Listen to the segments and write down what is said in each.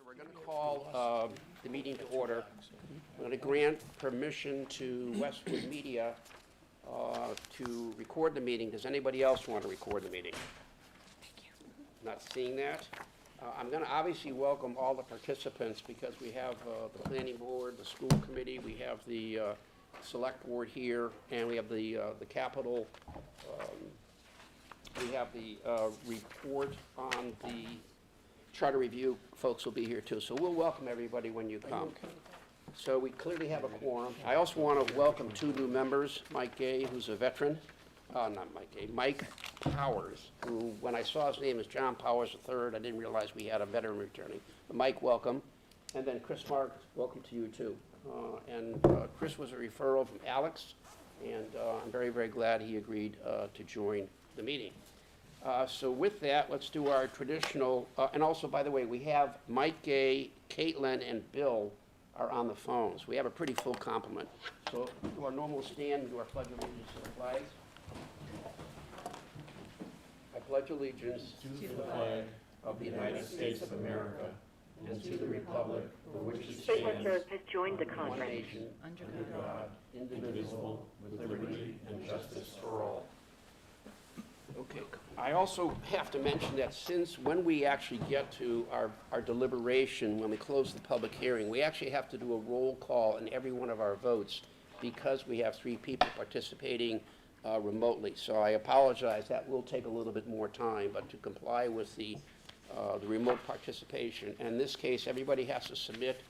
We're going to call the meeting to order. I'm going to grant permission to Westwood Media to record the meeting. Does anybody else want to record the meeting? Not seeing that. I'm going to obviously welcome all the participants because we have the planning board, the school committee, we have the select board here, and we have the Capitol. We have the report on the charter review. Folks will be here too, so we'll welcome everybody when you come. So we clearly have a quorum. I also want to welcome two new members, Mike Gay, who's a veteran, not Mike Gay, Mike Powers, who, when I saw his name as John Powers III, I didn't realize we had a veteran returning. But Mike, welcome. And then Chris Mark, welcome to you too. Chris was a referral from Alex, and I'm very, very glad he agreed to join the meeting. So with that, let's do our traditional, and also, by the way, we have Mike Gay, Caitlin, and Bill are on the phones. We have a pretty full complement. So do our normal stand, do our pledge of allegiance to the flag. I pledge allegiance to the flag of the United States of America and to the republic for which it stands, has joined the one conference. nation, under God, indivisible, with liberty and justice for all. Okay, I also have to mention that since when we actually get to our deliberation, when we close the public hearing, we actually have to do a roll call in every one of our votes because we have 3 people participating remotely. So I apologize, that will take a little bit more time, but to comply with the remote participation, and in this case, everybody has to submit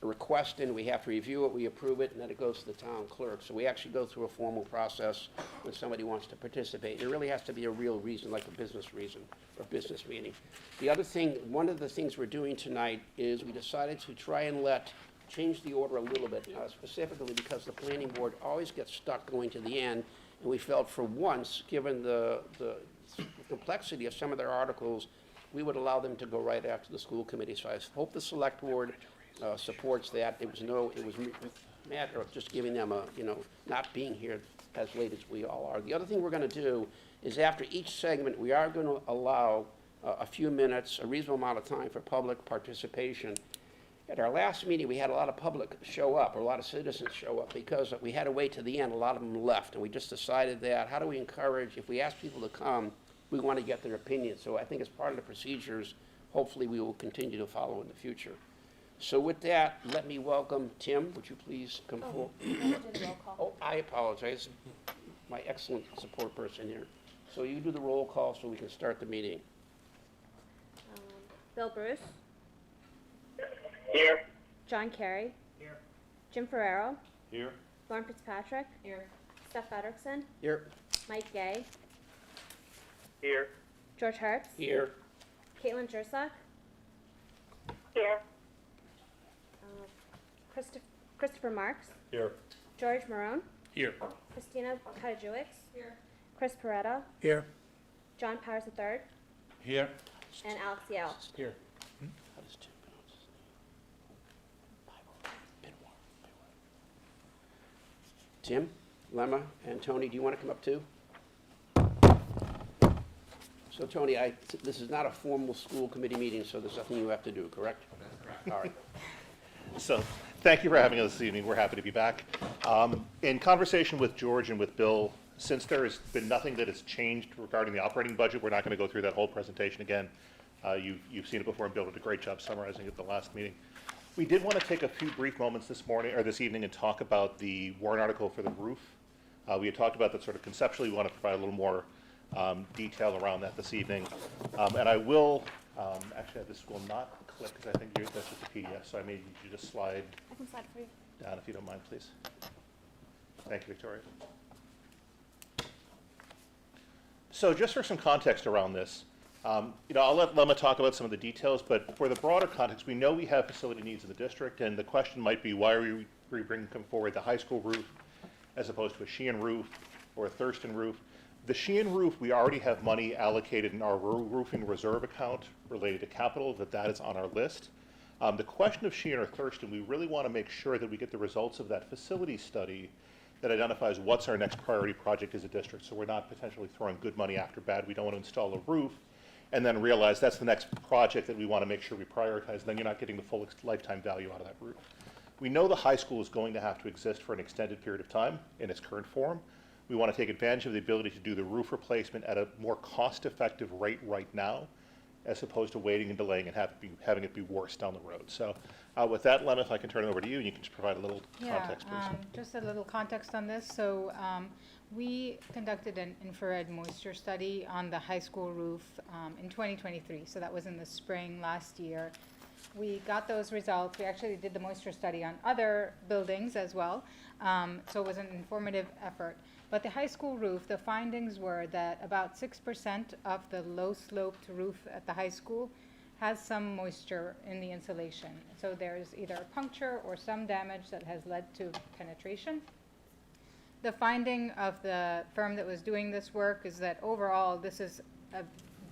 a request in, we have to review it, we approve it, and then it goes to the town clerk. So we actually go through a formal process when somebody wants to participate. There really has to be a real reason, like a business reason or business meeting. The other thing, one of the things we're doing tonight is we decided to try and change the order a little bit, specifically because the planning board always gets stuck going to the end, and we felt for once, given the complexity of some of their articles, we would allow them to go right after the school committee. So I hope the select board supports that. It was a matter of just giving them not being here as late as we all are. The other thing we're going to do is after each segment, we are going to allow a few minutes, a reasonable amount of time for public participation. At our last meeting, we had a lot of public show up, or a lot of citizens show up, because we had to wait to the end. A lot of them left, and we just decided that how do we encourage, if we ask people to come, we want to get their opinion. So I think as part of the procedures, hopefully we will continue to follow in the future. So with that, let me welcome Tim. Would you please come forward? Oh, I apologize. My excellent support person here. So you do the roll call so we can start the meeting. Bill Bruce. Here. John Kerry. Here. Jim Ferrero. Here. Lauren Fitzpatrick. Here. Steph Federickson. Here. Mike Gay. Here. George Herbst. Here. Caitlin Jersak. Here. Christopher Marks. Here. George Marone. Here. Christina Katajewicz. Here. Chris Peretta. Here. John Powers III. Here. And Alex Yale. Here. How does Tim pronounce his name? Tim, Lemma, and Tony, do you want to come up too? So Tony, this is not a formal school committee meeting, so there's nothing you have to do, correct? That's correct. All right. So thank you for having us this evening. We're happy to be back. In conversation with George and with Bill, since there has been nothing that has changed regarding the operating budget, we're not going to go through that whole presentation again. You've seen it before, and Bill did a great job summarizing it at the last meeting. We did want to take a few brief moments this evening and talk about the warrant article for the roof. We had talked about that sort of conceptually. We want to provide a little more detail around that this evening. And I will, actually this will not click because I think that's just a PDF, so I may need you to slide I can slide for you. down if you don't mind, please. Thank you, Victoria. So just for some context around this, I'll let Lemma talk about some of the details, but for the broader context, we know we have facility needs in the district, and the question might be, why are we bringing forward the high school roof as opposed to a Sheehan roof or a Thurston roof? The Sheehan roof, we already have money allocated in our roofing reserve account related to capital, that is on our list. The question of Sheehan or Thurston, we really want to make sure that we get the results of that facility study that identifies what's our next priority project as a district. So we're not potentially throwing good money after bad. We don't want to install a roof and then realize that's the next project that we want to make sure we prioritize, and then you're not getting the full lifetime value out of that roof. We know the high school is going to have to exist for an extended period of time in its current form. We want to take advantage of the ability to do the roof replacement at a more cost-effective rate right now, as opposed to waiting and delaying and having it be worse down the road. So with that, Lemma, if I can turn it over to you, and you can just provide a little context, please. Just a little context on this. So we conducted an infrared moisture study on the high school roof in 2023. So that was in the spring last year. We got those results. We actually did the moisture study on other buildings as well. So it was an informative effort. But the high school roof, the findings were that about 6% of the low-sloped roof at the high school has some moisture in the insulation. So there's either a puncture or some damage that has led to penetration. The finding of the firm that was doing this work is that overall this is a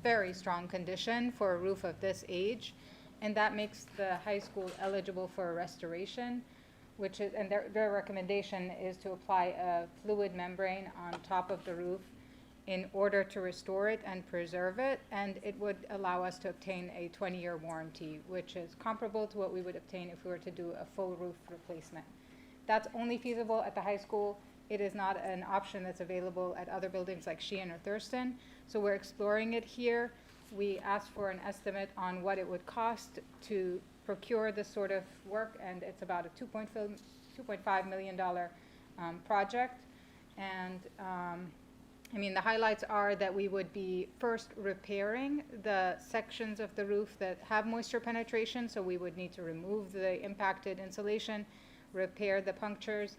very strong condition for a roof of this age, and that makes the high school eligible for a restoration, which is, and their recommendation is to apply a fluid membrane on top of the roof in order to restore it and preserve it, and it would allow us to obtain a 20-year warranty, which is comparable to what we would obtain if we were to do a full roof replacement. That's only feasible at the high school. It is not an option that's available at other buildings like Sheehan or Thurston, so we're exploring it here. We asked for an estimate on what it would cost to procure this sort of work, and it's about a $2.5 million project. And I mean, the highlights are that we would be first repairing the sections of the roof that have moisture penetration, so we would need to remove the impacted insulation, repair the punctures.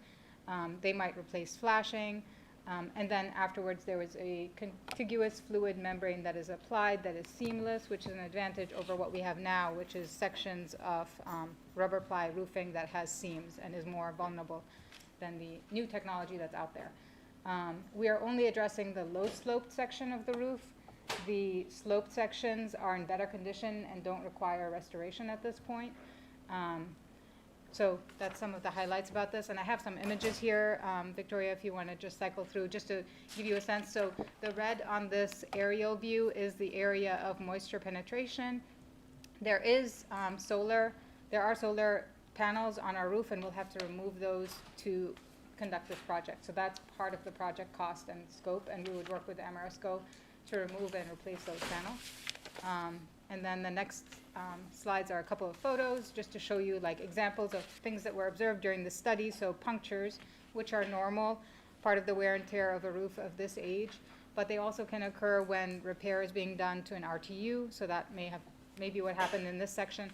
They might replace flashing. And then afterwards, there was a contiguous fluid membrane that is applied that is seamless, which is an advantage over what we have now, which is sections of rubber ply roofing that has seams and is more vulnerable than the new technology that's out there. We are only addressing the low-sloped section of the roof. The sloped sections are in better condition and don't require restoration at this point. So that's some of the highlights about this. And I have some images here, Victoria, if you want to just cycle through, just to give you a sense. So the red on this aerial view is the area of moisture penetration. There is there are solar panels on our roof, and we'll have to remove those to conduct this project. So that's part of the project cost and scope, and we would work with Ameresco to remove and replace those panels. And then the next slides are a couple of photos just to show you like examples of things that were observed during the study. So punctures, which are normal, part of the wear and tear of a roof of this age, but they also can occur when repair is being done to an RTU. So that may be what happened in this section.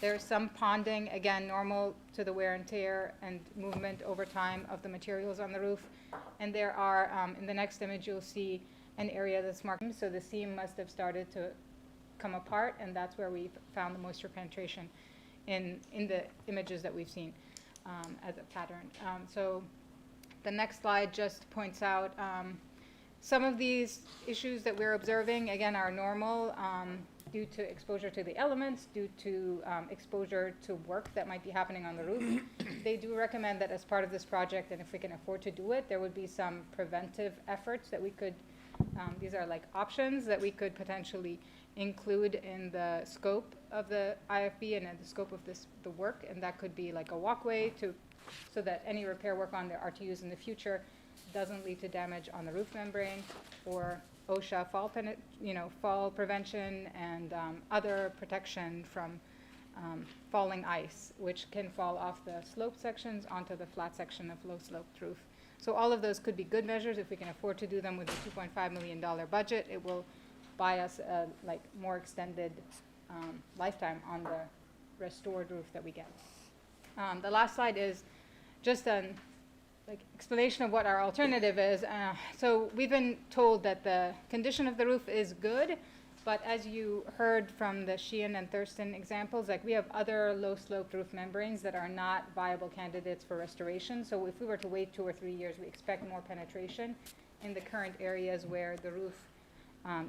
There's some ponding, again, normal to the wear and tear and movement over time of the materials on the roof. And there are, in the next image, you'll see an area that's marked. So the seam must have started to come apart, and that's where we found the moisture penetration in the images that we've seen as a pattern. So the next slide just points out some of these issues that we're observing, again, are normal due to exposure to the elements, due to exposure to work that might be happening on the roof. They do recommend that as part of this project, and if we can afford to do it, there would be some preventive efforts that we could, these are like options that we could potentially include in the scope of the IFB and in the scope of the work, and that could be like a walkway so that any repair work on the RTUs in the future doesn't lead to damage on the roof membrane, or OSHA fall prevention and other protection from falling ice, which can fall off the sloped sections onto the flat section of low-sloped roof. So all of those could be good measures if we can afford to do them with a $2.5 million budget. It will buy us a more extended lifetime on the restored roof that we get. The last slide is just an explanation of what our alternative is. So we've been told that the condition of the roof is good, but as you heard from the Sheehan and Thurston examples, we have other low-sloped roof membranes that are not viable candidates for restoration. So if we were to wait 2 or 3 years, we expect more penetration in the current areas where the roof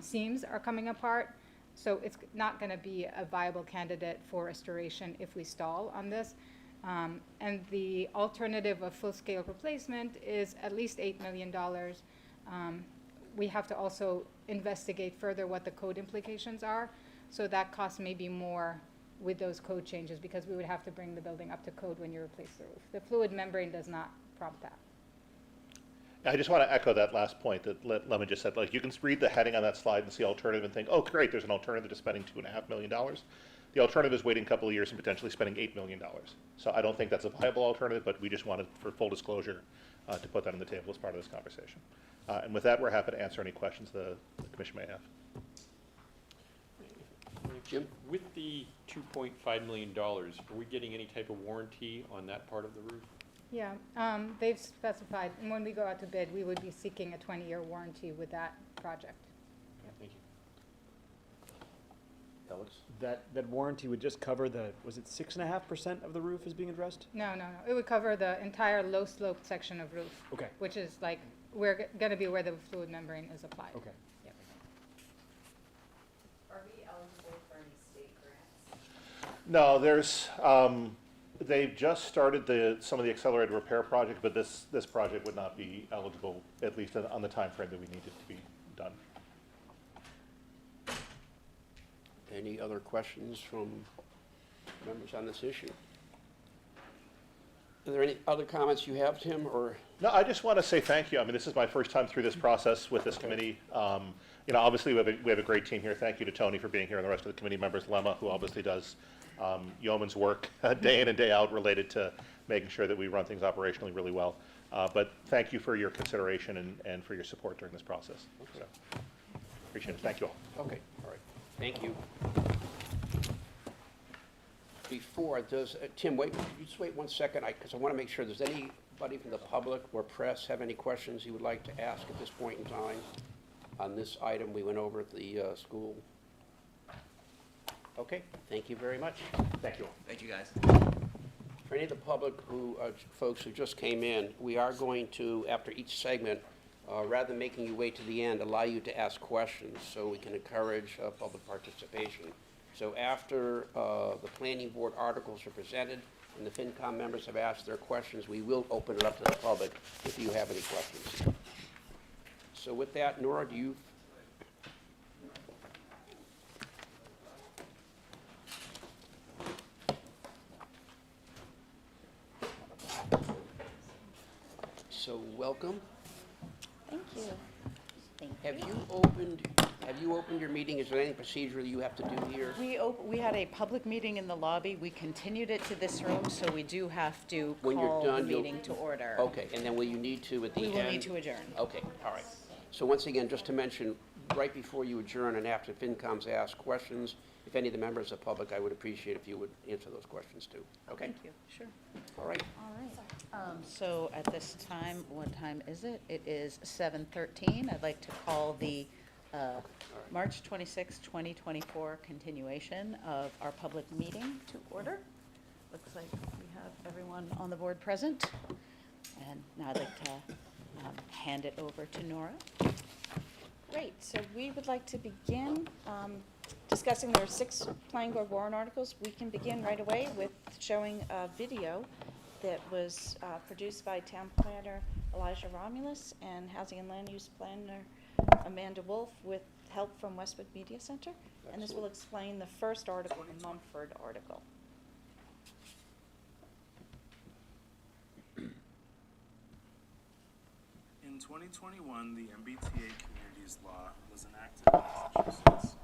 seams are coming apart. So it's not going to be a viable candidate for restoration if we stall on this. And the alternative of full-scale replacement is at least $8 million. We have to also investigate further what the code implications are. So that cost may be more with those code changes, because we would have to bring the building up to code when you replace the roof. The fluid membrane does not prompt that. I just want to echo that last point that Lemon just said. Like, you can read the heading on that slide and see alternative and think, oh, great, there's an alternative to spending $2.5 million. The alternative is waiting a couple of years and potentially spending $8 million. So I don't think that's a viable alternative, but we just wanted, for full disclosure, to put that on the table as part of this conversation. And with that, we're happy to answer any questions the commission may have. Jim? With the $2.5 million, are we getting any type of warranty on that part of the roof? Yeah, they've specified, and when we go out to bid, we would be seeking a 20-year warranty with that project. Thank you. Alex? That warranty would just cover the, was it 6.5% of the roof is being addressed? No, it would cover the entire low sloped section of roof. Okay. Which is like, we're gonna be where the fluid membrane is applied. Okay. Yep. Are we eligible for any state grants? No, there's, they've just started some of the accelerated repair project, but this project would not be eligible, at least on the time frame that we need it to be done. Any other questions from members on this issue? Are there any other comments you have, Tim, or? No, I just want to say thank you. I mean, this is my first time through this process with this committee. You know, obviously, we have a great team here. Thank you to Tony for being here and the rest of the committee members, Lemma, who obviously does yeoman's work day in and day out related to making sure that we run things operationally really well. But thank you for your consideration and for your support during this process. So, appreciate it. Thank you all. Okay, all right. Thank you. Before, Tim, wait, you just wait 1 second, because I want to make sure, does anybody from the public or press have any questions you would like to ask at this point in time on this item we went over at the school? Okay, thank you very much. Thank you all. Thank you, guys. For any of the public folks who just came in, we are going to, after each segment, rather than making you wait to the end, allow you to ask questions so we can encourage public participation. So after the planning board articles are presented and the FinCom members have asked their questions, we will open it up to the public if you have any questions. So with that, Nora, do you? So welcome. Thank you. Have you opened your meeting? Is there any procedure that you have to do here? We had a public meeting in the lobby. We continued it to this room, so we do have to When you're call the done, you'll- meeting to order. Okay, and then will you need to at the We end? will need to adjourn. Okay, all right. So once again, just to mention, right before you adjourn and after FinCom's asked questions, if any of the members of the public, I would appreciate if you would answer those questions too. Okay? Thank you. Sure. All right. All right. So at this time, what time is it? It is 7:13. I'd like to call the March 26, 2024 continuation of our public meeting to order. Looks like we have everyone on the board present. And now I'd like to hand it over to Nora. Great, so we would like to begin discussing, there are 6 planning board warrant articles. We can begin right away with showing a video that was produced by town planner Elijah Romulus and housing and land use planner Amanda Wolf with help from Westwood Media Center. And this will explain the first article, the Mumford article. In 2021, the MBTA Communities Law was enacted in Massachusetts.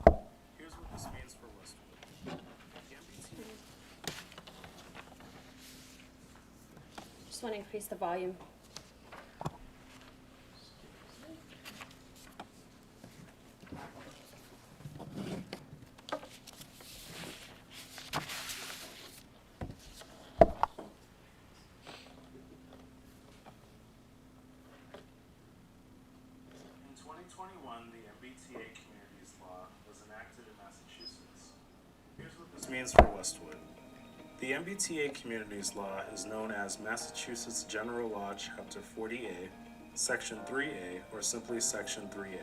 Here's what this means for Westwood. The MBTA Just want to increase the volume. In 2021, the MBTA Communities Law was enacted in Massachusetts. Here's what this means for Westwood. The MBTA Communities Law is known as Massachusetts General Law, Chapter 40A, Section 3A, or simply Section 3A.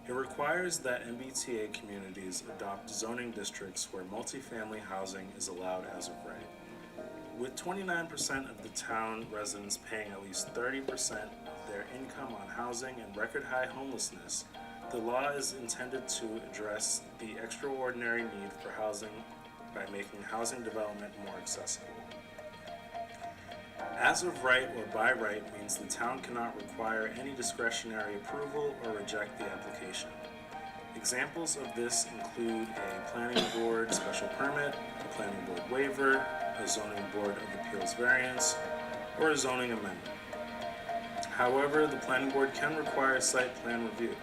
It requires that MBTA communities adopt zoning districts where multifamily housing is allowed as of right. With 29% of the town residents paying at least 30% of their income on housing and record high homelessness, The law is intended to address the extraordinary need for housing by making housing development more accessible. As of right or by right means the town cannot require any discretionary approval or reject the application. Examples of this include a planning board special permit, a planning board waiver, a zoning board of appeals variance, or a zoning amendment. However, the planning board can require site plan review.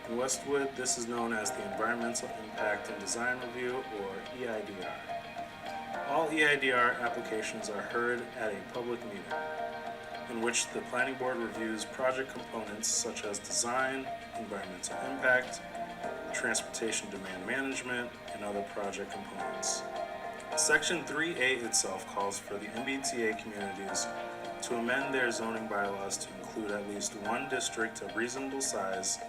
In Westwood, this is known as the Environmental Impact and Design Review, or EIDR. All EIDR applications are heard at a public meeting, in which the planning board reviews project components such as design, environmental impact, transportation demand management, and other project components. Section 3A itself calls for the MBTA communities to amend their zoning bylaws to include at least one district of reasonable size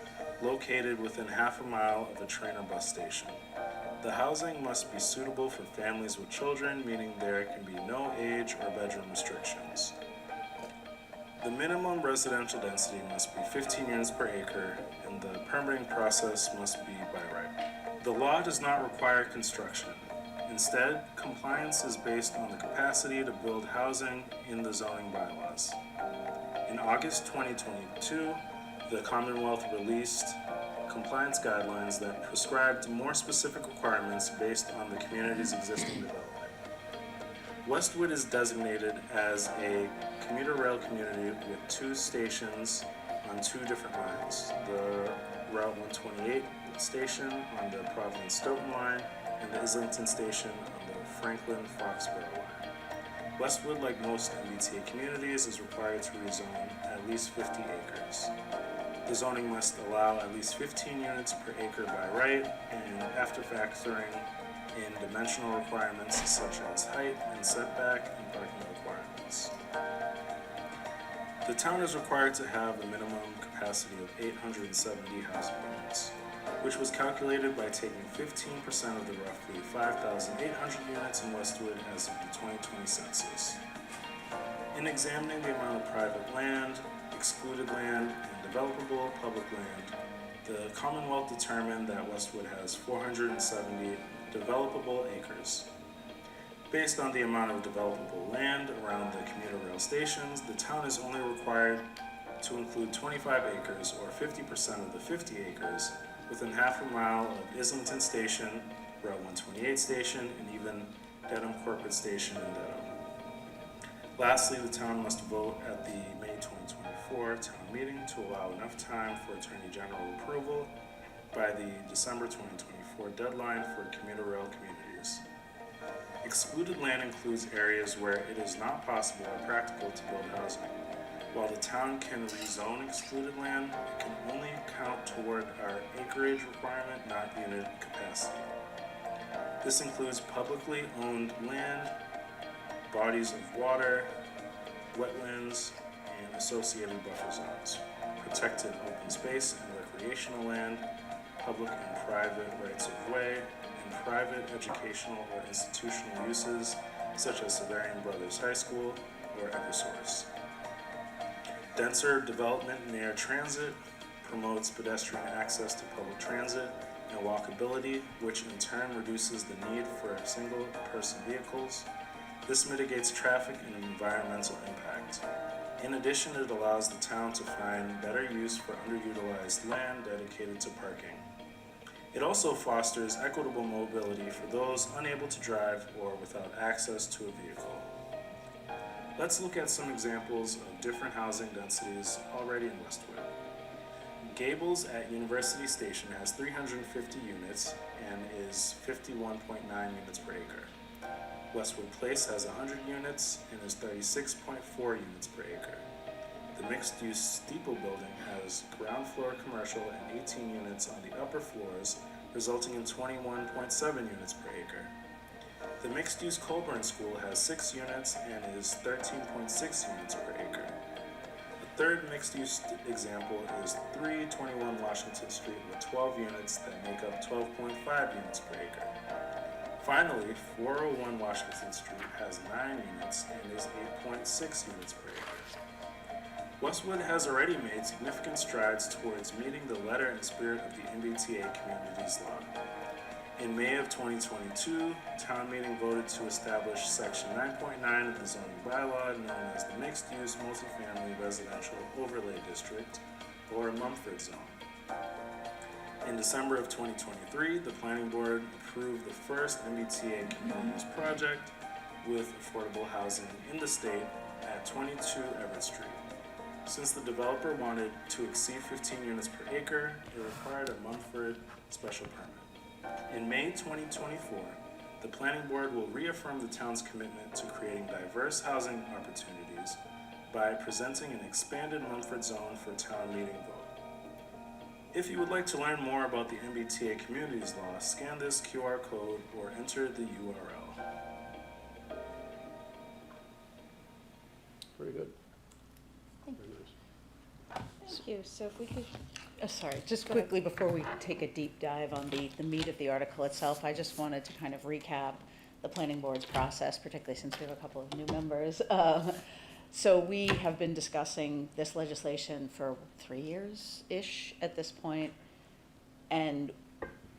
located within half a mile of a train or bus station. The housing must be suitable for families with children, meaning there can be no age or bedroom restrictions. The minimum residential density must be 15 units per acre, and the permitting process must be by right. The law does not require construction. Instead, compliance is based on the capacity to build housing in the zoning bylaws. In August 2022, the Commonwealth released compliance guidelines that prescribed more specific requirements based on the community's existing development. Westwood is designated as a commuter rail community with 2 stations on 2 different lines, the Route 128 station on the Providence-Stoughton line and the Islington station on the Franklin-Foxborough line. Westwood, like most MBTA communities, is required to rezone at least 50 acres. The zoning must allow at least 15 units per acre by right, and after factoring in dimensional requirements such as height and setback and parking requirements. The town is required to have a minimum capacity of 870 housing units, which was calculated by taking 15% of the roughly 5,800 units in Westwood as of the 2020 census. In examining the amount of private land, excluded land, and developable public land, the Commonwealth determined that Westwood has 470 developable acres. Based on the amount of developable land around the commuter rail stations, the town is only required to include 25 acres, or 50% of the 50 acres, within half a mile of Islington Station, Route 128 Station, and even Dedham Corporate Station in Dedham. Lastly, the town must vote at the May 2024 town meeting to allow enough time for Attorney General approval by the December 2024 deadline for commuter rail communities. Excluded land includes areas where it is not possible or practical to build housing. While the town can rezone excluded land, it can only count toward our acreage requirement, not unit capacity. This includes publicly owned land, bodies of water, wetlands, and associated buffer zones, protected open space and recreational land, public and private rights of way, and private educational or institutional uses such as Severian Brothers High School or Eversource. Denser development near transit promotes pedestrian access to public transit and walkability, which in turn reduces the need for single-person vehicles. This mitigates traffic and environmental impact. In addition, it allows the town to find better use for underutilized land dedicated to parking. It also fosters equitable mobility for those unable to drive or without access to a vehicle. Let's look at some examples of different housing densities already in Westwood. Gables at University Station has 350 units and is 51.9 units per acre. Westwood Place has 100 units and is 36.4 units per acre. The mixed-use Steeple building has ground floor commercial and 18 units on the upper floors, resulting in 21.7 units per acre. The mixed-use Colburn School has 6 units and is 13.6 units per acre. A third mixed-use example is 321 Washington Street with 12 units that make up 12.5 units per acre. Finally, 401 Washington Street has 9 units and is 8.6 units per acre. Westwood has already made significant strides towards meeting the letter and spirit of the MBTA Communities Law. In May of 2022, town meeting voted to establish Section 9.9 of the zoning bylaw known as the Mixed-Use Multifamily Residential Overlay District, or Mumford Zone. In December of 2023, the Planning Board approved the first MBTA communities project with affordable housing in the state at 22 Everett Street. Since the developer wanted to exceed 15 units per acre, it required a Mumford special permit. In May 2024, the Planning Board will reaffirm the town's commitment to creating diverse housing opportunities by presenting an expanded Mumford zone for town meeting vote. If you would like to learn more about the MBTA Communities Law, scan this QR code or enter the URL. Very good. Thank Very nice. Thank you. So if we could, Sorry, just Go ahead. quickly before we take a deep dive on the meat of the article itself, I just wanted to kind of recap the planning board's process, particularly since we have a couple of new members. So we have been discussing this legislation for 3 years-ish at this point, and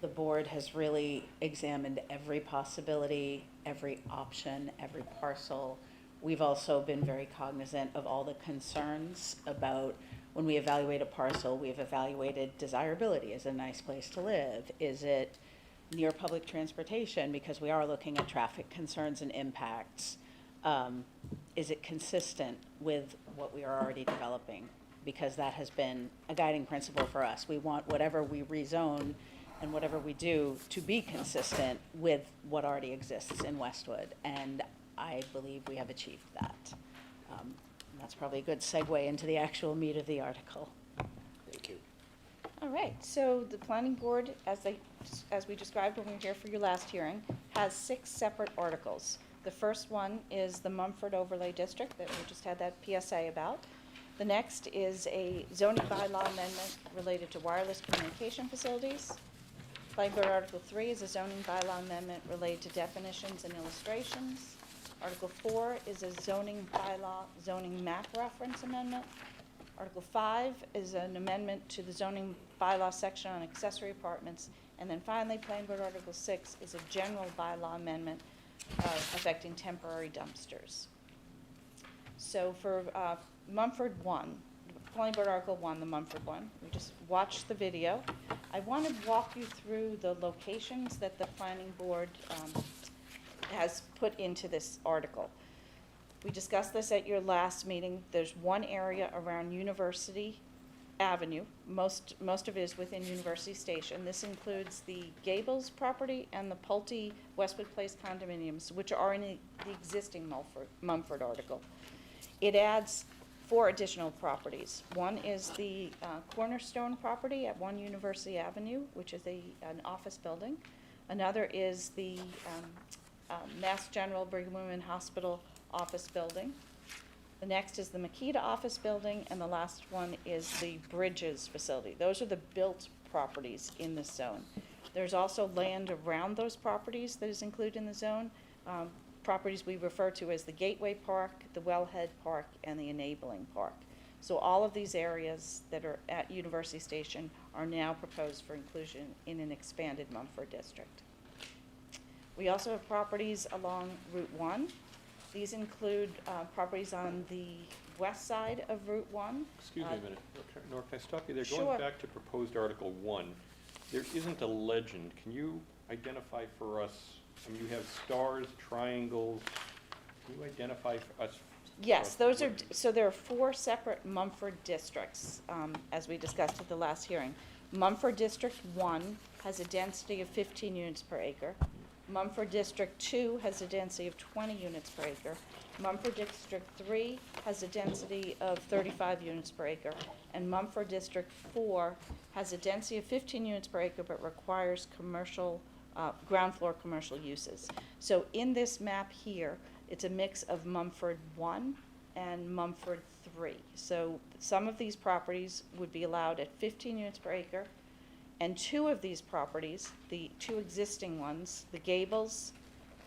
the board has really examined every possibility, every option, every parcel. We've also been very cognizant of all the concerns about when we evaluate a parcel, we've evaluated desirability. Is it a nice place to live? Is it near public transportation? Because we are looking at traffic concerns and impacts. Is it consistent with what we are already developing? Because that has been a guiding principle for us. We want whatever we rezone and whatever we do to be consistent with what already exists in Westwood. And I believe we have achieved that. That's probably a good segue into the actual meat of the article. Thank you. all right, so the planning board, as we described when we were here for your last hearing, has 6 separate articles. The first one is the Mumford Overlay District that we just had that PSA about. The next is a zoning bylaw amendment related to wireless communication facilities. Planning Board Article 3 is a zoning bylaw amendment related to definitions and illustrations. Article 4 is a zoning bylaw, zoning map reference amendment. Article 5 is an amendment to the zoning bylaw section on accessory apartments. And then finally, Planning Board Article 6 is a general bylaw amendment affecting temporary dumpsters. So for Mumford 1, Planning Board Article 1, the Mumford one, we just watched the video. I want to walk you through the locations that the Planning Board has put into this article. We discussed this at your last meeting. There's one area around University Avenue. Most of it is within University Station. This includes the Gables property and the Pulte Westwood Place condominiums, which are in the existing Mumford article. It adds 4 additional properties. One is the Cornerstone property at 1 University Avenue, which is an office building. Another is the Mass General Brigham Women Hospital office building. The next is the Makita office building, and the last one is the Bridges facility. Those are the built properties in this zone. There's also land around those properties that is included in the zone, properties we refer to as the Gateway Park, the Wellhead Park, and the Enabling Park. So all of these areas that are at University Station are now proposed for inclusion in an expanded Mumford district. We also have properties along Route 1. These include properties on the west side of Route 1. Excuse me a minute. Nora, can I stop you there? Sure. Going back to proposed Article 1, there isn't a legend. Can you identify for us, I mean, you have stars, triangles. Can you identify for us? Yes, those are, so there are 4 separate Mumford districts, as we discussed at the last hearing. Mumford District 1 has a density of 15 units per acre. Mumford District 2 has a density of 20 units per acre. Mumford District 3 has a density of 35 units per acre. And Mumford District 4 has a density of 15 units per acre but requires commercial, ground floor commercial uses. So in this map here, it's a mix of Mumford 1 and Mumford 3. So some of these properties would be allowed at 15 units per acre. And 2 of these properties, the 2 existing ones, the Gables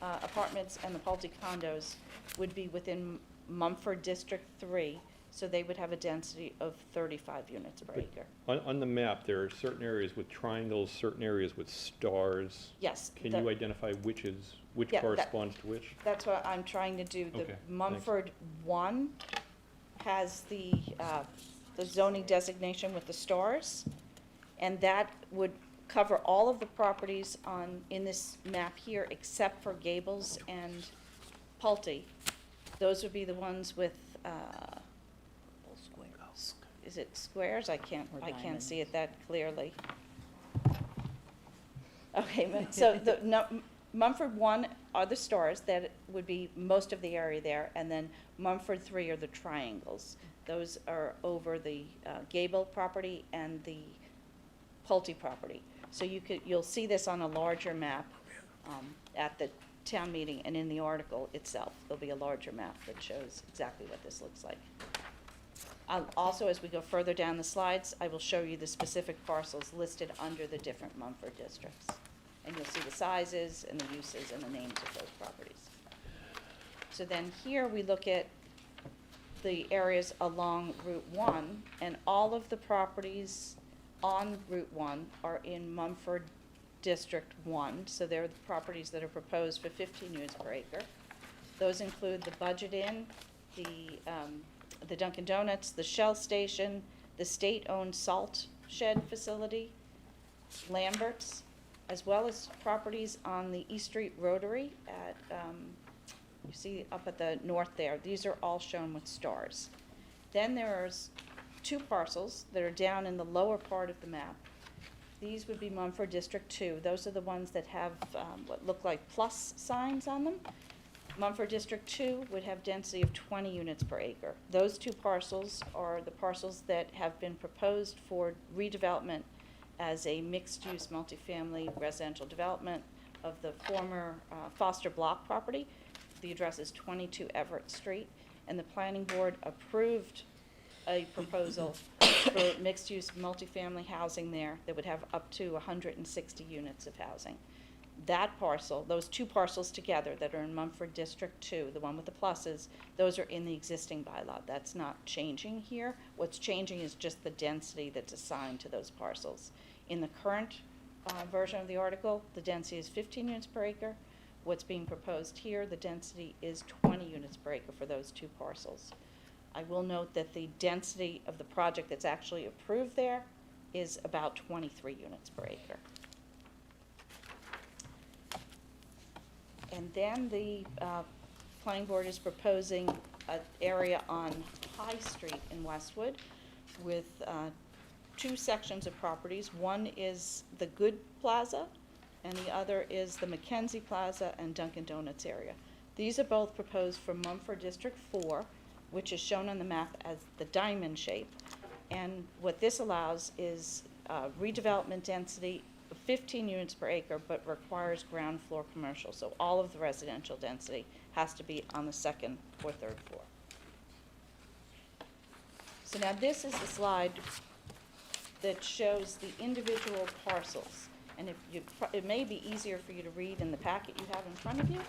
apartments and the Pulte condos, would be within Mumford District 3. So they would have a density of 35 units per acre. On the map, there are certain areas with triangles, certain areas with stars. Yes. Can the- you identify which Yeah, that- corresponds to which? That's what I'm trying to do. The Okay, thanks. Mumford 1 has the zoning designation with the stars, and that would cover all of the properties in this map here, except for Gables and Pulte. Those would be the ones with, is it squares? I can't Or see it that clearly. Okay, so Mumford 1 are the stars, that would be most of the area there, and then Mumford 3 are the triangles. Those are over the Gable property and the Pulte property. So you'll see this on a larger map at the town meeting and in the article itself. There'll be a larger map that shows exactly what this looks like. Also, as we go further down the slides, I will show you the specific parcels listed under the different Mumford districts. And you'll see the sizes and the uses and the names of those properties. So then here we look at the areas along Route 1, and all of the properties on Route 1 are in Mumford District 1. So they're the properties that are proposed for 15 units per acre. Those include the Budget Inn, the Dunkin' Donuts, the Shell Station, the state-owned salt shed facility, Lambert's, as well as properties on the East Street Rotary at, you see up at the north there. These are all shown with stars. Then there's 2 parcels that are down in the lower part of the map. These would be Mumford District 2. Those are the ones that have what look like plus signs on them. Mumford District 2 would have density of 20 units per acre. Those 2 parcels are the parcels that have been proposed for redevelopment as a mixed-use multifamily residential development of the former Foster Block property. The address is 22 Everett Street, and the planning board approved a proposal for mixed-use multifamily housing there that would have up to 160 units of housing. That parcel, those 2 parcels together that are in Mumford District 2, the one with the pluses, those are in the existing bylaw. That's not changing here. What's changing is just the density that's assigned to those parcels. In the current version of the article, the density is 15 units per acre. What's being proposed here, the density is 20 units per acre for those 2 parcels. I will note that the density of the project that's actually approved there is about 23 units per acre. And then the planning board is proposing an area on High Street in Westwood with 2 sections of properties. One is the Good Plaza, and the other is the Mackenzie Plaza and Dunkin' Donuts area. These are both proposed for Mumford District 4, which is shown on the map as the diamond shape. And what this allows is redevelopment density of 15 units per acre, but requires ground floor commercial. So all of the residential density has to be on the 2nd or 3rd floor. So now this is the slide that shows the individual parcels. And it may be easier for you to read in the packet you have in front of you.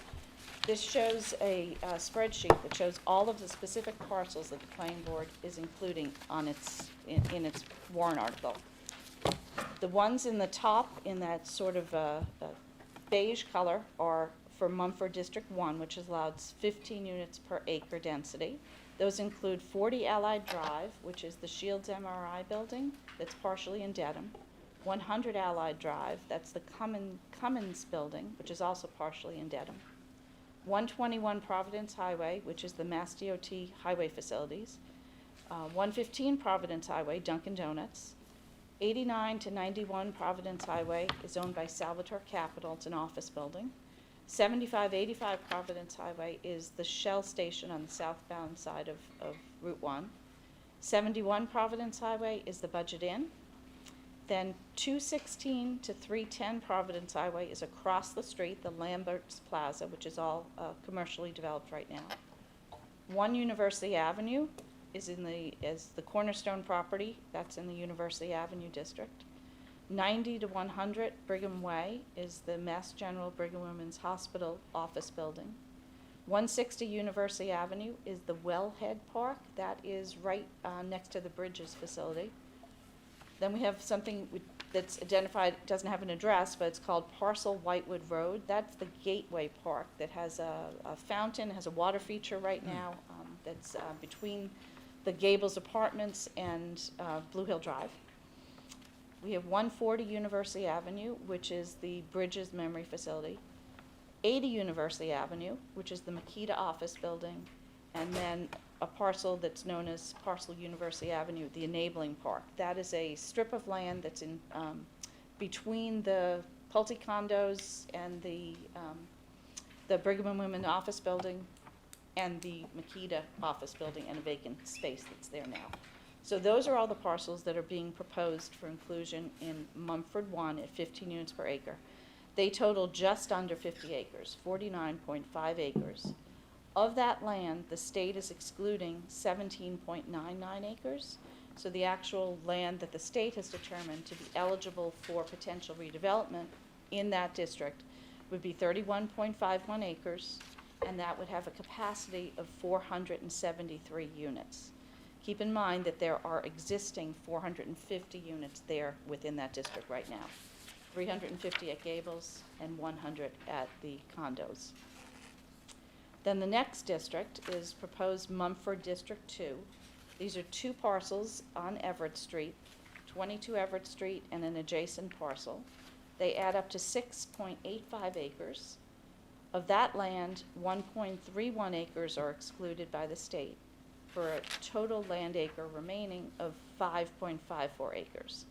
This shows a spreadsheet that shows all of the specific parcels that the planning board is including on in its warrant article. The ones in the top in that sort of beige color are for Mumford District 1, which allows 15 units per acre density. Those include 40 Allied Drive, which is the Shields MRI building that's partially in Dedham. 100 Allied Drive, that's the Cummins building, which is also partially in Dedham. 121 Providence Highway, which is the Mass DOT highway facilities. 115 Providence Highway, Dunkin' Donuts. 89 to 91 Providence Highway is owned by Salvatore Capital. It's an office building. 7585 Providence Highway is the Shell Station on the southbound side of Route 1. 71 Providence Highway is the Budget Inn. Then 216 to 310 Providence Highway is across the street, the Lambert's Plaza, which is all commercially developed right now. 1 University Avenue is the Cornerstone property. That's in the University Avenue district. 90 to 100 Brigham Way is the Mass General Brigham Women's Hospital office building. 160 University Avenue is the Wellhead Park. That is right next to the Bridges facility. Then we have something that's identified, doesn't have an address, but it's called Parcel Whitewood Road. That's the Gateway Park that has a fountain, has a water feature right now, that's between the Gables Apartments and Blue Hill Drive. We have 140 University Avenue, which is the Bridges Memory Facility. 80 University Avenue, which is the Makita Office Building, and then a parcel that's known as Parcel University Avenue, the Enabling Park. That is a strip of land that's in between the Pulte condos and the Brigham and Women Office Building and the Makita Office Building, and a vacant space that's there now. So those are all the parcels that are being proposed for inclusion in Mumford 1 at 15 units per acre. They total just under 50 acres, 49.5 acres. Of that land, the state is excluding 17.99 acres. So the actual land that the state has determined to be eligible for potential redevelopment in that district would be 31.51 acres, and that would have a capacity of 473 units. Keep in mind that there are existing 450 units there within that district right now. 350 at Gables and 100 at the condos. Then the next district is proposed Mumford District 2. These are two parcels on Everett Street, 22 Everett Street and an adjacent parcel. They add up to 6.85 acres. Of that land, 1.31 acres are excluded by the state, for a total land acre remaining of 5.54 acres.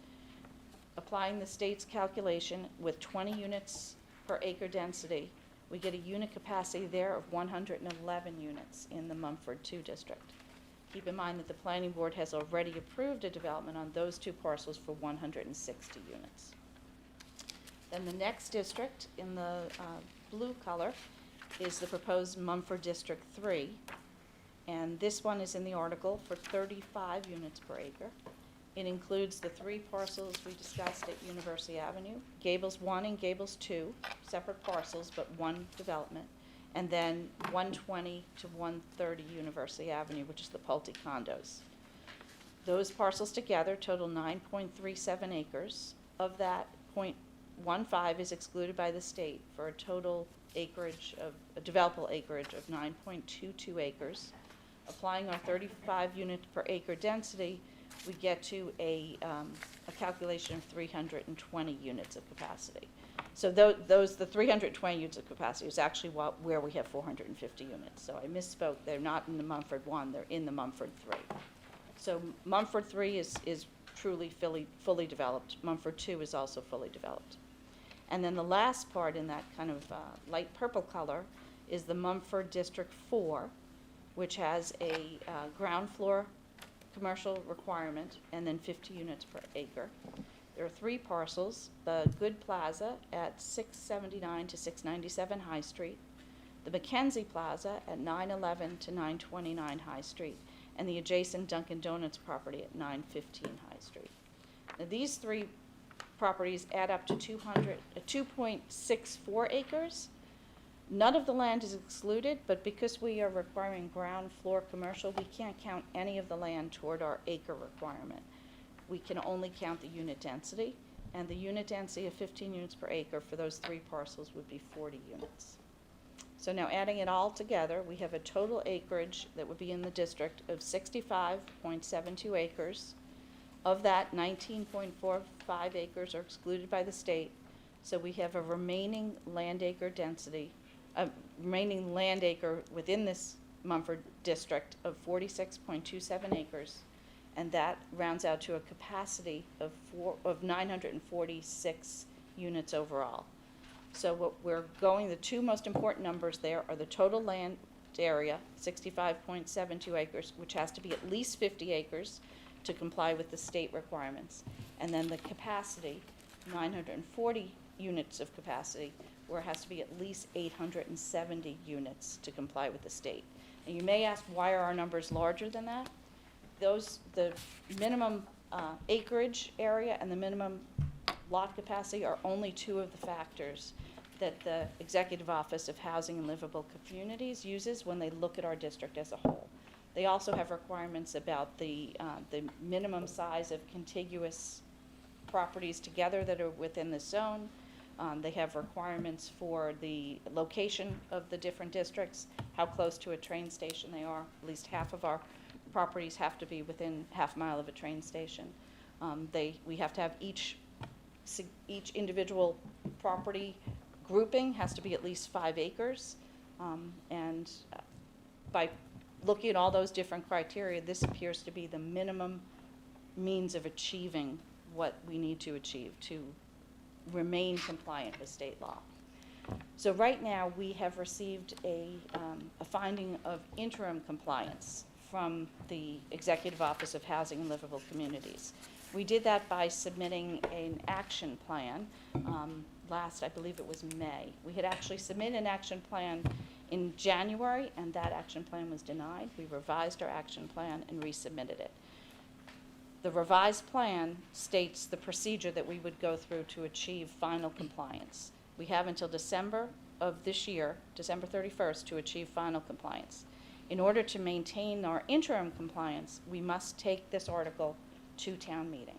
Applying the state's calculation with 20 units per acre density, we get a unit capacity there of 111 units in the Mumford 2 district. Keep in mind that the planning board has already approved a development on those two parcels for 160 units. Then the next district in the blue color is the proposed Mumford District 3. And this one is in the article for 35 units per acre. It includes the three parcels we discussed at University Avenue, Gables 1 and Gables 2, separate parcels but one development, and then 120 to 130 University Avenue, which is the Pulte condos. Those parcels together total 9.37 acres. Of that, 0.15 is excluded by the state for a total acreage of, a developable acreage of 9.22 acres. Applying our 35 units per acre density, we get to a calculation of 320 units of capacity. So the 320 units of capacity is actually where we have 450 units. So I misspoke. They're not in the Mumford 1, they're in the Mumford 3. So Mumford 3 is truly fully developed. Mumford 2 is also fully developed. And then the last part in that kind of light purple color is the Mumford District 4, which has a ground floor commercial requirement and then 50 units per acre. There are three parcels: the Good Plaza at 679 to 697 High Street, the Mackenzie Plaza at 911 to 929 High Street, and the adjacent Dunkin' Donuts property at 915 High Street. Now, these three properties add up to 2.64 acres. None of the land is excluded, but because we are requiring ground floor commercial, we can't count any of the land toward our acre requirement. We can only count the unit density, and the unit density of 15 units per acre for those three parcels would be 40 units. So now adding it all together, we have a total acreage that would be in the district of 65.72 acres. Of that, 19.45 acres are excluded by the state, so we have a remaining land acre density, remaining land acre within this Mumford district of 46.27 acres, and that rounds out to a capacity of 946 units overall. So what we're going, the two most important numbers there are the total land area, 65.72 acres, which has to be at least 50 acres to comply with the state requirements, and then the capacity, 940 units of capacity, where it has to be at least 870 units to comply with the state. And you may ask, why are our numbers larger than that? The minimum acreage area and the minimum lot capacity are only two of the factors that the Executive Office of Housing and Livable Communities uses when they look at our district as a whole. They also have requirements about the minimum size of contiguous properties together that are within the zone. They have requirements for the location of the different districts, how close to a train station they are. At least half of our properties have to be within half mile of a train station. We have to have each individual property grouping has to be at least 5 acres. And by looking at all those different criteria, this appears to be the minimum means of achieving what we need to achieve to remain compliant with state law. So right now, we have received a finding of interim compliance from the Executive Office of Housing and Livable Communities. We did that by submitting an action plan last, I believe it was May. We had actually submitted an action plan in January, and that action plan was denied. We revised our action plan and resubmitted it. The revised plan states the procedure that we would go through to achieve final compliance. We have until December of this year, December 31st, to achieve final compliance. In order to maintain our interim compliance, we must take this article to town meeting.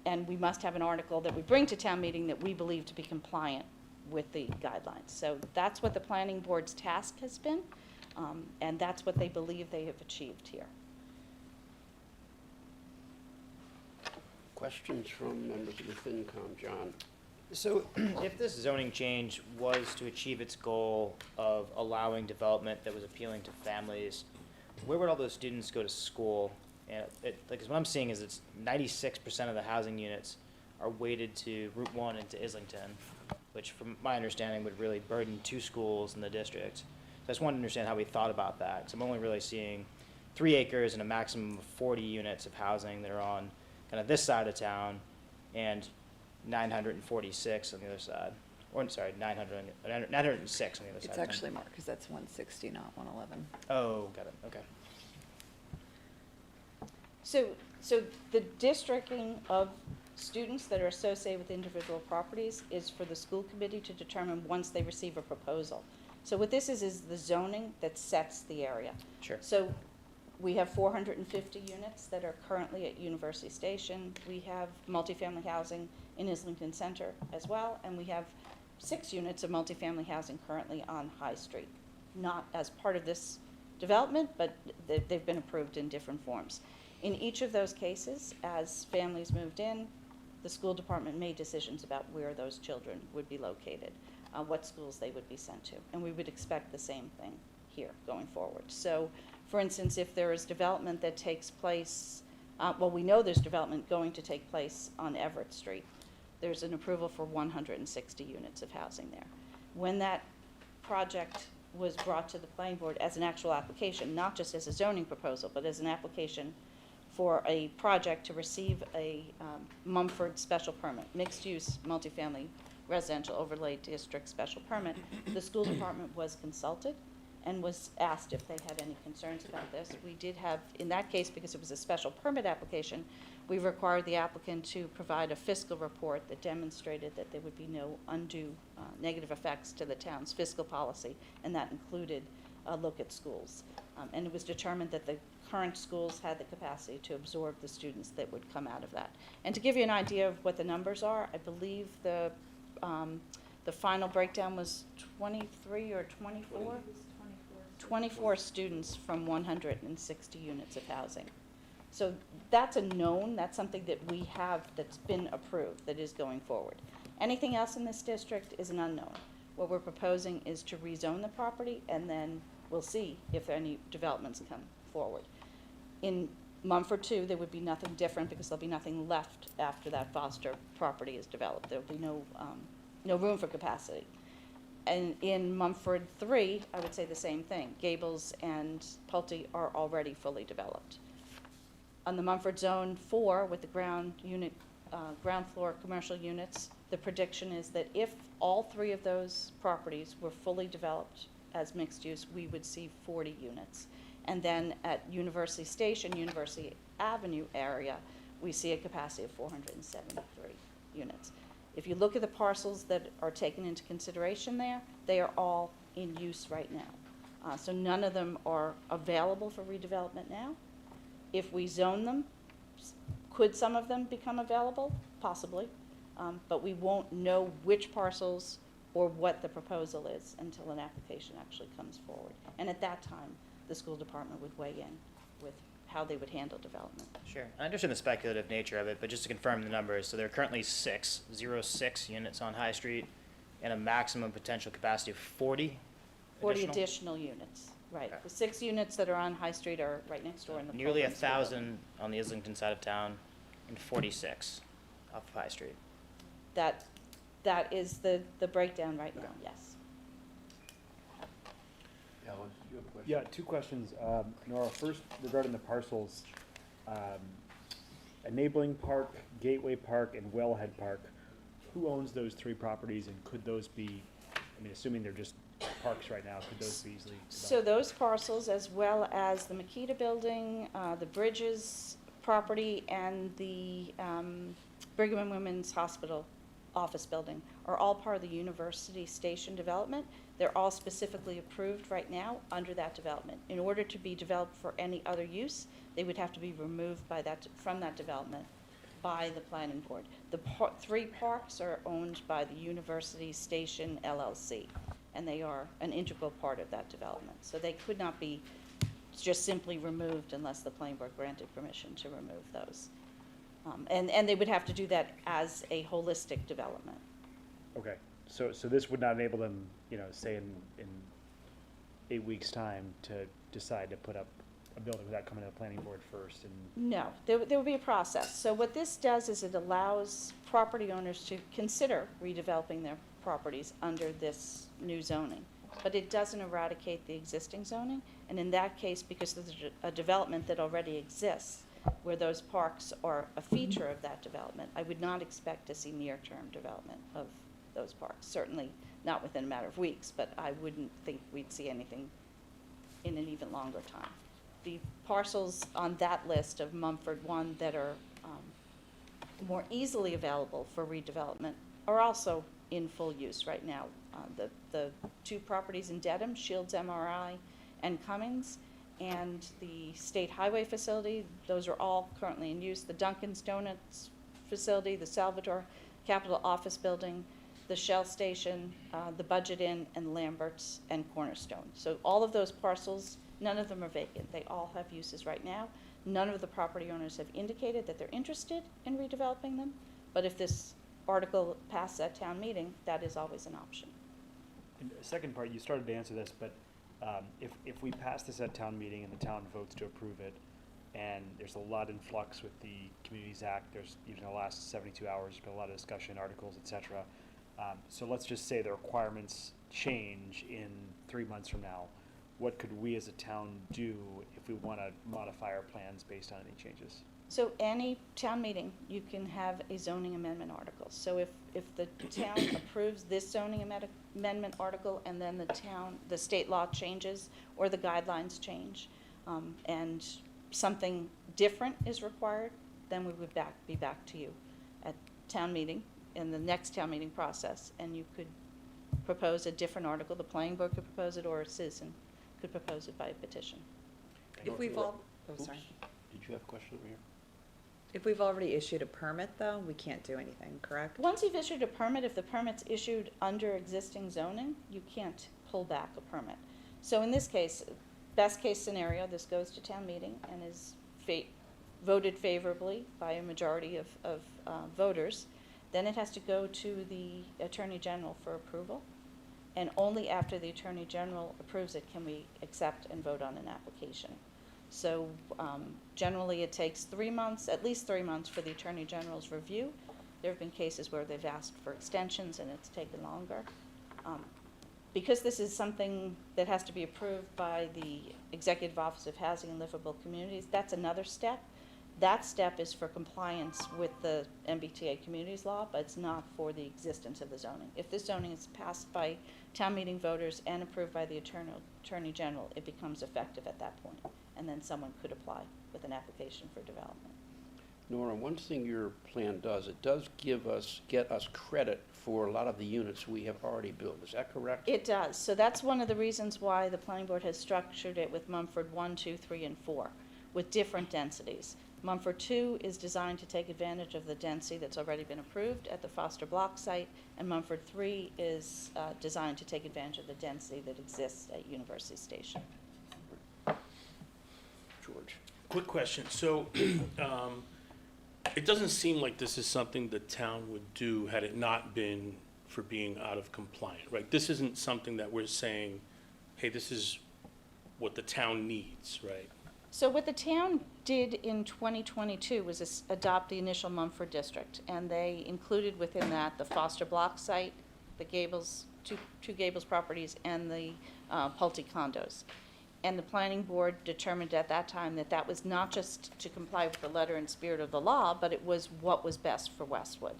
And we must have an article that we bring to town meeting that we believe to be compliant with the guidelines. So that's what the planning board's task has been, and that's what they believe they have achieved here. Questions from members of the FinCom? John? So if this zoning change was to achieve its goal of allowing development that was appealing to families, where would all those students go to school? And because what I'm seeing is it's 96% of the housing units are weighted to Route 1 and to Islington, which from my understanding would really burden 2 schools in the district. So I just wanted to understand how we thought about that, because I'm only really seeing 3 acres and a maximum of 40 units of housing that are on kind of this side of town, and 946 on the other side. Or, I'm sorry, 906 on the other side. It's actually more, because that's 160, not 111. Oh, got it, okay. So the districting of students that are associated with individual properties is for the school committee to determine once they receive a proposal. So what this is the zoning that sets the area. Sure. So we have 450 units that are currently at University Station. We have multifamily housing in Islington Center as well, and we have 6 units of multifamily housing currently on High Street. Not as part of this development, but they've been approved in different forms. In each of those cases, as families moved in, the school department made decisions about where those children would be located, what schools they would be sent to. And we would expect the same thing here going forward. So, for instance, if there is development that takes place, well, we know there's development going to take place on Everett Street. There's an approval for 160 units of housing there. When that project was brought to the planning board as an actual application, not just as a zoning proposal, but as an application for a project to receive a Mumford special permit, mixed-use multifamily residential overlay district special permit, the school department was consulted and was asked if they had any concerns about this. We did have, in that case, because it was a special permit application, we required the applicant to provide a fiscal report that demonstrated that there would be no undue negative effects to the town's fiscal policy, and that included a look at schools. And it was determined that the current schools had the capacity to absorb the students that would come out of that. And to give you an idea of what the numbers are, I believe the final breakdown was 23 or 24? 24 students from 160 units of housing. So that's a known, that's something that we have that's been approved, that is going forward. Anything else in this district is an unknown. What we're proposing is to rezone the property, and then we'll see if any developments come forward. In Mumford 2, there would be nothing different because there'll be nothing left after that Foster property is developed. There'll be no room for capacity. And in Mumford 3, I would say the same thing. Gables and Pulte are already fully developed. On the Mumford Zone 4, with the ground floor commercial units, the prediction is that if all 3 of those properties were fully developed as mixed use, we would see 40 units. And then at University Station, University Avenue area, we see a capacity of 473 units. If you look at the parcels that are taken into consideration there, they are all in use right now. So none of them are available for redevelopment now. If we zone them, could some of them become available? Possibly. But we won't know which parcels or what the proposal is until an application actually comes forward. And at that time, the school department would weigh in with how they would handle development. Sure. I understand the speculative nature of it, but just to confirm the numbers, so there are currently 6 units on High Street and a maximum potential capacity of 40 40 additional units, right. Okay. The 6 units that are on High Street are right next door in the. Nearly Pilgrim School building. 1,000 on the Islington side of town and 46 off of High Street. That is the breakdown right now, yes. Alice, you have a question? Yeah, 2 questions. Nora, first regarding the parcels, Enabling Park, Gateway Park, and Wellhead Park. Who owns those 3 properties, and could those be, I mean, assuming they're just parks right now, could those be easily So developed? those parcels, as well as the Makita building, the Bridges property, and the Brigham and Women's Hospital office building, are all part of the University Station development. They're all specifically approved right now under that development. In order to be developed for any other use, they would have to be removed from that development by the planning board. The 3 parks are owned by the University Station LLC, and they are an integral part of that development. So they could not be just simply removed unless the planning board granted permission to remove those. And they would have to do that as a holistic development. Okay, so this would not enable them, say in 8 weeks' time to decide to put up a building without coming to the planning board first and. No, there will be a process. So what this does is it allows property owners to consider redeveloping their properties under this new zoning. But it doesn't eradicate the existing zoning, and in that case, because there's a development that already exists, where those parks are a feature of that development, I would not expect to see near-term development of those parks. Certainly not within a matter of weeks, but I wouldn't think we'd see anything in an even longer time. The parcels on that list of Mumford 1 that are more easily available for redevelopment are also in full use right now. The 2 properties in Dedham, Shields MRI and Cummings, and the State Highway facility, those are all currently in use. The Dunkin's Donuts facility, the Salvatore Capitol Office Building, the Shell Station, the Budget Inn, and Lambert's and Cornerstone. So all of those parcels, none of them are vacant. They all have uses right now. None of the property owners have indicated that they're interested in redeveloping them, but if this article passes at town meeting, that is always an option. And the second part, you started to answer this, but if we pass this at town meeting and the town votes to approve it, and there's a lot in flux with the Communities Act, there's, in the last 72 hours, there's been a lot of discussion, articles, et cetera. So let's just say the requirements change in 3 months from now. What could we as a town do if we want to modify our plans based on any changes? So any town meeting, you can have a zoning amendment article. So if the town approves this zoning amendment article, and then the state law changes or the guidelines change, and something different is required, then we would be back to you at town meeting, in the next town meeting process, and you could propose a different article. The planning board could propose it, or a citizen could propose it by a petition. If we've all, oh, Oops. sorry. Did you have a question over here? If we've already issued a permit, though, we can't do anything, correct? Once you've issued a permit, if the permit's issued under existing zoning, you can't pull back a permit. So in this case, best case scenario, this goes to town meeting and is voted favorably by a majority of voters. Then it has to go to the Attorney General for approval. And only after the Attorney General approves it can we accept and vote on an application. So generally it takes 3 months, at least 3 months, for the Attorney General's review. There have been cases where they've asked for extensions and it's taken longer. Because this is something that has to be approved by the Executive Office of Housing and Livable Communities, that's another step. That step is for compliance with the MBTA Communities Law, but it's not for the existence of the zoning. If this zoning is passed by town meeting voters and approved by the Attorney General, it becomes effective at that point. And then someone could apply with an application for development. Nora, one thing your plan does, it does get us credit for a lot of the units we have already built. Is that correct? It does. So that's one of the reasons why the planning board has structured it with Mumford 1, 2, 3, and 4, with different densities. Mumford 2 is designed to take advantage of the density that's already been approved at the Foster Block site, and Mumford 3 is designed to take advantage of the density that exists at University Station. George? Quick question. So, it doesn't seem like this is something the town would do had it not been for being out of compliant, right? This isn't something that we're saying, hey, this is what the town needs, right? So what the town did in 2022 was adopt the initial Mumford district, and they included within that the Foster Block site, the Gables, two Gables properties, and the Pulte condos. And the planning board determined at that time that that was not just to comply with the letter and spirit of the law, but it was what was best for Westwood.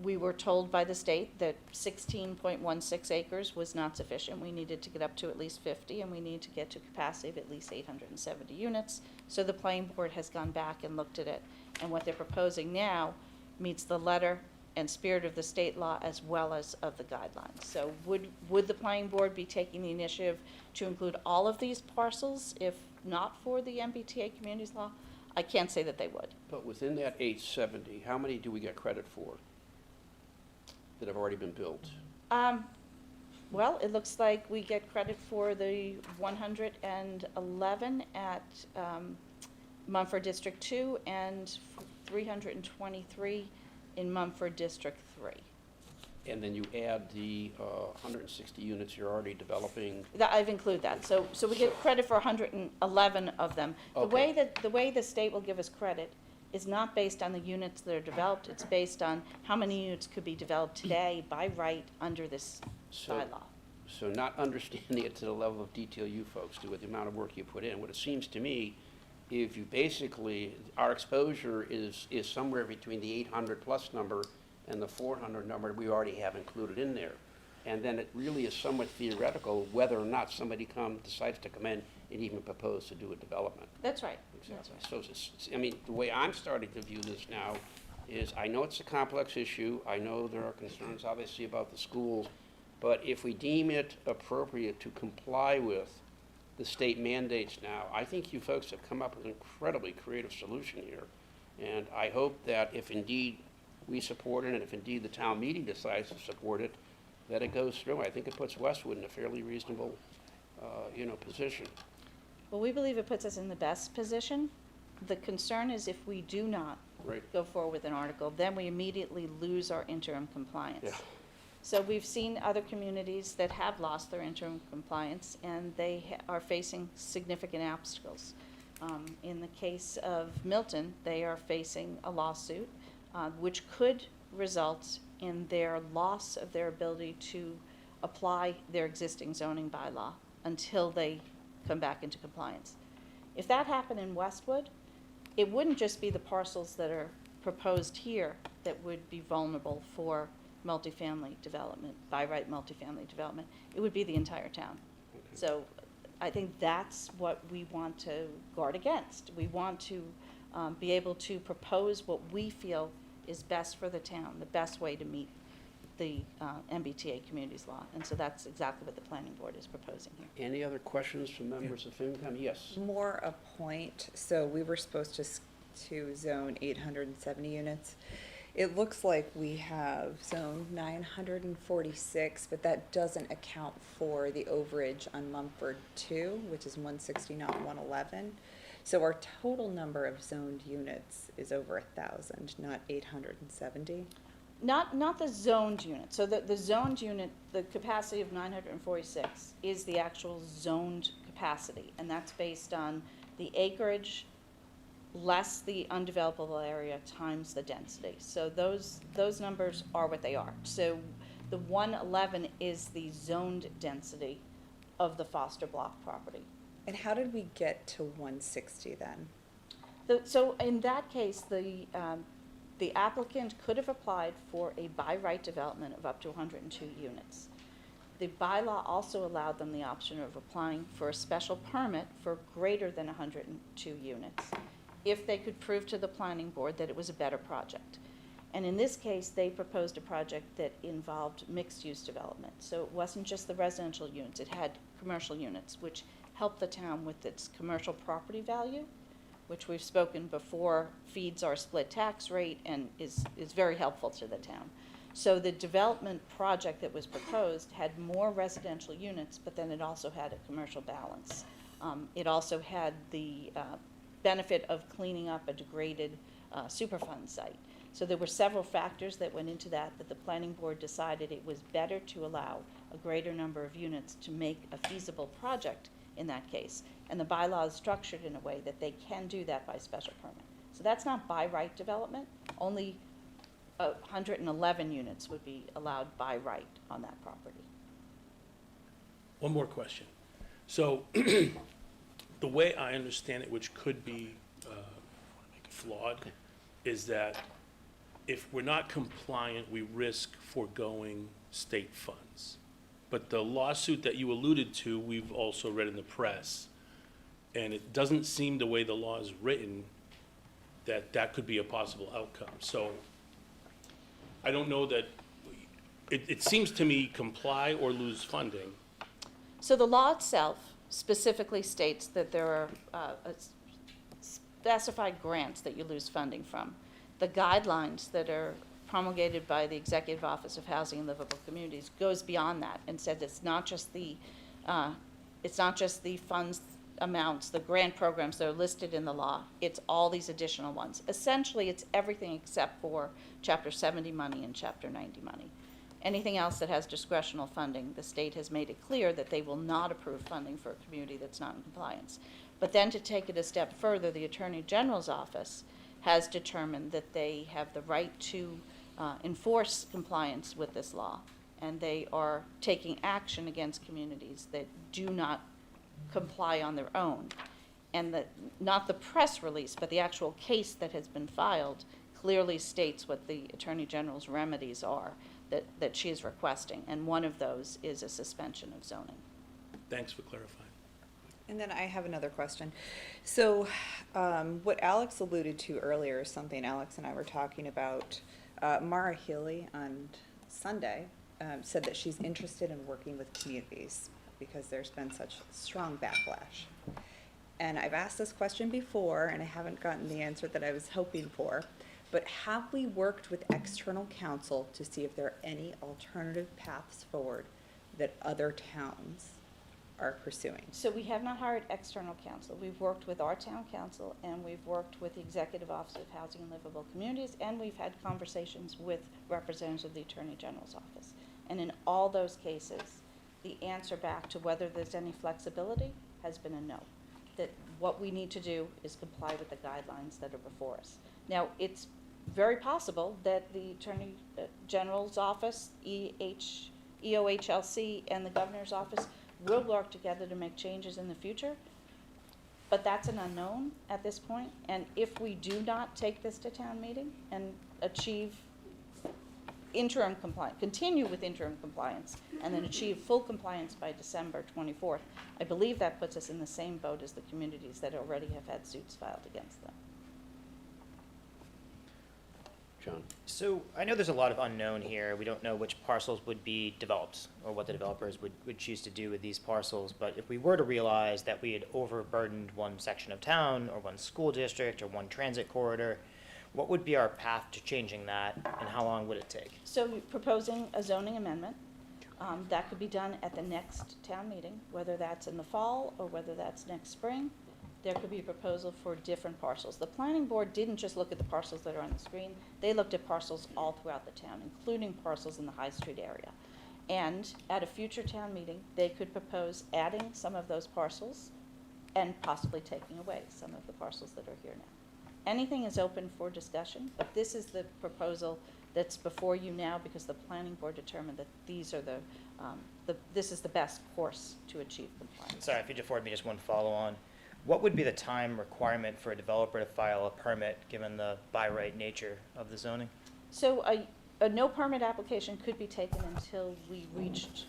We were told by the state that 16.16 acres was not sufficient. We needed to get up to at least 50, and we needed to get to capacity of at least 870 units. So the planning board has gone back and looked at it, and what they're proposing now meets the letter and spirit of the state law as well as of the guidelines. So would the planning board be taking the initiative to include all of these parcels if not for the MBTA communities law? I can't say that they would. But within that 870, how many do we get credit for that have already been built? Well, it looks like we get credit for the 111 at Mumford District 2 and 323 in Mumford District 3. And then you add the 160 units you're already developing. I've included that. So we get credit for 111 of them. Okay. The way the state will give us credit is not based on the units that are developed. It's based on how many units could be developed today by right under this bylaw. So not understanding it to the level of detail you folks do with the amount of work you put in, what it seems to me, if you basically, our exposure is somewhere between the 800 plus number and the 400 number we already have included in there. And then it really is somewhat theoretical whether or not somebody decides to come in and even propose to do a development. That's right. Exactly. So, I mean, the way I'm starting to view this now is, I know it's a complex issue. I know there are concerns, obviously, about the schools. But if we deem it appropriate to comply with the state mandates now, I think you folks have come up with an incredibly creative solution here. And I hope that if indeed we support it, and if indeed the town meeting decides to support it, that it goes through. I think it puts Westwood in a fairly reasonable, position. Well, we believe it puts us in the best position. The concern is if we do not Right. go forward with an article, then we immediately lose our interim compliance. Yeah. So we've seen other communities that have lost their interim compliance, and they are facing significant obstacles. In the case of Milton, they are facing a lawsuit, which could result in their loss of their ability to apply their existing zoning bylaw until they come back into compliance. If that happened in Westwood, it wouldn't just be the parcels that are proposed here that would be vulnerable for multifamily development, by right multifamily development. It would be the entire town. So I think that's what we want to guard against. We want to be able to propose what we feel is best for the town, the best way to meet the MBTA communities law. And so that's exactly what the planning board is proposing here. Any other questions from members of FinCom? Yes. More a point, so we were supposed to zone 870 units. It looks like we have zoned 946, but that doesn't account for the overage on Mumford 2, which is 160, not 111. So our total number of zoned units is over 1,000, not 870. Not the zoned unit. So the zoned unit, the capacity of 946 is the actual zoned capacity, and that's based on the acreage less the undevelopable area times the density. So those numbers are what they are. So the 111 is the zoned density of the Foster Block property. And how did we get to 160 then? So in that case, the applicant could have applied for a by right development of up to 102 units. The bylaw also allowed them the option of applying for a special permit for greater than 102 units. if they could prove to the planning board that it was a better project. And in this case, they proposed a project that involved mixed-use development. So it wasn't just the residential units, it had commercial units, which helped the town with its commercial property value, which we've spoken before, feeds our split tax rate and is very helpful to the town. So the development project that was proposed had more residential units, but then it also had a commercial balance. It also had the benefit of cleaning up a degraded Superfund site. So there were several factors that went into that the planning board decided it was better to allow a greater number of units to make a feasible project in that case. And the bylaw is structured in a way that they can do that by special permit. So that's not by right development. Only 111 units would be allowed by right on that property. One more question. So, the way I understand it, which could be flawed, is that if we're not compliant, we risk foregoing state funds. But the lawsuit that you alluded to, we've also read in the press, and it doesn't seem the way the law is written that that could be a possible outcome. So I don't know that, it seems to me comply or lose funding. So the law itself specifically states that there are specified grants that you lose funding from. The guidelines that are promulgated by the Executive Office of Housing and Livable Communities goes beyond that and said it's not just the funds amounts, the grant programs that are listed in the law, it's all these additional ones. Essentially, it's everything except for Chapter 70 money and Chapter 90 money. Anything else that has discretional funding, the state has made it clear that they will not approve funding for a community that's not in compliance. But then to take it a step further, the Attorney General's office has determined that they have the right to enforce compliance with this law, and they are taking action against communities that do not comply on their own. And that, not the press release, but the actual case that has been filed clearly states what the Attorney General's remedies are that she is requesting, and one of those is a suspension of zoning. Thanks for clarifying. And then I have another question. So what Alex alluded to earlier is something Alex and I were talking about. Mara Healy on Sunday said that she's interested in working with communities because there's been such strong backlash. And I've asked this question before, and I haven't gotten the answer that I was hoping for. But have we worked with external counsel to see if there are any alternative paths forward that other towns are pursuing? So we have not hired external counsel. We've worked with our town council, and we've worked with the Executive Office of Housing and Livable Communities, and we've had conversations with representatives of the Attorney General's office. And in all those cases, the answer back to whether there's any flexibility has been a no. That what we need to do is comply with the guidelines that are before us. Now, it's very possible that the Attorney General's office, EOHLC, and the Governor's office will work together to make changes in the future, but that's an unknown at this point. And if we do not take this to town meeting and achieve interim compliance, continue with interim compliance, and then achieve full compliance by December 24th, I believe that puts us in the same boat as the communities that already have had suits filed against them. John? So I know there's a lot of unknown here. We don't know which parcels would be developed or what the developers would choose to do with these parcels. But if we were to realize that we had overburdened one section of town or one school district or one transit corridor, what would be our path to changing that, and how long would it take? So we're proposing a zoning amendment. That could be done at the next town meeting, whether that's in the fall or whether that's next spring. There could be a proposal for different parcels. The planning board didn't just look at the parcels that are on the screen. They looked at parcels all throughout the town, including parcels in the High Street area. And at a future town meeting, they could propose adding some of those parcels and possibly taking away some of the parcels that are here now. Anything is open for discussion, but this is the proposal that's before you now because the planning board determined that these are this is the best course to achieve compliance. Sorry, if you'd afford me just one follow-on. What would be the time requirement for a developer to file a permit, given the by right nature of the zoning? So a no permit application could be taken until we reached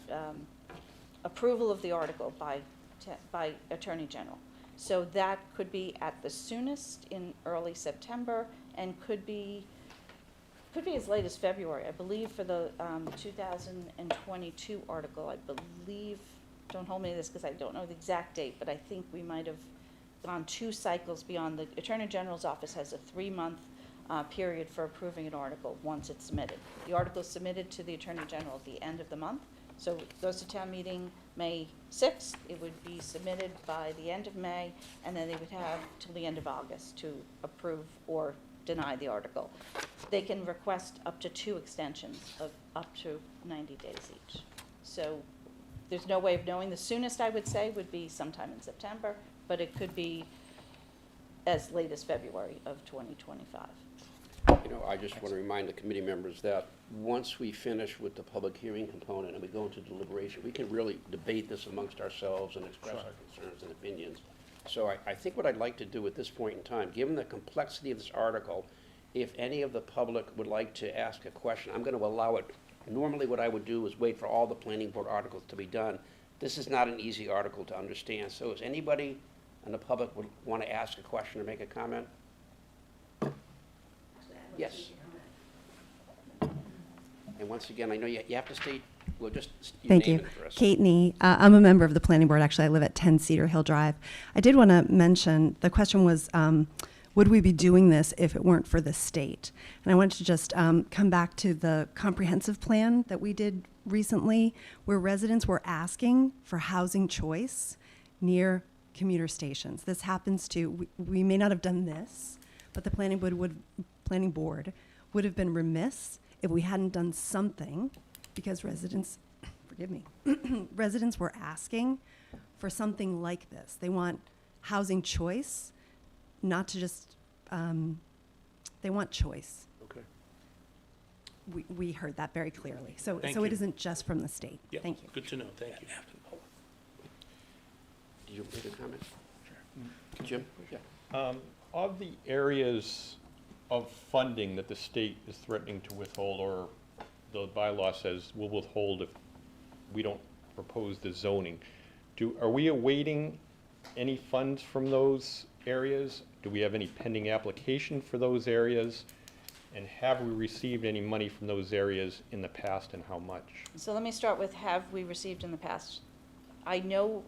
approval of the article by Attorney General. So that could be at the soonest in early September, and could be as late as February. I believe for the 2022 article, I believe, don't hold me to this because I don't know the exact date, but I think we might have gone 2 cycles beyond. The Attorney General's office has a 3-month period for approving an article once it's submitted. The article is submitted to the Attorney General at the end of the month, so it goes to town meeting May 6th. It would be submitted by the end of May, and then they would have till the end of August to approve or deny the article. They can request up to 2 extensions of up to 90 days each. So there's no way of knowing. The soonest, I would say, would be sometime in September, but it could be as late as February of 2025. You know, I just want to remind the committee members that once we finish with the public hearing component and we go into deliberation, we can really debate this amongst ourselves and express our concerns and opinions. So I think what I'd like to do at this point in time, given the complexity of this article, if any of the public would like to ask a question, I'm going to allow it. Normally what I would do is wait for all the planning board articles to be done. This is not an easy article to understand. So if anybody in the public would want to ask a question or make a comment? Yes. And once again, I know you have to state, well, just your Thank name you. and address. Kate Nee. I'm a member of the planning board. Actually, I live at 10 Cedar Hill Drive. I did want to mention, the question was, would we be doing this if it weren't for the state? And I wanted to just come back to the comprehensive plan that we did recently, where residents were asking for housing choice near commuter stations. This happens to, we may not have done this, but the planning board would have been remiss if we hadn't done something, because residents, forgive me, residents were asking for something like this. They want housing choice, not to just, they want choice. Okay. We heard that very clearly. So Thank it you. isn't just from the state. Yeah, Thank you. good to know, thank you. Did you make a comment? Sure. Jim? Yeah. Of the areas of funding that the state is threatening to withhold, or the bylaw says will withhold if we don't propose the zoning, are we awaiting any funds from those areas? Do we have any pending application for those areas? And have we received any money from those areas in the past, and how much? So let me start with, have we received in the past? I know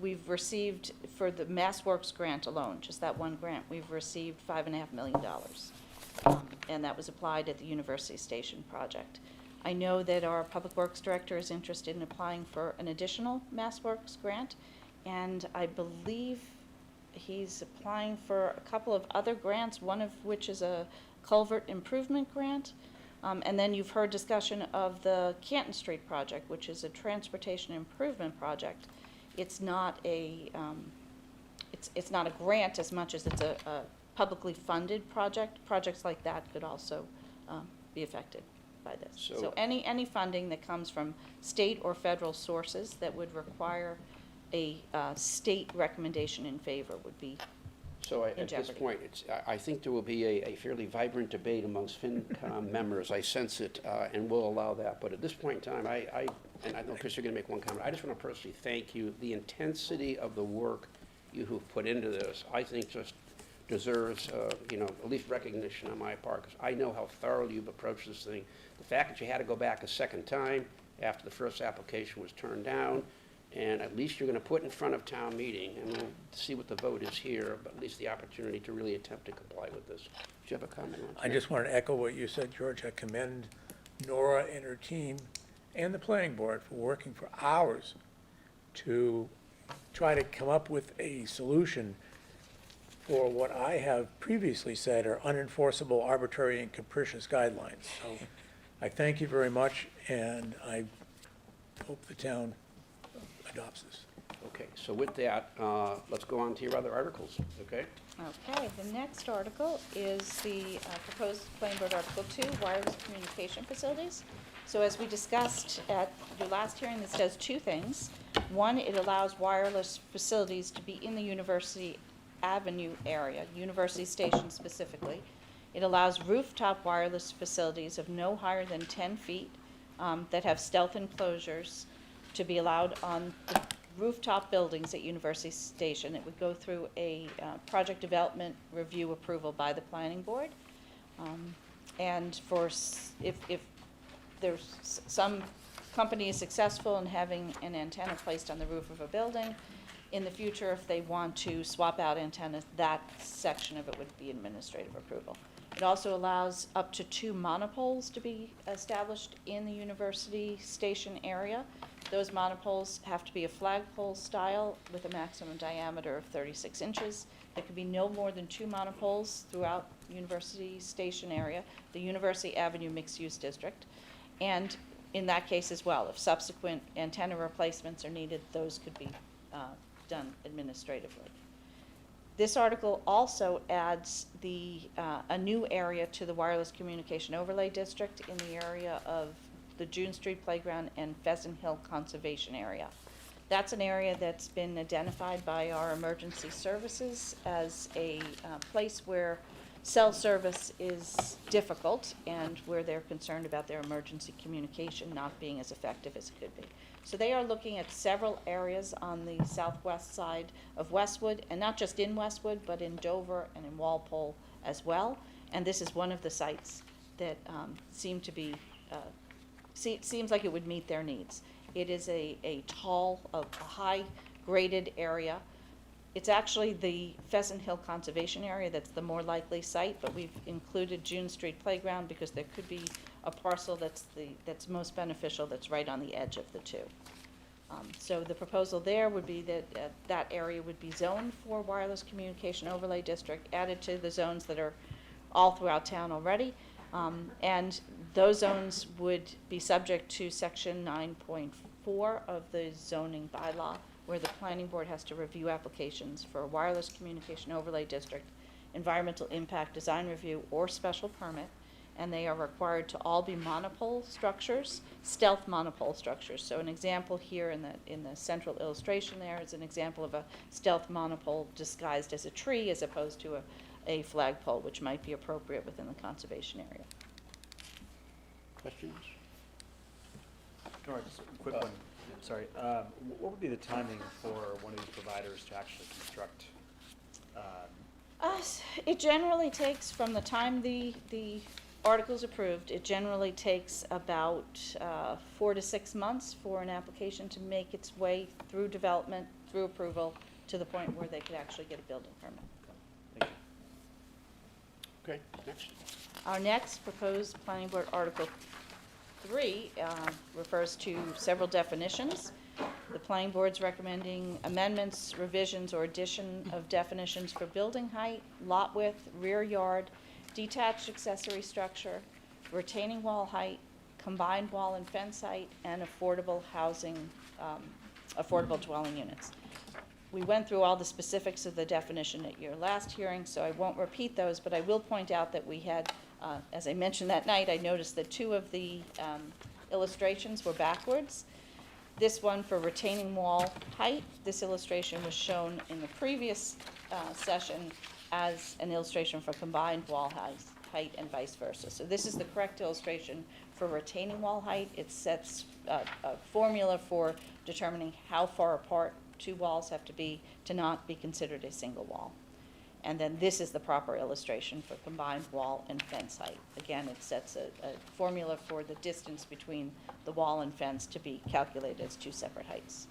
we've received, for the MassWorks grant alone, just that one grant, we've received $5.5 million. And that was applied at the University Station project. I know that our Public Works Director is interested in applying for an additional MassWorks grant, and I believe he's applying for a couple of other grants, one of which is a culvert improvement grant. And then you've heard discussion of the Canton Street project, which is a transportation improvement project. It's not a, it's not a grant as much as it's a publicly funded project. Projects like that could also be affected by this. So any funding that comes from state or federal sources that would require a state recommendation in favor would be So in at this jeopardy. point, I think there will be a fairly vibrant debate amongst FinCom members. I sense it, and we'll allow that. But at this point in time, and I know, Chris, you're going to make one comment. I just want to personally thank you. The intensity of the work you have put into this, I think, just deserves, at least recognition on my part, because I know how thoroughly you've approached this thing. The fact that you had to go back a second time after the first application was turned down, and at least you're going to put in front of town meeting, and we'll see what the vote is here, but at least the opportunity to really attempt to comply with this. Do you have a comment on that? I just want to echo what you said, George. I commend Nora and her team and the planning board for working for hours to try to come up with a solution for what I have previously said are unenforceable, arbitrary, and capricious guidelines. So I thank you very much, and I hope the town adopts this. Okay, so with that, let's go on to your other articles, okay? Okay, the next article is the proposed planning board Article 2, wireless communication facilities. So as we discussed at your last hearing, this does 2 things. One, it allows wireless facilities to be in the University Avenue area, University Station specifically. It allows rooftop wireless facilities of no higher than 10 feet that have stealth enclosures to be allowed on the rooftop buildings at University Station. It would go through a project development review approval by the planning board. And if there's some company is successful in having an antenna placed on the roof of a building, in the future, if they want to swap out antennas, that section of it would be administrative approval. It also allows up to 2 monopoles to be established in the University Station area. Those monopoles have to be a flagpole style with a maximum diameter of 36 inches. There could be no more than 2 monopoles throughout University Station area, the University Avenue Mixed-Use District. And in that case as well, if subsequent antenna replacements are needed, those could be done administratively. This article also adds a new area to the Wireless Communication Overlay District in the area of the June Street Playground and Pheasant Hill Conservation Area. That's an area that's been identified by our emergency services as a place where cell service is difficult and where they're concerned about their emergency communication not being as effective as it could be. So they are looking at several areas on the southwest side of Westwood, and not just in Westwood, but in Dover and in Walpole as well. And this is one of the sites that seem to be, seems like it would meet their needs. It is a tall, a high graded area. It's actually the Pheasant Hill Conservation Area that's the more likely site, but we've included June Street Playground because there could be a parcel that's most beneficial that's right on the edge of the two. So the proposal there would be that that area would be zoned for Wireless Communication Overlay District, added to the zones that are all throughout town already. And those zones would be subject to section 9.4 of the zoning bylaw, where the planning board has to review applications for a wireless communication overlay district, environmental impact design review, or special permit, and they are required to all be monopole structures, stealth monopole structures. So an example here in the central illustration there is an example of a stealth monopole disguised as a tree as opposed to a flagpole, which might be appropriate within the conservation area. Questions? Nora, just a quick one. Sorry. What would be the timing for one of these providers to actually construct? It generally takes, from the time the article's approved, it generally takes about 4 to 6 months for an application to make its way through development, through approval, to the point where they could actually get a building permit. Thank you. Okay, next. Our next proposed planning board article 3 refers to several definitions. The planning board's recommending amendments, revisions, or addition of definitions for building height, lot width, rear yard, detached accessory structure, retaining wall height, combined wall and fence height, and affordable housing, affordable dwelling units. We went through all the specifics of the definition at your last hearing, so I won't repeat those, but I will point out that we had, as I mentioned that night, I noticed that 2 of the illustrations were backwards. This one for retaining wall height, this illustration was shown in the previous session as an illustration for combined wall height and vice versa. So this is the correct illustration for retaining wall height. It sets a formula for determining how far apart 2 walls have to be to not be considered a single wall. And then this is the proper illustration for combined wall and fence height. Again, it sets a formula for the distance between the wall and fence to be calculated as 2 separate heights.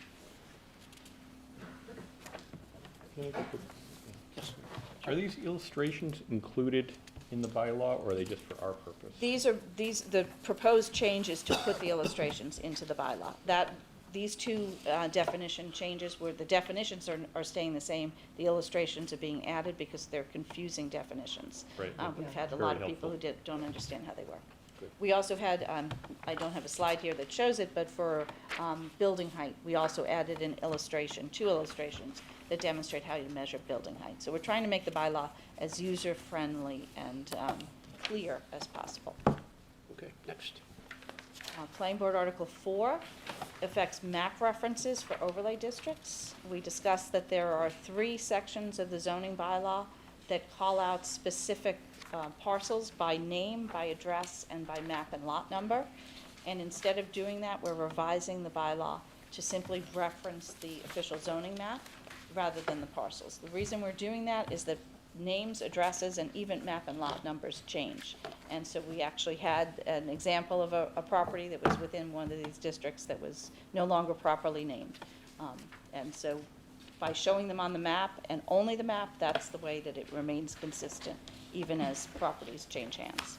Are these illustrations included in the bylaw, or are they just for our purpose? The proposed change is to put the illustrations into the bylaw. These 2 definition changes, where the definitions are staying the same, the illustrations are being added because they're confusing definitions. Right. We've had a Very lot of people helpful. who don't understand how they work. Good. We also had, I don't have a slide here that shows it, but for building height, we also added an illustration, 2 illustrations that demonstrate how you measure building height. So we're trying to make the bylaw as user-friendly and clear as possible. Okay, next. Planning Board Article 4 affects map references for overlay districts. We discussed that there are 3 sections of the zoning bylaw that call out specific parcels by name, by address, and by map and lot number. And instead of doing that, we're revising the bylaw to simply reference the official zoning map rather than the parcels. The reason we're doing that is that names, addresses, and even map and lot numbers change. And so we actually had an example of a property that was within one of these districts that was no longer properly named. And so by showing them on the map, and only the map, that's the way that it remains consistent, even as properties change hands.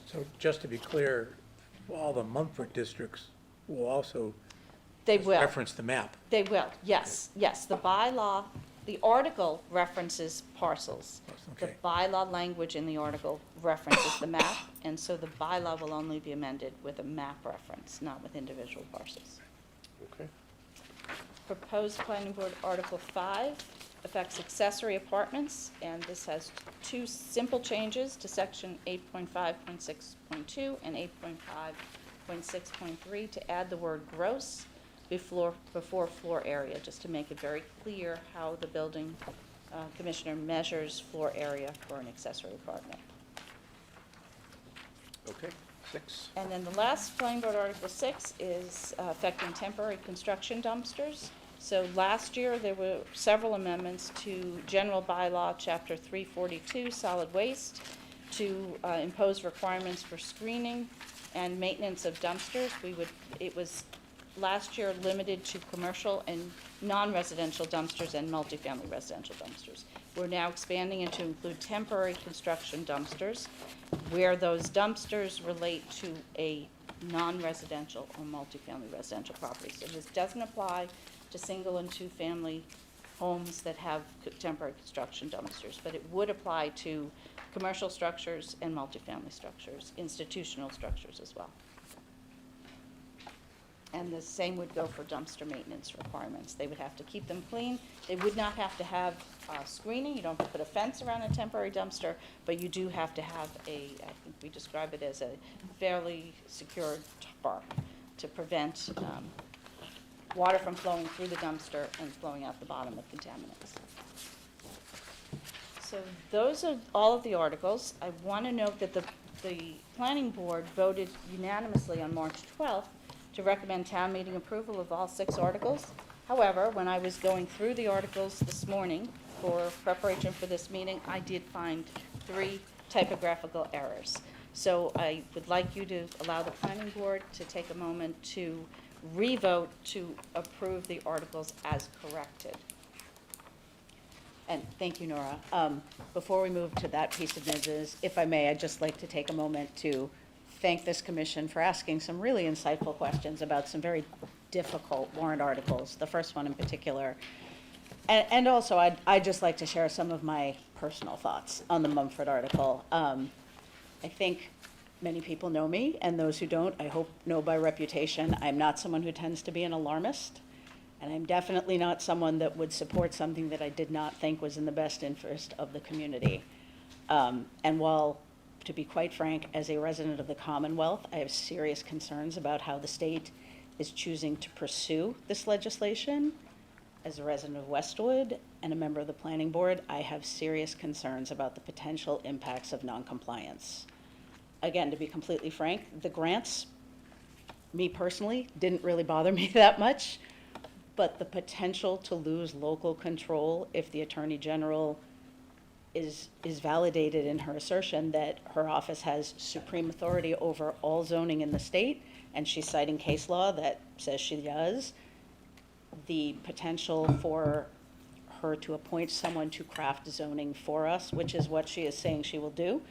So just to be clear, all the Mumford districts will also They will. reference the map. They will, yes, yes. The bylaw, the article references parcels. The Okay. bylaw language in the article references the map, and so the bylaw will only be amended with a map reference, not with individual parcels. Okay. Proposed Planning Board Article 5 affects accessory apartments, and this has two simple changes to section 8.5.6.2 and 8.5.6.3 to add the word gross before floor area, just to make it very clear how the building commissioner measures floor area for an accessory apartment. Okay, 6. And then the last Planning Board Article 6 is affecting temporary construction dumpsters. So last year, there were several amendments to General Bylaw, Chapter 342, Solid Waste, to impose requirements for screening and maintenance of dumpsters. It was last year limited to commercial and non-residential dumpsters and multifamily residential dumpsters. We're now expanding it to include temporary construction dumpsters, where those dumpsters relate to a non-residential or multifamily residential property. So this doesn't apply to single and two-family homes that have temporary construction dumpsters, but it would apply to commercial structures and multifamily structures, institutional structures as well. And the same would go for dumpster maintenance requirements. They would have to keep them clean. They would not have to have screening. You don't have to put a fence around a temporary dumpster, but you do have to have I think we describe it as a fairly secure tarp to prevent water from flowing through the dumpster and flowing out the bottom with contaminants. So those are all of the articles. I want to note that the planning board voted unanimously on March 12th to recommend town meeting approval of all 6 articles. However, when I was going through the articles this morning for preparation for this meeting, I did find 3 typographical errors. So I would like you to allow the planning board to take a moment to re-vote to approve the articles as corrected. And thank you, Nora. Before we move to that piece of business, if I may, I'd just like to take a moment to thank this commission for asking some really insightful questions about some very difficult warrant articles, the first one in particular. And also, I'd just like to share some of my personal thoughts on the Mumford article. I think many people know me, and those who don't, I hope, know by reputation. I'm not someone who tends to be an alarmist, and I'm definitely not someone that would support something that I did not think was in the best interest of the community. And while, to be quite frank, as a resident of the Commonwealth, I have serious concerns about how the state is choosing to pursue this legislation. As a resident of Westwood and a member of the planning board, I have serious concerns about the potential impacts of noncompliance. Again, to be completely frank, the grants, me personally, didn't really bother me that much, but the potential to lose local control if the Attorney General is validated in her assertion that her office has supreme authority over all zoning in the state, and she's citing case law that says she does, the potential for her to appoint someone to craft zoning for us, which is what she is saying she will do,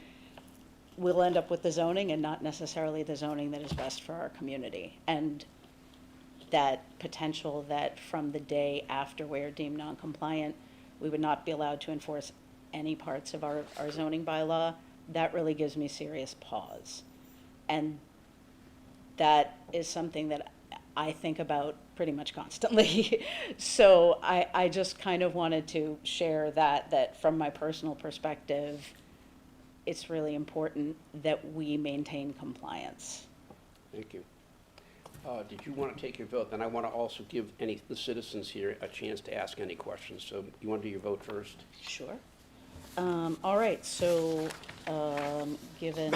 we'll end up with the zoning and not necessarily the zoning that is best for our community. And that potential that from the day after we are deemed non-compliant, we would not be allowed to enforce any parts of our zoning bylaw, that really gives me serious pause. And that is something that I think about pretty much constantly. So I just kind of wanted to share that from my personal perspective, it's really important that we maintain compliance. Thank you. Did you want to take your vote? Then I want to also give the citizens here a chance to ask any questions. So you want to do your vote first? Sure. All right, so given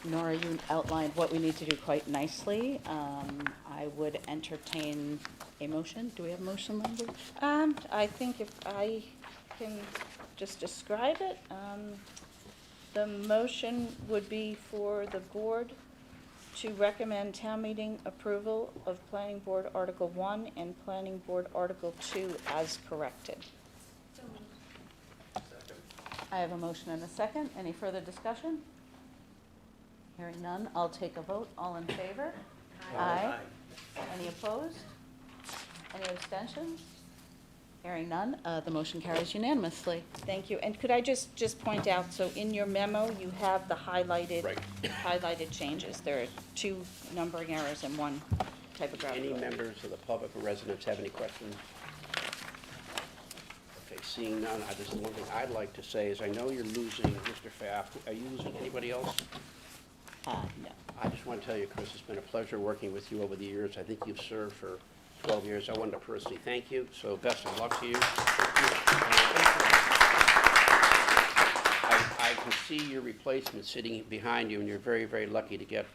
Nora, you outlined what we need to do quite nicely. I would entertain a motion. Do we have motion language? I think if I can just describe it, the motion would be for the board to recommend town meeting approval of Planning Board Article 1 and Planning Board Article 2 as corrected. I have a motion and a second. Any further discussion? Hearing none, I'll take a vote. All in favor? Aye. Any opposed? Any abstentions? Hearing none, the motion carries unanimously. Thank you. And could I just point out, so in your memo, you have the highlighted changes. There are 2 numbering errors and 1 typographical Any error. members of the public or residents have any questions? Okay, seeing none, this is one thing I'd like to say is I know you're losing Mr. Pfaff. Are you losing anybody else? No. I just want to tell you, Chris, it's been a pleasure working with you over the years. I think you've served for 12 years. I wanted to personally thank you, so best of luck to you. I can see your replacement sitting behind you, and you're very, very lucky to get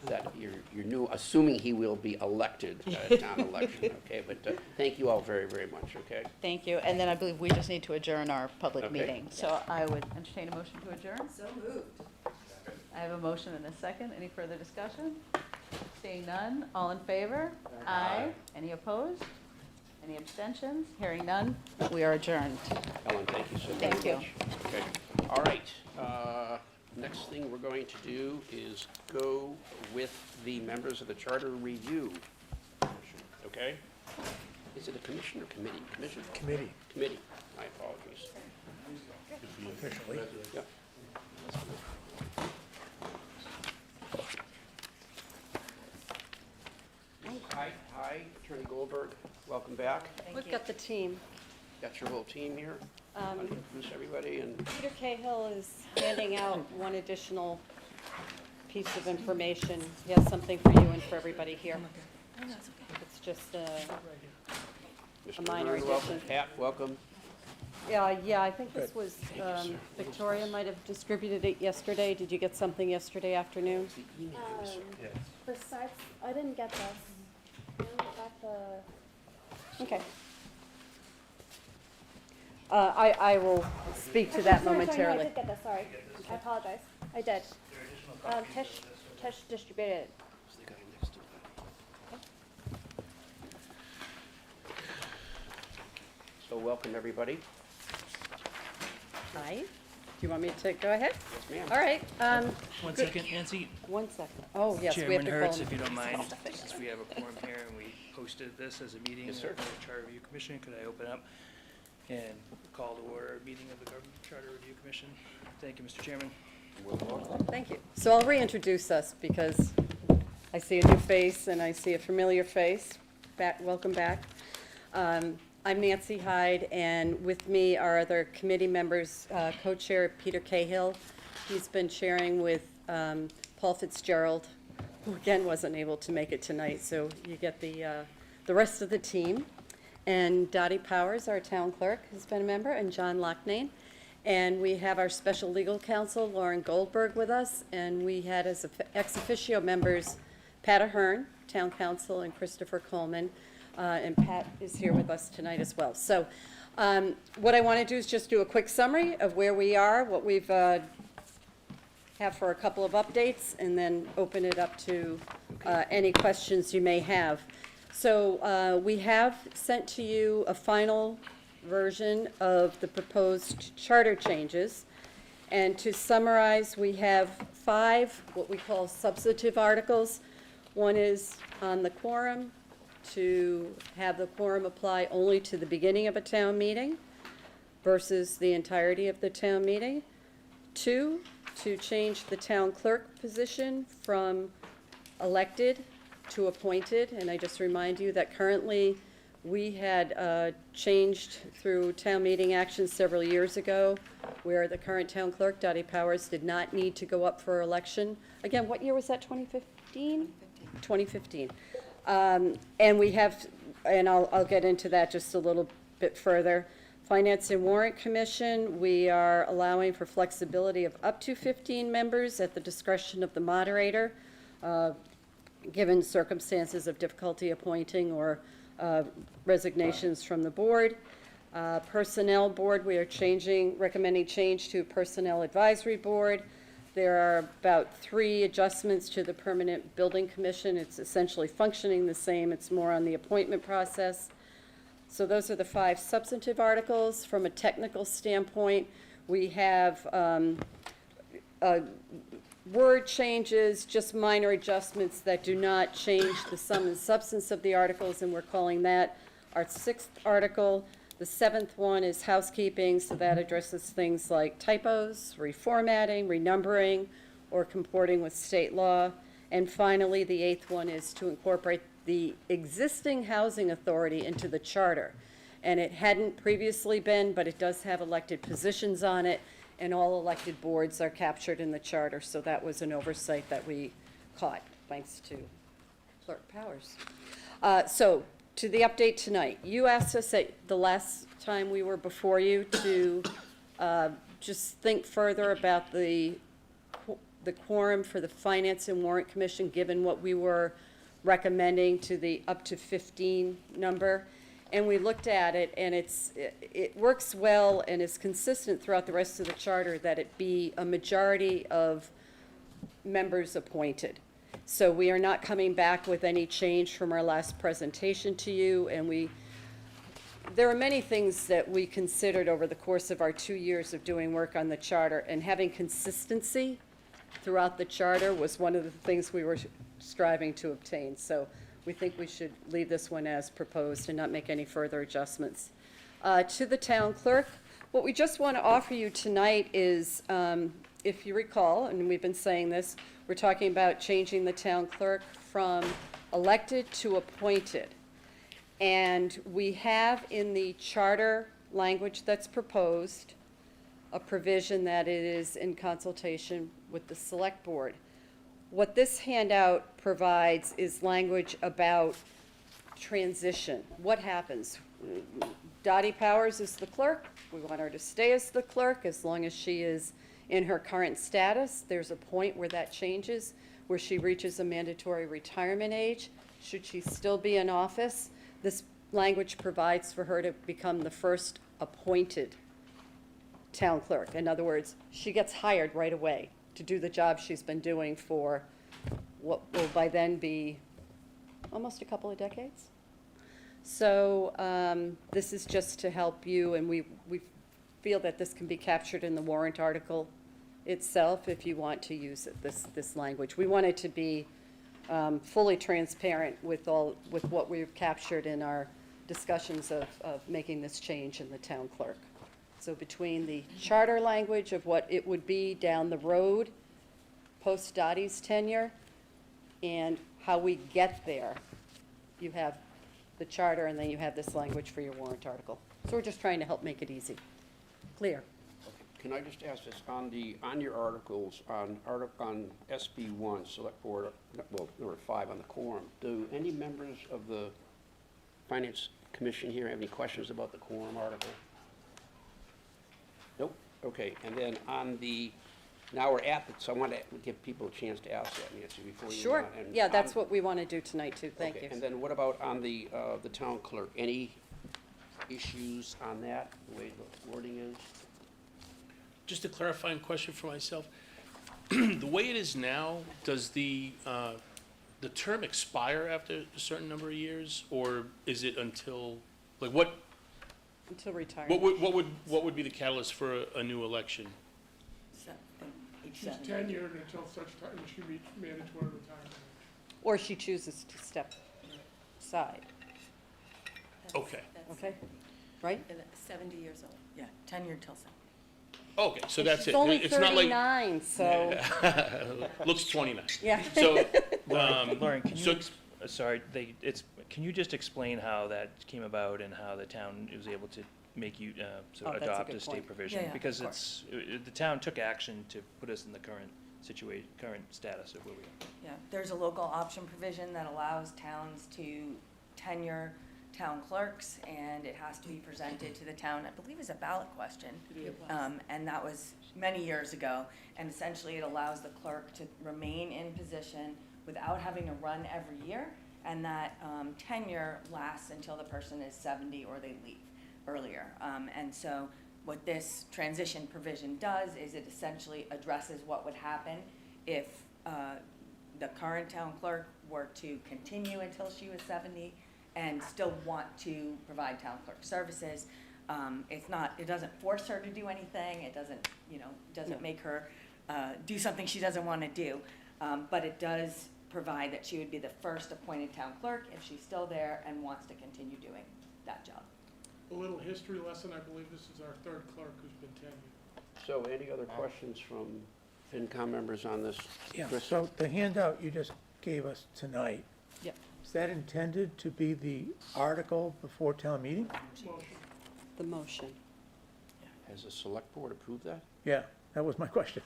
that your new, assuming he will be elected, town election, okay? But thank you all very, very much, okay? Thank you. And then I believe we just need to adjourn our public Okay. meeting. So I would entertain a motion to adjourn. So moved. I have a motion and a second. Any further discussion? Seeing none, all in favor? Aye. Any opposed? Any abstentions? Hearing none, we are adjourned. Ellen, thank you so very much. Thank you. Okay, all right. Next thing we're going to do is go with the members of the Charter Review Commission, okay? Is it a commission or committee? Commission? Committee, Committee, my apologies. officially. Yep. Hi, Attorney Goldberg, welcome back. We've got the team. Got your whole team here. Want to introduce everybody and Peter Cahill is handing out one additional piece of information. He has something for you and for everybody here. It's just a Mr. minor Byrne, welcome. addition. Pat, welcome. Yeah, I think this was, Victoria might have distributed it yesterday. Did you get something yesterday afternoon? Besides, I didn't get this. I only got the. Okay. I will speak to that Sorry, no, I momentarily. did get this, sorry. I apologize. I did. Tish distributed it. So welcome, everybody. Hi. Do you want me to go ahead? Yes, ma'am. All right. One second, Nancy. 1 second. Oh, yes, we have Chairman to call Hertz, him. if you don't mind, since we have a quorum here and we posted this as a meeting Yes, of sir. the Charter Review Commission, could I open up and call to order a meeting of the Charter Review Commission? Thank you, Mr. Chairman. Thank you. So I'll reintroduce us because I see a new face and I see a familiar face. Welcome back. I'm Nancy Hyde, and with me are other committee members, co-chair Peter Cahill. He's been chairing with Paul Fitzgerald, who again wasn't able to make it tonight, so you get the rest of the team. And Dottie Powers, our town clerk, has been a member, and John Locknane. And we have our special legal counsel, Lauren Goldberg, with us, and we had as ex officio members Pat Ahern, town council, and Christopher Coleman. And Pat is here with us tonight as well. So what I want to do is just do a quick summary of where we are, what we've have for a couple of updates, and then open it up to any questions you may have. So we have sent to you a final version of the proposed charter changes. And to summarize, we have 5 what we call substantive articles. One is on the quorum, to have the quorum apply only to the beginning of a town meeting versus the entirety of the town meeting. 2, to change the town clerk position from elected to appointed. And I just remind you that currently we had changed through town meeting action several years ago where the current town clerk, Dottie Powers, did not need to go up for election. Again, what year was that, 2015? 2015. And we have, and I'll get into that just a little bit further. Finance and Warrant Commission, we are allowing for flexibility of up to 15 members at the discretion of the moderator, given circumstances of difficulty appointing or resignations from the board. Personnel Board, we are recommending change to Personnel Advisory Board. There are about 3 adjustments to the Permanent Building Commission. It's essentially functioning the same. It's more on the appointment process. So those are the 5 substantive articles. From a technical standpoint, we have word changes, just minor adjustments that do not change the sum and substance of the articles, and we're calling that our 6th article. The 7th one is housekeeping, so that addresses things like typos, reformatting, renumbering, or comporting with state law. And finally, the 8th one is to incorporate the existing housing authority into the charter. And it hadn't previously been, but it does have elected positions on it, and all elected boards are captured in the charter, so that was an oversight that we caught, thanks to Clerk Powers. So, to the update tonight. You asked us at the last time we were before you to just think further about the quorum for the Finance and Warrant Commission, given what we were recommending to the up to 15 number. And we looked at it, and it works well and is consistent throughout the rest of the charter that it be a majority of members appointed. So we are not coming back with any change from our last presentation to you, and there are many things that we considered over the course of our 2 years of doing work on the charter, and having consistency throughout the charter was one of the things we were striving to obtain. So we think we should leave this one as proposed and not make any further adjustments. To the town clerk, what we just want to offer you tonight is, if you recall, and we've been saying this, we're talking about changing the town clerk from elected to appointed. And we have in the charter language that's proposed a provision that it is in consultation with the select board. What this handout provides is language about transition. What happens? Dottie Powers is the clerk. We want her to stay as the clerk as long as she is in her current status. There's a point where that changes, where she reaches a mandatory retirement age. Should she still be in office, this language provides for her to become the first appointed town clerk. In other words, she gets hired right away to do the job she's been doing for what will by then be almost a couple of decades. So this is just to help you, and we feel that this can be captured in the warrant article itself if you want to use it, this language. We want it to be fully transparent with what we've captured in our discussions of making this change in the town clerk. So between the charter language of what it would be down the road, post Dottie's tenure, and how we get there, you have the charter and then you have this language for your warrant article. So we're just trying to help make it easy. Clear? Can I just ask this, on your articles, on SB 1, Select Board, well, there were 5 on the quorum, do any members of the Finance Commission here have any questions about the quorum article? Nope, okay, and then now we're at so I want to give people a chance to ask that, Nancy, before you move Sure. on. And Yeah, that's what we want to do tonight too. Thank okay, you. And then what about on the town clerk? Any issues on that, the way the wording is? Just a clarifying question for myself. The way it is now, does the term expire after a certain number of years, or is it until, like, Until retirement. what would be the catalyst for a new election? She's tenured until such time as she reaches mandatory retirement. Or she chooses to step aside. Okay. Okay? Right? 70 years old, yeah, tenured till 70. Okay, so that's it. She's only It's not like 39, so. looks 29. Yeah. So, Lauren, can so- you, sorry, can you just explain how that came about and how the town was able to make you Oh, that's a adopt good a state point. provision? Yeah, yeah, Because of it's, the town took action to put us in the current situation, current status of where we are. Yeah, there's a local option provision that allows towns to tenure town clerks, and it has to be presented to the town, I believe it's a ballot question. And that was many years ago, and essentially it allows the clerk to remain in position without having to run every year, and that tenure lasts until the person is 70 or they leave earlier. And so what this transition provision does is it essentially addresses what would happen if the current town clerk were to continue until she was 70 and still want to provide town clerk services. It doesn't force her to do anything. It doesn't make her do something she doesn't want to do. But it does provide that she would be the first appointed town clerk if she's still there and wants to continue doing that job. A little history lesson, I believe this is our third clerk who's been tenured. So any other questions from FinCom members on this? Yeah, Chris? so the handout you just gave us tonight, Yep. is that intended to be the article before town meeting? The motion. Has the select board approved that? Yeah, that was my question.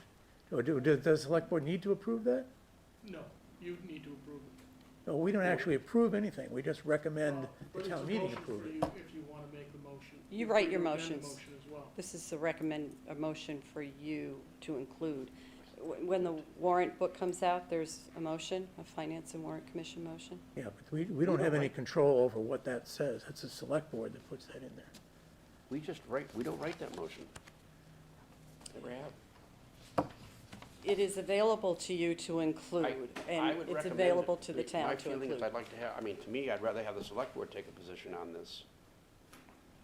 Does the select board need to approve that? No, you need to approve it. No, we don't actually approve anything, we just recommend the But it's a town meeting motion approve for it. you if you want to make the motion. You Feel write free your to amend the motions. motion as well. This is a motion for you to include. When the warrant book comes out, there's a motion, a Finance and Warrant Commission motion. Yeah, but we don't have any control over what that says, it's the select board that puts that in there. We don't write that motion. Never have. It is available to you to include, I and would it's recommend available it. to the town to My feeling is include. I'd like to have, to me, I'd rather have the select board take a position on this.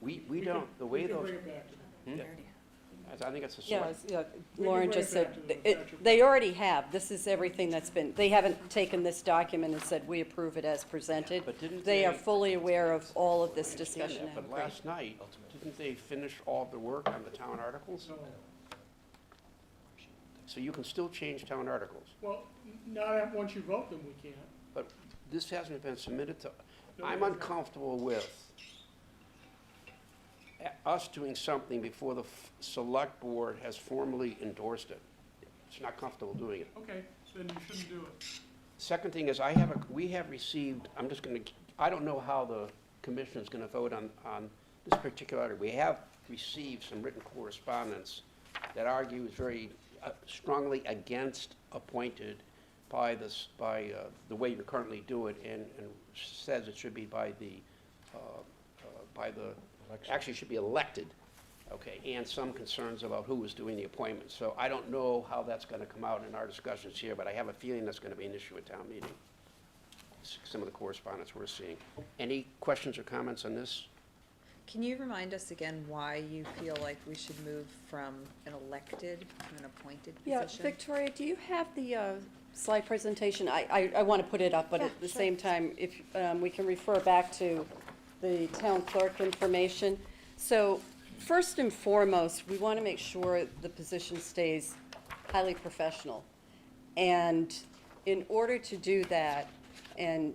We We don't, can- the way we can those. bring it back to them. Hmm? I think it's a Yeah, select. yeah, We can Lauren bring just it back said, to them if that's your they already have, this is everything that's been, they haven't taken this document and said, we approve it as presented. But didn't They are they- fully aware of all of this I understand discussion. that, But last night, didn't they finish all of the work on the town articles? No. So you can still change town articles, Well, once you vote them, we can't. but this hasn't been submitted to, No, I'm it hasn't. uncomfortable with us doing something before the select board has formally endorsed it. It's not comfortable doing it. Okay, then you shouldn't do it. Second thing is, we have received, I don't know how the commission is gonna vote on this particular item. We have received some written correspondence that argues very strongly against appointed by the way you currently do it, and says it should be by the, actually it should be elected, okay, and some concerns about who is doing the appointment. So I don't know how that's gonna come out in our discussions here, but I have a feeling that's gonna be an issue at town meeting. Some of the correspondence we're seeing. Any questions or comments on this? Can you remind us again why you feel like we should move from an elected to an appointed Yeah, position? Victoria, do you have the slide presentation? I want to put it up, but Yeah, at the sure. same time, if we can refer back to the town clerk information. So first and foremost, we want to make sure the position stays highly professional. And in order to do that, and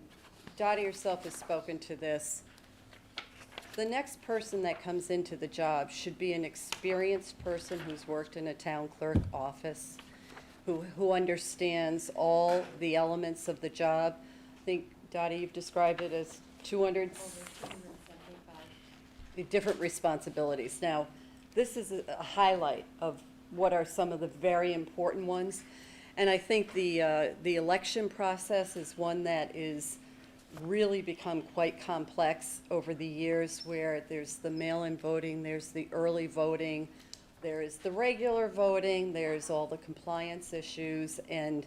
Dottie herself has spoken to this, the next person that comes into the job should be an experienced person who's worked in a town clerk office, who understands all the elements of the job. I think, Dottie, you've described it as 200 different responsibilities. Now, this is a highlight of what are some of the very important ones. And I think the election process is one that is really become quite complex over the years, where there's the mail-in voting, there's the early voting, there's the regular voting, there's all the compliance issues, and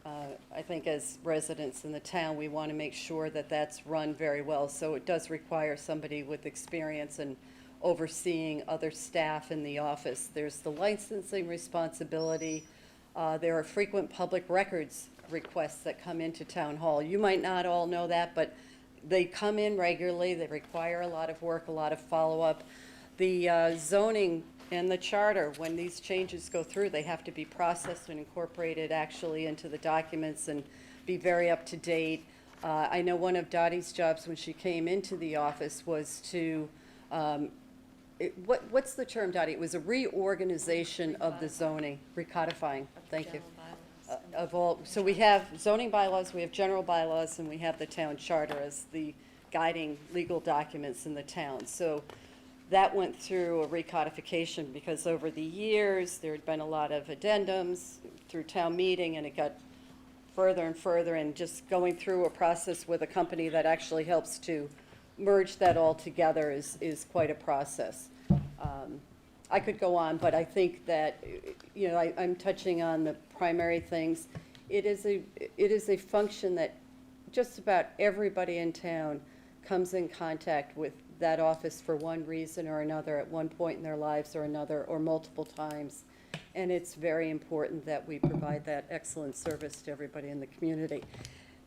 I think as residents in the town, we want to make sure that that's run very well. So it does require somebody with experience in overseeing other staff in the office. There's the licensing responsibility. There are frequent public records requests that come into town hall. You might not all know that, but they come in regularly. They require a lot of work, a lot of follow-up. The zoning and the charter, when these changes go through, they have to be processed and incorporated actually into the documents and be very up to date. I know one of Dottie's jobs when she came into the office was to, what's the term, Dottie? It was a reorganization of the zoning, recodifying, thank you. Of all, so we have zoning bylaws, we have general bylaws, and we have the town charter as the guiding legal documents in the town. So that went through a recodification because over the years, there had been a lot of addendums through town meeting, and it got further and further, and just going through a process with a company that actually helps to merge that all together is quite a process. I could go on, but I think that, you know, I'm touching on the primary things. It is a function that just about everybody in town comes in contact with that office for one reason or another at one point in their lives or another, or multiple times. And it's very important that we provide that excellent service to everybody in the community.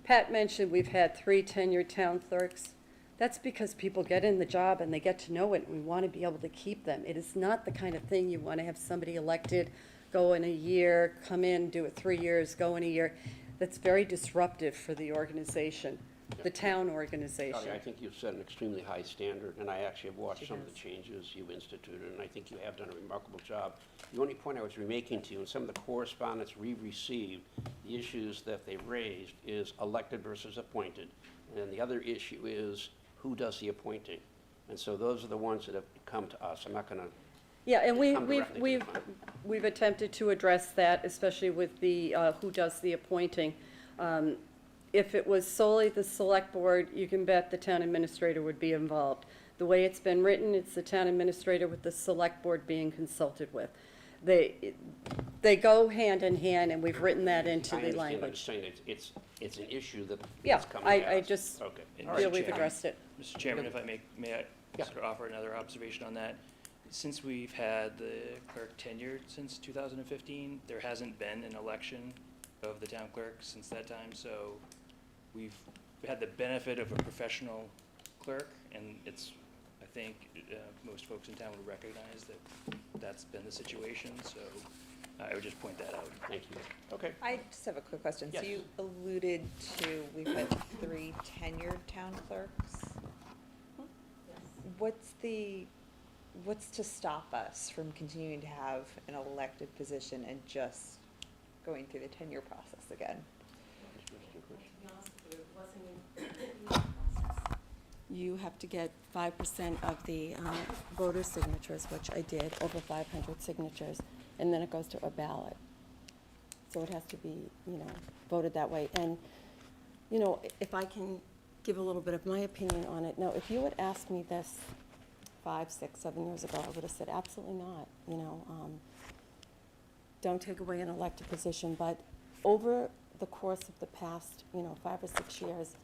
Pat mentioned we've had 3 tenured town clerks. That's because people get in the job and they get to know it, and we want to be able to keep them. It is not the kind of thing you want to have somebody elected, go in a year, come in, do it 3 years, go in a year. That's very disruptive for the organization, the town organization. Charlie, I think you've set an extremely high standard, and I actually have watched some of the changes you've instituted, and I think you have done a remarkable job. The only point I was remaking to you, in some of the correspondence we've received, the issues that they've raised is elected versus appointed, and the other issue is who does the appointing. And so those are the ones that have come to us. I'm not going to. Yeah, and we've attempted to address that, especially with the who does the appointing. If it was solely the select board, you can bet the town administrator would be involved. The way it's been written, it's the town administrator with the select board being consulted with. They go hand in hand, and we've written that into the language. I'm just saying it's an issue that Yeah, is coming at us. I just Okay. feel we've addressed it. Mr. Chairman, if I may I sort of offer another observation on that? Since we've had the clerk tenured since 2015, there hasn't been an election of the town clerk since that time, so we've had the benefit of a professional clerk, and it's, I think, most folks in town would recognize that that's been the situation, so I would just point that out. Thank you. Okay. I just have a quick question. Yes. So you alluded to, we've had 3 tenured town clerks. What's to stop us from continuing to have an elected position and just going through the tenure process again? You have to get 5% of the voter signatures, which I did, over 500 signatures, and then it goes to a ballot. So it has to be, you know, voted that way. And, you know, if I can give a little bit of my opinion on it. Now, if you had asked me this 5, 6, 7 years ago, I would have said absolutely not, you know. Don't take away an elected position, but over the course of the past, you know, 5 or 6 years,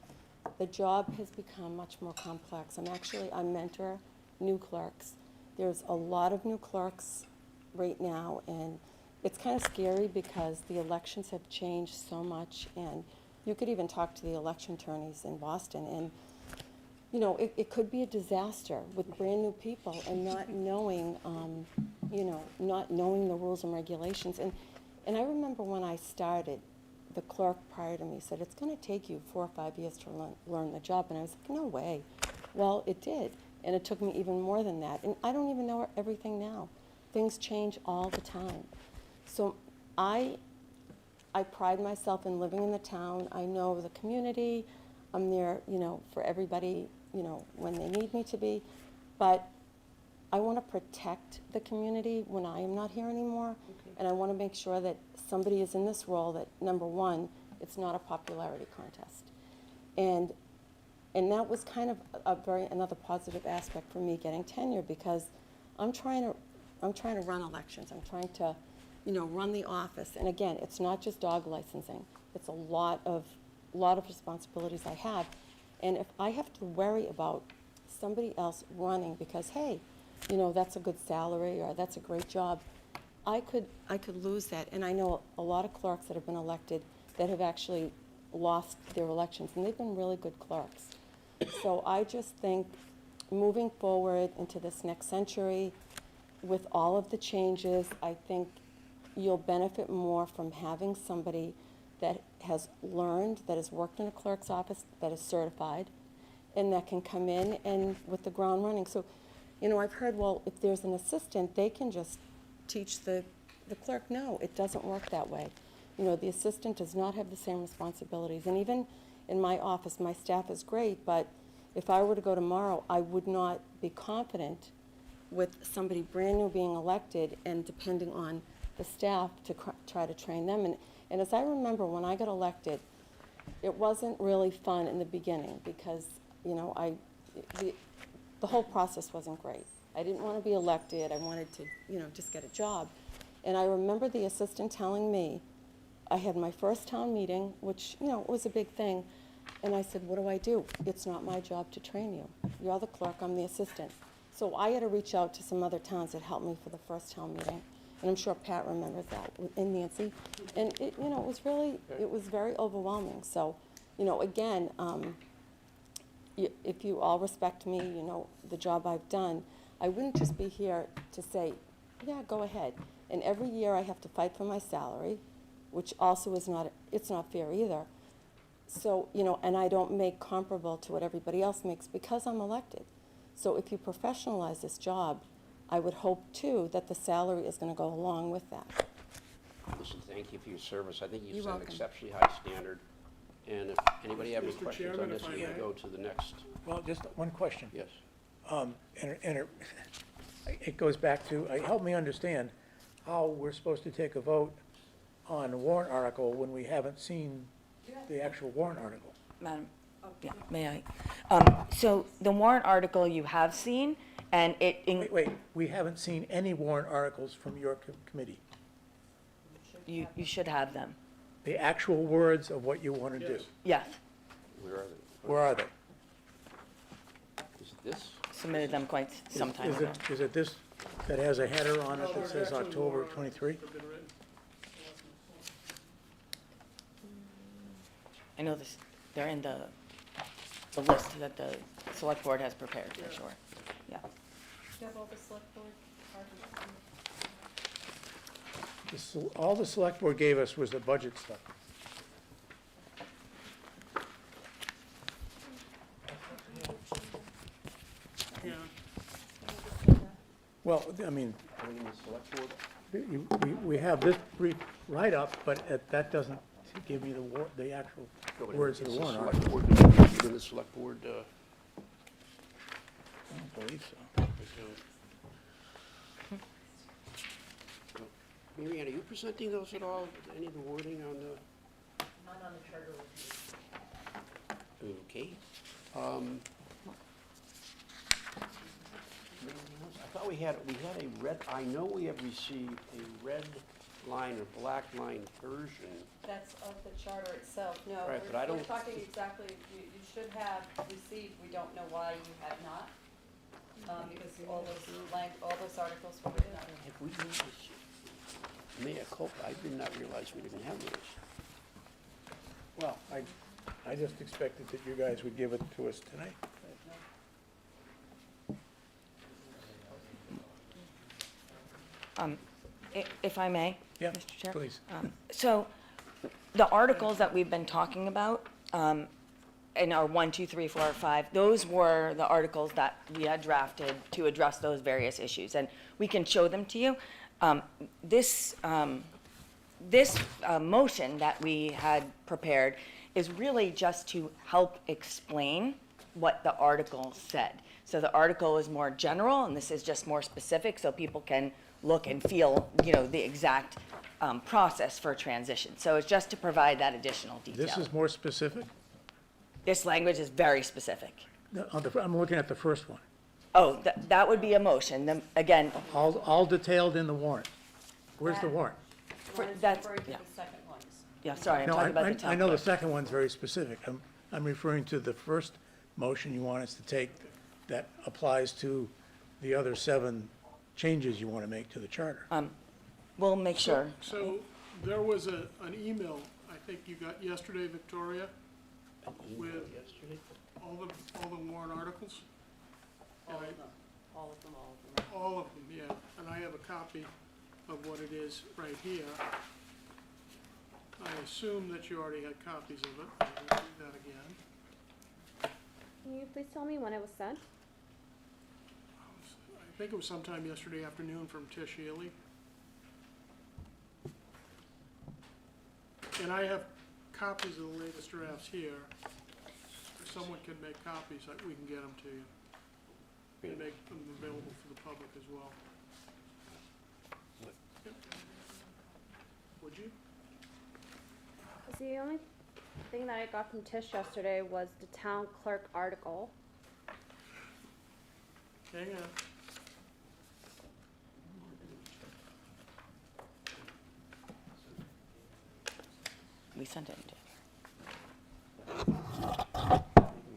the job has become much more complex. I mentor new clerks. There's a lot of new clerks right now, and it's kind of scary because the elections have changed so much, and you could even talk to the election attorneys in Boston, and you know, it could be a disaster with brand new people and not knowing, you know, not knowing the rules and regulations. And I remember when I started, the clerk prior to me said, it's going to take you 4 or 5 years to learn the job. And I was like, no way. Well, it did. And it took me even more than that. And I don't even know everything now. Things change all the time. So I pride myself in living in the town. I know the community. I'm there, you know, for everybody, you know, when they need me to be. But I want to protect the community when I am not here anymore. Okay. And I want to make sure that somebody is in this role that, number one, it's not a popularity contest. And that was kind of another positive aspect for me getting tenure, because I'm trying to run elections. I'm trying to, you know, run the office. And again, it's not just dog licensing. It's a lot of responsibilities I have. And if I have to worry about somebody else running because, hey, you know, that's a good salary or that's a great job, I could lose that. And I know a lot of clerks that have been elected that have actually lost their elections, and they've been really good clerks. So I just think moving forward into this next century with all of the changes, I think you'll benefit more from having somebody that has learned, that has worked in a clerk's office, that is certified, and that can come in and with the ground running. So, you know, I've heard, well, if there's an assistant, they can just teach the clerk. No, it doesn't work that way. You know, the assistant does not have the same responsibilities. And even in my office, my staff is great, but if I were to go tomorrow, I would not be confident with somebody brand new being elected and depending on the staff to try to train them. And as I remember, when I got elected, it wasn't really fun in the beginning because, you know, the whole process wasn't great. I didn't want to be elected. I wanted to, you know, just get a job. And I remember the assistant telling me, I had my first town meeting, which, you know, was a big thing. And I said, what do I do? It's not my job to train you. You're the clerk, I'm the assistant. So I had to reach out to some other towns that helped me for the first town meeting. And I'm sure Pat remembers that, and Nancy. And it, you know, it was very overwhelming. So, you know, again, if you all respect me, you know, the job I've done, I wouldn't just be here to say, yeah, go ahead. And every year I have to fight for my salary, which also is it's not fair either. So, you know, and I don't make comparable to what everybody else makes because I'm elected. So if you professionalize this job, I would hope too that the salary is going to go along with that. Listen, thank you for your service. I think you've You're set an welcome. exceptionally high standard. And if anybody have any Mr. questions on Chairman, this, if I we're going to may. go to the next. Well, just one question. Yes. It goes back to, help me understand how we're supposed to take a vote on a warrant article when we haven't seen the actual warrant article. Madam, yeah, may I? So the warrant article you have seen, and it. Wait, we haven't seen any warrant articles from your committee. You should have them. The actual words of what you want to do. Yes. Where are they? Where are they? Is it this? Submitted them quite some time Is ago. is it this that has a header on it that says October 23? I know this, they're in the list that the select board has prepared, for sure. Yeah. Do you have all the select board articles? All the select board gave us was the budget stuff. Yeah. Well, I mean, Everything in the select board? we have this brief write-up, but that doesn't give me the actual No, but words of it's the warrant select article. board. In the select board, I don't believe so. Mary Ann, are you presenting those at all? Any of the wording on the? Not on the charter review. Okay. I thought we had a red, I know we have received a red line or black line version. That's of the charter itself. No, Right, but I we're don't- talking exactly, you should have received, we don't know why you had not. Because all those articles were written up. Have we made this? Mea culpa, I did not realize we didn't have those. Well, I just expected that you guys would give it to us tonight. If I may? Yeah, Mr. Chair? please. So, the articles that we've been talking about, in our 1, 2, 3, 4, 5, those were the articles that we had drafted to address those various issues, and we can show them to you. This motion that we had prepared is really just to help explain what the article said. So the article is more general, and this is just more specific, so people can look and feel, you know, the exact process for transition. So it's just to provide that additional detail. This is more specific? This language is very specific. No, I'm looking at the first one. Oh, that would be a motion. Then, again, All detailed in the warrant. Where's the warrant? that's, Referring to yeah, the second ones. yeah, sorry, I'm No, talking about the town I know the clerk. second one's very specific. I'm referring to the first motion you want us to take that applies to the other 7 changes you want to make to the charter. We'll make sure. So there was an email, I think you got yesterday, Victoria, with all the warrant articles? All of them, all of them, all of them. All of them, yeah. And I have a copy of what it is right here. I assume that you already had copies of it. I will do that again. Can you please tell me when it was sent? I think it was sometime yesterday afternoon from Tish Ely. And I have copies of the latest drafts here. someone can make copies, we can get them to you. And make them available for the public as well. Yep. Would you? The only thing that I got from Tish yesterday was the town clerk article. Hang on. We sent it in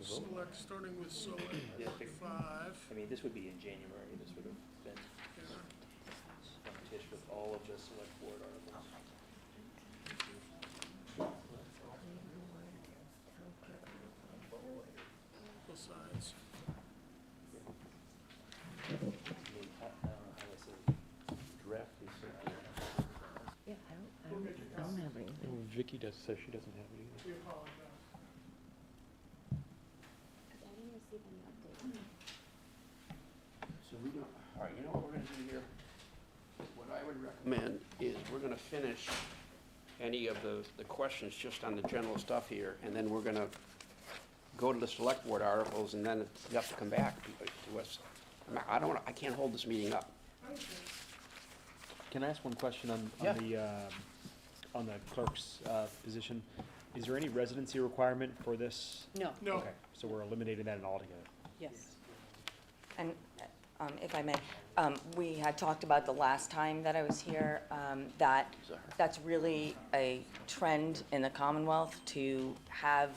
Select, starting with select 5. I mean, this would be in January, this would have been from Tish with all of the select board articles. Both sides. Yeah, I don't have anything. Vicky says she doesn't have it either. We apologize. I didn't receive any updates. So we don't, all right, you know what we're gonna do here? What I would recommend is we're gonna finish any of the questions just on the general stuff here, and then we're gonna go to the select board articles, and then you have to come back to us. I can't hold this meeting up. Can I ask one question on the clerk's position? Is there any residency requirement for this? No. No. Okay, so we're eliminating that altogether. Yes. And if I may, we had talked about the last time that I was here, that that's really a trend in the Commonwealth to have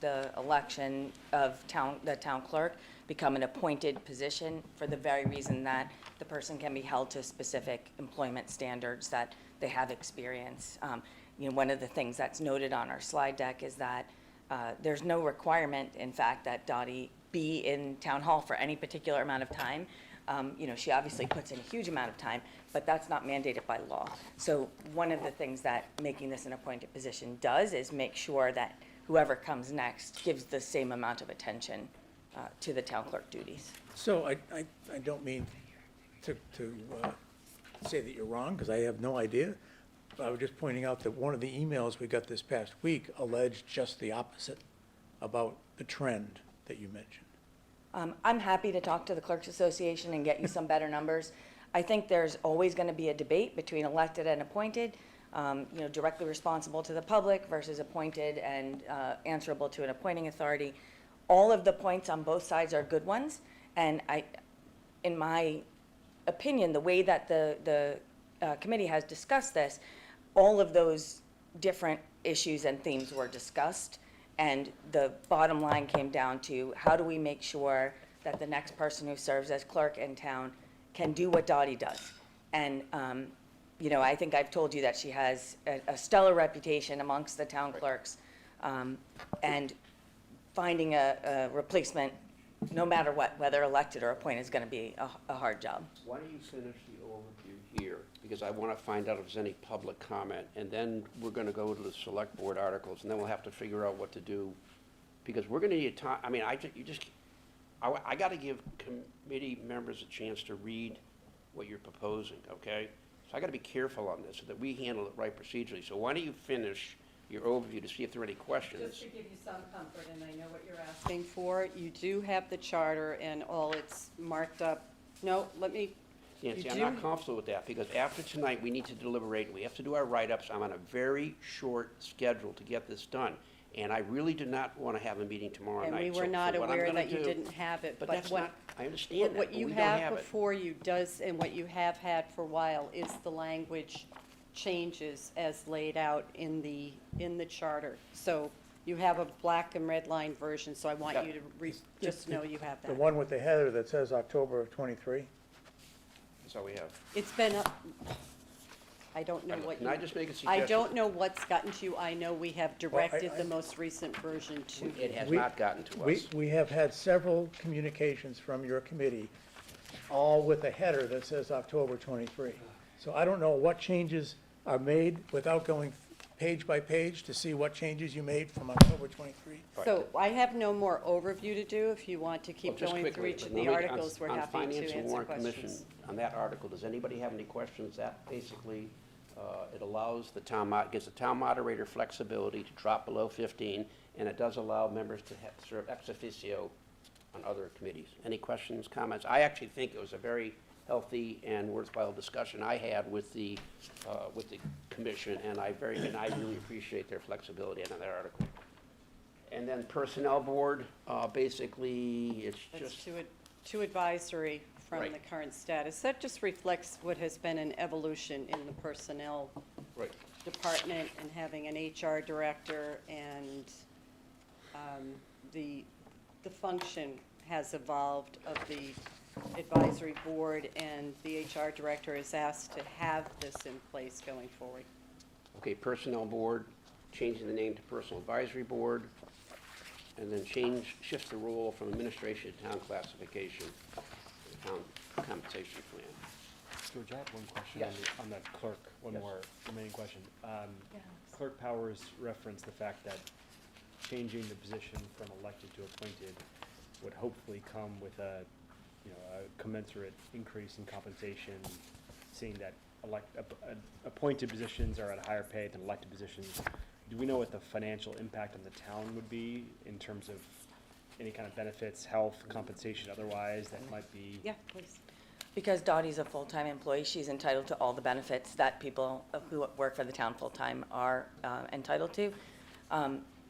the election of the town clerk become an appointed position for the very reason that the person can be held to specific employment standards, that they have experience. One of the things that's noted on our slide deck is that there's no requirement, in fact, that Dottie be in town hall for any particular amount of time. She obviously puts in a huge amount of time, but that's not mandated by law. So one of the things that making this an appointed position does is make sure that whoever comes next gives the same amount of attention to the town clerk duties. So I don't mean to say that you're wrong, because I have no idea. I was just pointing out that one of the emails we got this past week alleged just the opposite about the trend that you mentioned. I'm happy to talk to the Clerks Association and get you some better numbers. I think there's always going to be a debate between elected and appointed, directly responsible to the public versus appointed and answerable to an appointing authority. All of the points on both sides are good ones, and in my opinion, the way that the committee has discussed this, all of those different issues and themes were discussed, and the bottom line came down to how do we make sure that the next person who serves as clerk in town can do what Dottie does. And I think I've told you that she has a stellar reputation amongst the town clerks, and finding a replacement, no matter what, whether elected or appointed, is going to be a hard job. Why don't you finish the overview here, because I want to find out if there's any public comment, and then we're going to go to the select board articles, and then we'll have to figure out what to do, because we're going to need time. I mean, I got to give committee members a chance to read what you're proposing, okay? So I got to be careful on this so that we handle it right procedurally. So why don't you finish your overview to see if there are any questions? Just to give you some comfort, and I know what you're asking for, you do have the charter and all it's marked up. No, let me. Nancy, I'm not comfortable with that, because after tonight, we need to deliberate, and we have to do our write-ups. I'm on a very short schedule to get this done, and I really do not want to have a meeting tomorrow night. And we were So not what I'm aware gonna that you do- didn't have it, But but that's what. not, I understand that, What but you we don't have have it. before you does, and what you have had for a while, is the language changes as laid out in the charter. So you have a black and red line version, so I want Yeah. you to just know you have The that. one with the header that says October of '23? That's all we have. It's been up, I don't know what Can you. I just make a I suggestion? don't know what's gotten to you. I know we have directed I- the most recent version to you. It has We- not gotten to us. We have had several communications from your committee, all with a header that says October 23. So I don't know what changes are made without going page by page to see what changes you made from October 23. So I have no more overview to do. If you want to Well, keep just going through quickly, each of let the me- articles, we're happy On Finance to and answer Warrant Commission, questions. on that article, does anybody have any questions? That basically It allows the gives the town moderator flexibility to drop below 15, and it does allow members to serve ex officio on other committees. Any questions, comments? I actually think it was a very healthy and worthwhile discussion I had with the commission, and I really appreciate their flexibility on that article. And then Personnel Board, basically, it's That's just, to advisory from Right. the current status. That just reflects what has been an evolution in the personnel right, department and having an HR director, and the function has evolved of the advisory board, and the HR director is asked to have this in place going forward. okay, Personnel Board, changing the name to Personal Advisory Board, and then shifts the role from administration to town classification, to the town compensation plan. George, I have one question Yes. on the clerk, one Yes. more remaining question. Clerk Powers referenced the fact that changing the position from elected to appointed would hopefully come with a commensurate increase in compensation, seeing that appointed positions are at a higher pay than elected positions. Do we know what the financial impact on the town would be in terms of any kind of benefits, health, compensation, otherwise, that might be? Yeah, please. Because Dottie's a full-time employee, she's entitled to all the benefits that people who work for the town full-time are entitled to.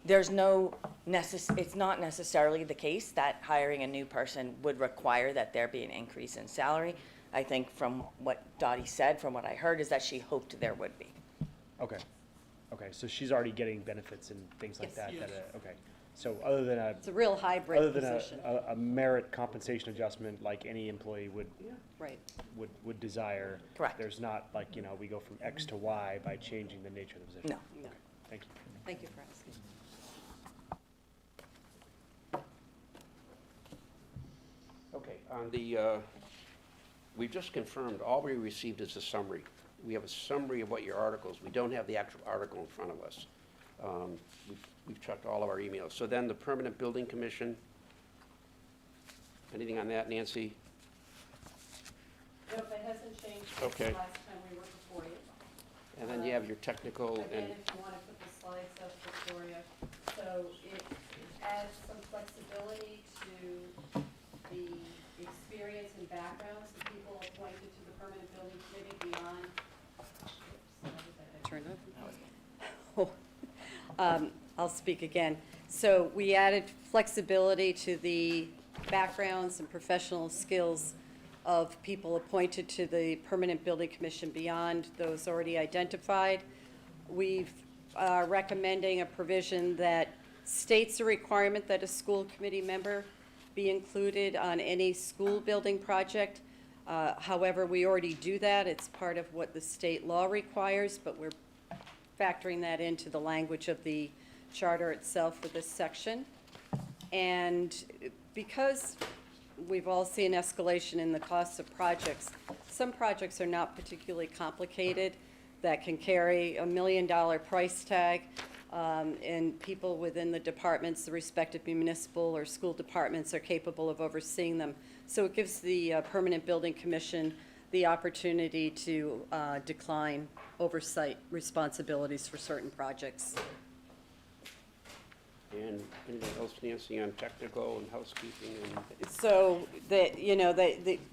There's no it's not necessarily the case that hiring a new person would require that there be an increase in salary. I think from what Dottie said, from what I heard, is that she hoped there would be. Okay, so she's already getting benefits and things like Yes. that? Yes. Okay, so other than It's a real hybrid position. a merit compensation adjustment like any employee Right. would desire. Correct. There's not like, we go from X to Y by changing the nature of the position? No. No. Okay, thank you. Thank you for asking. Okay, on the, we've just confirmed, all we received is a summary. We have a summary of what your articles, we don't have the actual article in front of us. We've checked all of our emails. So then the Permanent Building Commission, anything on that, Nancy? No, that hasn't changed Okay. since the last time we were before you. And then you have your technical and, Again, if you want to put the slides up, Victoria, so it adds some flexibility to the experience and backgrounds of people appointed to the Permanent Building Committee beyond. Turn up. I'll speak again. So we added flexibility to the backgrounds and professional skills of people appointed to the Permanent Building Commission beyond those already identified. We've recommending a provision that states a requirement that a school committee member be included on any school building project. However, we already do that. It's part of what the state law requires, but we're factoring that into the language of the charter itself for this section. And because we've all seen escalation in the costs of projects, some projects are not particularly complicated that can carry $1 million price tag, and people within the departments, the respective municipal or school departments, are capable of overseeing them. So it gives the Permanent Building Commission the opportunity to decline oversight responsibilities for certain projects. and anything else, Nancy, on technical and housekeeping and? So that,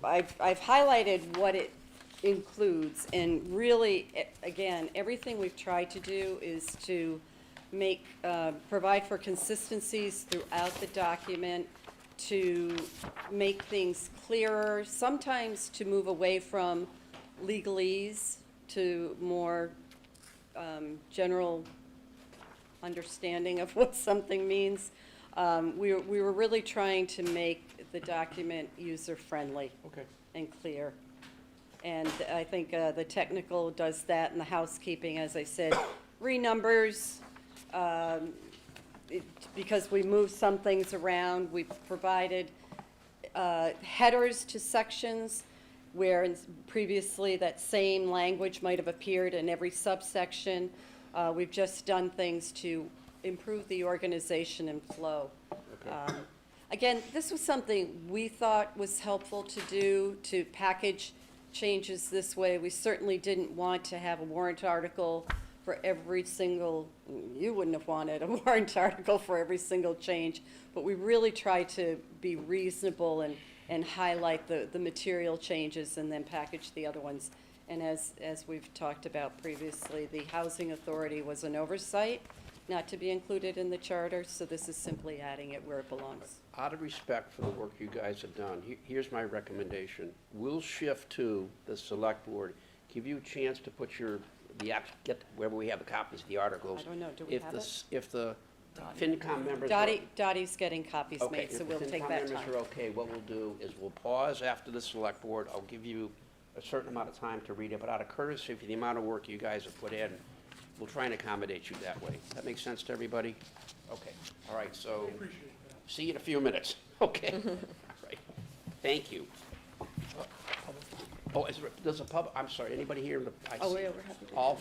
I've highlighted what it includes, and really, again, everything we've tried to do is to make, provide for consistencies throughout the document, to make things clearer, sometimes to move away from legalese to more general understanding of what something means. We were really trying to make the document user-friendly. Okay. And clear. And I think the technical does that, and the housekeeping, as I said, renumbers, because we moved some things around, we provided headers to sections where previously that same language might have appeared in every subsection. We've just done things to improve the organization and flow. Okay. Again, this was something we thought was helpful to do, to package changes this way. We certainly didn't want to have a warrant article for every single, you wouldn't have wanted a warrant article for every single change, but we really try to be reasonable and highlight the material changes and then package the other ones. And as we've talked about previously, the Housing Authority was an oversight not to be included in the charter, so this is simply adding it where it belongs. Out of respect for the work you guys have done, here's my recommendation. We'll shift to the select board, give you a chance to put get wherever we have the copies of the articles. I don't know, do we have it? If the FinCom members. Dottie's getting copies Okay, made, so we'll take If that the FinCom time. members are okay, what we'll do is we'll pause after the select board. I'll give you a certain amount of time to read it, but out of courtesy for the amount of work you guys have put in, we'll try and accommodate you that way. That makes sense to everybody? Okay, all right, so, see you in a few minutes. Okay, all right, thank you. Oh, there's a I'm sorry, anybody here? I Oh, see yeah, we're happy to. all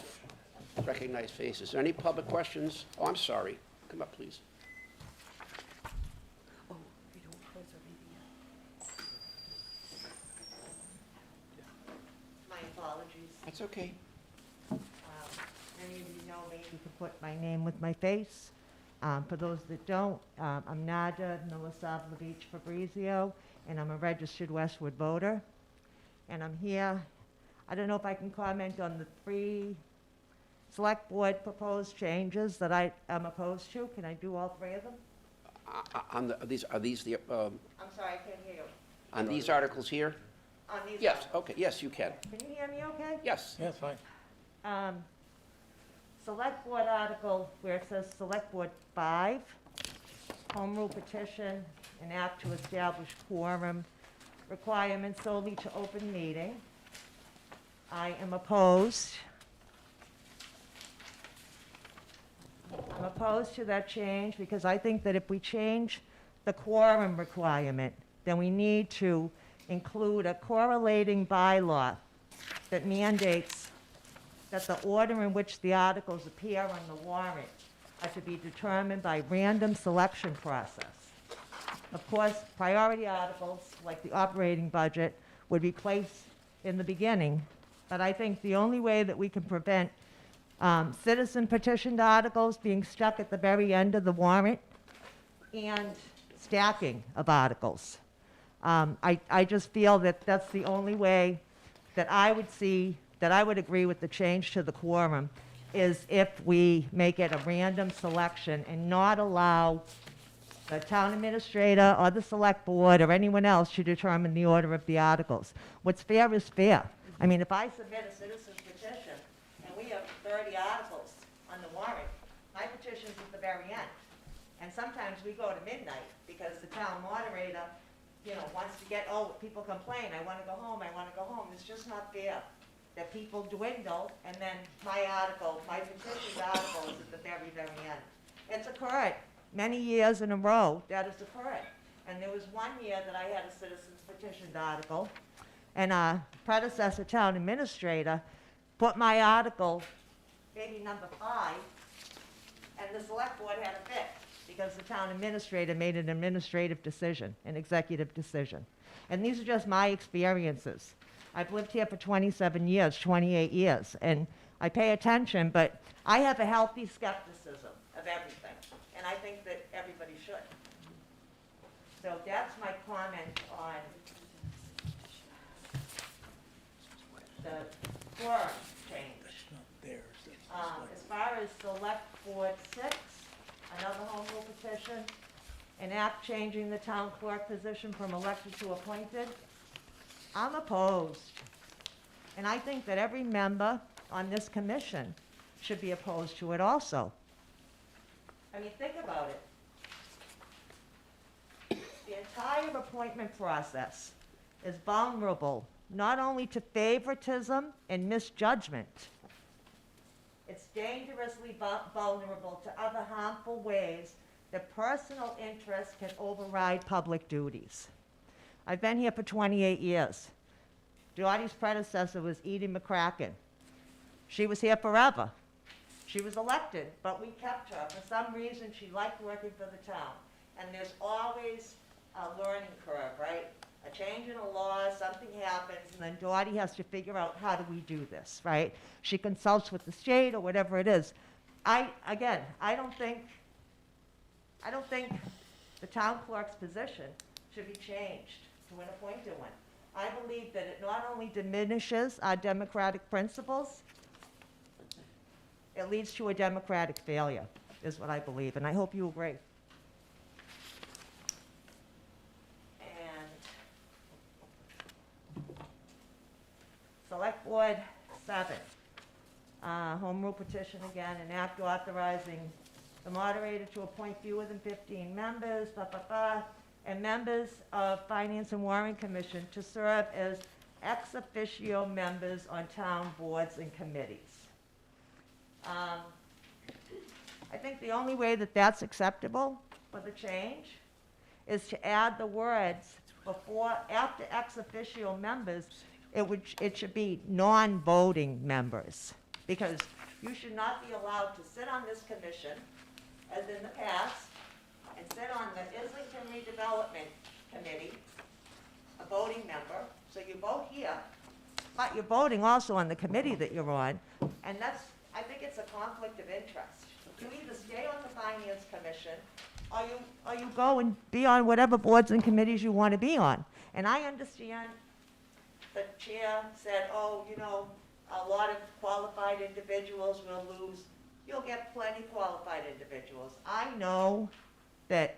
recognized faces. Are there any public questions? Oh, I'm sorry. Come up, please. Oh, we don't close our meeting yet. My apologies. That's okay. Many of you know me, you can put my name with my face. For those that don't, I'm Nada Milisavljevic Fabrizio, and I'm a registered Westwood voter. And I'm here, I don't know if I can comment on the 3 select board proposed changes that I am opposed to. Can I do all 3 of them? Are these the, I'm sorry, I can't hear you. on these articles here? On these Yes, articles. okay, yes, you can. Can you hear me okay? Yes. Yeah, fine. Select board article where it says select board 5, home rule petition, an act to establish quorum requirements solely to open meeting. I am opposed. I'm opposed to that change because I think that if we change the quorum requirement, then we need to include a correlating bylaw that mandates that the order in which the articles appear on the warrant are to be determined by random selection process. Of course, priority articles, like the operating budget, would be placed in the beginning, but I think the only way that we can prevent citizen petitioned articles being stuck at the very end of the warrant and stacking of articles. I just feel that that's the only way that I would see, that I would agree with the change to the quorum, is if we make it a random selection and not allow the town administrator or the select board or anyone else to determine the order of the articles. What's fair is fair. I mean, if I submit a citizen's petition and we have 30 articles on the warrant, my petition's at the very end. And sometimes we go to midnight because the town moderator, wants to get, people complain, I want to go home, I want to go home. It's just not fair that people dwindle and then my petition's article is at the very, very end. It's occurred many years in a row that has occurred. And there was one year that I had a citizen's petitioned article, and a predecessor town administrator put my article, maybe number 5, and the select board had a fit, because the town administrator made an administrative decision, an executive decision. And these are just my experiences. I've lived here for 27 years, 28 years, and I pay attention, but I have a healthy skepticism of everything. And I think that everybody should. So that's my comment on the quorum change. As far as select board 6, another home rule petition, an act changing the town clerk position from elected to appointed, I'm opposed. And I think that every member on this commission should be opposed to it also. I mean, think about it. The entire appointment process is vulnerable not only to favoritism and misjudgment, it's dangerously vulnerable to other harmful ways that personal interest can override public duties. I've been here for 28 years. Dottie's predecessor was Edie McCracken. She was here forever. She was elected, but we kept her. For some reason, she liked working for the town. And there's always a learning curve, right? A change in a law, something happens, and then Dottie has to figure out, how do we do this, right? She consults with the state or whatever it is. I don't think the town clerk's position should be changed to an appointed one. I believe that it not only diminishes our democratic principles, it leads to a democratic failure, is what I believe, and I hope you agree. And Select Board 7, home rule petition again, an act authorizing the moderator to appoint fewer than 15 members, and members of Finance and Warrant Commission to serve as ex officio members on town boards and committees. I think the only way that that's acceptable for the change is to add the words after ex officio members, it should be non-voting members. Because you should not be allowed to sit on this commission, as in the past, and sit on the Islington Redevelopment Committee, a voting member, so you vote here, but you're voting also on the committee that you're on, and I think it's a conflict of interest. You either stay on the Finance Commission, or you go and be on whatever boards and committees you want to be on. And I understand the chair said, a lot of qualified individuals will lose. You'll get plenty qualified individuals. I know that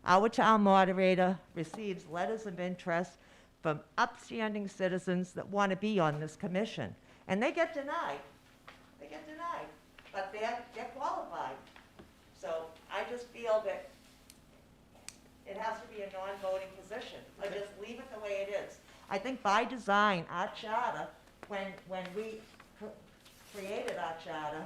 our town moderator receives letters of interest from upstanding citizens that want to be on this commission. And they get denied. But they're qualified. So I just feel that it has to be a non-voting position. I just leave it the way it is. I think by design, our charter, when we created our charter,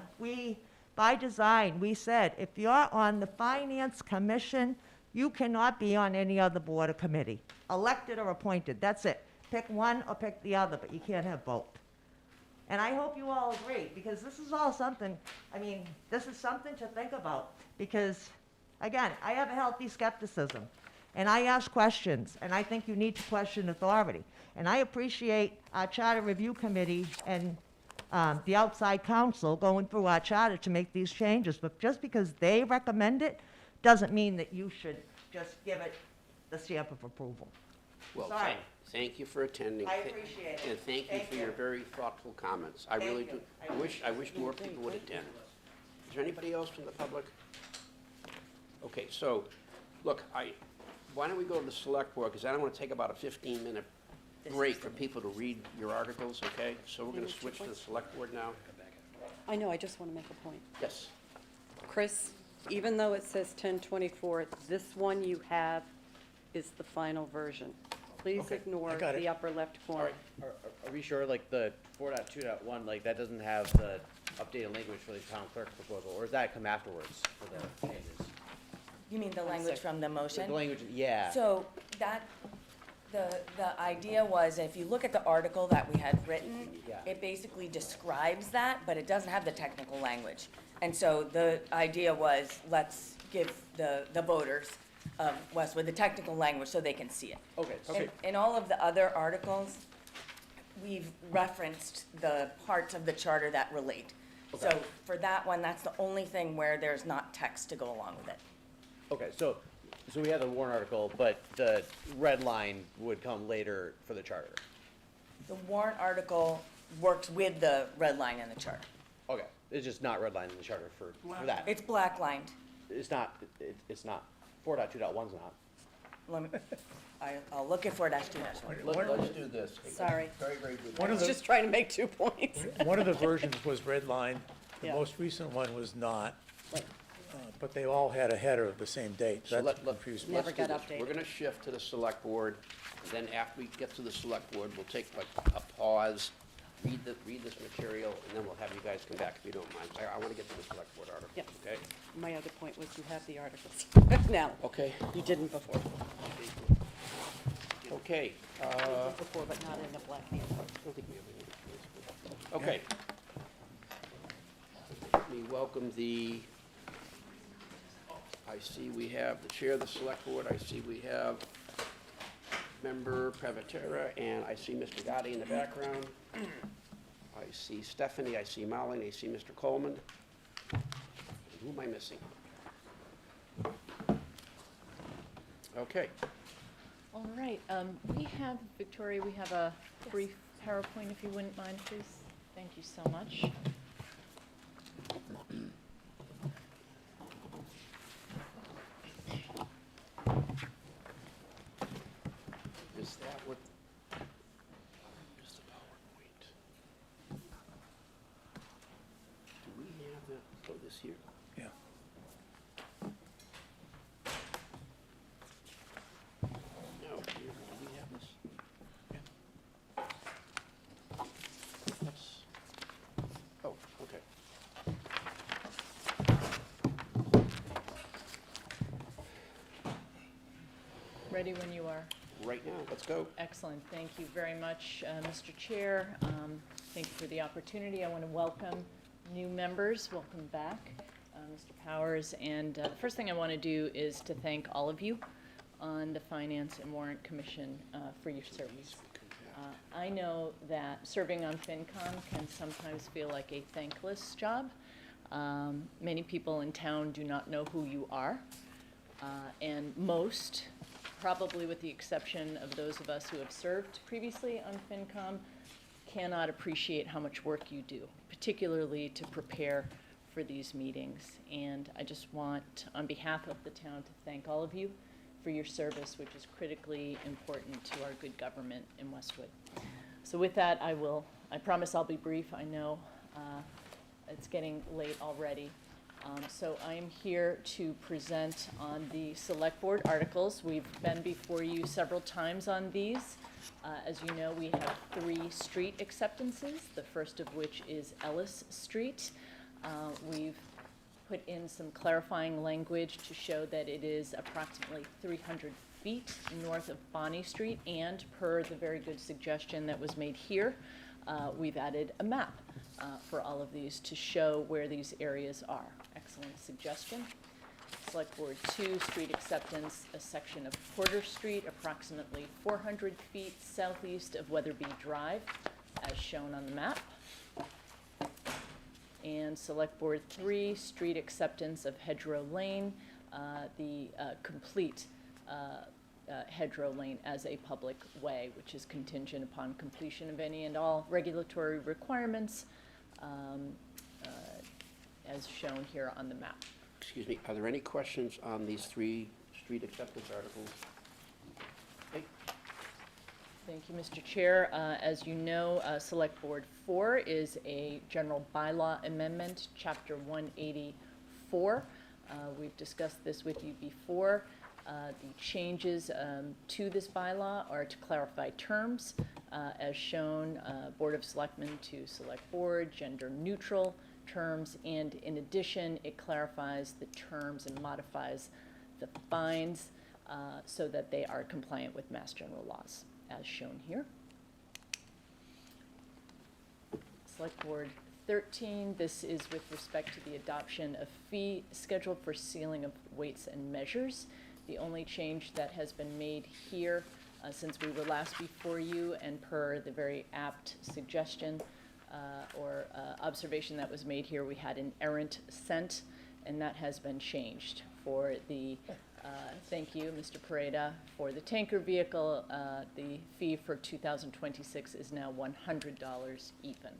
by design, we said, if you're on the Finance Commission, you cannot be on any other board or committee, elected or appointed. That's it. Pick one or pick the other, but you can't have both. And I hope you all agree, because this is all something, this is something to think about. Because, again, I have a healthy skepticism, and I ask questions, and I think you need to question authority. And I appreciate our Charter Review Committee and the outside counsel going through our charter to make these changes, but just because they recommend it doesn't mean that you should just give it the stamp of approval. Well, Sorry. thank you for attending. I appreciate it. And thank you for your very thoughtful comments. I really do. I wish more people would attend. Is there anybody else from the public? Okay, so, look, why don't we go to the select board, because I don't want to take about a 15-minute break for people to read your articles, okay? So we're going to switch to the select board now. I know, I just want to make a point. Yes. Chris, even though it says 1024, this one you have is the final version. Please Okay, ignore I got it. the upper left corner. Are we sure, like, the 4.2.1, like, that doesn't have the updated language for the town clerk's proposal, or does that come afterwards for the changes? You mean the language from the motion? The language, yeah. So the idea was, if you look at the article that we had written, Yeah. it basically describes that, but it doesn't have the technical language. And so the idea was, let's give the voters of Westwood the technical language so they can see it. Okay. In all of the other articles, we've referenced the parts of the charter that relate. So for that one, that's the only thing where there's not text to go along with it. Okay, so we have the warrant article, but the red line would come later for the charter. The warrant article works with the red line in the charter. Okay, it's just not red line in the charter for that. It's black lined. It's not, it's not. 4.2.1's not. Let me, I'll look at 4-2-1. Let's do this. Sorry. Very, very good. I was just trying to make 2 points. One of the versions was red line, the Yeah. most recent one was not. But they all had a header of the same date, so So that's confusing. Never Let's do got this. updated. We're going to shift to the select board, and then after we get to the select board, we'll take like a pause, read this material, and then we'll have you guys come back if you don't mind. I want to get to the select board article, Yep. okay? My other point was you have the articles now. Okay. You didn't before. Okay. You did before, but not in the black hand. Okay. Let me welcome I see we have the chair of the select board, I see we have Member Privatera, and I see Mr. Gotti in the background. I see Stephanie, I see Molly, and I see Mr. Coleman. Who am I missing? Okay. All right, we have, Victoria, we have a brief PowerPoint, if you wouldn't mind, please. Thank you so much. Is that what? Is the PowerPoint? Do we have that? Oh, this here? Yeah. No, here, do we have this? That's, oh, okay. Ready when you are. Right now, let's go. Excellent, thank you very much, Mr. Chair. Thank you for the opportunity. I want to welcome new members. Welcome back, Mr. Powers. And the first thing I want to do is to thank all of you on the Finance and Warrant Commission for your service. I know that serving on FinCom can sometimes feel like a thankless job. Many people in town do not know who you are, and most, probably with the exception of those of us who have served previously on FinCom, cannot appreciate how much work you do, particularly to prepare for these meetings. And I just want, on behalf of the town, to thank all of you for your service, which is critically important to our good government in Westwood. So with that, I promise I'll be brief. I know it's getting late already. So I am here to present on the Select Board articles. We've been before you several times on these. As you know, we have 3 street acceptances, the first of which is Ellis Street. We've put in some clarifying language to show that it is approximately 300 feet north of Bonnie Street, and per the very good suggestion that was made here, we've added a map for all of these to show where these areas are. Excellent suggestion. Select Board 2, street acceptance, a section of Porter Street, approximately 400 feet southeast of Weatherby Drive, as shown on the map. And Select Board 3, street acceptance of Hedgerow Lane, the complete Hedgerow Lane as a public way, which is contingent upon completion of any and all regulatory requirements, as shown here on the map. Excuse me, are there any questions on these 3 street acceptance articles? Okay. Thank you, Mr. Chair. As you know, Select Board 4 is a general bylaw amendment, Chapter 184. We've discussed this with you before. The changes to this bylaw are to clarify terms, as shown, Board of Selectmen to Select Board, gender neutral terms, and in addition, it clarifies the terms and modifies the fines so that they are compliant with Mass General laws, as shown here. Select Board 13, this is with respect to the adoption of fee schedule for sealing of weights and measures. The only change that has been made here since we were last before you, and per the very apt suggestion or observation that was made here, we had an errant cent, and that has been changed. For the, thank you, Mr. Pareda, for the tanker vehicle, the fee for 2026 is now $100 even.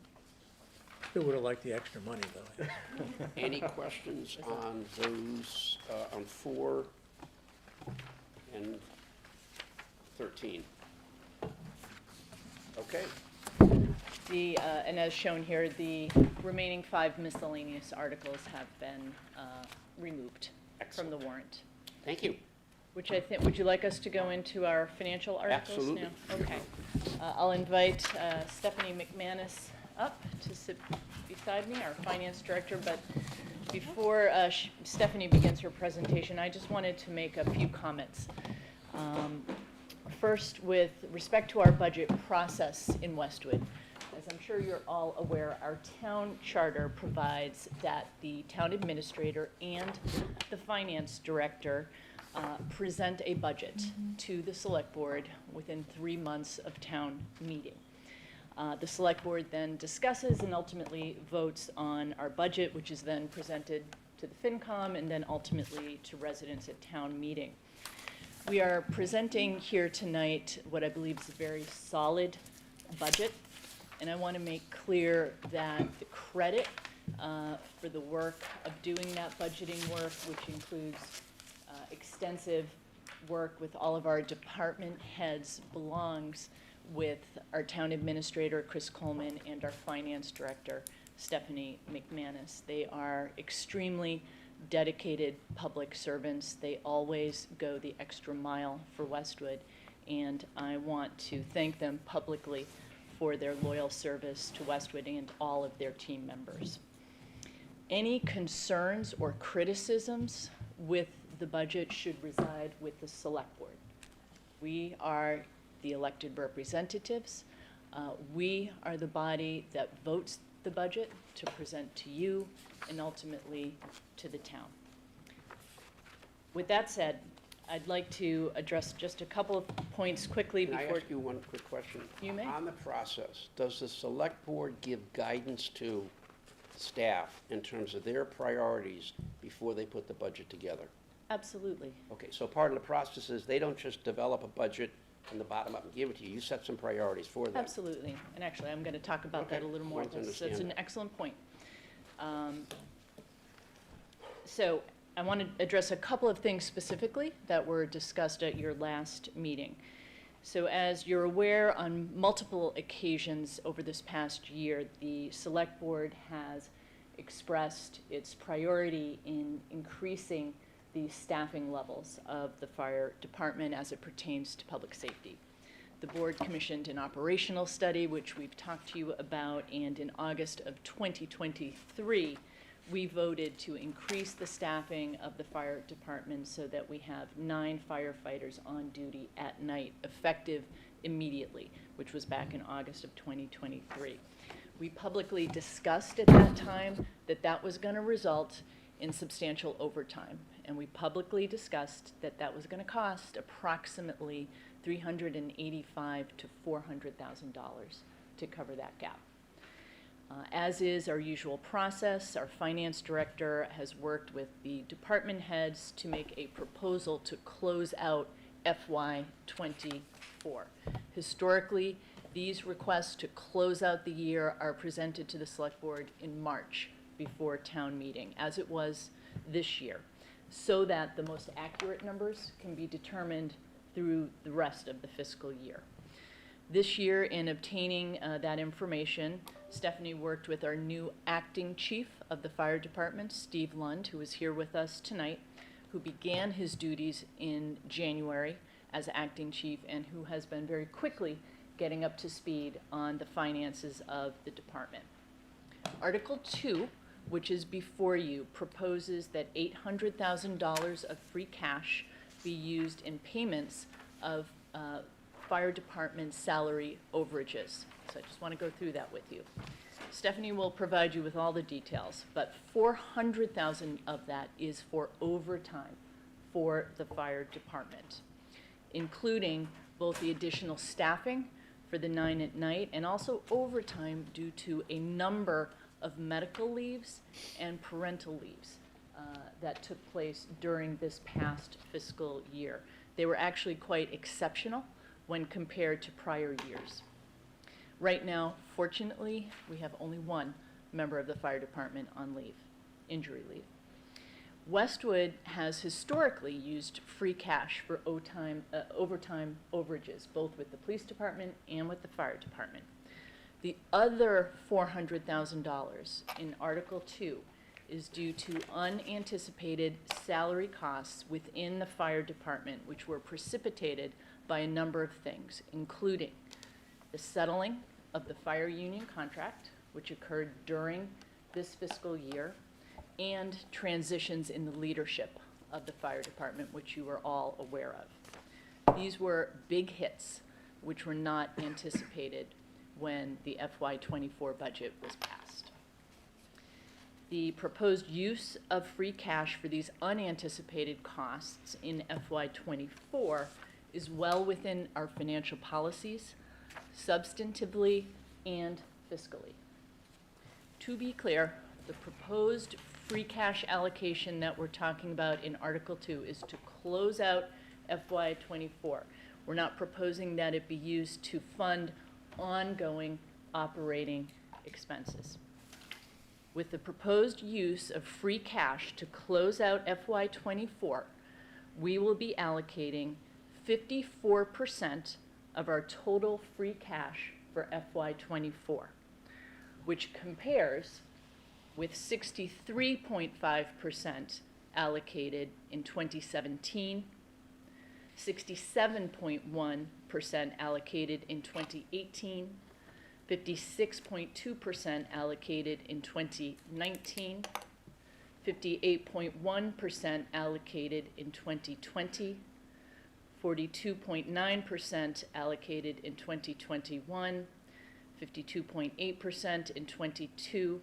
Still would have liked the extra money, though. Any questions on those, on 4 and 13? Okay. And as shown here, the remaining 5 miscellaneous articles have been removed from the warrant. Thank you. Which I think, would you like us to go into our financial articles Absolutely. now? Okay. I'll invite Stephanie McManus up to sit beside me, our finance director, but before Stephanie begins her presentation, I just wanted to make a few comments. First, with respect to our budget process in Westwood, as I'm sure you're all aware, our town charter provides that the town administrator and the finance director present a budget to the select board within 3 months of town meeting. The select board then discusses and ultimately votes on our budget, which is then presented to the FinCom and then ultimately to residents at town meeting. We are presenting here tonight what I believe is a very solid budget, and I want to make clear that the credit for the work of doing that budgeting work, which includes extensive work with all of our department heads, belongs with our town administrator, Chris Coleman, and our finance director, Stephanie McManus. They are extremely dedicated public servants. They always go the extra mile for Westwood, and I want to thank them publicly for their loyal service to Westwood and all of their team members. Any concerns or criticisms with the budget should reside with the select board. We are the elected representatives. We are the body that votes the budget to present to you and ultimately to the town. With that said, I'd like to address just a couple of points quickly Can before. I ask you one quick question? You may. On the process, does the select board give guidance to staff in terms of their priorities before they put the budget together? Absolutely. Okay, so part of the process is they don't just develop a budget from the bottom up and give it to you. You set some priorities for them. Absolutely. And actually, I'm going to talk about that a little more. Want to That's understand an that. excellent point. So I want to address a couple of things specifically that were discussed at your last meeting. So as you're aware, on multiple occasions over this past year, the select board has expressed its priority in increasing the staffing levels of the fire department as it pertains to public safety. The board commissioned an operational study, which we've talked to you about, and in August of 2023, we voted to increase the staffing of the fire department so that we have 9 firefighters on duty at night, effective immediately, which was back in August of 2023. We publicly discussed at that time that that was going to result in substantial overtime, and we publicly discussed that that was going to cost approximately $385,000 to $400,000 to cover that gap. As is our usual process, our finance director has worked with the department heads to make a proposal to close out FY24. Historically, these requests to close out the year are presented to the select board in March before town meeting, as it was this year, so that the most accurate numbers can be determined through the rest of the fiscal year. This year, in obtaining that information, Stephanie worked with our new acting chief of the fire department, Steve Lund, who is here with us tonight, who began his duties in January as acting chief and who has been very quickly getting up to speed on the finances of the department. Article 2, which is before you, proposes that $800,000 of free cash be used in payments of fire department salary overages. So I just want to go through that with you. Stephanie will provide you with all the details, but $400,000 of that is for overtime for the fire department, including both the additional staffing for the 9 at night and also overtime due to a number of medical leaves and parental leaves that took place during this past fiscal year. They were actually quite exceptional when compared to prior years. Right now, fortunately, we have only one member of the fire department on leave, injury leave. Westwood has historically used free cash for overtime overages, both with the police department and with the fire department. The other $400,000 in Article 2 is due to unanticipated salary costs within the fire department, which were precipitated by a number of things, including the settling of the fire union contract, which occurred during this fiscal year, and transitions in the leadership of the fire department, which you are all aware of. These were big hits, which were not anticipated when the FY24 budget was passed. The proposed use of free cash for these unanticipated costs in FY '24 is well within our financial policies, substantively and fiscally. To be clear, the proposed free cash allocation that we're talking about in Article 2 is to close out FY '24. We're not proposing that it be used to fund ongoing operating expenses. With the proposed use of free cash to close out FY '24, we will be allocating 54% of our total free cash for FY '24, which compares with 63.5% allocated in 2017, 67.1% allocated in 2018, 56.2% allocated in 2019, 58.1% allocated in 2020, 42.9% allocated in 2021, 52.8% in 22,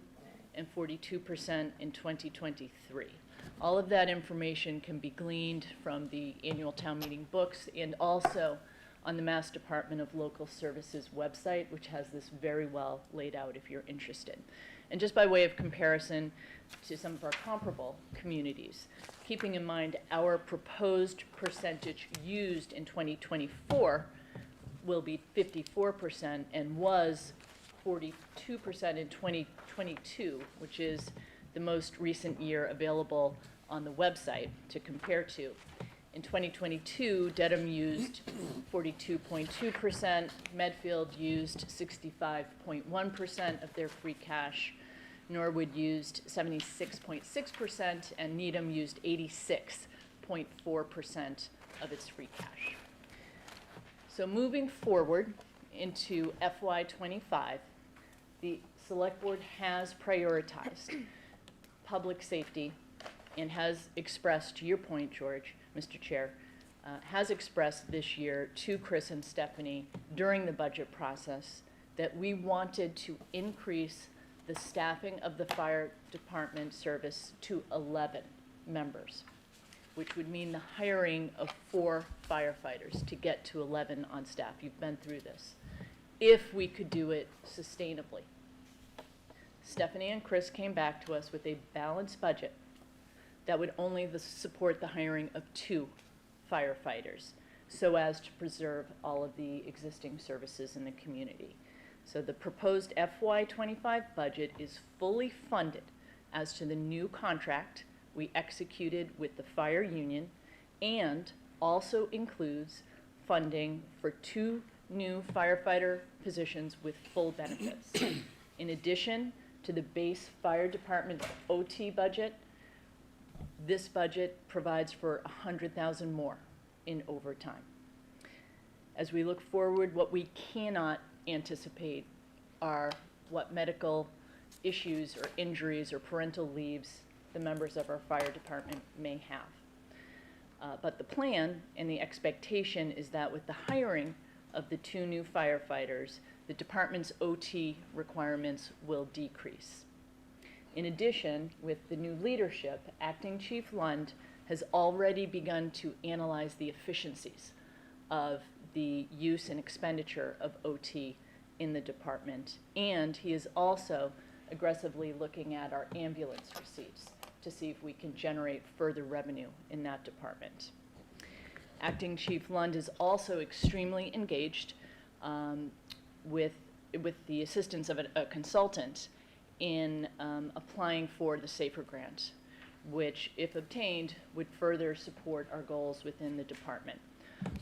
and 42% in 2023. All of that information can be gleaned from the annual town meeting books and also on the Mass Department of Local Services website, which has this very well laid out if you're interested. And just by way of comparison to some of our comparable communities, keeping in mind our proposed percentage used in 2024 will be 54% and was 42% in 2022, which is the most recent year available on the website to compare to. In 2022, Dedham used 42.2%, Medfield used 65.1% of their free cash, Norwood used 76.6%, and Needham used 86.4% of its free cash. So moving forward into FY '25, the Select Board has prioritized public safety and has expressed, to your point, George, Mr. Chair, has expressed this year to Chris and Stephanie during the budget process that we wanted to increase the staffing of the fire department service to 11 members, which would mean the hiring of 4 firefighters to get to 11 on staff. You've been through this. If we could do it sustainably. Stephanie and Chris came back to us with a balanced budget that would only support the hiring of 2 firefighters so as to preserve all of the existing services in the community. So the proposed FY '25 budget is fully funded as to the new contract we executed with the fire union and also includes funding for 2 new firefighter positions with full benefits. In addition to the base fire department OT budget, this budget provides for $100,000 more in overtime. As we look forward, what we cannot anticipate are what medical issues or injuries or parental leaves the members of our fire department may have. But the plan and the expectation is that with the hiring of the 2 new firefighters, the department's OT requirements will decrease. In addition, with the new leadership, Acting Chief Lund has already begun to analyze the efficiencies of the use and expenditure of OT in the department, and he is also aggressively looking at our ambulance receipts to see if we can generate further revenue in that department. Acting Chief Lund is also extremely engaged with the assistance of a consultant in applying for the SAFER grant, which, if obtained, would further support our goals within the department.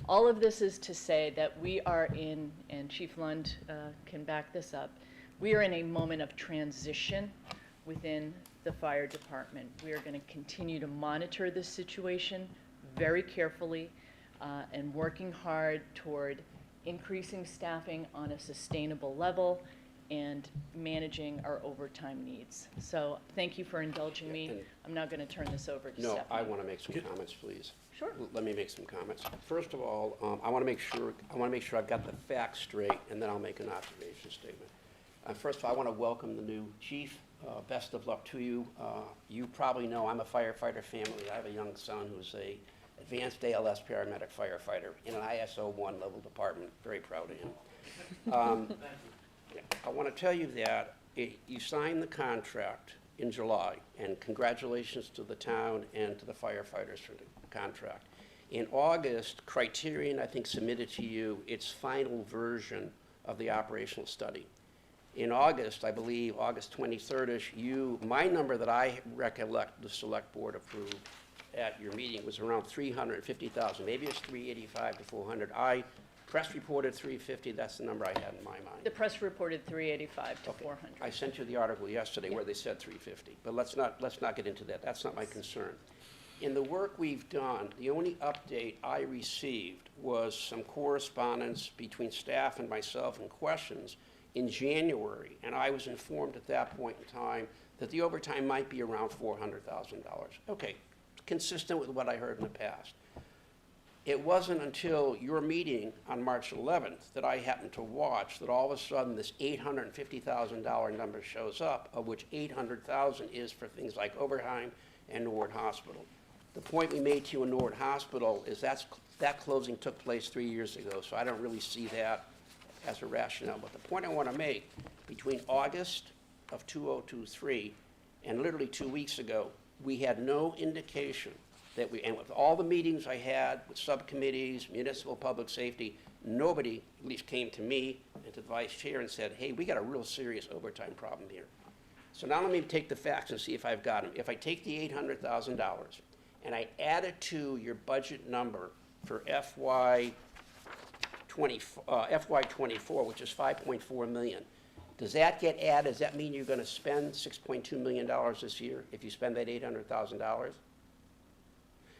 All of this is to say that we are in, and Chief Lund can back this up, we are in a moment of transition within the fire department. We are going to continue to monitor this situation very carefully and working hard toward increasing staffing on a sustainable level and managing our overtime needs. So thank you for indulging me. I'm now going to turn this over to No, Stephanie. I want to make some comments, please. Sure. Let me make some comments. First of all, I want to make sure I've got the facts straight, and then I'll make an observation statement. First of all, I want to welcome the new chief Best of luck to you. You probably know I'm a firefighter family. I have a young son who's a advanced ALS paramedic firefighter in an ISO 1 level department. Very proud of him. I want to tell you that you signed the contract in July, and congratulations to the town and to the firefighters for the contract. In August, Criterion, I think, submitted to you its final version of the operational study. In August, I believe, August 23rd-ish, my number that I recollect the select board approved at your meeting was around 350,000. Maybe it's 385 to 400. I press reported 350. That's the number I had in my mind. The press reported 385 to 400. I sent you the article yesterday where they said 350, but let's not get into that. That's not my concern. In the work we've done, the only update I received was some correspondence between staff and myself and questions in January, and I was informed at that point in time that the overtime might be around $400,000. Okay, consistent with what I heard in the past. It wasn't until your meeting on March 11th that I happened to watch that all of a sudden this $850,000 number shows up, of which $800,000 is for things like overtime and Norwood Hospital. The point we made to you in Norwood Hospital is that closing took place 3 years ago, so I don't really see that as a rationale. But the point I want to make, between August of 2023 and literally 2 weeks ago, we had no indication that and with all the meetings I had with subcommittees, municipal public safety, nobody at least came to me and to the vice chair and said, hey, we got a real serious overtime problem here. So now let me take the facts and see if I've got them. If I take the $800,000 and I add it to your budget number for FY24, which is $5.4 million, does that get added? Does that mean you're going to spend $6.2 million this year if you spend that $800,000?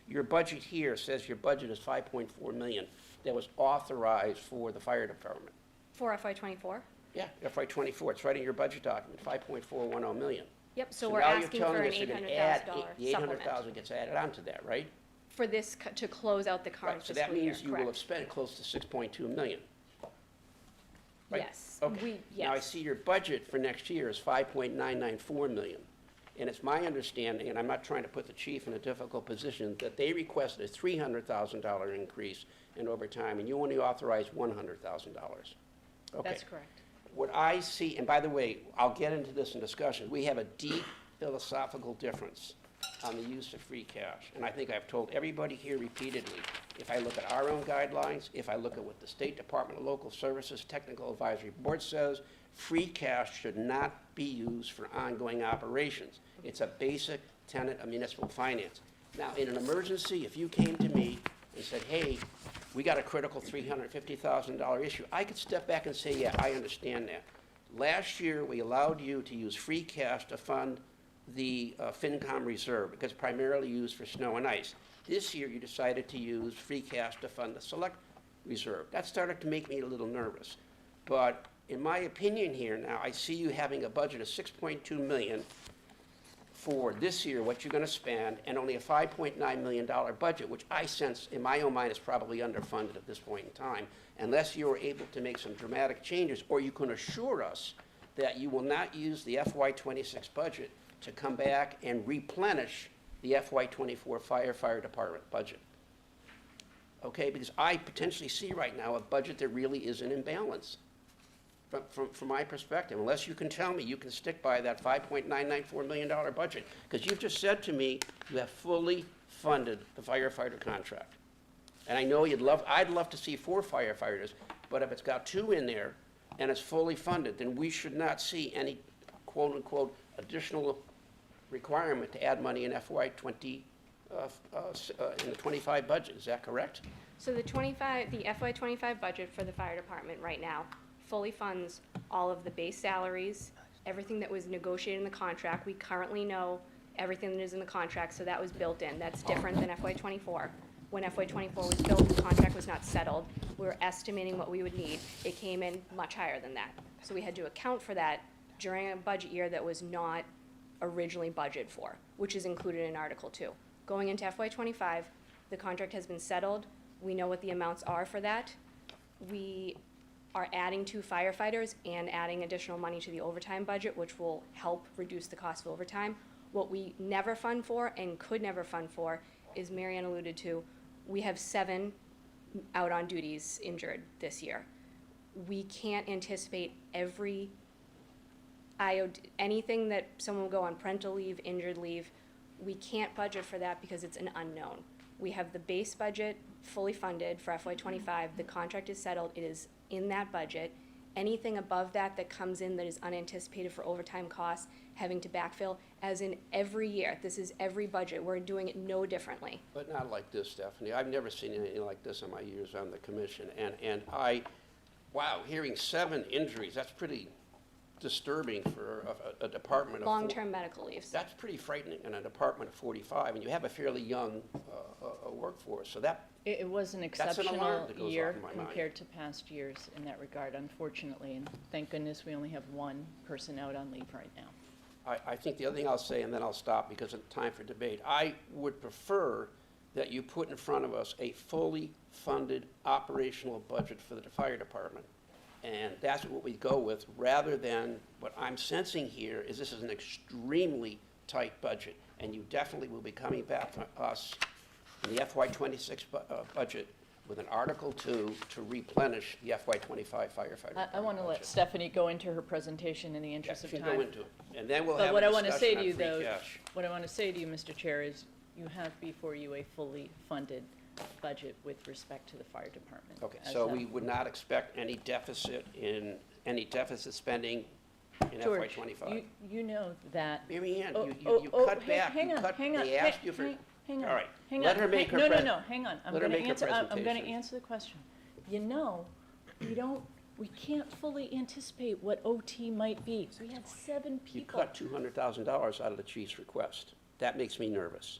Your budget here says your budget is $5.4 million that was authorized for the fire department. For FY24? Yeah, FY24. It's right in your budget document, $5.410 million. Yep, so So we're now you're asking telling for an us you're gonna $800,000 add the supplement. $800,000 gets added onto that, right? For this, to close out the current Right, so fiscal that year, means you will have correct. spent close to $6.2 million. Right? Yes, Okay. Now, I see your budget for next year is $5.994 million. And it's my understanding, and I'm not trying to put the chief in a difficult position, that they requested a $300,000 increase in overtime, and you only authorized $100,000. Okay. That's correct. What I see, and by the way, I'll get into this in discussion, we have a deep philosophical difference on the use of free cash. And I think I've told everybody here repeatedly, if I look at our own guidelines, if I look at what the State Department of Local Services Technical Advisory Board says, free cash should not be used for ongoing operations. It's a basic tenet of municipal finance. Now, in an emergency, if you came to me and said, hey, we got a critical $350,000 issue, I could step back and say, yeah, I understand that. Last year, we allowed you to use free cash to fund the FinCom reserve, because primarily used for snow and ice. This year, you decided to use free cash to fund the select reserve. That started to make me a little nervous. But in my opinion here now, I see you having a budget of $6.2 million for this year, what you're going to spend, and only a $5.9 million budget, which I sense in my own mind is probably underfunded at this point in time, unless you're able to make some dramatic changes, or you can assure us that you will not use the FY26 budget to come back and replenish the FY24 fire department budget. Okay, because I potentially see right now a budget that really is an imbalance from my perspective, unless you can tell me you can stick by that $5.994 million budget, because you've just said to me you have fully funded the firefighter contract. And I know I'd love to see 4 firefighters, but if it's got 2 in there and it's fully funded, then we should not see any quote-unquote additional requirement to add money in FY20, in the 25 budget. Is that correct? So the FY25 budget for the fire department right now fully funds all of the base salaries, everything that was negotiated in the contract. We currently know everything that is in the contract, so that was built in. That's different than FY24. When FY24 was built, the contract was not settled. We were estimating what we would need. It came in much higher than that. So we had to account for that during a budget year that was not originally budgeted for, which is included in Article 2. Going into FY25, the contract has been settled. We know what the amounts are for that. We are adding 2 firefighters and adding additional money to the overtime budget, which will help reduce the cost of overtime. What we never fund for and could never fund for is, Marianne alluded to, we have 7 out on duties injured this year. We can't anticipate every anything that someone will go on parental leave, injured leave. We can't budget for that because it's an unknown. We have the base budget fully funded for FY25. The contract is settled. It is in that budget. Anything above that that comes in that is unanticipated for overtime costs, having to backfill, as in every year. This is every budget. We're doing it no differently. But not like this, Stephanie. I've never seen anything like this in my years on the commission. And wow, hearing 7 injuries, that's pretty disturbing for a department of Long-term medical leaves. That's pretty frightening in a department of 45, and you have a fairly young workforce, so that. It was an That's an alarm exceptional that goes year off in my mind. compared to past years in that regard, unfortunately, and thank goodness we only have 1 person out on leave right now. I think the other thing I'll say, and then I'll stop because it's time for debate, I would prefer that you put in front of us a fully funded operational budget for the fire department. And that's what we go with, rather than what I'm sensing here is this is an extremely tight budget, and you definitely will be coming back to us in the FY26 budget with an Article 2 to replenish the FY25 firefighter. I want to let Stephanie go into her presentation in the interest of She time. can go into it, and then we'll But have what a I want to say discussion to you, on free though, cash. what I want to say to you, Mr. Chair, is you have before you a fully funded budget with respect to the fire department. Okay, as so that- we would not expect any deficit spending in George, FY25? you know that. Mary Ann, Oh, you oh, cut hang- back, hang you on, cut, hang on, they asked you for. Hang on, All right, hang let on. her make her. No, pres- hang on. I'm let her gonna make her answer, I'm gonna presentation. answer the question. You know, we can't fully anticipate what OT might be. We had 7 You people. cut $200,000 out of the chief's request. That makes me nervous.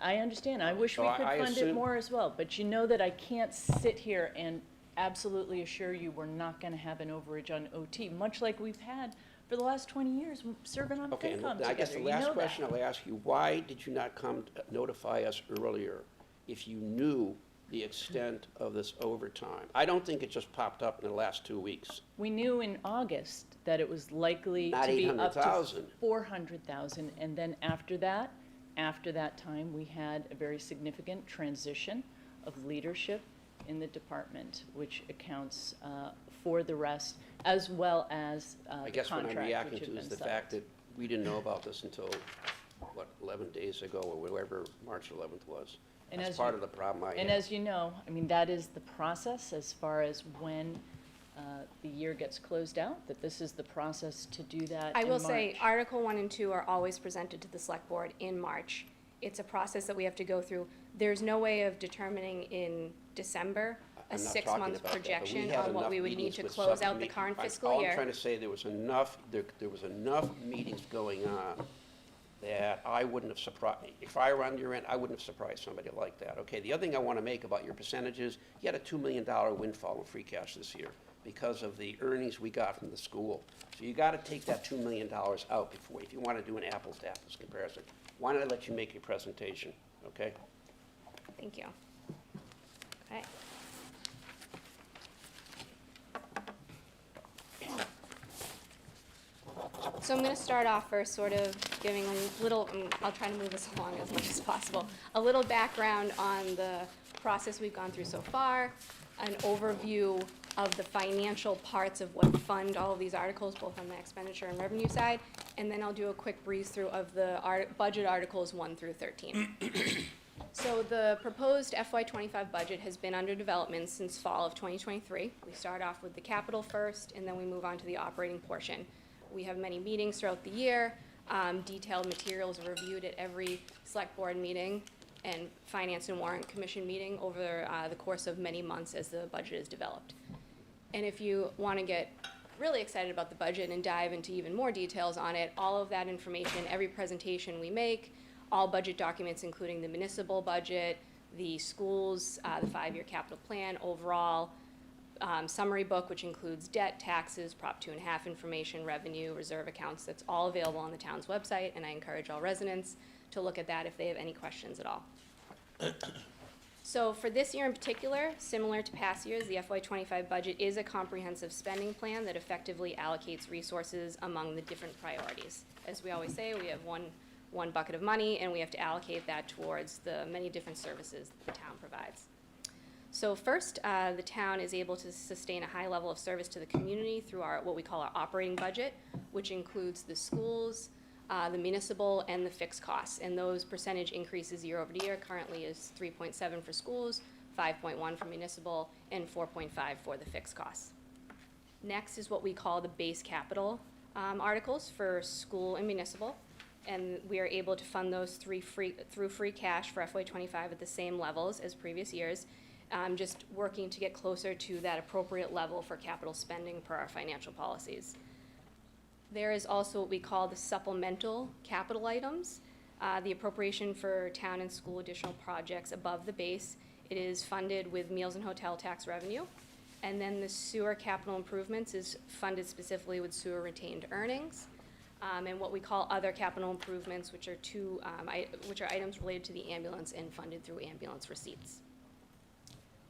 I understand. I wish So we could I fund it assume- more as well, but you know that I can't sit here and absolutely assure you we're not gonna have an overage on OT, much like we've had for the last 20 years serving on Okay, and FinCom I guess together. the You last know question that. I'll ask you, why did you not come to notify us earlier if you knew the extent of this overtime? I don't think it just popped up in the last 2 weeks. We knew in August that it was likely Not to be up to 800,000. 400,000, and then after that time, we had a very significant transition of leadership in the department, which accounts for the rest, as well as I the guess what I'm contract, reacting which to had is been the fact settled. that we didn't know about this until, 11 days ago, or whatever March 11th was. And That's as part you- of the problem I have. And as you know, I mean, that is the process as far as when the year gets closed out, that this is the process to do that I in will say, March. Article 1 and 2 are always presented to the select board in March. It's a process that we have to go through. There's no way of determining in December a I'm not talking 6-month about that, but we projection had on what enough we would need meetings to with close out the subcommittee- current I- fiscal All year. I'm trying to say, there was enough meetings going on that I wouldn't have surprised, if I were on your end, I wouldn't have surprised somebody like that. Okay, the other thing I want to make about your percentages, you had a $2 million windfall in free cash this year because of the earnings we got from the school. So you got to take that $2 million out before, if you want to do an apples-to-apples comparison. Why don't I let you make your presentation, okay? Thank you. Okay. So I'm going to start off first sort of giving a little, I'll try to move this along as much as possible, a little background on the process we've gone through so far, an overview of the financial parts of what fund all of these articles, both on the expenditure and revenue side, and then I'll do a quick breeze through of the budget articles 1 through 13. So the proposed FY25 budget has been under development since fall of 2023. We start off with the capital first, and then we move on to the operating portion. We have many meetings throughout the year. Detailed materials are reviewed at every select board meeting and finance and warrant commission meeting over the course of many months as the budget is developed. And if you want to get really excited about the budget and dive into even more details on it, all of that information, every presentation we make, all budget documents, including the municipal budget, the schools, the 5-year capital plan, overall summary book, which includes debt, taxes, Prop 2.5 information, revenue, reserve accounts, that's all available on the town's website, and I encourage all residents to look at that if they have any questions at all. So for this year in particular, similar to past years, the FY25 budget is a comprehensive spending plan that effectively allocates resources among the different priorities. As we always say, we have one bucket of money, and we have to allocate that towards the many different services that the town provides. So first, the town is able to sustain a high level of service to the community through what we call our operating budget, which includes the schools, the municipal, and the fixed costs. And those percentage increases year over year currently is 3.7 for schools, 5.1 for municipal, and 4.5 for the fixed costs. Next is what we call the base capital articles for school and municipal. And we are able to fund those through free cash for FY25 at the same levels as previous years, just working to get closer to that appropriate level for capital spending per our financial policies. There is also what we call the supplemental capital items, the appropriation for town and school additional projects above the base. It is funded with meals and hotel tax revenue. And then the sewer capital improvements is funded specifically with sewer retained earnings. And what we call other capital improvements, which are items related to the ambulance and funded through ambulance receipts.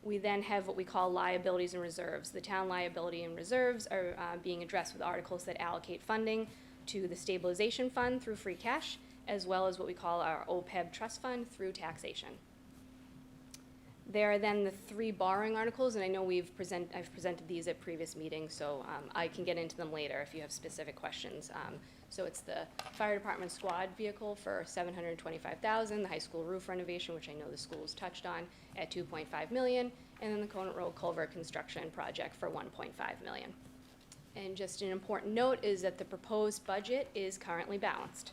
We then have what we call liabilities and reserves. The town liability and reserves are being addressed with articles that allocate funding to the stabilization fund through free cash, as well as what we call our OPEB trust fund through taxation. There are then the three borrowing articles, and I know I've presented these at previous meetings, so I can get into them later if you have specific questions. So it's the fire department squad vehicle for $725,000, the high school roof renovation, which I know the schools touched on, at $2.5 million, and then the Conant Road culvert construction project for $1.5 million. And just an important note is that the proposed budget is currently balanced.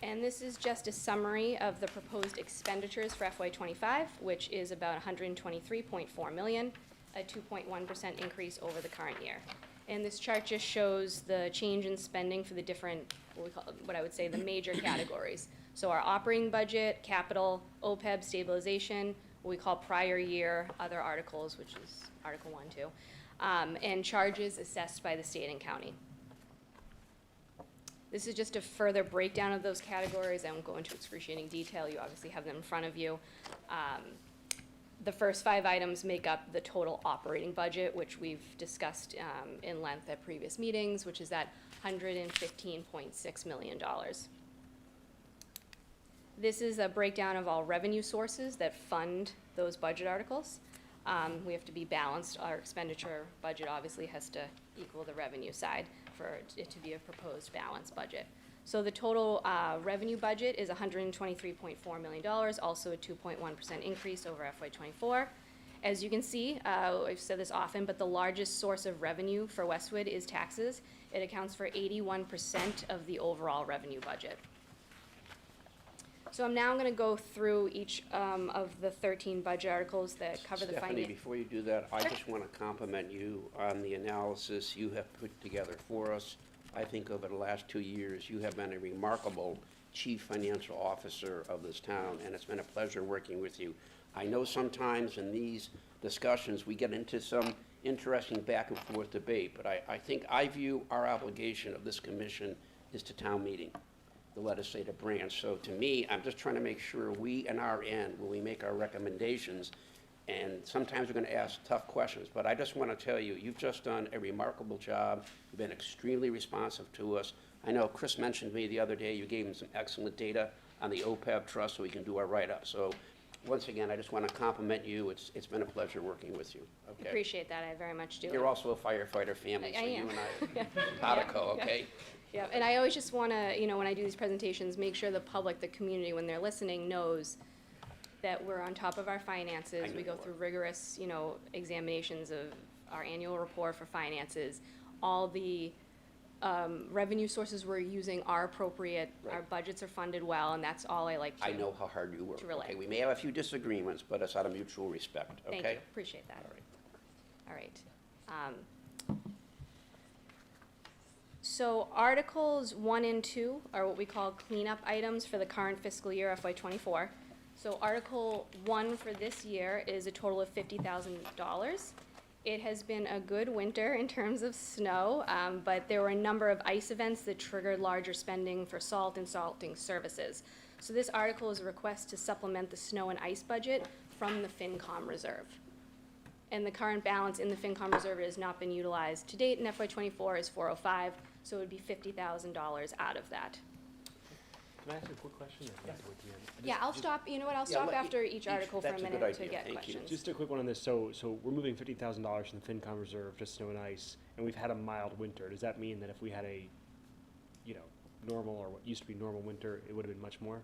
And this is just a summary of the proposed expenditures for FY25, which is about $123.4 million, a 2.1% increase over the current year. And this chart just shows the change in spending for the different, what I would say, the major categories. So our operating budget, capital, OPEB, stabilization, what we call prior year, other articles, which is Article 1, 2, and charges assessed by the state and county. This is just a further breakdown of those categories. I won't go into excruciating detail. You obviously have them in front of you. The first 5 items make up the total operating budget, which we've discussed in length at previous meetings, which is at $115.6 million. This is a breakdown of all revenue sources that fund those budget articles. We have to be balanced. Our expenditure budget obviously has to equal the revenue side for it to be a proposed balanced budget. So the total revenue budget is $123.4 million, also a 2.1% increase over FY24. As you can see, I've said this often, but the largest source of revenue for Westwood is taxes. It accounts for 81% of the overall revenue budget. So I'm now going to go through each of the 13 budget articles that cover the Stephanie, finance. before you do that, I Sure. just want to compliment you on the analysis you have put together for us. I think over the last 2 years, you have been a remarkable chief financial officer of this town, and it's been a pleasure working with you. I know sometimes in these discussions, we get into some interesting back and forth debate, but I think I view our obligation of this commission is to town meeting, the legislative branch. So to me, I'm just trying to make sure we, on our end, when we make our recommendations, and sometimes we're going to ask tough questions, but I just want to tell you, you've just done a remarkable job. You've been extremely responsive to us. I know Chris mentioned to me the other day, you gave him some excellent data on the OPEB trust so we can do our write-up. So once again, I just want to compliment you. It's been a pleasure working with you. Okay. Appreciate that. I very much do. You're also a firefighter family, so I you am. and I are Potico, okay? Yeah, and I always just want to, when I do these presentations, make sure the public, the community, when they're listening, knows that we're on top of our finances. We go through rigorous, examinations of our annual report for finances. All the revenue sources we're using are appropriate. Right. Our budgets are funded well, and that's all I like to I know how hard you work. to relay. Okay, we may have a few disagreements, but it's out of mutual respect, okay? Thank you. Appreciate that. All right. All right. So Articles 1 and 2 are what we call cleanup items for the current fiscal year, FY24. So Article 1 for this year is a total of $50,000. It has been a good winter in terms of snow, but there were a number of ice events that triggered larger spending for salt and salting services. So this article is a request to supplement the snow and ice budget from the FinCom reserve. And the current balance in the FinCom reserve has not been utilized to date in FY '24 is 405, so it would be $50,000 out of that. Can I ask a quick question? Yeah, I'll stop, you know what, I'll Yeah, stop let after each article for a that's a good minute to idea. get Thank you. questions. Just a quick one on this. So we're moving $50,000 from the FinCom reserve to snow and ice, and we've had a mild winter. Does that mean that if we had a, normal or what used to be normal winter, it would have been much more?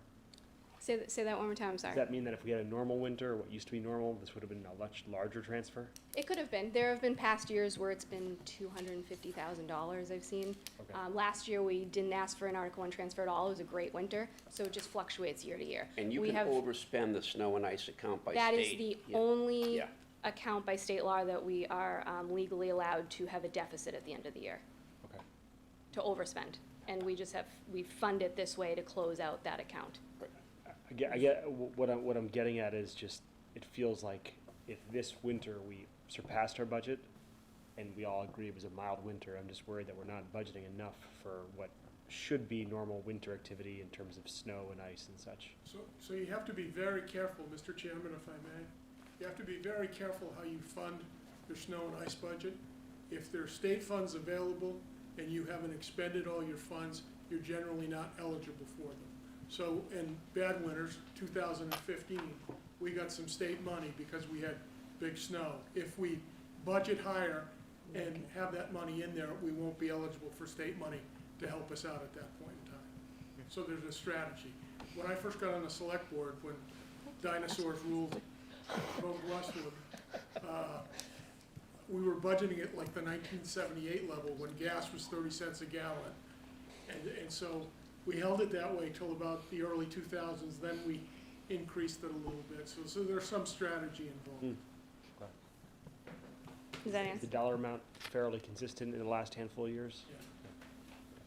Say that one more time, I'm sorry. Does that mean that if we had a normal winter, or what used to be normal, this would have been a much larger transfer? It could have been. There have been past years where it's been $250,000 I've seen. Okay. Last year, we didn't ask for an Article 1 transfer at all. It was a great winter, so it just fluctuates year to year. And you We can have- overspend the snow and ice account by state. That is the Yeah. only Yeah. account by state law that we are legally allowed to have a deficit at the end of the year, Okay. to overspend. And we fund it this way to close out that account. I get what I'm getting at is just, it feels like if this winter we surpassed our budget and we all agree it was a mild winter, I'm just worried that we're not budgeting enough for what should be normal winter activity in terms of snow and ice and such. So you have to be very careful, Mr. Chairman, if I may. You have to be very careful how you fund your snow and ice budget. If there are state funds available and you haven't expended all your funds, you're generally not eligible for them. So in bad winters, 2015, we got some state money because we had big snow. If we budget higher and have that money in there, we won't be eligible for state money to help us out at that point in time. So there's a strategy. When I first got on the select board, when dinosaurs ruled Westwood, we were budgeting at like the 1978 level when gas was 30 cents a gallon. And so we held it that way till about the early 2000s, then we increased it a little bit. So there's some strategy involved. Does that Is answer? the dollar amount fairly consistent in the last handful of years? Yeah.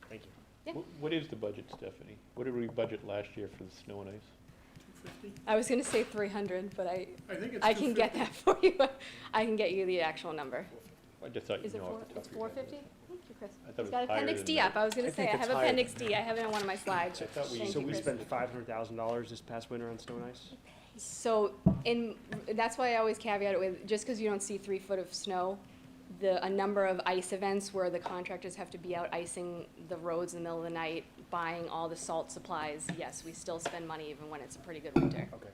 Thank you. Yeah. What is the budget, Stephanie? What did we budget last year for the snow and ice? 250? I was gonna say 300, but I think it's I can get 250. that for you. I can get you the actual number. I just thought Is you it know four, off the top it's of your head. 450? Thank you, Chris. I thought It's it got was higher Appendix than D that. up. I was gonna I say, think I it's have higher Appendix than D. I have it on one of my slides. I thought we- Thank So you, we Chris. spent $500,000 this past winter on snow and ice? So, that's why I always caveat it with, just because you don't see 3 foot of snow, a number of ice events where the contractors have to be out icing the roads in the middle of the night, buying all the salt supplies, yes, we still spend money even when it's a pretty good winter. Okay.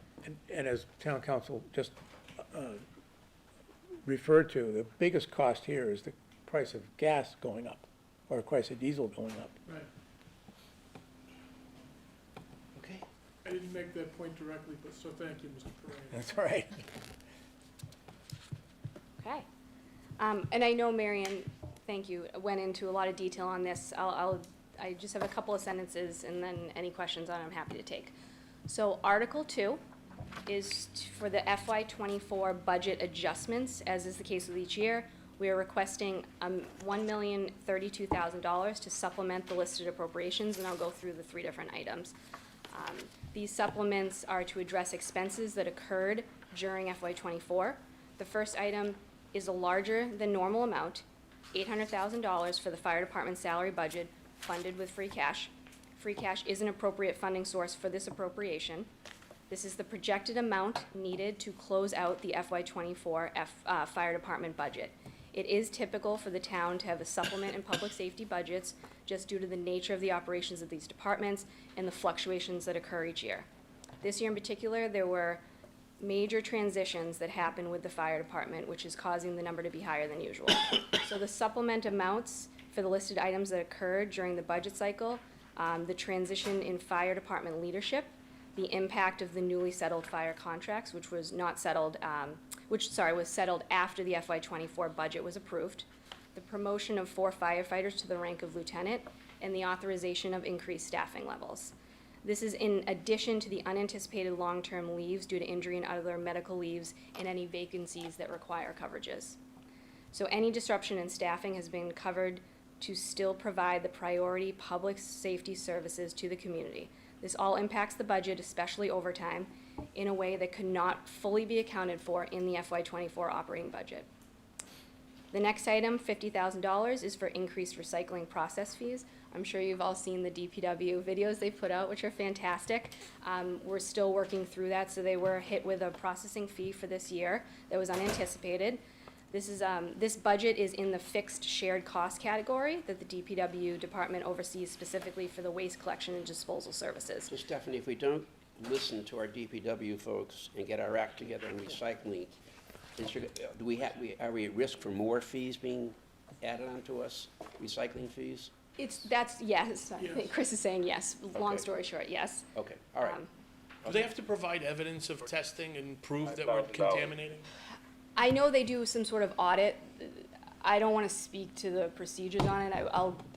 And as town council just referred to, the biggest cost here is the price of gas going up, or the price of diesel going up. Right. Okay. I didn't make that point directly, but so thank you, Mr. Pereira. That's all right. Okay. And I know Marion, thank you, went into a lot of detail on this. I just have a couple of sentences, and then any questions on it, I'm happy to take. So Article 2 is for the FY '24 budget adjustments, as is the case with each year. We are requesting $1,032,000 to supplement the listed appropriations, and I'll go through the 3 different items. These supplements are to address expenses that occurred during FY '24. The first item is a larger than normal amount, $800,000 for the fire department salary budget funded with free cash. Free cash is an appropriate funding source for this appropriation. This is the projected amount needed to close out the FY '24 fire department budget. It is typical for the town to have a supplement in public safety budgets just due to the nature of the operations of these departments and the fluctuations that occur each year. This year in particular, there were major transitions that happened with the fire department, which is causing the number to be higher than usual. So the supplement amounts for the listed items that occurred during the budget cycle, the transition in fire department leadership, the impact of the newly settled fire contracts, which was not settled, was settled after the FY '24 budget was approved, the promotion of 4 firefighters to the rank of lieutenant, and the authorization of increased staffing levels. This is in addition to the unanticipated long-term leaves due to injury and other medical leaves and any vacancies that require coverages. So any disruption in staffing has been covered to still provide the priority public safety services to the community. This all impacts the budget, especially overtime, in a way that could not fully be accounted for in the FY '24 operating budget. The next item, $50,000, is for increased recycling process fees. I'm sure you've all seen the DPW videos they put out, which are fantastic. We're still working through that, so they were hit with a processing fee for this year that was unanticipated. This budget is in the fixed shared cost category that the DPW department oversees specifically for the waste collection and disposal services. So Stephanie, if we don't listen to our DPW folks and get our act together on recycling, are we at risk for more fees being added onto us, recycling fees? Yes, I think Chris is saying yes. Long story short, yes. Okay, all right. Do they have to provide evidence of testing and prove that we're contaminating? I know they do some sort of audit. I don't want to speak to the procedures on it.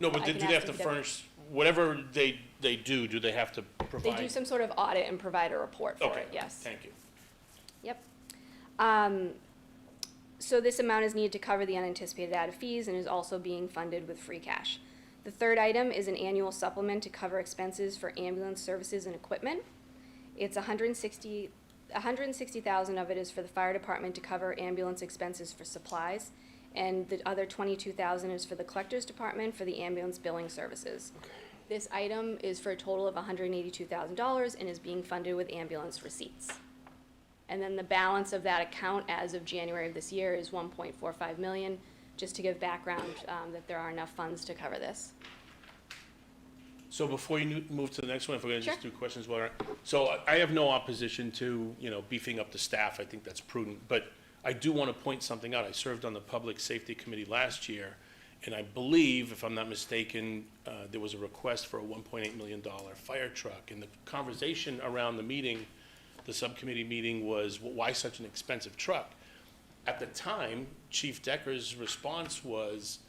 No, but I do can they ask have to DPW. furnish, whatever they do they have to They provide? do some sort of audit and provide a report for Okay, it, yes. thank you. Yep. So this amount is needed to cover the unanticipated added fees and is also being funded with free cash. The third item is an annual supplement to cover expenses for ambulance services and equipment. It's $160,000 of it is for the fire department to cover ambulance expenses for supplies, and the other $22,000 is for the collector's department for the ambulance billing services. This item is for a total of $182,000 and is being funded with ambulance receipts. And then the balance of that account as of January of this year is $1.45 million, just to give background that there are enough funds to cover this. So before you move to the next one, if we're gonna just Sure. do questions, so I have no opposition to, beefing up the staff. I think that's prudent. But I do want to point something out. I served on the Public Safety Committee last year, and I believe, if I'm not mistaken, there was a request for a $1.8 million fire truck. And the conversation around the meeting, the subcommittee meeting, was, well, why such an expensive truck? At the time, Chief Decker's response was,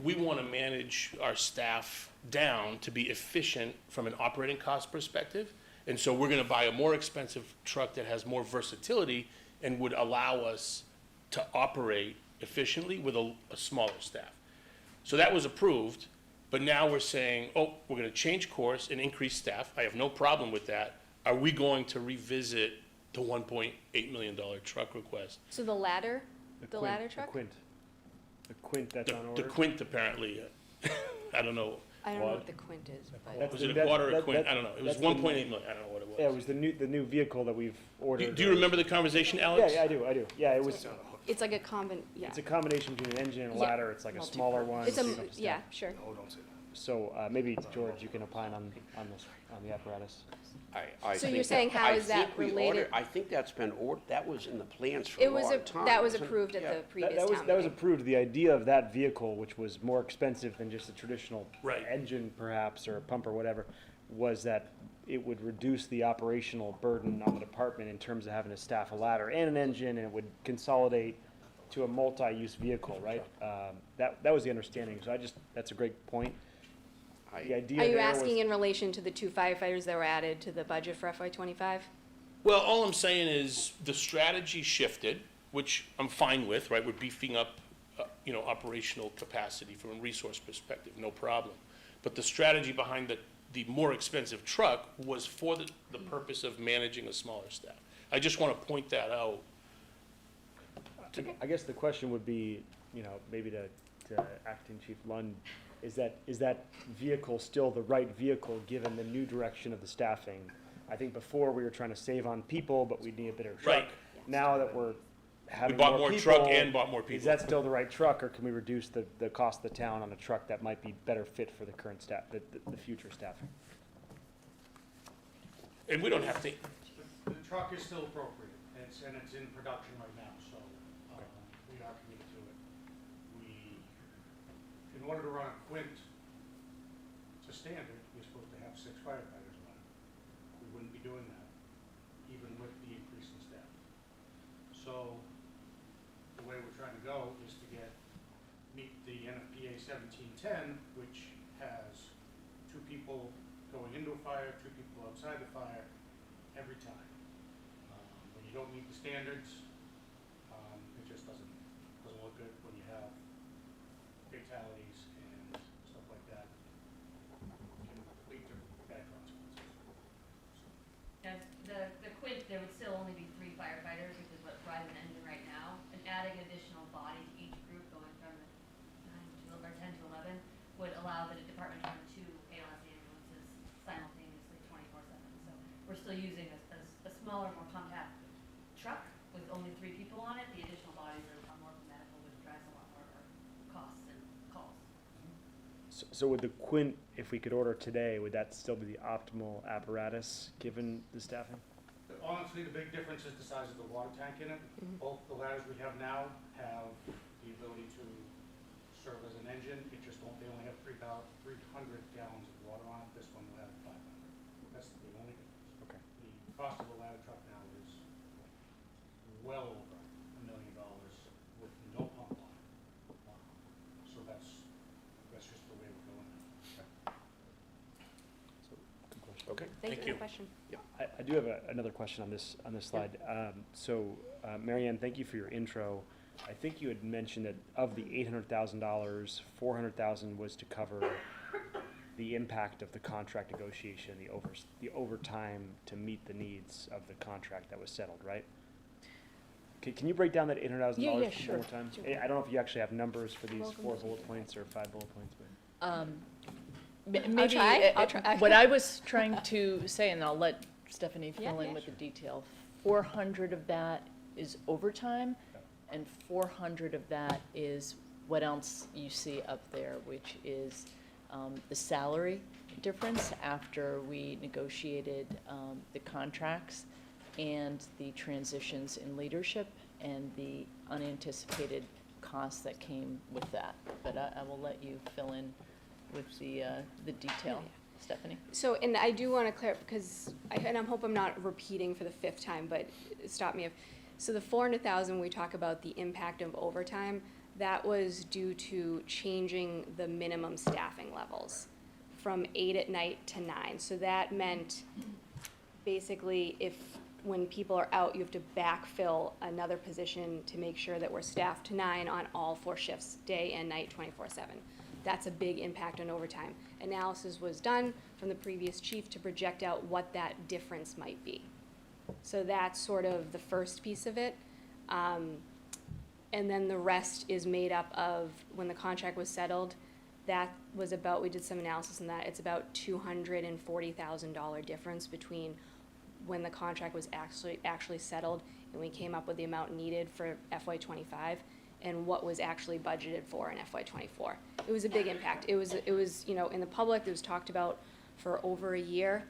we want to manage our staff down to be efficient from an operating cost perspective. And so we're going to buy a more expensive truck that has more versatility and would allow us to operate efficiently with a smaller staff. So that was approved, but now we're saying, oh, we're going to change course and increase staff. I have no problem with that. Are we going to revisit the $1.8 million truck request? So the ladder truck? The Quint that's on order. The Quint, apparently, I don't know. I don't know what the Quint is, but. Was it a quad or a Quint? I don't know. It was 1.8 million. I don't know what it was. Yeah, it was the new vehicle that we've ordered. Do you remember the conversation, Alex? Yeah, I do. Yeah, it was, It's like a yeah. it's a combination between an engine and a Yeah. ladder. It's like a smaller one. It's so you don't have to yeah, stack. sure. So, maybe George, you can opine on the apparatus. So you're saying how is that related? I think that's been ordered, that was in the plans for It a was, long time. that was wasn't it? approved at Yeah. the previous That town was meeting. approved. The idea of that vehicle, which was more expensive than just a traditional Right. engine perhaps, or a pump or whatever, was that it would reduce the operational burden on the department in terms of having to staff a ladder and an engine, and it would consolidate to a multi-use vehicle, right? That was the understanding, so that's a great point. The idea Are you there was- asking in relation to the 2 firefighters that were added to the budget for FY '25? Well, all I'm saying is the strategy shifted, which I'm fine with, right? We're beefing up, operational capacity from a resource perspective, no problem. But the strategy behind the more expensive truck was for the purpose of managing a smaller staff. I just want to point that out. I guess the question would be, maybe to Acting Chief Lund, is that vehicle still the right vehicle given the new direction of the staffing? I think before we were trying to save on people, but we need a better truck. Right. Now that we're having bought more more people, truck and bought more is people. that still the right truck, or can we reduce the cost of the town on a truck that might be better fit for the current staff, the future staffing? And we don't have to, The truck is still appropriate, and it's in production right now, so we are committed to it. In order to run a Quint to standard, we're supposed to have 6 firefighters on it. We wouldn't be doing that, even with the increase in staff. So the way we're trying to go is to meet the NFPA 1710, which has 2 people going into a fire, 2 people outside the fire every time. When you don't meet the standards, it just doesn't look good when you have fatalities and stuff like that. Can lead to bad consequences. And the Quint, there would still only be 3 firefighters, which is what drives an engine right now, and adding additional body to still using a smaller, more compact truck with only 3 people on it. The additional bodies are more medical, which drives a lot more costs and calls. So with the Quint, if we could order today, would that still be the optimal apparatus, given the staffing? Honestly, the big difference is the size of the water tank in it. Both the ladders we have now have the ability to serve as an engine. It just they only have 300 gallons of water on it. This one will have 500. That's the only difference. Okay. The cost of a ladder truck now is well over $1 million with no pump on it. So that's just the way we're going now. So, good question. Okay. Thank you for the question. I do have another question on this slide. Mary Ann, thank you for your intro. I think you had mentioned that of the $800,000, $400,000 was to cover the impact of the contract negotiation, the overtime to meet the needs of the contract that was settled, right? Can you break down that $800,000 Yeah, sure. one more time? I don't know if you actually have numbers for these 4 bullet points or 5 bullet points, but. Maybe I'll try. what I was trying to say, and I'll let Stephanie fill in yeah, with the detail. 400 of that is overtime, and 400 of that is what else you see up there, which is the salary difference after we negotiated the contracts and the transitions in leadership and the unanticipated costs that came with that. But I will let you fill in with the detail, Stephanie. So, and I do want to clarify, because and I hope I'm not repeating for the 5th time, but stop me if, so the 400,000, we talk about the impact of overtime, that was due to changing the minimum staffing levels from 8 at night to 9. So that meant basically when people are out, you have to backfill another position to make sure that we're staffed to 9 on all 4 shifts, day and night, 24/7. That's a big impact on overtime. Analysis was done from the previous chief to project out what that difference might be. So that's sort of the first piece of it. And then the rest is made up of, when the contract was settled, that was about, we did some analysis on that, it's about $240,000 difference between when the contract was actually settled and we came up with the amount needed for FY25 and what was actually budgeted for in FY24. It was a big impact. It was, in the public, it was talked about for over a year.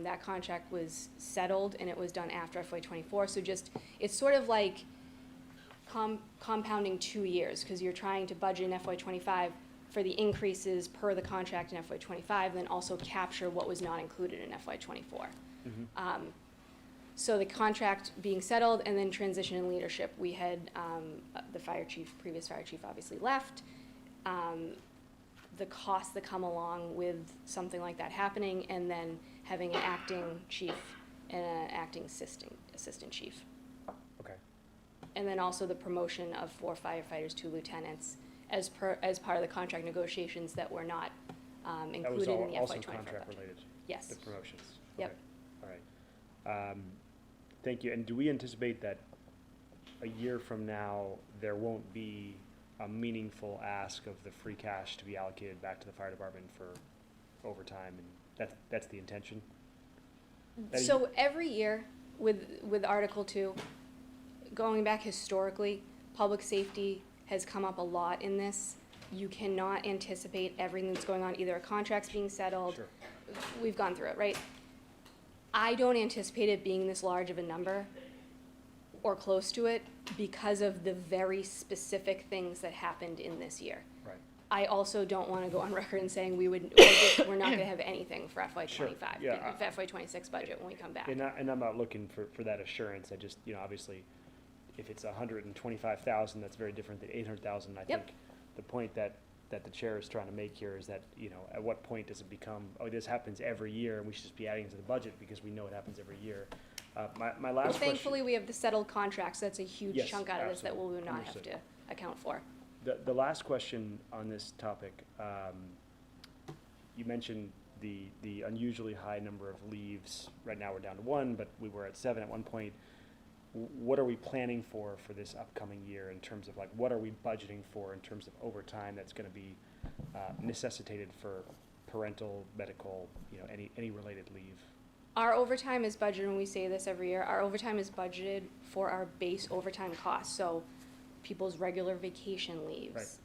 That contract was settled and it was done after FY24. So it's sort of like compounding 2 years, because you're trying to budget in FY25 for the increases per the contract in FY25, and then also capture what was not included in FY24. So the contract being settled and then transition in leadership, we had the previous fire chief obviously left. The costs that come along with something like that happening, and then having an acting chief and an acting assistant chief. Okay. And then also the promotion of 4 firefighters to lieutenants as part of the contract negotiations that were not included in the FY25 also budget. contract related? Yes. The promotions? Yep. Okay. All right. Thank you. And do we anticipate that a year from now, there won't be a meaningful ask of the free cash to be allocated back to the fire department for overtime, and that's the intention? So every year with Article 2, going back historically, public safety has come up a lot in this. You cannot anticipate everything that's going on, either a contract's being settled. Sure. We've gone through it, right? I don't anticipate it being this large of a number or close to it because of the very specific things that happened in this year. Right. I also don't want to go on record and saying we're not going to have anything for FY25, Sure. Yeah, FY26 budget when we come back. And I'm not looking for that assurance. I just, obviously, if it's 125,000, that's very different than 800,000. I think the point that the chair is trying to make here is that, at what point does it become, this happens every year and we should just be adding to the budget because we know it happens every year. My last question. Thankfully, we have the settled contracts. That's a huge Yes, chunk out of this that we absolutely. will not Understood. have to account for. The last question on this topic, you mentioned the unusually high number of leaves. Right now we're down to 1, but we were at 7 at one point. What are we planning for this upcoming year in terms of what are we budgeting for in terms of overtime that's going to be necessitated for parental, medical, any related leave? Our overtime is budgeted, and we say this every year, our overtime is budgeted for our base overtime costs, so people's regular vacation leaves.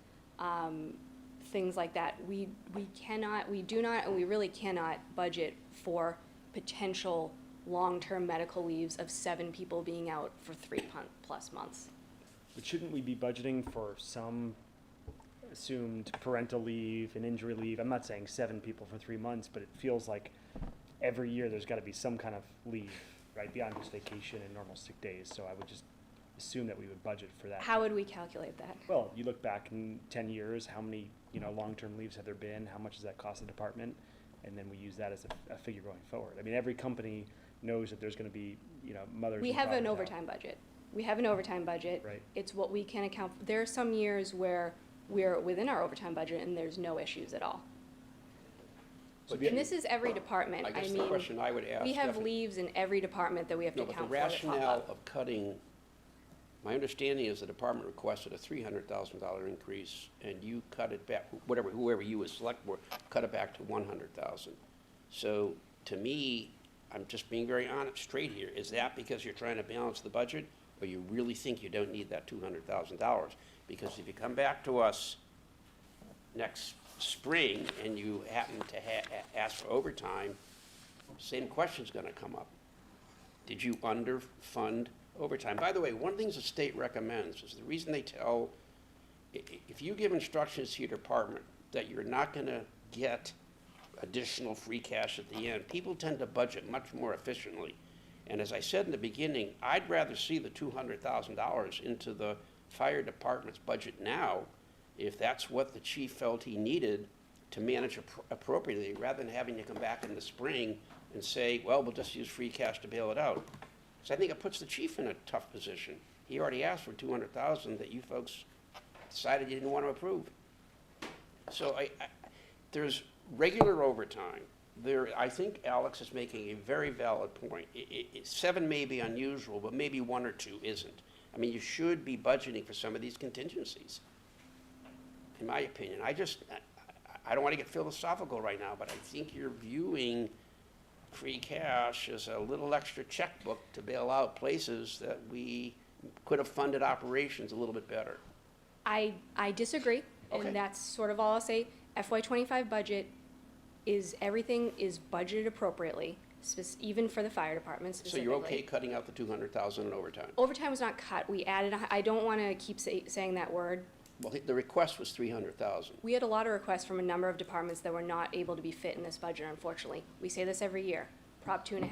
Things like that. We do not, and we really cannot budget for potential long-term medical leaves of 7 people being out for 3+ months. But shouldn't we be budgeting for some assumed parental leave and injury leave? I'm not saying 7 people for 3 months, but it feels like every year there's gotta be some kind of leave, right, beyond just vacation and normal sick days, so I would just assume that we would budget for that. How would we calculate that? Well, you look back in 10 years, how many, long-term leaves have there been, how much does that cost the department, and then we use that as a figure going forward. I mean, every company knows that there's gonna be, mothers We and have an fathers out. overtime budget. We have an overtime budget. Right. It's what we can account for. There are some years where we're within our overtime budget and there's no issues at all. But And this is every department. I guess the question I would ask, we have Stephanie- leaves in every department that we have to No, but the account for that pop rationale up. of cutting, my understanding is the department requested a $300,000 increase, and you cut it back, whoever you as select board, cut it back to 100,000. So, to me, I'm just being very honest, straight here, is that because you're trying to balance the budget, or you really think you don't need that $200,000? Because if you come back to us next spring and you happen to ask for overtime, same question's gonna come up. Did you underfund overtime? By the way, one of the things the state recommends is the reason they tell, if you give instructions to your department that you're not gonna get additional free cash at the end, people tend to budget much more efficiently. And as I said in the beginning, I'd rather see the $200,000 into the fire department's budget now, if that's what the chief felt he needed to manage appropriately, rather than having to come back in the spring and say, well, we'll just use free cash to bail it out. So I think it puts the chief in a tough position. He already asked for $200,000 that you folks decided you didn't want to approve. So there's regular overtime. I think Alex is making a very valid point. 7 may be unusual, but maybe 1 or 2 isn't. I mean, you should be budgeting for some of these contingencies, in my opinion. I don't want to get philosophical right now, but I think you're viewing free cash as a little extra checkbook to bail out places that we could have funded operations a little bit better. I disagree, Okay. and that's sort of all I'll say. FY25 budget everything is budgeted appropriately, even for the fire department So specifically. you're okay cutting out the $200,000 in overtime? Overtime was not cut. We added, I don't want to keep saying that word. Well, the request was $300,000. We had a lot of requests from a number of departments that were not able to be fit in this budget, unfortunately. We say this every year, Prop 2.5.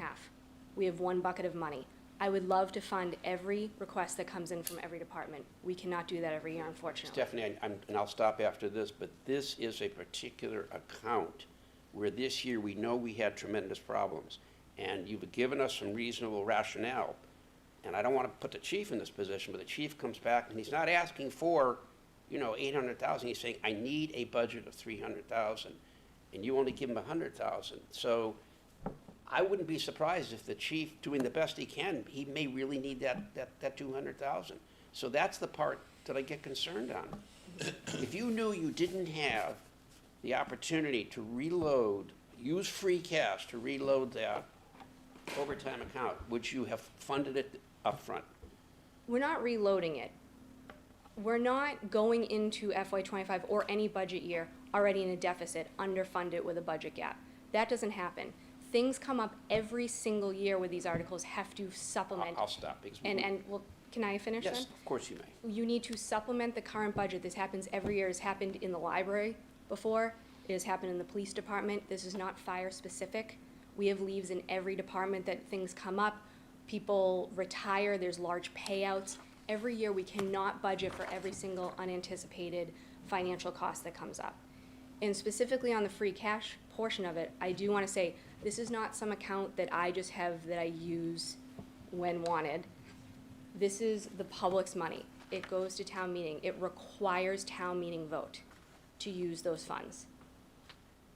We have 1 bucket of money. I would love to fund every request that comes in from every department. We cannot do that every year, unfortunately. Stephanie, and I'll stop after this, but this is a particular account where this year we know we had tremendous problems. And you've given us some reasonable rationale. And I don't want to put the chief in this position, but the chief comes back and he's not asking for, $800,000. He's saying, I need a budget of $300,000. And you only give him $100,000. So I wouldn't be surprised if the chief, doing the best he can, he may really need that $200,000. So that's the part that I get concerned on. If you knew you didn't have the opportunity to reload, use free cash to reload that overtime account, would you have funded it upfront? We're not reloading it. We're not going into FY25 or any budget year already in a deficit, underfunded with a budget gap. That doesn't happen. Things come up every single year where these articles have to supplement. I'll stop. Because Well, can I finish then? yes, of course you may. You need to supplement the current budget. This happens every year. It's happened in the library before. It has happened in the police department. This is not fire specific. We have leaves in every department that things come up. People retire. There's large payouts. Every year we cannot budget for every single unanticipated financial cost that comes up. And specifically on the free cash portion of it, I do want to say this is not some account that I just have that I use when wanted. This is the public's money. It goes to town meeting. It requires town meeting vote to use those funds.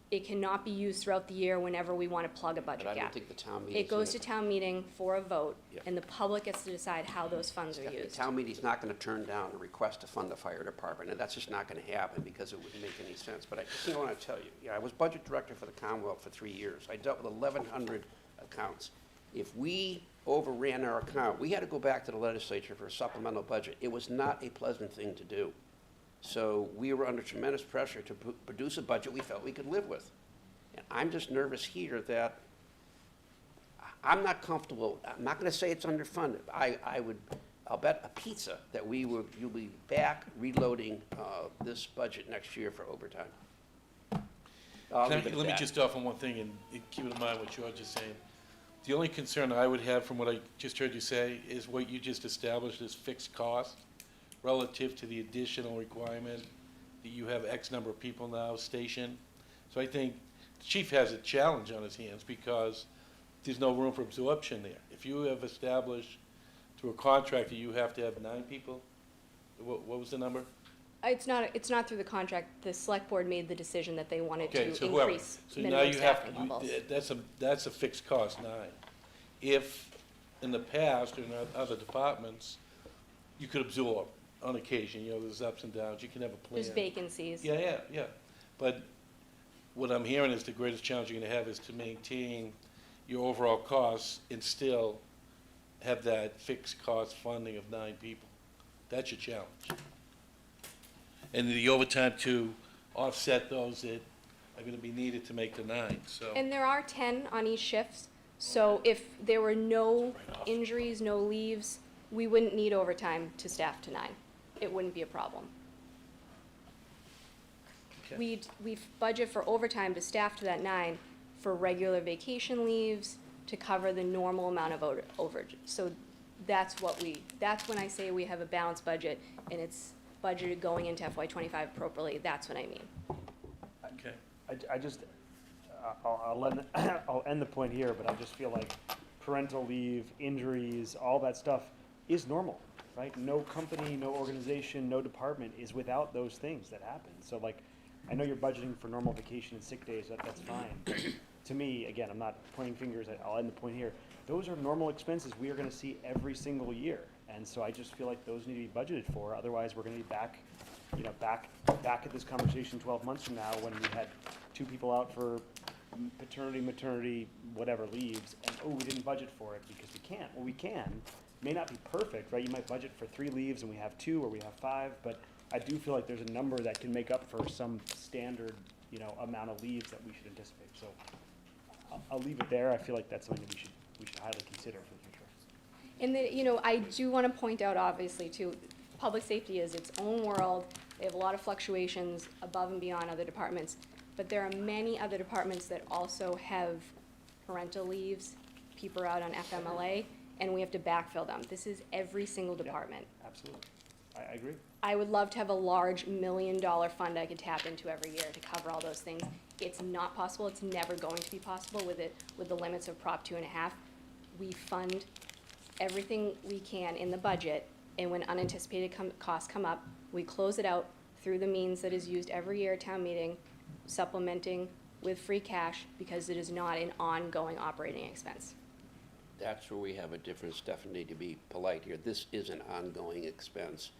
It cannot be used throughout the year whenever we want to plug a budget But I gap. don't think the town meeting. It goes to town meeting for a vote, Yep. and the public gets to decide how those funds are The used. town meeting's not gonna turn down a request to fund the fire department, and that's just not gonna happen because it wouldn't make any sense. But I want to tell you, I was budget director for the Commonwealth for 3 years. I dealt with 1,100 accounts. If we overran our account, we had to go back to the legislature for a supplemental budget. It was not a pleasant thing to do. So we were under tremendous pressure to produce a budget we felt we could live with. And I'm just nervous here that I'm not comfortable. I'm not going to say it's underfunded. I'll bet a pizza that you'll be back reloading this budget next year for overtime. Let me just offer one thing, and keep in mind what George is saying. The only concern I would have from what I just heard you say is what you just established as fixed cost relative to the additional requirement that you have X number of people now stationed. So I think the chief has a challenge on his hands because there's no room for absorption there. If you have established through a contract that you have to have 9 people, what was the number? It's not through the contract. The select board made the decision that they wanted Okay, to so whoever. increase So now minimum you have, staffing levels. that's a fixed cost, 9. If in the past or in other departments, you could absorb on occasion, there's ups and downs, you can have a plan. There's vacancies. Yeah. But what I'm hearing is the greatest challenge you're gonna have is to maintain your overall costs and still have that fixed cost funding of 9 people. That's your challenge. And the overtime to offset those that are gonna be needed to make the 9, so. And there are 10 on each shift, so if there were no injuries, no leaves, we wouldn't need overtime to staff to 9. It wouldn't be a problem. Okay. We'd budget for overtime to staff to that 9 for regular vacation leaves, to cover the normal amount of overage. So that's when I say we have a balanced budget and it's budgeted going into FY25 appropriately, that's what I mean. Okay. I'll end the point here, but I just feel like parental leave, injuries, all that stuff is normal, right? No company, no organization, no department is without those things that happen. So like, I know you're budgeting for normal vacation and sick days, that's fine. But to me, again, I'm not pointing fingers, I'll end the point here. Those are normal expenses we are gonna see every single year. And so I just feel like those need to be budgeted for, otherwise we're gonna be back at this conversation 12 months from now when we had 2 people out for paternity, maternity, whatever leaves, and we didn't budget for it because we can't. Well, we can. May not be perfect, right? You might budget for 3 leaves and we have 2 or we have 5, but I do feel like there's a number that can make up for some standard, amount of leaves that we should anticipate. So I'll leave it there. I feel like that's something that we should highly consider for the future. And then, I do want to point out, obviously, too, public safety is its own world. They have a lot of fluctuations above and beyond other departments. But there are many other departments that also have parental leaves, people are out on FMLA, and we have to backfill them. This is every single department. Yeah, absolutely. I agree. I would love to have a large $1 million fund I could tap into every year to cover all those things. It's not possible. It's never going to be possible with the limits of Prop 2.5. We fund everything we can in the budget, and when unanticipated costs come up, we close it out through the means that is used every year at town meeting, supplementing with free cash because it is not an ongoing operating expense. That's where we have a difference, Stephanie, to be polite here. This is an ongoing expense,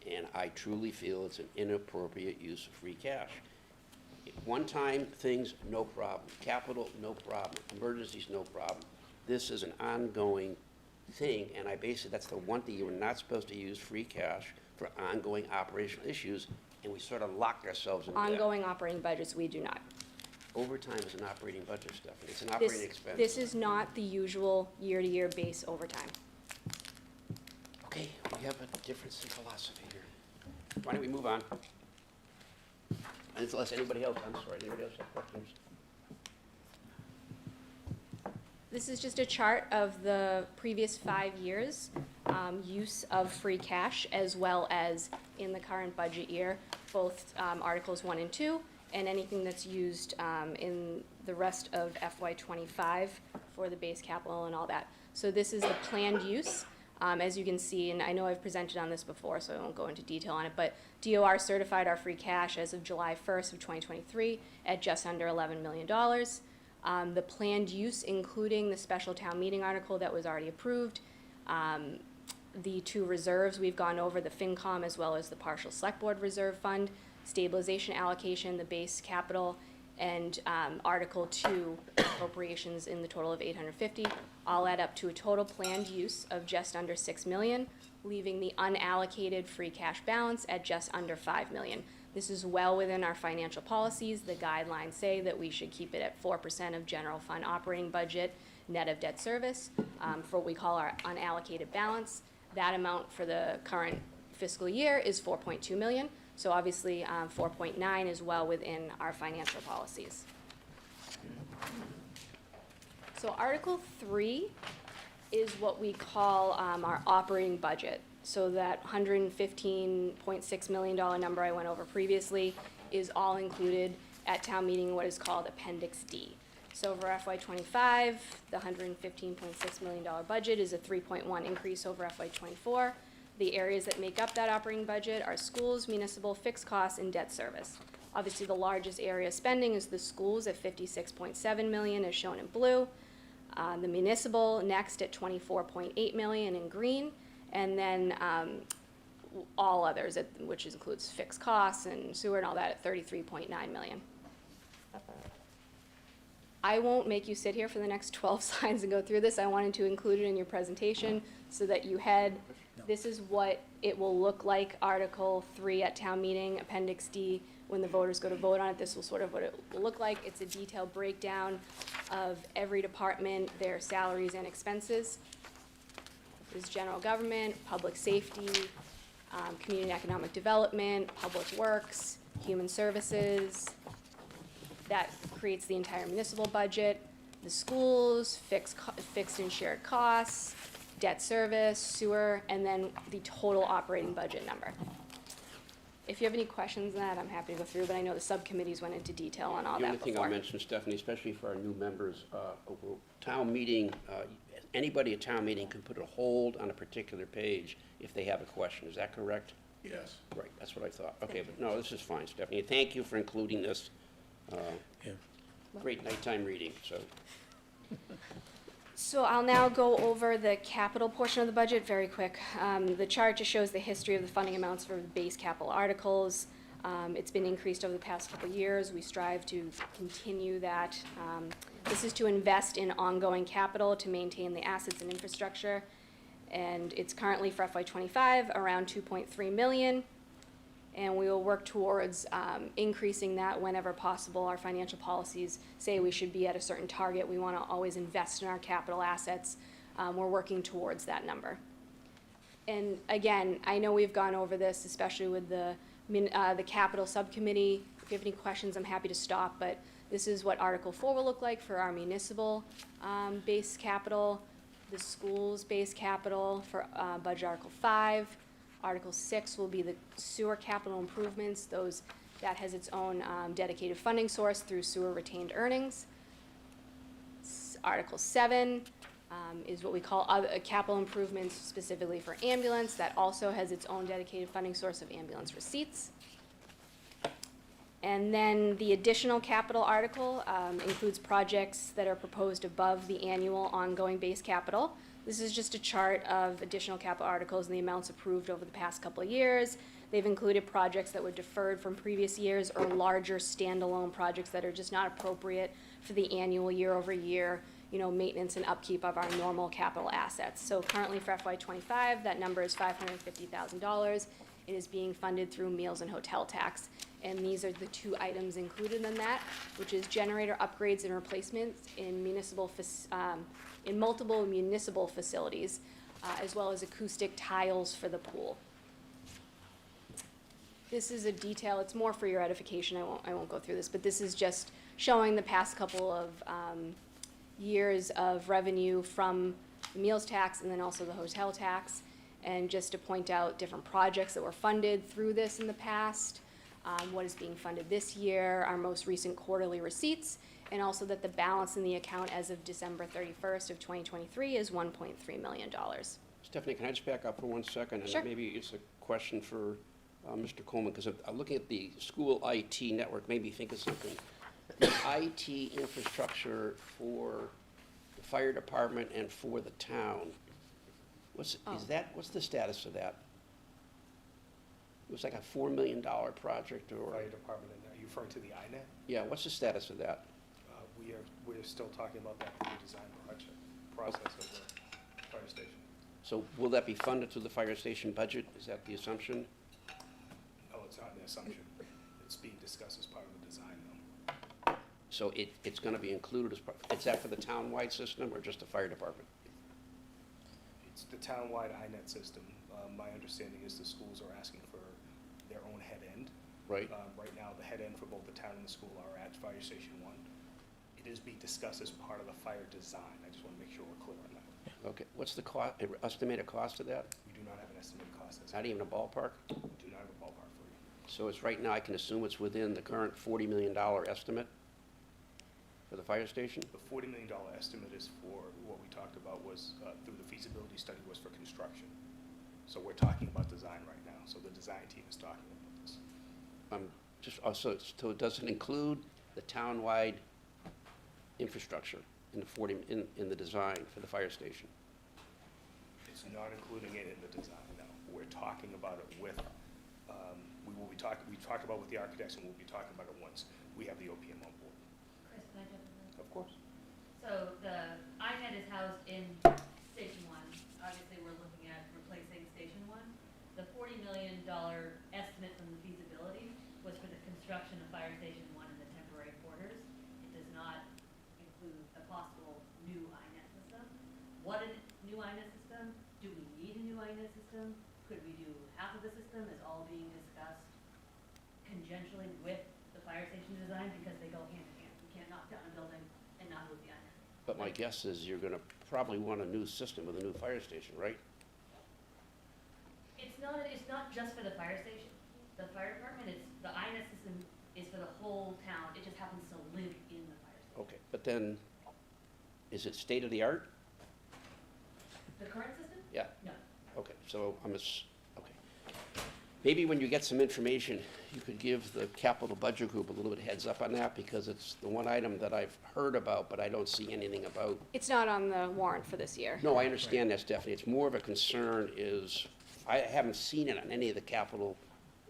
and I truly feel it's an inappropriate use of free cash. One-time things, no problem. Capital, no problem. Emergencies, no problem. This is an ongoing thing, and that's the one thing you were not supposed to use free cash for ongoing operational issues, and we sort of locked ourselves into that. Ongoing operating budgets, we do not. Overtime is an operating budget, Stephanie. It's an operating expense. This is not the usual year-to-year base overtime. Okay, we have a difference in philosophy here. Why don't we move on? Unless anybody else have questions? This is just a chart of the previous 5 years, use of free cash, as well as in the current budget year, both Articles 1 and 2, and anything that's used in the rest of FY25 for the base capital and all that. So this is the planned use. As you can see, and I know I've presented on this before, so I won't go into detail on it, but DOR certified our free cash as of July 1st of 2023 at just under $11 million. The planned use, including the special town meeting article that was already approved, the 2 reserves we've gone over, the FinCom as well as the partial select board reserve fund, stabilization allocation, the base capital, and Article 2 appropriations in the total of 850, all add up to a total planned use of just under 6 million, leaving the unallocated free cash balance at just under 5 million. This is well within our financial policies. The guidelines say that we should keep it at 4% of general fund operating budget, net of debt service, for what we call our unallocated balance. That amount for the current fiscal year is 4.2 million. So obviously, 4.9 is well within our financial policies. So Article 3 is what we call our operating budget. So that $115.6 million number I went over previously is all included at town meeting, what is called Appendix D. So for FY25, the $115.6 million budget is a 3.1 increase over FY24. The areas that make up that operating budget are schools, municipal, fixed costs, and debt service. Obviously, the largest area of spending is the schools at $56.7 million, as shown in blue. The municipal next at $24.8 million in green, and then all others, which includes fixed costs and sewer and all that, at $33.9 million. I won't make you sit here for the next 12 slides and go through this. I wanted to include it in your presentation so that you had, this is what it will look like, Article 3 at town meeting, Appendix D, when the voters go to vote on it. This will sort of what it will look like. It's a detailed breakdown of every department, their salaries and expenses. There's general government, public safety, community and economic development, public works, human services. That creates the entire municipal budget, the schools, fixed and shared costs, debt service, sewer, and then the total operating budget number. If you have any questions on that, I'm happy to go through, but I know the subcommittees went into detail on all The that only before. thing I'll mention, Stephanie, especially for our new members, town meeting, anybody at town meeting can put a hold on a particular page if they have a question. Is that correct? Yes. Right, that's what I thought. Okay, but no, this is fine, Stephanie. Thank you for including this. Great nighttime reading, so. So I'll now go over the capital portion of the budget very quick. The chart just shows the history of the funding amounts for the base capital articles. It's been increased over the past couple of years. We strive to continue that. This is to invest in ongoing capital to maintain the assets and infrastructure. And it's currently for FY25 around 2.3 million. And we will work towards increasing that whenever possible. Our financial policies say we should be at a certain target. We want to always invest in our capital assets. We're working towards that number. And again, I know we've gone over this, especially with the capital subcommittee. If you have any questions, I'm happy to stop, but this is what Article 4 will look like for our municipal base capital, the schools base capital for budget Article 5. Article 6 will be the sewer capital improvements. That has its own dedicated funding source through sewer retained earnings. Article 7 is what we call other capital improvements specifically for ambulance. That also has its own dedicated funding source of ambulance receipts. And then the additional capital article includes projects that are proposed above the annual ongoing base capital. This is just a chart of additional capital articles and the amounts approved over the past couple of years. They've included projects that were deferred from previous years or larger standalone projects that are just not appropriate for the annual year-over-year, maintenance and upkeep of our normal capital assets. So currently for FY25, that number is $550,000. It is being funded through meals and hotel tax. And these are the two items included in that, which is generator upgrades and replacements in multiple municipal facilities, as well as acoustic tiles for the pool. This is a detail, it's more for your edification, I won't go through this, but this is just showing the past couple of years of revenue from the meals tax and then also the hotel tax, and just to point out different projects that were funded through this in the past, what is being funded this year, our most recent quarterly receipts, and also that the balance in the account as of December 31st of 2023 is $1.3 million. Stephanie, can I just back up for 1 second? Sure. And maybe it's a question for Mr. Coleman, because I'm looking at the school IT network, made me think of something. The IT infrastructure for the fire department and for the town, what's the status of that? It was like a $4 million project or? Fire department, and are you referring to the INET? Yeah, what's the status of that? We're still talking about that through the design process of the fire station. So will that be funded through the fire station budget? Is that the assumption? No, it's not an assumption. It's being discussed as part of the design, though. So it's gonna be included as part, is that for the town-wide system or just the fire department? It's the town-wide INET system. My understanding is the schools are asking for their own head end. Right. Right now, the head end for both the town and the school are at Fire Station 1. It is being discussed as part of the fire design. I just want to make sure we're clear on that. Okay, what's the estimated cost of that? We do not have an estimated cost. Not even a ballpark? We do not have a ballpark for you. So it's right now, I can assume it's within the current $40 million estimate for the fire station? The $40 million estimate is for, what we talked about was, through the feasibility study, was for construction. So we're talking about design right now. So the design team is talking about this. So it doesn't include the town-wide infrastructure in the design for the fire station? It's not including it in the design, no. We're talking about it with, we talked about with the architects, and we'll be talking about it once we have the OPM on board. Chris, can I jump in there? Of course. So the INET is housed in Station 1. Obviously, we're looking at replacing Station 1. The $40 million estimate from the feasibility was for the construction of Fire Station 1 and the temporary quarters. It does not include a possible new INET system. What a new INET system? Do we need a new INET system? Could we do half of the system? Is all being discussed conjuncturally with the fire station design because they go hand in hand. You can't knock down a building and not move the INET. But my guess is you're gonna probably want a new system with a new fire station, right? It's not just for the fire station. The fire department, the INET system is for the whole town. It just happens to live in the fire station. Okay, but then, is it state-of-the-art? The current system? Yeah. No. Okay, so okay. Maybe when you get some information, you could give the capital budget group a little bit heads up on that, because it's the one item that I've heard about, but I don't see anything about. It's not on the warrant for this year. No, I understand that, Stephanie. It's more of a concern is, I haven't seen it on any of the capital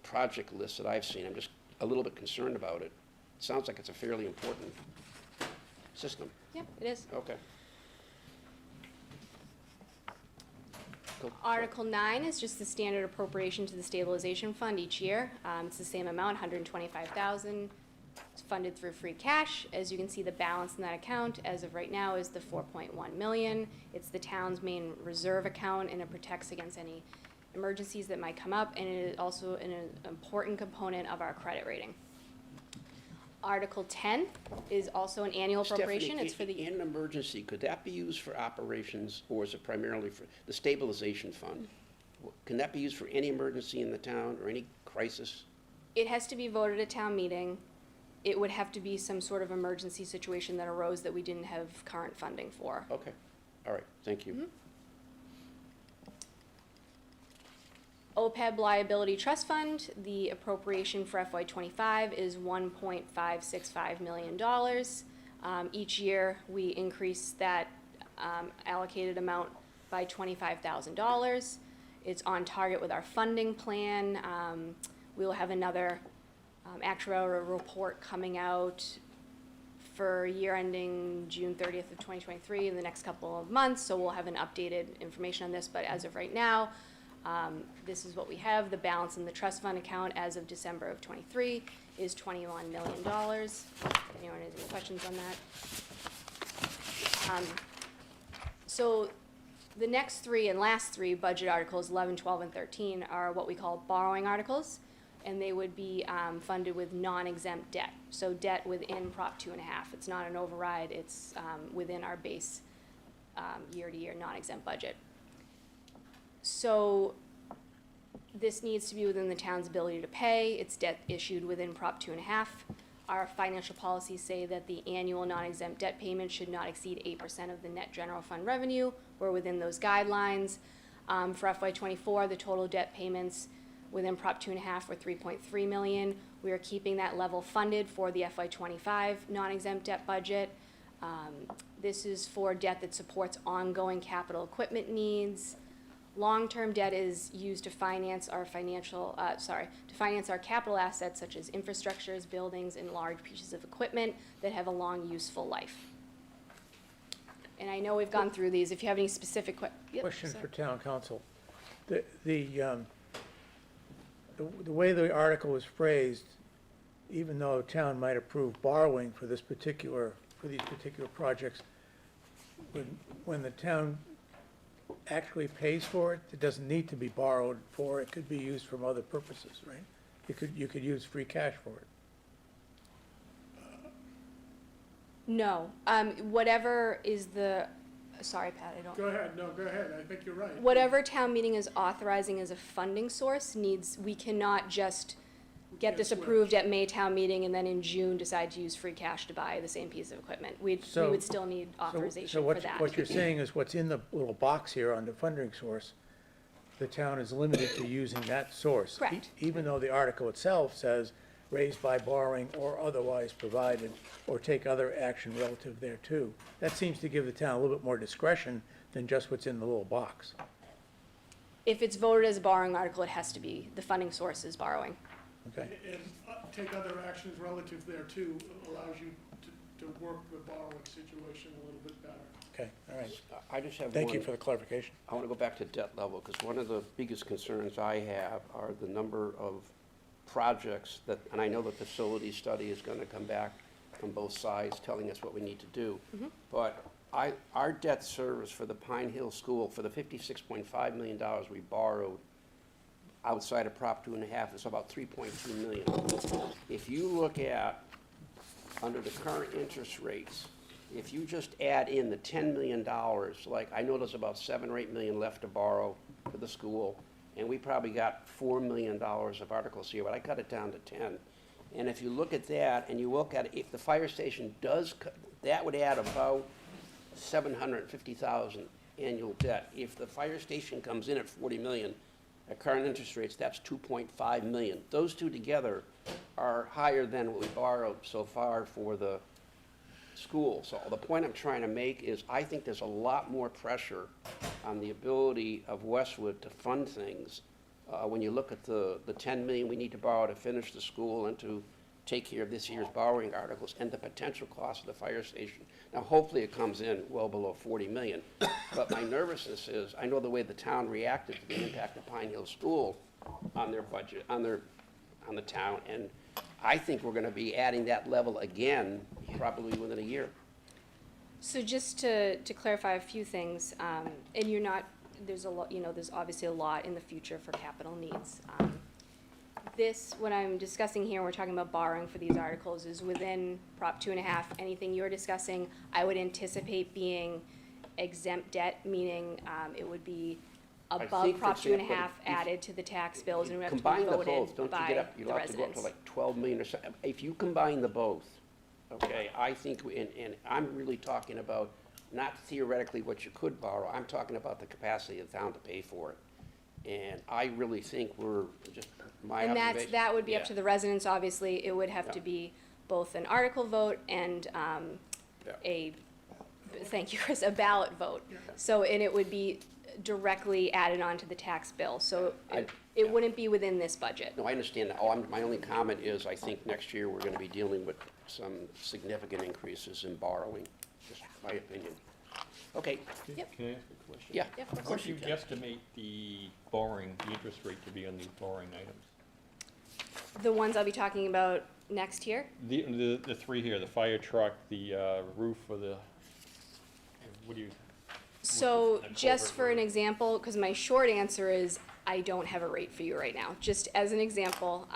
project lists that I've seen. I'm just a little bit concerned about it. It sounds like it's a fairly important system. Yeah, it is. Okay. Cool. Article 9 is just the standard appropriation to the stabilization fund each year. It's the same amount, $125,000. It's funded through free cash. As you can see, the balance in that account as of right now is the $4.1 million. It's the town's main reserve account, and it protects against any emergencies that might come up, and it is also an important component of our credit rating. Article 10 is also an annual appropriation. Stephanie, It's for the in an emergency, could that be used for operations, or is it primarily for the stabilization fund? Can that be used for any emergency in the town or any crisis? It has to be voted at town meeting. It would have to be some sort of emergency situation that arose that we didn't have current funding for. Okay, all right, thank you. OPEB Liability Trust Fund, the appropriation for FY25 is $1.565 million. Each year, we increase that allocated amount by $25,000. It's on target with our funding plan. We'll have another actuarial report coming out for year ending June 30th of 2023 in the next couple of months, so we'll have an updated information on this, but as of right now, this is what we have. The balance in the trust fund account as of December of '23 is $21 million. If anyone has any questions on that. So the next three and last three budget articles, 11, 12, and 13, are what we call borrowing articles, and they would be funded with non-exempt debt. So debt within Prop 2.5. It's not an override. It's within our base year-to-year non-exempt budget. So this needs to be within the town's ability to pay. It's debt issued within Prop 2.5. Our financial policies say that the annual non-exempt debt payment should not exceed 8% of the net general fund revenue. We're within those guidelines. For FY24, the total debt payments within Prop 2.5 were $3.3 million. We are keeping that level funded for the FY25 non-exempt debt budget. This is for debt that supports ongoing capital equipment needs, Long-term debt is used to finance our to finance our capital assets such as infrastructures, buildings, and large pieces of equipment that have a long, useful life. And I know we've gone through these. If you have any specific Question for town council. The way the article is phrased, even though town might approve borrowing for these particular projects, when the town actually pays for it, it doesn't need to be borrowed for, it could be used from other purposes, right? You could use free cash for it. No, whatever is the, sorry, Pat, I don't. Go ahead, no, go ahead, I think you're right. Whatever town meeting is authorizing as a funding source we cannot just get this approved at May town meeting and then in June decide to use free cash to buy the same piece of equipment. We would still need authorization for that. So what you're saying is what's in the little box here on the funding source, the town is limited to using that source. Correct. Even though the article itself says raised by borrowing or otherwise provided, or take other action relative thereto. That seems to give the town a little bit more discretion than just what's in the little box. If it's voted as a borrowing article, it has to be, the funding source is borrowing. Okay. And take other actions relative thereto allows you to work the borrowing situation a little bit better. Okay, all right. I just have Thank you for the clarification. I want to go back to debt level, because one of the biggest concerns I have are the number of projects that, and I know the facility study is going to come back from both sides telling us what we need to do. But our debt service for the Pine Hill School, for the $56.5 million we borrowed outside of Prop 2.5, is about $3.2 million. If you look at, under the current interest rates, if you just add in the $10 million, like I know there's about 7 or 8 million left to borrow for the school, and we probably got $4 million of articles here, but I cut it down to 10. And if you look at that, and you look at it, if the fire station does, that would add about $750,000 annual debt. If the fire station comes in at 40 million, at current interest rates, that's 2.5 million. Those two together are higher than what we borrowed so far for the school. So the point I'm trying to make is I think there's a lot more pressure on the ability of Westwood to fund things when you look at the 10 million we need to borrow to finish the school and to take care of this year's borrowing articles and the potential cost of the fire station. Now, hopefully it comes in well below 40 million, but my nervousness is I know the way the town reacted to the impact of Pine Hill School on their budget, on the town, and I think we're going to be adding that level again probably within a year. So just to clarify a few things, and you're not, there's a lot, there's obviously a lot in the future for capital needs. What I'm discussing here, we're talking about borrowing for these articles, is within Prop 2.5. Anything you're discussing, I would anticipate being exempt debt, meaning it would be above Prop 2.5 added to the tax bills and would have to be Combine the voted both, don't you by get up, the you'll have to go up residents. to like 12 million or something. If you combine the both, okay, I think, and I'm really talking about not theoretically what you could borrow, I'm talking about the capacity of the town to pay for it. And I really think we're, just my And observation. that would be up Yeah. to the residents, obviously. It would have to be both an article vote and thank you, Chris, a ballot vote. So, and it would be directly added onto the tax bill. So it wouldn't be within this budget. No, I understand that. My only comment is I think next year we're going to be dealing with some significant increases in borrowing, just my opinion. Okay. Yep. Can I ask a question? Yeah. Yeah, of course. What do you guesstimate the borrowing, the interest rate to be on these borrowing items? The ones I'll be talking about next year. The three here, the fire truck, the roof, or the, what do you? So the just culvert for an road. example, because my short answer is I don't have a rate for you right now. Just as an example,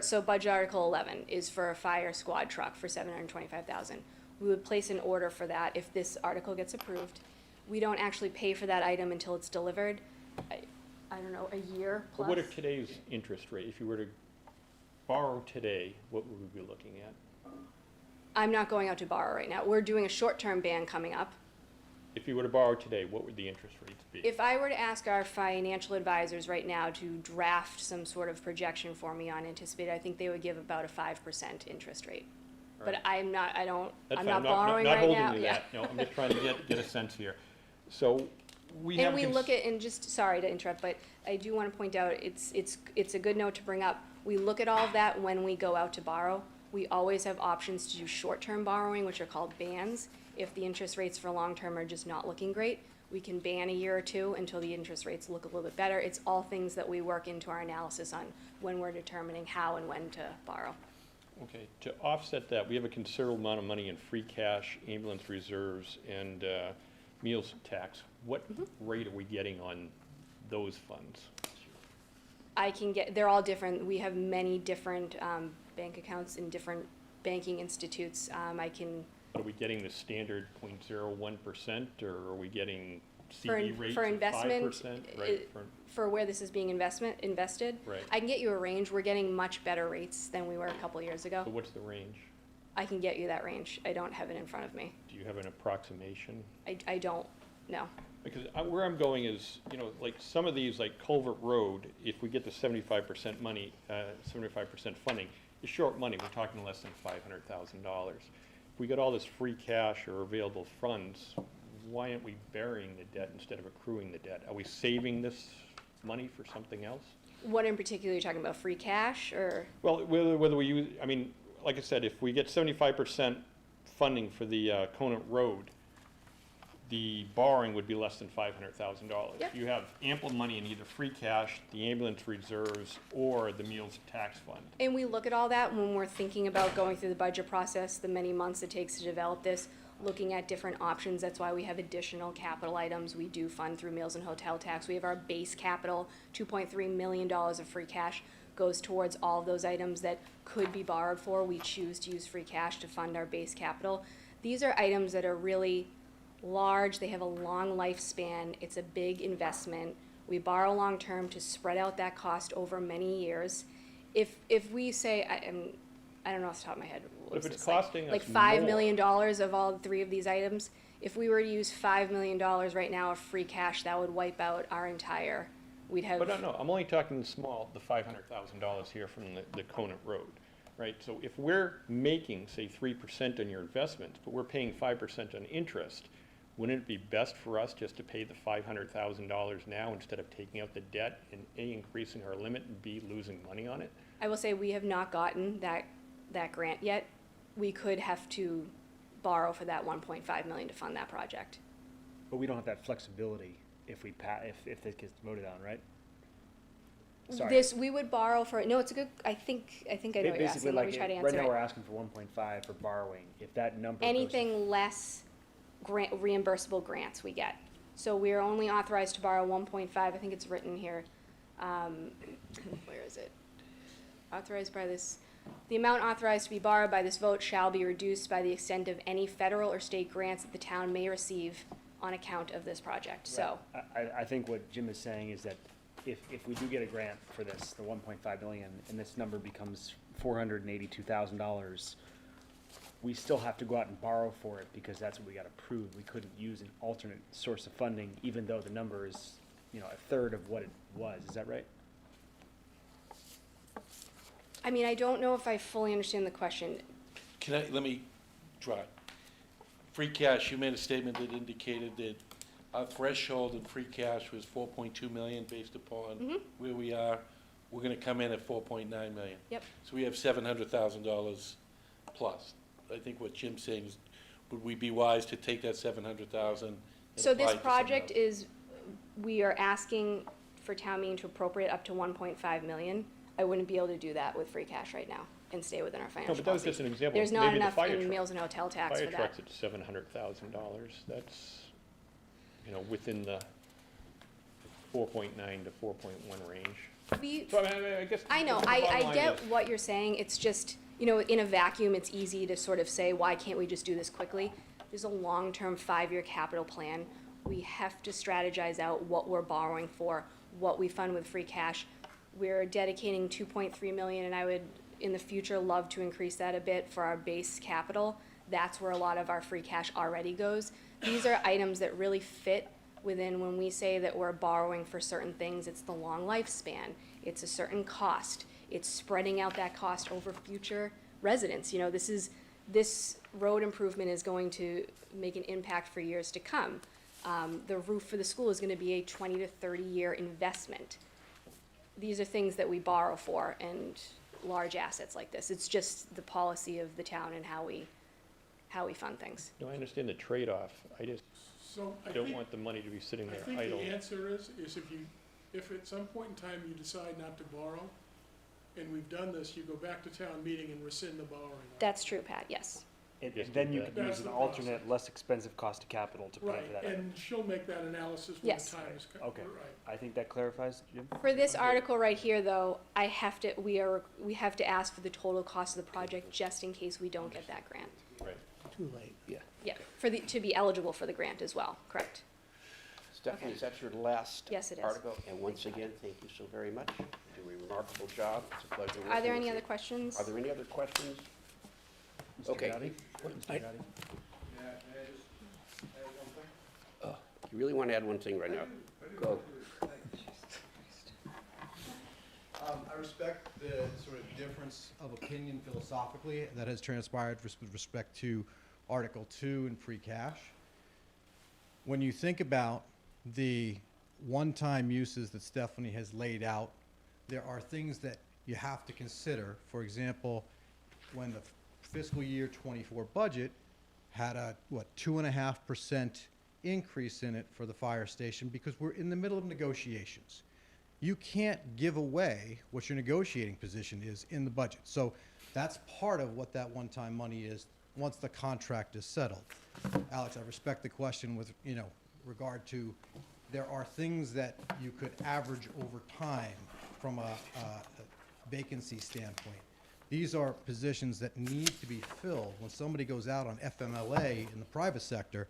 so budget article 11 is for a fire squad truck for $725,000. We would place an order for that if this article gets approved. We don't actually pay for that item until it's delivered. I don't know, a year plus. What are today's interest rate? If you were to borrow today, what would we be looking at? I'm not going out to borrow right now. We're doing a short-term ban coming up. If you were to borrow today, what would the interest rates be? If I were to ask our financial advisors right now to draft some sort of projection for me on anticipated, I think they would give about a 5% interest rate. But Right. I'm That's not fine. borrowing right now. Not holding you to that. No, I'm just trying to get a sense here. So And we look at, and just, sorry to interrupt, but I do want to point out, it's a good note to bring up. We look at all of that when we go out to borrow. We always have options to do short-term borrowing, which are called bans. If the interest rates for long-term are just not looking great, we can ban a year or two until the interest rates look a little bit better. It's all things that we work into our analysis on when we're determining how and when to borrow. Okay, to offset that, we have a considerable amount of money in free cash, ambulance reserves, and meals tax. What rate are we getting on those funds? They're all different. We have many different bank accounts in different banking institutes. Are we getting the standard 0.01%, or are we getting For CD rates for of investment, 5%? Right, for where this is being invested, Right. I can get you a range. We're getting much better rates than we were a couple years ago. So what's the range? I can get you that range. I don't have it in front of me. Do you have an approximation? I don't, no. Because where I'm going is, you know, like some of these, like Culvert Road, if we get the 75% money, 75% funding, it's short money. We're talking less than $500,000. If we got all this free cash or available funds, why aren't we burying the debt instead of accruing the debt? Are we saving this money for something else? What in particular are you talking about, free cash or? Well, whether we use, I mean, like I said, if we get 75% funding for the Conant Road, the borrowing would be less than $500,000. Yep. You have ample money in either free cash, the ambulance reserves, or the meals tax fund. And we look at all that when we're thinking about going through the budget process, the many months it takes to develop this, looking at different options. That's why we have additional capital items. We do fund through meals and hotel tax. We have our base capital, $2.3 million of free cash goes towards all of those items that could be borrowed for. We choose to use free cash to fund our base capital. These are items that are really large. They have a long lifespan. It's a big investment. We borrow long-term to spread out that cost over many years. If we say, I don't know off the top of my head, what If was it's this, like- costing us like $5 more- million of all three of these items, if we were to use $5 million right now of free cash, that would wipe out our entire, we'd have. But no, I'm only talking the small, the $500,000 here from the Conant Road, right? So if we're making, say, 3% on your investments, but we're paying 5% on interest, wouldn't it be best for us just to pay the $500,000 now instead of taking out the debt and A, increasing our limit, and B, losing money on it? I will say we have not gotten that grant yet. We could have to borrow for that $1.5 million to fund that project. But we don't have that flexibility if we if this gets voted on, right? Sorry. We would borrow for, no, it's a good, I think I know what you're Basically, asking. Let me like, try to right answer now it. we're asking for 1.5 for borrowing. If that number goes to Anything less reimbursable grants we get. So we are only authorized to borrow 1.5, I think it's written here. Where is it? Authorized by this, the amount authorized to be borrowed by this vote shall be reduced by the extent of any federal or state grants that the town may receive on account of this project, so. I think what Jim is saying is that if we do get a grant for this, the 1.5 million, and this number becomes $482,000, we still have to go out and borrow for it because that's what we got approved. We couldn't use an alternate source of funding, even though the number is, you know, a third of what it was. Is that right? I mean, I don't know if I fully understand the question. Let me try. Free cash, you made a statement that indicated that our threshold in free cash was 4.2 million based upon where we are. We're gonna come in at 4.9 million. Yep. So we have $700,000 plus. I think what Jim's saying is, would we be wise to take that 700,000? So this project is, we are asking for town meeting to appropriate up to 1.5 million. I wouldn't be able to do that with free cash right now and stay within our No, financial but that was policy. just an example. There's not Maybe the enough fire in truck. meals and hotel tax for Fire that. truck's at $700,000. That's, you know, within the 4.9 to 4.1 range. So, I guess. I know, the bottom I line get is- what you're saying, it's just, you know, in a vacuum, it's easy to sort of say, why can't we just do this quickly? There's a long-term 5-year capital plan. We have to strategize out what we're borrowing for, what we fund with free cash. We're dedicating 2.3 million, and I would, in the future, love to increase that a bit for our base capital. That's where a lot of our free cash already goes. These are items that really fit within when we say that we're borrowing for certain things. It's the long lifespan, it's a certain cost, it's spreading out that cost over future residents. You know, this road improvement is going to make an impact for years to come. The roof for the school is gonna be a 20 to 30-year investment. These are things that we borrow for, and large assets like this. It's just the policy of the town and how we fund things. No, I understand the trade-off. I just So I don't think, want the money to be sitting I there think idle. the answer is if at some point in time you decide not to borrow, and we've done this, you go back to town meeting and rescind the borrowing. That's true, Pat, yes. And Just then do you that. could use That's an the alternate, less expensive cost of capital to pay Right, for that. and she'll make that analysis when the Yes. time is. Okay. Right. I think that clarifies, Jim? For this article right here, though, we have to ask for the total cost of the project just in case we don't get that grant. Right. Too late, yeah. Yeah, to be eligible for the grant as well, correct? Stephanie, Okay. is that your last Yes, it is. article? And once again, thank you so very much. You do a remarkable job. It's a pleasure working Are there with any you. other questions? Are there any other questions? Mr. Okay. Gotti? Mr. Gotti? You really want to add one thing right now? Go. I respect the sort of difference of opinion philosophically that has transpired with respect to Article 2 and free cash. When you think about the one-time uses that Stephanie has laid out, there are things that you have to consider. For example, when the fiscal year 24 budget had a, 2.5% increase in it for the fire station because we're in the middle of negotiations. You can't give away what your negotiating position is in the budget. So that's part of what that one-time money is once the contract is settled. Alex, I respect the question with, regard to there are things that you could average over time from a vacancy standpoint. These are positions that need to be filled. When somebody goes out on FMLA in the private sector,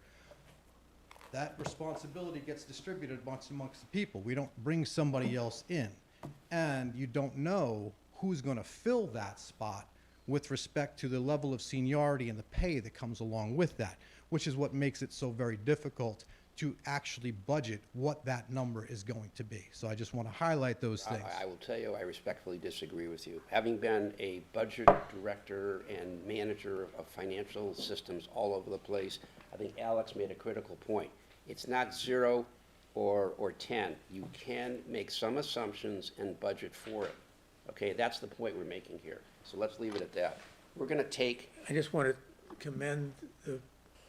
that responsibility gets distributed amongst the people. We don't bring somebody else in. And you don't know who's going to fill that spot with respect to the level of seniority and the pay that comes along with that, which is what makes it so very difficult to actually budget what that number is going to be. So I just want to highlight those things. I will tell you, I respectfully disagree with you. Having been a budget director and manager of financial systems all over the place, I think Alex made a critical point. It's not 0 or 10. You can make some assumptions and budget for it. Okay, that's the point we're making here. So let's leave it at that. We're going to take, I just want to commend the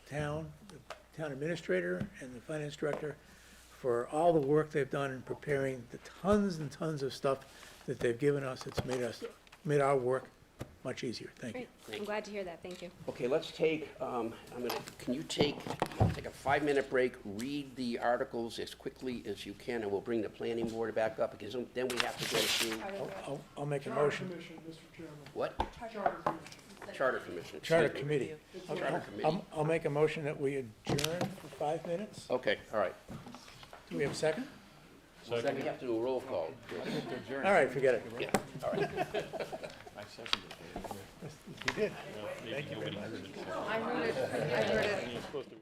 town administrator and the finance director for all the work they've done in preparing the tons and tons of stuff that they've given us. It's made our work much easier. Thank you. Great, I'm glad to hear that, thank you. okay, let's take, can you take a 5-minute break, read the articles as quickly as you can, and we'll bring the planning board back up, because then we have to go through, I'll make a Charter motion. Commission, Mr. Chairman. what? Charter Commission. Charter Commission. Charter excuse me. Committee. Charter Committee. I'll make a motion that we adjourn for 5 minutes. Okay, all right. Do we have a second? So then we have to do a roll call. All right, forget it. Yeah, all right. I seconded it. You did. Thank you. I heard it. You're supposed to vote.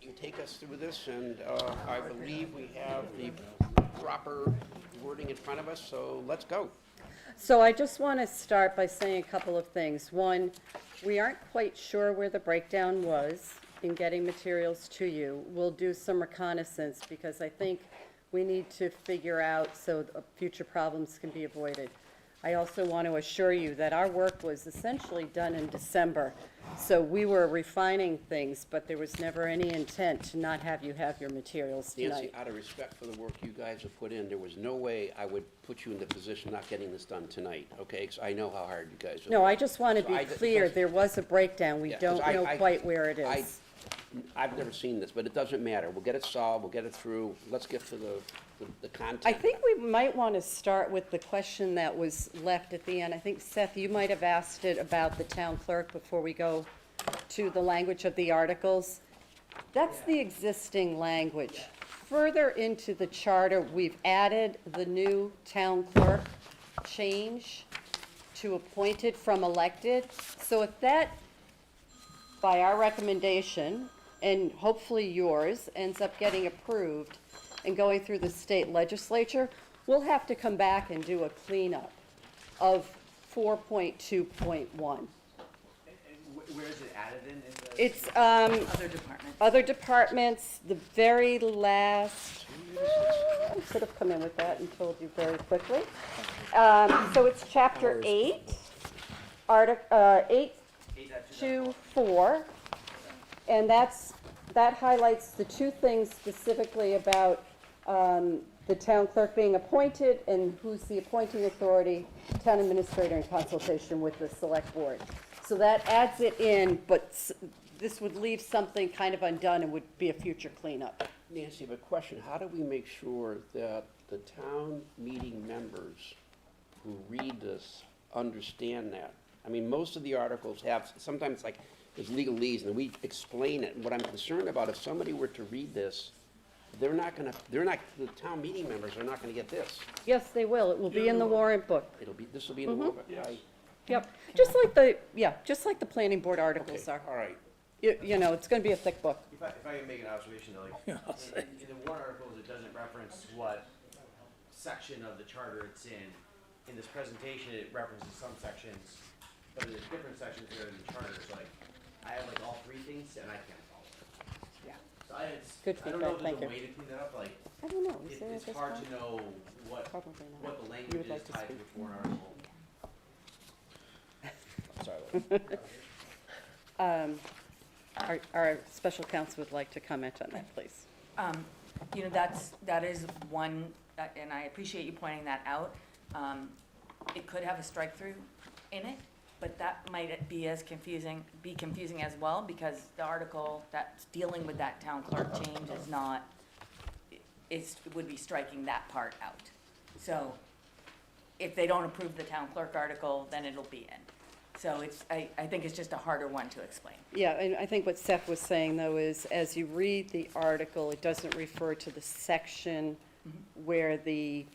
you take us through this, and I believe we have the proper wording in front of us, so let's go. So I just want to start by saying a couple of things. One, we aren't quite sure where the breakdown was in getting materials to you. We'll do some reconnaissance because I think we need to figure out so future problems can be avoided. I also want to assure you that our work was essentially done in December. So we were refining things, but there was never any intent to not have you have your materials Nancy, tonight. out of respect for the work you guys have put in, there was no way I would put you in the position of not getting this done tonight, okay? Because I know how hard you guys have. No, I just want to So be I- clear, there was a breakdown. We Yeah, 'cause don't know I- quite where it is. I've never seen this, but it doesn't matter. We'll get it solved, we'll get it through. Let's get to the content. I think we might want to start with the question that was left at the end. I think, Seth, you might have asked it about the town clerk before we go to the language of the articles. That's the existing language. Further into the charter, we've added the new town clerk change to appointed from elected. So if that, by our recommendation, and hopefully yours, ends up getting approved and going through the state legislature, we'll have to come back and do a cleanup of 4.2.1. Where is it added in? It's, Other departments. other departments, the very last, I should have come in with that and told you very quickly. So it's chapter 8, 8.2.4, and that highlights the two things specifically about the town clerk being appointed and who's the appointing authority, town administrator in consultation with the select board. So that adds it in, but this would leave something kind of undone and would be a future cleanup. Nancy, I have a question. How do we make sure that the town meeting members who read this understand that? I mean, most of the articles have, sometimes like, there's legalese, and we explain it. And what I'm concerned about, if somebody were to read this, the town meeting members are not gonna get this. Yes, they will. It will be in the warrant book. This will be in the warrant. Yep, just like the planning board articles are. All right. You know, it's gonna be a thick book. If I can make an observation, though, like, in the warrant articles, it doesn't reference what section of the charter it's in. In this presentation, it references some sections, but there's different sections that are in the charter, so like, I have like all three things, and I can't follow it. Yeah. So Good I don't know feedback, if there's a thank way to clean that up, like, I don't know, is there at it's this hard point? to know what Probably not. the You language would like is to tied to speak? the warrant article. Sorry. Our special counsel would like to comment on that, please. You know, that is one, and I appreciate you pointing that out. It could have a strike-through in it, but that might be confusing as well, because the article that's dealing with that town clerk change is not, it would be striking that part out. So if they don't approve the town clerk article, then it'll be in. So I think it's just a harder one to explain. Yeah, and I think what Seth was saying, though, is as you read the article, it doesn't refer to the section where the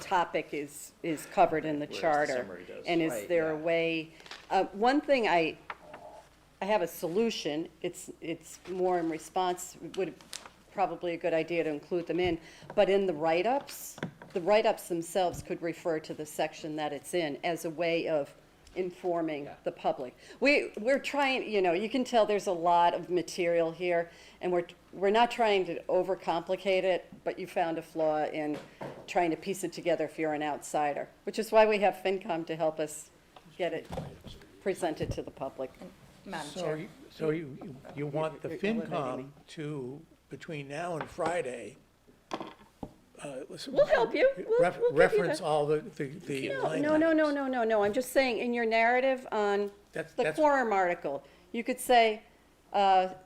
topic is covered in the charter. summary does. And is Right, there a yeah. way, one thing I have a solution, it's more in response, would probably a good idea to include them in, but in the write-ups themselves could refer to the section that it's in as a way of informing the public. We're trying, you can tell there's a lot of material here, and we're not trying to overcomplicate it, but you found a flaw in trying to piece it together if you're an outsider, which is why we have FinCom to help us get it presented to the public. Madam Chair. So you want the You're eliminating FinCom me. to, between now and Friday, We'll help you. We'll give you reference that. all the line items. No, I'm just saying, in your narrative on the That's- quorum article, you could say,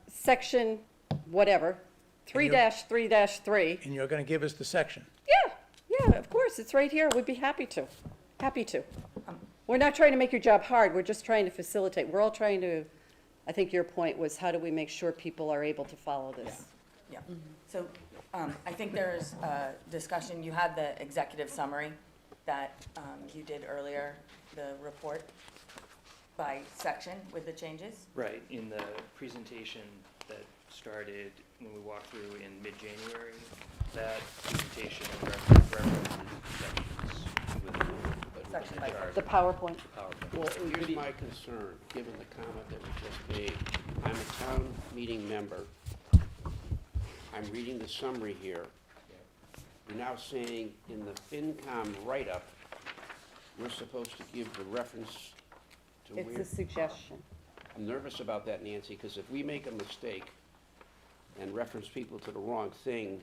section whatever, 3-3-3. And you're gonna give us the section. Yeah, of course, it's right here, we'd be happy to. We're not trying to make your job hard, we're just trying to facilitate. We're all trying to, I think your point was, how do we make sure people are able to follow this? Yeah, so I think there's a discussion, you had the executive summary that you did earlier, the report by section with the changes. Right, in the presentation that started when we walked through in mid-January. That presentation references sections with Section the by chart. the PowerPoint. Well, here's my concern, given the comment that was just made. I'm a town meeting member. I'm reading the summary here. You're now saying in the FinCom write-up, we're supposed to give the reference to where? It's a suggestion. I'm nervous about that, Nancy, because if we make a mistake and reference people to the wrong thing,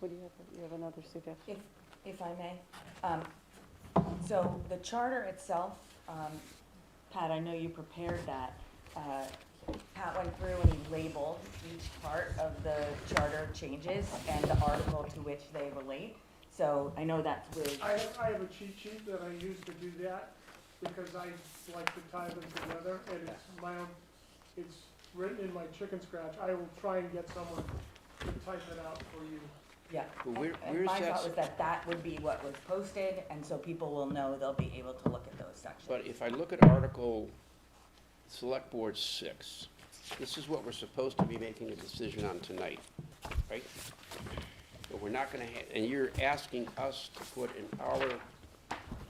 What do you have? You have another suggestion? If I may. So the charter itself, Pat, I know you prepared that. Pat went through and he labeled each part of the charter changes and the article to which they relate. So I know that's with. I have a cheat sheet that I use to do that, because I like to tie them together, and it's my own, it's written in my chicken scratch. I will try and get someone to type it out for you. Yeah, But where- and where's my that thought was that that would be what was posted, and so people will know, they'll be able to look at those sections. but if I look at Article Select Board 6, this is what we're supposed to be making a decision on tonight, right? But we're not gonna and you're asking us to put in our,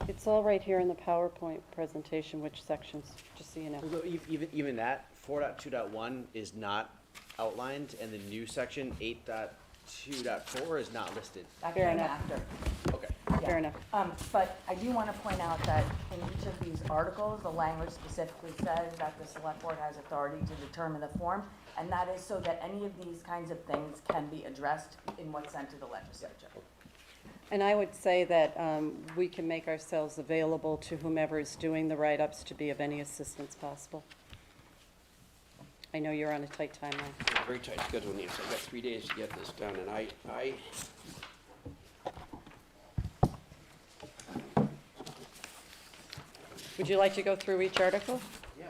It's all right here in the PowerPoint presentation, which sections, just so you know. Although even that, 4.2.1 is not outlined, and the new section, 8.2.4 is not listed. That Fair came enough. after. Okay. Yeah. Fair enough. But I do want to point out that in each of these articles, the language specifically says that the select board has authority to determine the form, and that is so that any of these kinds of things can be addressed in what's sent to the legislature. And I would say that we can make ourselves available to whomever is doing the write-ups to be of any assistance possible. I know you're on a tight timeline. very tight schedule, Nancy. I've got 3 days to get this done, and I Would you like to go through each article? Yeah,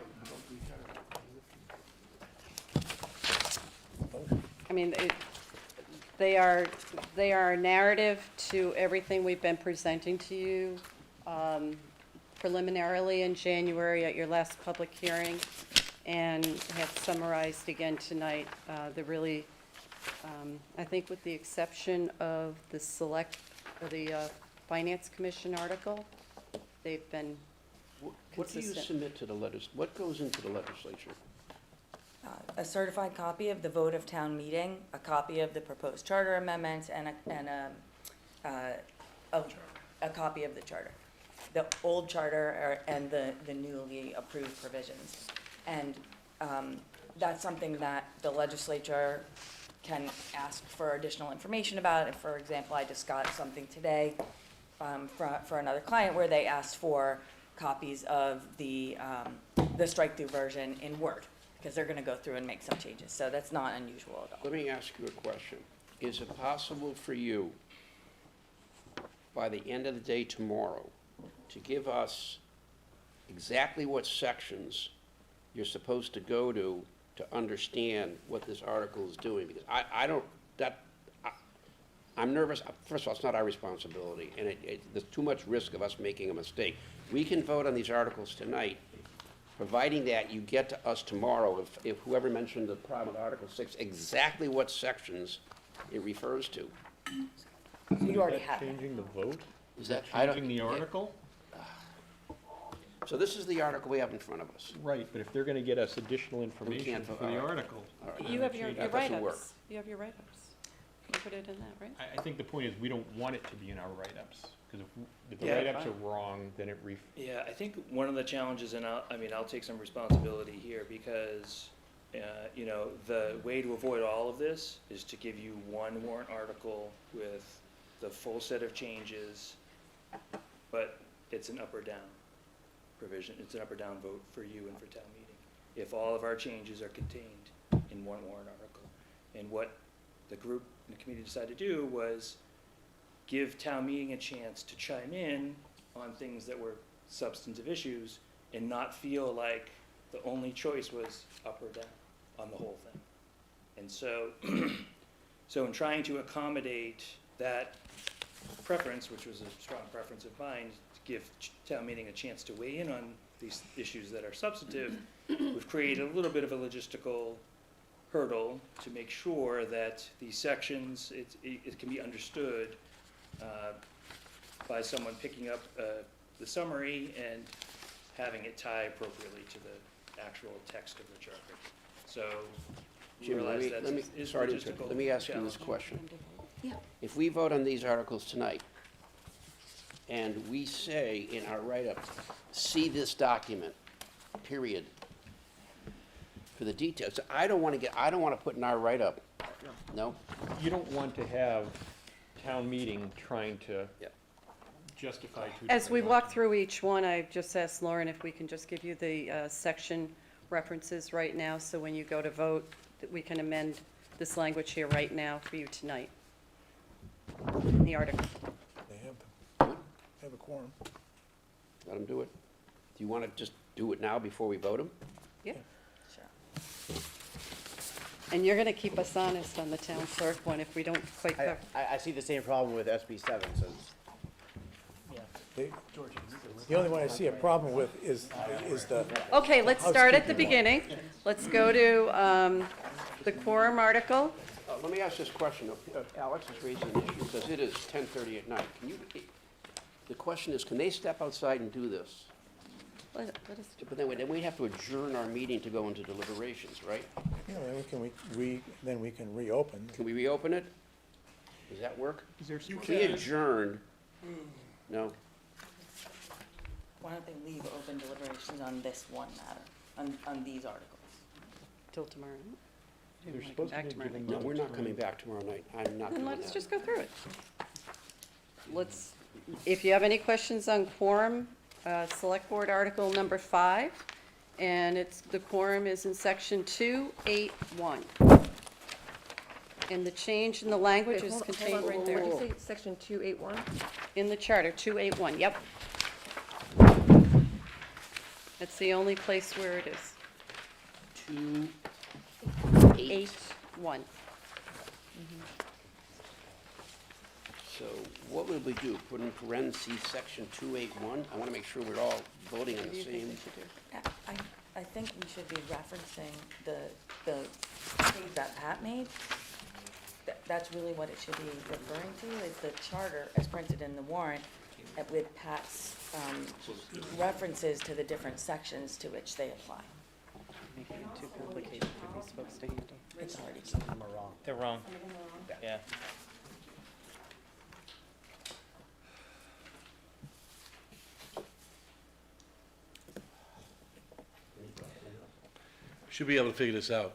I mean, they are a narrative to everything we've been presenting to you preliminarily in January at your last public hearing, and have summarized again tonight. The really, I think with the exception of the Finance Commission article, they've been what do you consistent. submit to the what goes into the legislature? A certified copy of the vote of town meeting, a copy of the proposed charter amendments, and a copy of the charter. The old charter and the newly approved provisions. And that's something that the legislature can ask for additional information about. If, for example, I just got something today for another client where they asked for copies of the strike-through version in Word, because they're gonna go through and make some changes, so that's not unusual at all. Let me ask you a question. Is it possible for you, by the end of the day tomorrow, to give us exactly what sections you're supposed to go to understand what this article is doing? Because I'm nervous. First of all, it's not our responsibility, and there's too much risk of us making a mistake. We can vote on these articles tonight, providing that you get to us tomorrow, if whoever mentioned the problem with Article 6, exactly what sections it refers to. You already Is that have that. changing the vote? Is that, I don't. Changing the article? So this is the article we have in front of us. Right, but if they're gonna get us additional information can't for vote. the All right. article. All right. You have your That doesn't work. write-ups. You have your write-ups. You put it in that, right? I think the point is, we don't want it to be in our write-ups, because if the Yeah, write-ups are wrong, then it Yeah, I think one of the challenges, and I'll take some responsibility here, because, the way to avoid all of this is to give you one warrant article with the full set of changes, but it's an up or down provision, it's an up or down vote for you and for town meeting, if all of our changes are contained in one warrant article. And what the group and the committee decided to do was give town meeting a chance to chime in on things that were substantive issues and not feel like the only choice was up or down on the whole thing. And so, so in trying to accommodate that preference, which was a strong preference of mine, to give town meeting a chance to weigh in on these issues that are substantive, we've created a little bit of a logistical hurdle to make sure that these sections, it can be understood by someone picking up the summary and having it tie appropriately to the actual text of the charter. So we Jim, realize that let me, is sorry to interrupt. logistical Let me ask you this challenge. question. Yeah. If we vote on these articles tonight, and we say in our write-up, see this document, period, for the details, I don't want to put in our write-up, no? You don't want to have town meeting trying to justify two As we different walk documents. through each one, I've just asked Lauren if we can just give you the section references right now, so when you go to vote, that we can amend this language here right now for you tonight. In the article. They have them. They have a quorum. Let them do it. Do you want to just do it now before we vote them? Yeah. Sure. And you're gonna keep us honest on the town clerk one if we don't quite cover. I see the same problem with SB 7, so The only one I see a problem with is the. Okay, let's start at the beginning. Let's go to the quorum article. Let me ask this question. Alex is raising an issue because it is 10:30 at night. The question is, can they step outside and do this? Let us- But then we have to adjourn our meeting to go into deliberations, right? You know, then we can reopen. Can we reopen it? Does that work? You If we can. adjourn, no? Why don't they leave open deliberations on this one matter, on these articles? Till tomorrow. They're Wanna come supposed to back be tomorrow giving night? No, we're not time. coming back tomorrow night. I'm not Then doing let us that. just go through it. If you have any questions on quorum, Select Board Article number 5, and the quorum is in section 281. And the change in the language is contained right there. What did you say, section 281? In the charter, 281, yep. That's the only place where it is. 281. So what would we do? Put in parentheses section 281? I want to make sure we're all voting on the same. I think we should be referencing the things that Pat made. That's really what it should be referring to, is the charter as printed in the warrant with Pat's references to the different sections to which they apply. Making it too complicated for these folks to handle. It's already. Some of them are wrong. They're wrong. Yeah. Should be able to figure this out.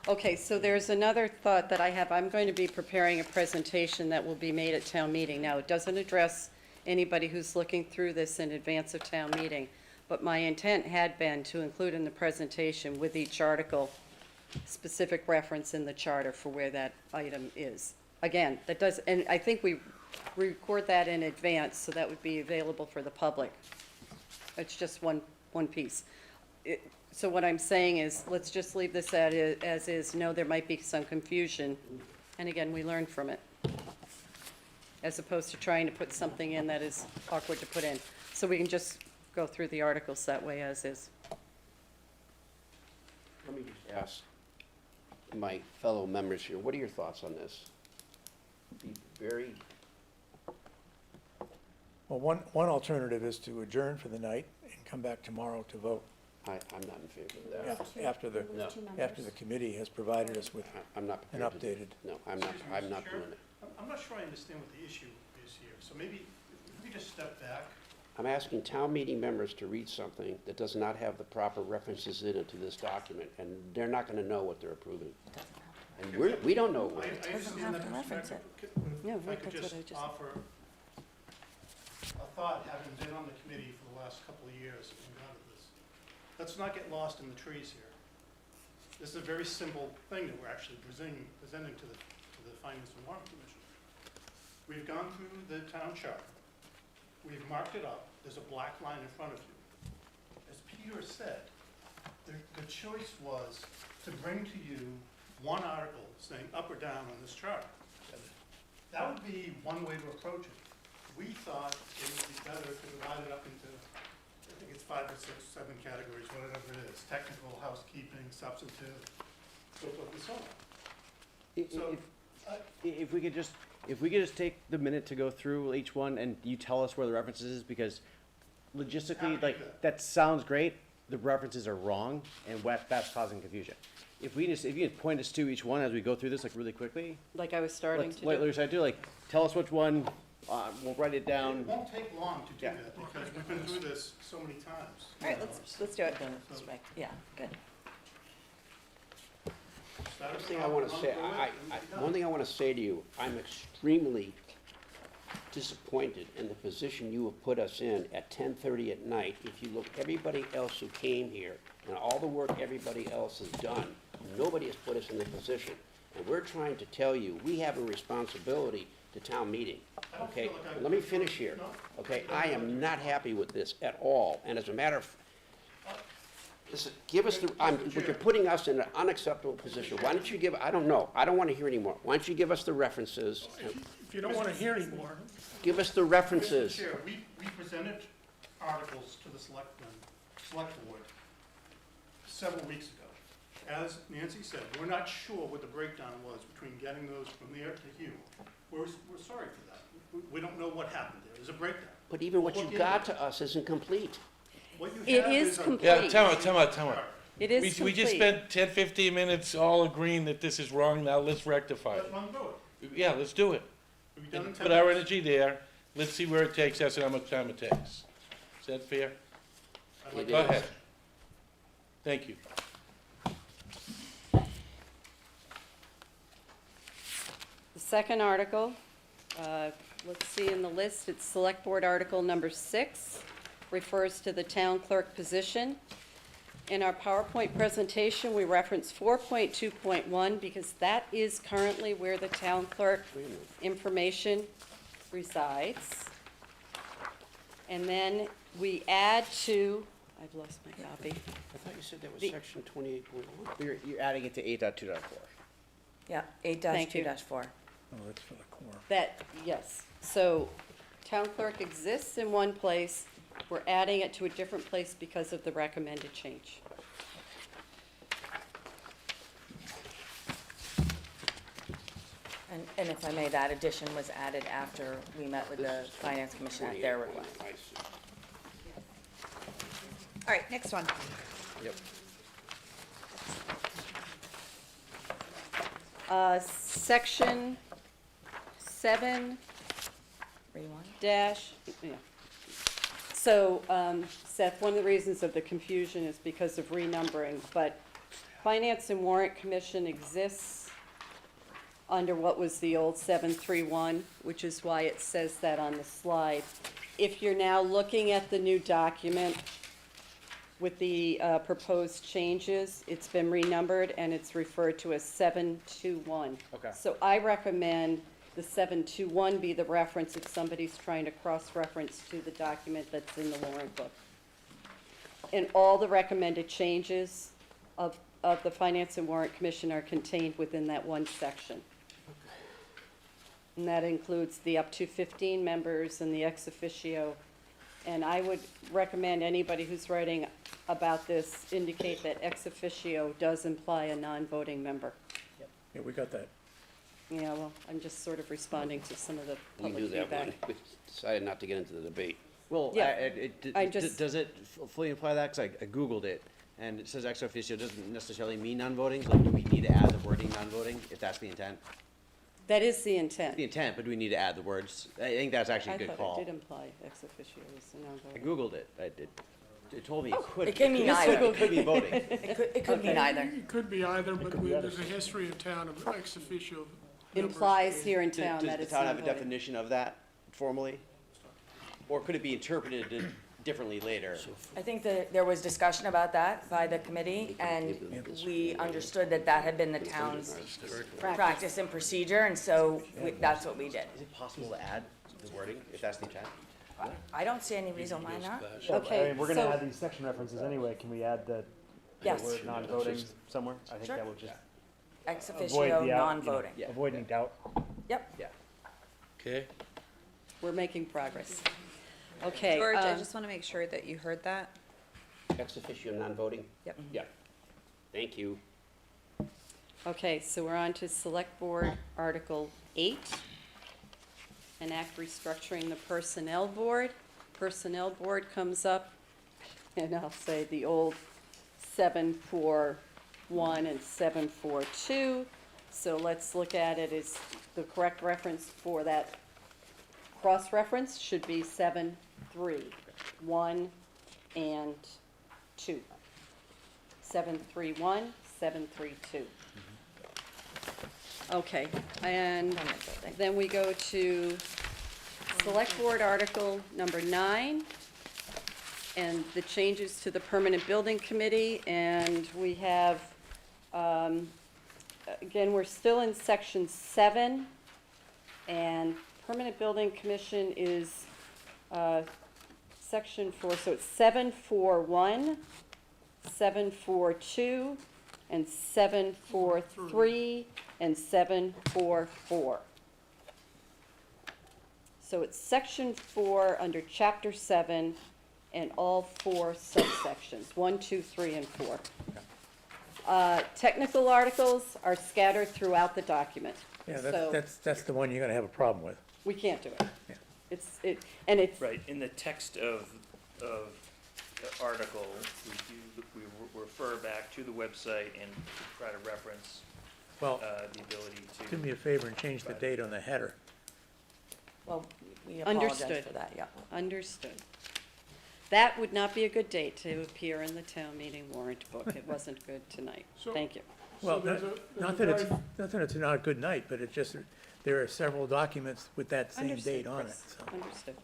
Okay, so there's another thought that I have. I'm going to be preparing a presentation that will be made at town meeting. Now, it doesn't address anybody who's looking through this in advance of town meeting, but my intent had been to include in the presentation with each article specific reference in the charter for where that item is. Again, that does, and I think we record that in advance, so that would be available for the public. It's just one piece. So what I'm saying is, let's just leave this as is. No, there might be some confusion, and again, we learn from it, as opposed to trying to put something in that is awkward to put in. So we can just go through the articles that way as is. Let me just ask my fellow members here, what are your thoughts on this? Be very, Well, one alternative is to adjourn for the night and come back tomorrow to vote. I'm not in favor of that. After the, No. after the committee has provided us with I'm not an prepared to do updated. it. No, I'm not doing it. I'm not sure I understand what the issue is here, so maybe if we just step back. I'm asking town meeting members to read something that does not have the proper references in it to this document, and they're not gonna know what they're approving. And we don't know what it is. I understand that perspective. Yeah, If I right, could that's what I just just- offer a thought, having been on the committee for the last couple of years and gone to this. Let's not get lost in the trees here. This is a very simple thing that we're actually presenting to the Finance and Warrant Commission. We've gone through the town charter. We've marked it up. There's a black line in front of you. As Peter said, the choice was to bring to you one article saying up or down on this chart. That would be one way to approach it. We thought it would be better to divide it up into, I think it's 5 or 6, 7 categories, whatever it is. Technical, housekeeping, substantive, So it's what we saw. If, So, if we could just take the minute to go through each one and you tell us where the references is, because logistically, like, that sounds great, the references are wrong, and that's causing confusion. If you could point us to each one as we go through this, like, really quickly. Like I was starting to do. Like I do, like, tell us which one, we'll write it down. It won't take long to do Yeah. that, because we've been through this so many times. All right, let's do it. Yeah, good. First thing I want to say, one thing I want to say to you, I'm extremely disappointed in the position you have put us in at 10:30 at night. If you look, everybody else who came here and all the work everybody else has done, nobody has put us in the position. And we're trying to tell you, we have a responsibility to town meeting, okay? Let me finish here, okay? I am not happy with this at all, and as a matter of, listen, give us but you're putting us in an unacceptable position. Why don't you give, I don't know, I don't want to hear anymore. Why don't you give us the references? If you don't want to hear anymore, Give us the references. Mr. Chair, we presented articles to the select board several weeks ago. As Nancy said, we're not sure what the breakdown was between getting those from there to you. We're sorry for that. We don't know what happened there. There's a breakdown. But even what We'll you look got into to us isn't complete. What you It have is a- complete. Yeah, time out. It is We just complete. spent 10, 15 minutes all agreeing that this is wrong, now let's rectify Let's it. run through it. Yeah, let's do it. We've done it in 10 Put our minutes. energy there, let's see where it takes us and how much time it takes. Is that fair? I'd like It Go is. ahead. Thank you. The second article, let's see in the list, it's Select Board Article number 6, refers to the town clerk position. In our PowerPoint presentation, we reference 4.2.1 because that is currently where the town clerk information resides. And then we add to, I've lost my copy. I thought you said that was The- section 28.1. You're adding it to 8.2.4. Yeah, Thank you. 8-2-4. Oh, that's for the core. That, yes. So town clerk exists in one place. We're adding it to a different place because of the recommended change. And if I may, that addition was added after we met with the Finance Commission at their request. I see. All right, next one. Yep. Section 7 Rewind. dash, yeah. So, Seth, one of the reasons of the confusion is because of renumbering, but Finance and Warrant Commission exists under what was the old 731, which is why it says that on the slide. If you're now looking at the new document with the proposed changes, it's been renumbered and it's referred to as 721. Okay. So I recommend the 721 be the reference if somebody's trying to cross-reference to the document that's in the warrant book. And all the recommended changes of the Finance and Warrant Commission are contained within that one section. And that includes the up to 15 members and the ex officio. And I would recommend anybody who's writing about this indicate that ex officio does imply a non-voting member. Yeah, we got that. Yeah, well, I'm just sort of responding to some of the We public knew that feedback. one. We decided not to get into the debate. Well, Yeah, I just- does it fully imply that? Because I Googled it, and it says ex officio doesn't necessarily mean non-voting. Like, do we need to add the wording non-voting, if that's the intent? That is the intent. The intent, but do we need to add the words? I think that's actually a good I call. thought it did imply ex officio is a I non-voting. Googled it. It told me it could. It can mean could- either. It could be voting. It could mean either. it could be either, but there's a history in town of ex officio members. Implies here in Does town that the it's town have a non-voting. definition of that formally? Or could it be interpreted differently later? I think that there was discussion about that by the committee, and we understood that that had been the town's practice and procedure, and so that's what we did. Is it possible to add the wording, if that's the intent? I don't see any reason why not. Sure, Okay, I mean, we're gonna so- add these section references anyway, can we add the Yes. word non-voting somewhere? I think Sure. that will just Ex avoid officio, the, non-voting. avoid any doubt. Yep. Yeah. Okay? We're making progress. Okay. George, I just want to make sure that you heard that. Ex officio non-voting? Yep. Yeah. Thank you. Okay, so we're on to Select Board Article 8. Enact restructuring the Personnel Board. Personnel Board comes up, and I'll say the old 741 and 742. So let's look at it as the correct reference for that cross-reference should be 731 and 2. 731, 732. Okay, and then we go to Select Board Article number 9, and the changes to the Permanent Building Committee, and we have, again, we're still in Section 7, and Permanent Building Commission is Section 4, so it's 741, 742, and 743, and 744. So it's Section 4 under Chapter 7 and all 4 subsections, 1, 2, 3, and 4. Technical articles are scattered throughout the document. Yeah, So that's the one you're gonna have a problem with. we can't do it. Yeah. It's, Right, in the text of the article, we refer back to the website and try to reference Well, the ability to. do me a favor and change the date on the header. Well, we apologize Understood. for that, yeah. Understood. That would not be a good date to appear in the town meeting warrant book. It wasn't good tonight. So- Thank you. Well, there's not a not that it's, very- not that it's not a good night, but it's just, there are several documents with that same Understood, date on it, Chris. so. Understood.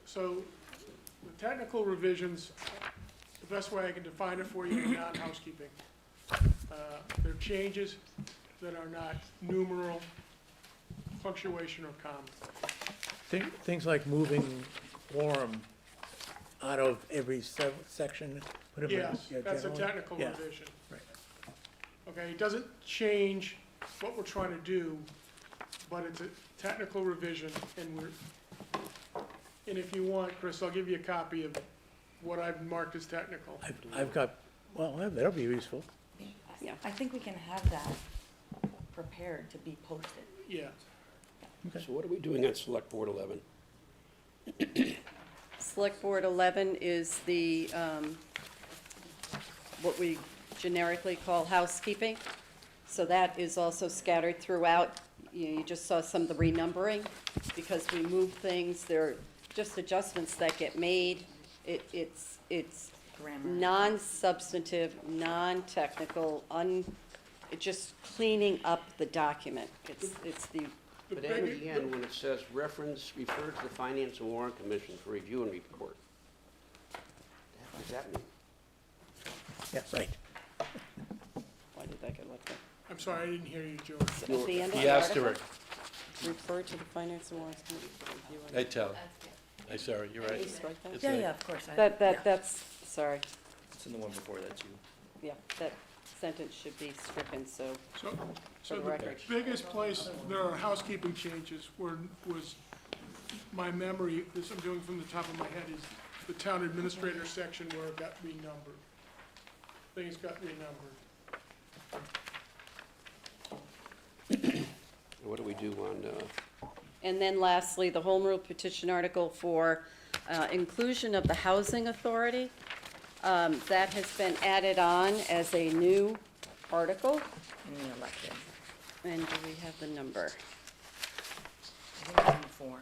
So the technical revisions, the best way I can define it for you is not housekeeping. They're changes that are not numeral, punctuation, or comma. Things like moving quorum out of every section, put them in. Yes, yeah, that's a generally. technical Yeah, revision. right. Okay, it doesn't change what we're trying to do, but it's a technical revision, and if you want, Chris, I'll give you a copy of what I've marked as technical. I've got, well, that'll be useful. Yeah. I think we can have that prepared to be posted. Yeah. So what are we doing on Select Board 11? Select Board 11 is the, what we generically call housekeeping. So that is also scattered throughout. You just saw some of the renumbering because we move things. There are just adjustments that get made. It's Grammar. non-substantive, non-technical, just cleaning up the document. It's the, But at the end, when it says reference, refer to the Finance and Warrant Commission for review and report. What does that mean? Yeah, right. why did that get left there? I'm sorry, I didn't hear you, George. At the end of The the article, asterisk, refer to the Finance and Warrant Committee for review and I tell. I sorry, you're Can you right. strike that? It's Yeah, right. yeah, of course. That's, sorry, It's in the one before that too. yeah, that sentence should be stricken, so, So For the the record. biggest place there are housekeeping changes was my memory, this I'm doing from the top of my head, is the town administrator section where it got renumbered. Things got renumbered. What do we do on, and then lastly, the Home Rule petition article for inclusion of the Housing Authority. That has been added on as a new article, Elected. and do we have the number? I think it's 4.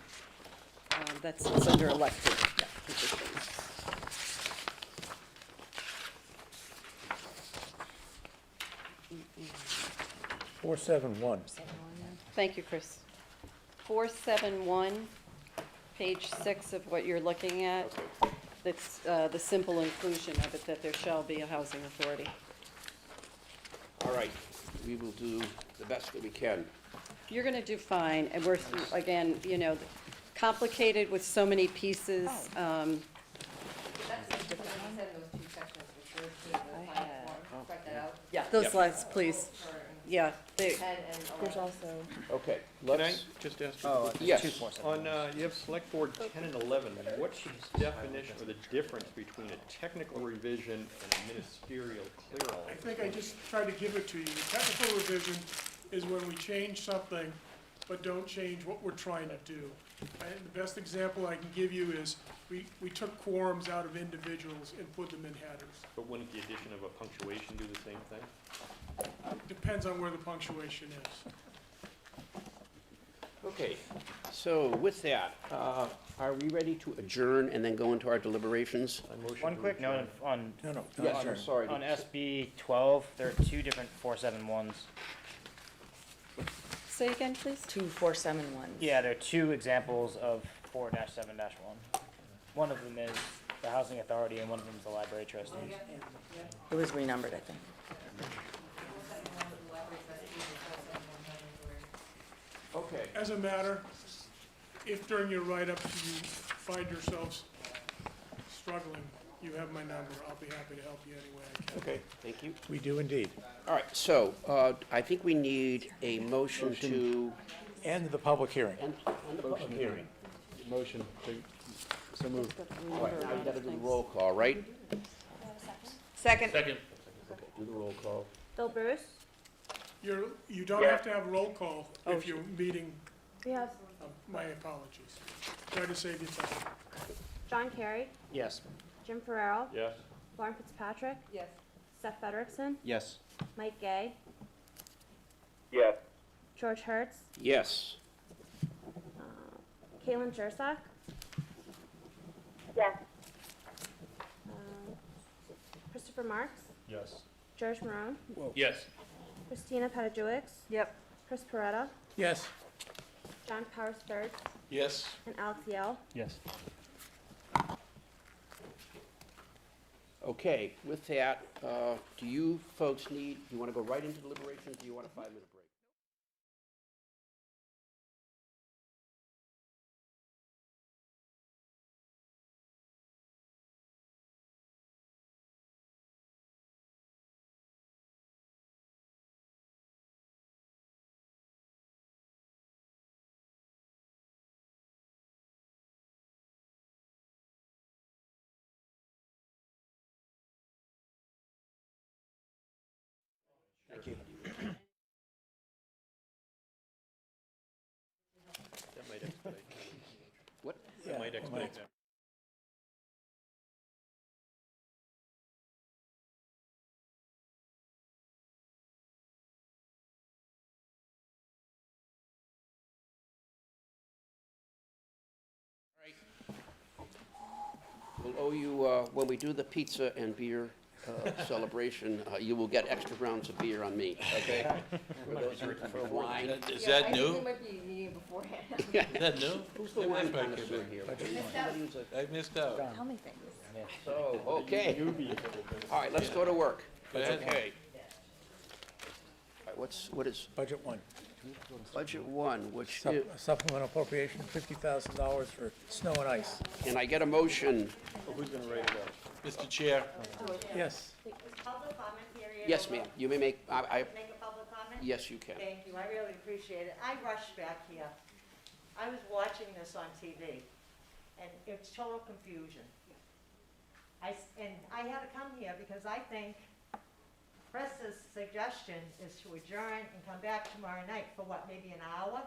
It's under elected positions. Mm-hmm. 471. Thank you, Chris. 471, page 6 of what you're looking at. That's the simple inclusion of it, that there shall be a housing authority. all right, we will do the best that we can. You're going to do fine, and we're, again, complicated with so many pieces. That's the difference. You said those two sections referred to the final form. Strike that out. Yeah. Those last, please. For Yeah, And there's also, Okay, Can I let's, just ask you? Oh, Yes. two more seconds. On, you have select board 10 and 11, what's the definition or the difference between a technical revision and a ministerial clear-all? I think I just tried to give it to you. The technical revision is when we change something, but don't change what we're trying to do. And the best example I can give you is, we took quorums out of individuals and put them in headers. But wouldn't the addition of a punctuation do the same thing? Depends on where the punctuation is. okay, so with that, are we ready to adjourn and then go into our deliberations? One quick note on, Yes, I'm sorry. on SB 12, there are two different 471s. say again, please? 2471. Yeah, there are two examples of 4-7-1. One of them is the Housing Authority and one of them is the Library Trustees. It was renumbered, I think. Okay. As a matter, if during your write-up you find yourselves struggling, you have my number. I'll be happy to help you any way I can. Okay, thank you. We do indeed. All right, so, I think we need a motion to End the public hearing. end the public hearing. Motion to, so moved. All right, now you gotta do the roll call, right? Second. Second. Okay, do the roll call. Bill Bruce? You don't have to have roll call if you're meeting, We have my apologies. Try to save you time. John Kerry, Yes. Jim Ferrero, Yes. Lauren Fitzpatrick, Yes. Seth Frederickson, Yes. Mike Gay, Yes. George Hertz, Yes. Caitlin Jursak. Yes. Christopher Marks, Yes. George Marone, Yes. Christina Petajewicz, Yep. Chris Peretta, Yes. John Powers III, Yes? and Alex Yell. Yes. Okay, with that, do you folks need, do you wanna go right into deliberations, or do you want a 5-minute break? That might expedite. What? That might expedite that. We'll owe you, when we do the pizza and beer celebration, you will get extra rounds of beer on me, okay? For those who prefer wine. Is that new? We might be meeting beforehand. Is that new? Who's the wine connoisseur here? I missed out. Tell me things. So, okay. All right, let's go to work. Go ahead. Okay. All right, what is Budget one. budget one, which is, Supplemental appropriation, $50,000 for snow and ice. can I get a motion? Who's gonna write it up? Mr. Chair, Yes. Is public comment period? Yes, ma'am, you may make, Make a public comment? yes, you can. Thank you, I really appreciate it. I rushed back here. I was watching this on TV, and it's total confusion. And I had to come here because I think Chris's suggestion is to adjourn and come back tomorrow night for what, maybe an hour?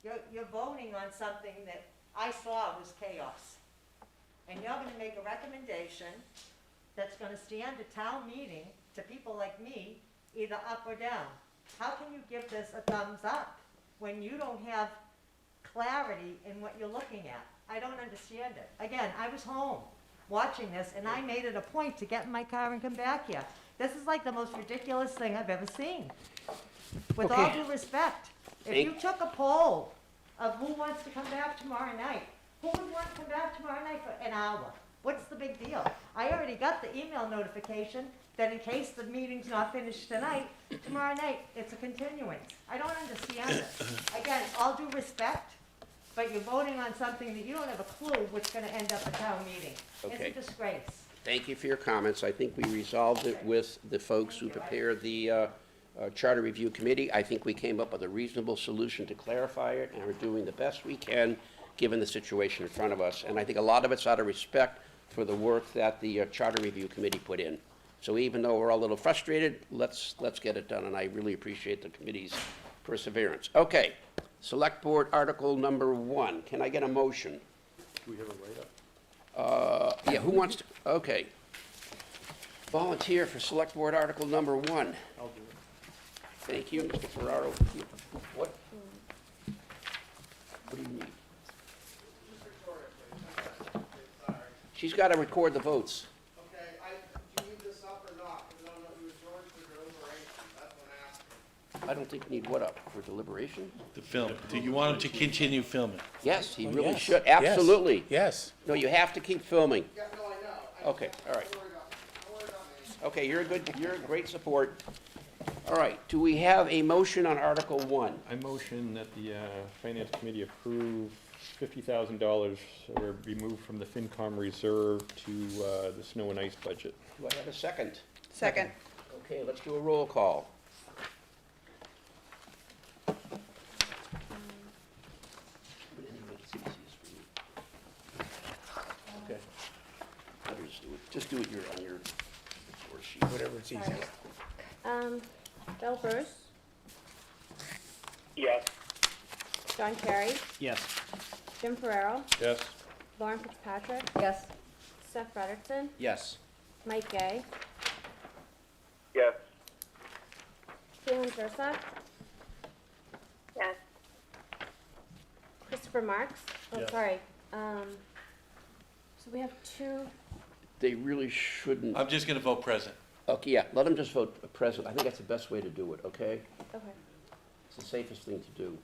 You're voting on something that I saw was chaos. And you're gonna make a recommendation that's gonna stand at town meeting to people like me, either up or down. How can you give this a thumbs up when you don't have clarity in what you're looking at? I don't understand it. Again, I was home watching this, and I made it a point to get in my car and come back here. This is like the most ridiculous thing I've ever seen. With all Okay. due respect, if Thank- you took a poll of who wants to come back tomorrow night, who would want to come back tomorrow night for an hour? What's the big deal? I already got the email notification that in case the meeting's not finished tonight, tomorrow night, it's a continuance. I don't understand it. Again, all due respect, but you're voting on something that you don't have a clue what's gonna end up at town meeting. It's Okay. a disgrace. Thank you for your comments. I think we resolved it with the folks who prepared the Charter Review Committee. I think we came up with a reasonable solution to clarify it, and are doing the best we can, given the situation in front of us. And I think a lot of it's out of respect for the work that the Charter Review Committee put in. So even though we're all a little frustrated, let's get it done, and I really appreciate the committee's perseverance. Okay, Select Board Article number 1. Can I get a motion? Do we have a write-up? Yeah, who wants to, okay. Volunteer for Select Board Article number 1. I'll do it. Thank you, Mr. Ferraro. What? What do you need? She's got to record the votes. Okay, do you need this up or not? Because I don't know if it was George for deliberation, that's what I'm asking. I don't think you need what up, for deliberation? The film. Do you want him to continue filming? Yes, he really yes. should, Yes. absolutely. Yes. No, you have to keep filming. Yeah, no, I know. Okay, all right. Don't worry about me. Okay, you're a great support. All right, do we have a motion on Article 1? I motion that the Finance Committee approve $50,000 removed from the FinCom reserve to the snow and ice budget. Do I have a second? Second. Okay, let's do a roll call. Okay. I'll just do it on your source sheet. Whatever it's easiest. Bill Bruce, Yes. John Kerry, Yes. Jim Ferrero, Yes. Lauren Fitzpatrick, Yes. Seth Frederickson, Yes. Mike Gay, Yes. Caitlin Jursak. Yes. Christopher Marks, oh, Yes. sorry, so we have two, They really shouldn't. I'm just gonna vote present. Okay, yeah, let them just vote present. I think that's the best way to do it, okay? okay. It's the safest thing to do.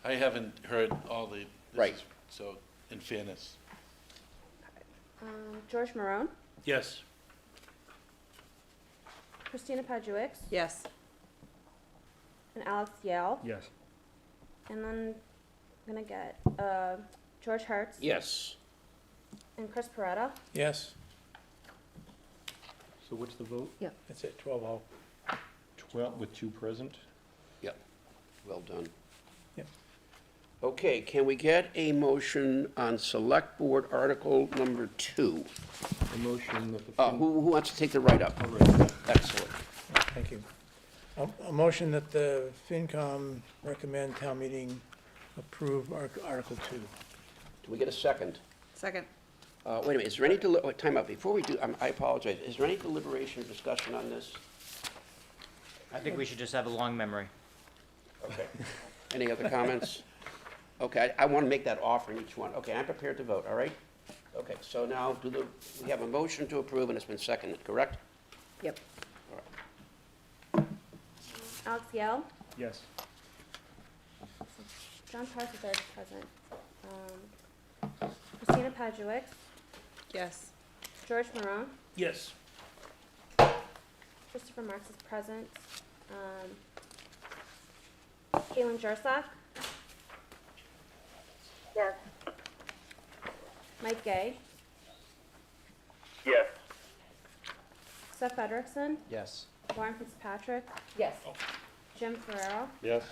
I haven't heard all the. Right. So, in fairness. George Marone, Yes. Christina Pajuix, Yes. and Alex Yale, Yes. and then I'm gonna get, George Hertz. Yes. And Chris Peretta. Yes, So what's the vote? that's it, 12-0. 12 with 2 present? Yep, well done. Yep. Okay, can we get a motion on Select Board Article number 2? A motion that the Who wants to take the write-up? Excellent. Thank you. A motion that the FinCom recommend town meeting approve Article 2. Do we get a second? Second. Wait a minute, is there any, time out, before we do, I apologize, is there any deliberation or discussion on this? I think we should just have a long memory. Okay. Any other comments? Okay, I want to make that offer in each one. Okay, I'm prepared to vote, all right? Okay, so now, we have a motion to approve, and it's been seconded, correct? Yep. Alex Yale, Yes. John Parsons is present. Christina Pajuix, Yes. George Marone, Yes. Christopher Marks is present. Caitlin Jursak. Yes. Mike Gay, Yes. Seth Frederickson, Yes. Lauren Fitzpatrick, Yes. Jim Ferrero, Yes.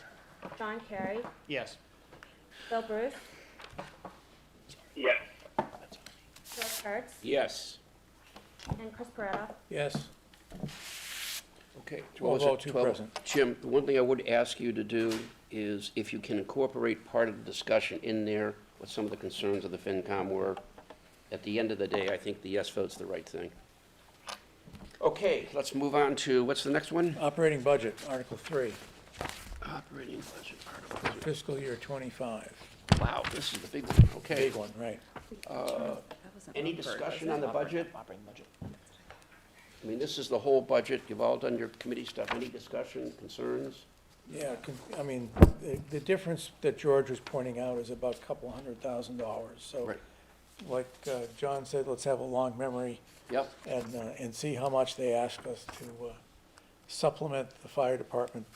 John Kerry, Yes. Bill Bruce, Yes. George Hertz, Yes. and Chris Peretta. Yes, Okay. 12-0, 2 present. Jim, the one thing I would ask you to do is if you can incorporate part of the discussion in there, what some of the concerns of the FinCom were. At the end of the day, I think the yes vote's the right thing. Okay, let's move on to, what's the next one? Operating budget, Article 3, Operating budget, Article 3. fiscal year '25. Wow, this is the big one, okay. Big one, right. Any discussion on the budget? I mean, this is the whole budget, you've all done your committee stuff, any discussion, concerns? Yeah, I mean, the difference that George was pointing out is about a couple $100,000. So, Right. like John said, let's have a long memory Yep, and see how much they ask us to supplement the fire department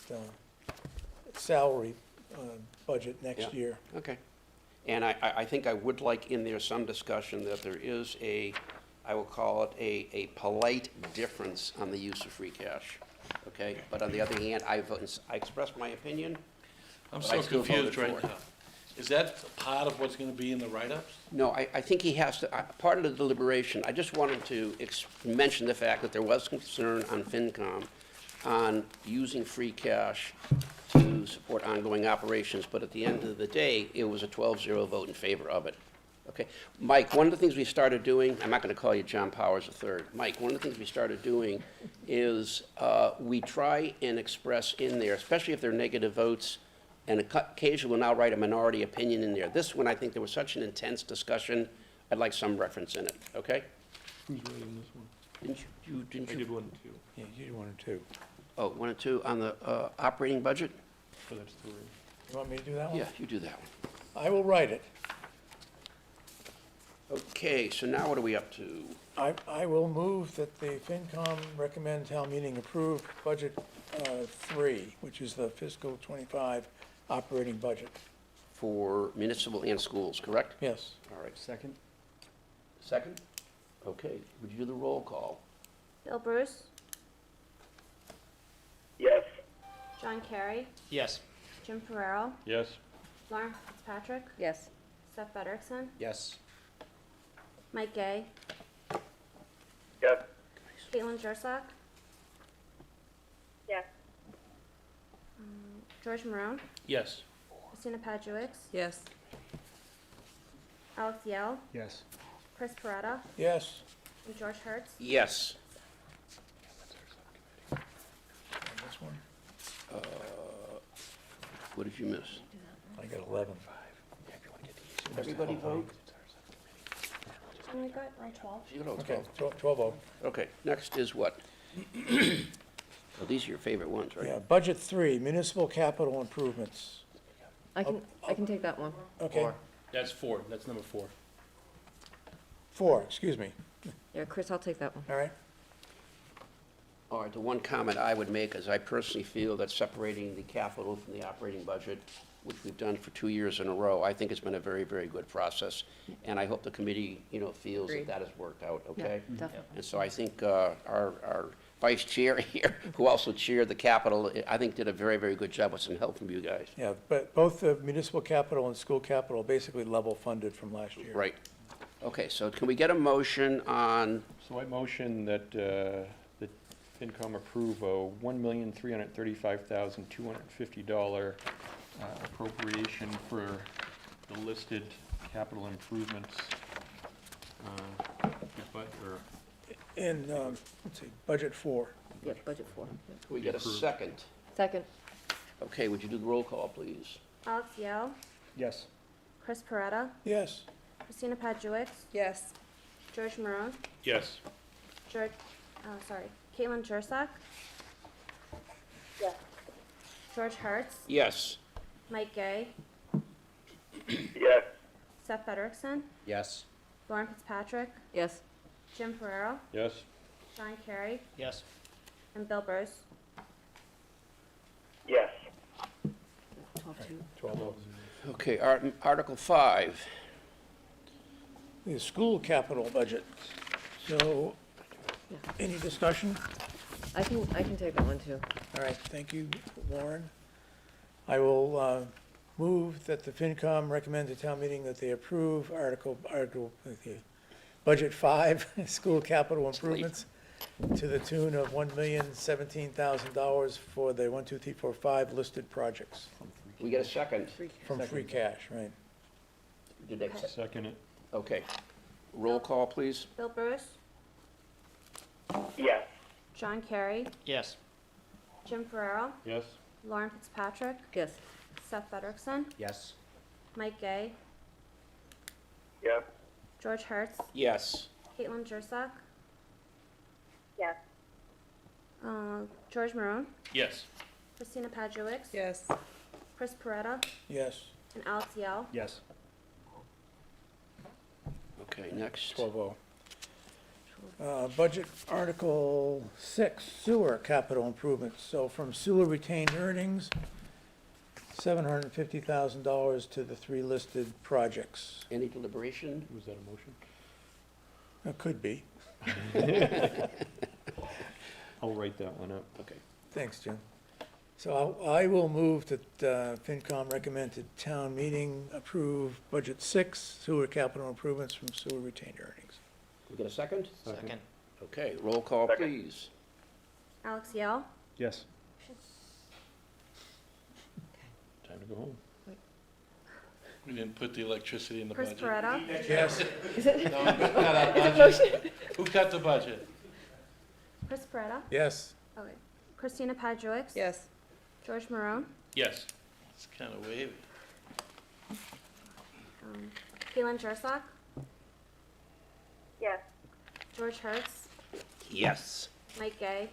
salary budget next Yeah. year. okay. And I think I would like in there some discussion that there is I will call it a polite difference on the use of free cash. okay? But on the other hand, I expressed my opinion. I'm but I so still voted confused right for it. now. Is that part of what's gonna be in the write-ups? No, I think he has to, part of the deliberation, I just wanted to mention the fact that there was concern on FinCom on using free cash to support ongoing operations, but at the end of the day, it was a 12-0 vote in favor of it. Okay, Mike, one of the things we started doing, I'm not gonna call you John Powers III. Mike, one of the things we started doing is, we try and express in there, especially if they're negative votes, and occasionally we'll now write a minority opinion in there. This one, I think there was such an intense discussion, I'd like some reference in it, okay? Who's writing this one? Didn't I you? did 1 and 2. Yeah, you do 1 and 2. Oh, 1 and 2 on the operating budget? So that's 3. You want me to do that one? Yeah, you do that one. I will write it. Okay, so now what are we up to? I will move that the FinCom recommend town meeting approve budget 3, which is the fiscal '25 operating budget. For municipal and schools, correct? Yes. All right, Second? second? Okay, would you do the roll call? Bill Bruce, Yes. John Kerry, Yes. Jim Ferrero, Yes? Lauren Fitzpatrick, Yes. Seth Frederickson, Yes. Mike Gay, Yes. Caitlin Jursak, Yes. George Marone, Yes. Christina Paduix, Yes. Alex Yell, Yes. Chris Peretta, Yes. and George Hertz. Yes. And this one? What did you miss? I got 11. Everybody vote? Oh my God, all 12. You know, Okay, 12. 12-0. Okay, next is what? Well, these are your favorite ones, right? Yeah, budget 3, municipal capital improvements. I can take that one. Okay, That's 4, that's number 4. 4, excuse me. Yeah, Chris, I'll take that one. All right. All right, the one comment I would make is I personally feel that separating the capital from the operating budget, which we've done for 2 years in a row, I think has been a very, very good process. And I hope the committee, feels that Agreed. that has worked out, okay? Definitely. And so I think our vice chair here, who also chaired the capital, I think did a very, very good job with some help from you guys. Yeah, but both the municipal capital and school capital basically level funded from last year. Right. Okay, so can we get a motion on, So I motion that the FinCom approve a $1,335,250 appropriation for the listed capital improvements. In, let's see, budget 4. Yep, budget 4. can we get a Approved. second? Second. Okay, would you do the roll call, please? Alex Yell, Yes. Chris Peretta, Yes. Christina Paduix, Yes. George Marone, Yes. Caitlin Jursak. Yes. George Hertz, Yes. Mike Gay, Yes. Seth Frederickson, Yes. Lauren Fitzpatrick, Yes. Jim Ferrero, Yes? John Kerry, Yes. and Bill Bruce. Yes. 12-2. 12-0. Okay, Article 5. The school capital budget. So, Yeah. any discussion? I can take that one too. All right, thank you, Warren. I will move that the FinCom recommend to town meeting that they approve budget 5, school capital improvements, to the tune of $1,017,000 for the 1, 2, 3, 4, 5 listed projects We get a second? from free cash, right? Did they accept? Second it. Okay. Roll call, please. Bill Bruce, Yes. John Kerry, Yes. Jim Ferrero, Yes? Lauren Fitzpatrick, Yes. Seth Frederickson, Yes. Mike Gay, Yes. George Hertz, Yes. Caitlin Jursak, Yes. George Marone, Yes. Christina Paduix, Yes. Chris Peretta, Yes, and Alex Yell. Yes. Okay, next. 12-0. Budget Article 6, sewer capital improvements. So from sewer retained earnings, $750,000 to the 3 listed projects. Any deliberation? Was that a motion? It could be. I'll write that one up. Okay. Thanks, Jim. So I will move that FinCom recommend to town meeting approve budget 6 sewer capital improvements from sewer retained earnings. We get a second? Second. Okay, roll call, please. Alex Yell, Yes. Time to go home. We didn't put the electricity in the Chris budget. Peretta, Yes. is it, No, we cut our is it budget. motion? Who cut the budget? Chris Peretta, Yes. okay. Christina Padjewicz. Yes. George Morone, Yes. It's kind of wavy. Keelan Jursak, Yes. George Hertz, Yes. Mike Gay,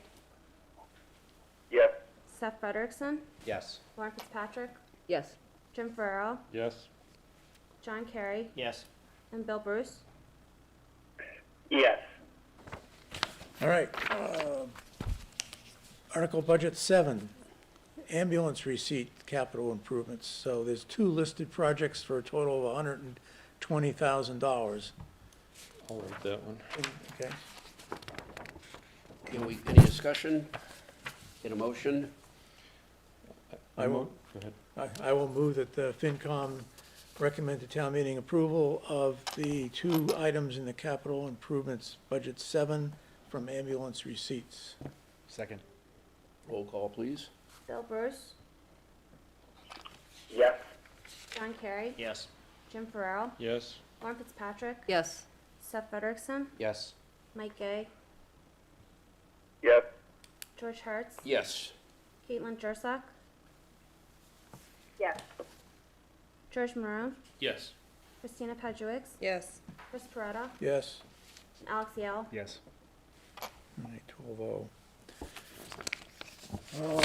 Yes. Seth Frederickson, Yes. Lauren Fitzpatrick, Yes. Jim Farrell, Yes? John Kerry, Yes. and Bill Bruce. Yes. All right. Article Budget 7, ambulance receipt capital improvements. So there's 2 listed projects for a total of $120,000. I'll write that one. Okay. Any discussion? Get a motion? I will- Go ahead. I will move that the FinCom recommend to town meeting approval of the 2 items in the capital improvements budget 7 from ambulance receipts. Second. Roll call, please. Bill Bruce, Yes. John Kerry, Yes. Jim Farrell, Yes? Lauren Fitzpatrick, Yes. Seth Frederickson, Yes. Mike Gay, Yes. George Hertz, Yes. Caitlin Jursak, Yes. George Morone, Yes. Christina Padjewicz, Yes. Chris Peretta, Yes? and Alex Yell. Yes. All right, 12-0. No.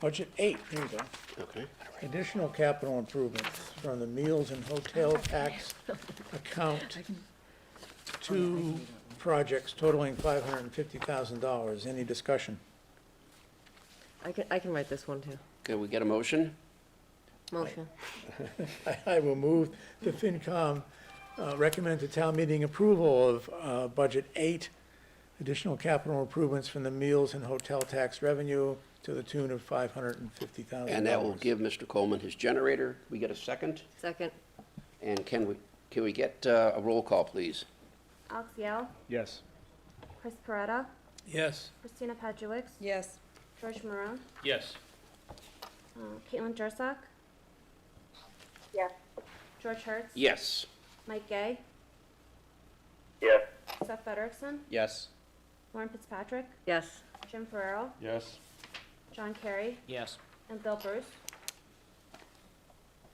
Budget 8, here we go. Okay. Additional capital improvements from the meals and hotel tax account. 2 projects totaling $550,000. Any discussion? I can write this one too. Can we get a motion? Motion. I will move the FinCom recommend to town meeting approval of Budget 8, additional capital improvements from the meals and hotel tax revenue to the tune of $550,000. And that will give Mr. Coleman his generator. We get a second? Second. And can we get a roll call, please? Alex Yell, Yes. Chris Peretta, Yes. Christina Padjewicz, Yes. George Morone, Yes. Caitlin Jursak, Yes. George Hertz, Yes. Mike Gay, Yes. Seth Frederickson, Yes. Lauren Fitzpatrick, Yes. Jim Farrell, Yes? John Kerry, Yes. and Bill Bruce.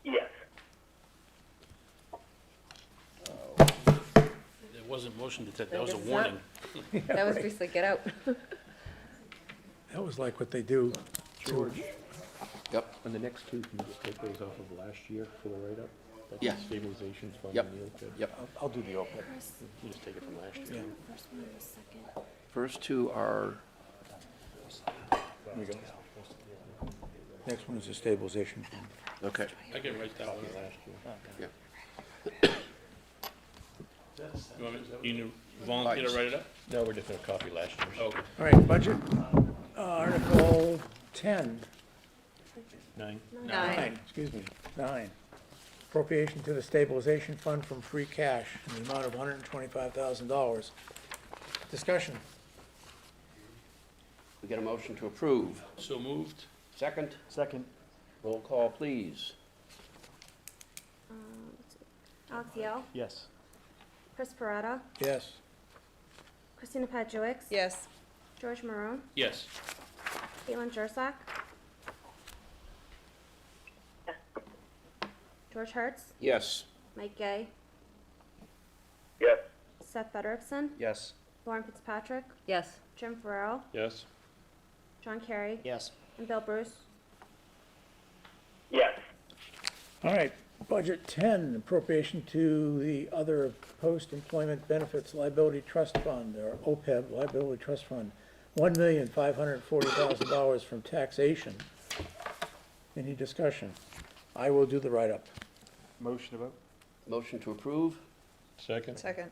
Yes. There wasn't motion detected, that was a It's warning. That was basically get out. That was like what they do. George? Yep. On the next 2, can you just take those off of last year for the write-up? That's Yeah. Stabilization fund Yep. and the OPEB. Yep. I'll do the OPEB. You just take it from last year. First one and the second. First 2 are, Here we go. Next one is the stabilization fund. okay. I can write that one. Last year. Yeah. You want me, you volunteer to write it up? No, we're just gonna copy last year's. Okay. All right, budget, Article 10. 9? 9, excuse me, 9. Appropriation to the stabilization fund from free cash in the amount of $125,000. Discussion. We get a motion to approve. So moved? Second? Second. Roll call, please. Let's see. Alex Yell, Yes. Chris Peretta, Yes. Christina Padjewicz, Yes. George Morone, Yes. Caitlin Jursak, George Hertz, Yes. Mike Gay, Yes. Seth Frederickson, Yes. Lauren Fitzpatrick, Yes. Jim Farrell, Yes? John Kerry, Yes. and Bill Bruce. Yes. All right, budget 10, appropriation to the other post-employment benefits liability trust fund, or OPEB liability trust fund, $1,540,000 from taxation. Any discussion? I will do the write-up. Motion to vote? Motion to approve, Second? Second.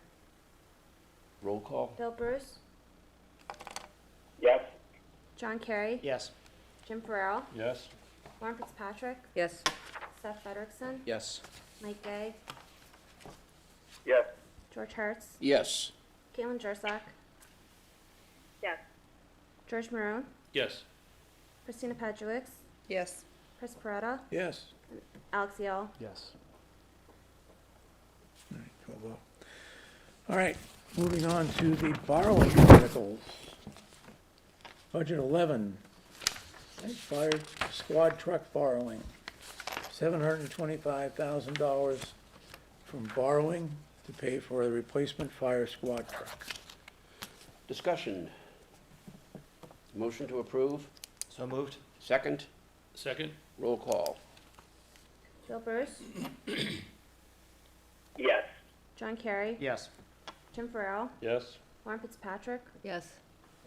roll call. Bill Bruce, Yes. John Kerry, Yes. Jim Farrell, Yes? Lauren Fitzpatrick, Yes. Seth Frederickson, Yes. Mike Gay, Yes. George Hertz, Yes. Caitlin Jersak, Yes. George Maroon, Yes. Christina Pedowitz, Yes. Chris Peretta, Yes. Alex Yell. Yes. All right, 12-0. All right, moving on to the borrowing articles. Budget 11, fire squad truck borrowing, $725,000 from borrowing to pay for the replacement fire squad truck. Discussion. Motion to approve, So moved? second, Second? roll call. Bill Bruce, Yes. John Kerry, Yes. Jim Farrell, Yes? Lauren Fitzpatrick, Yes.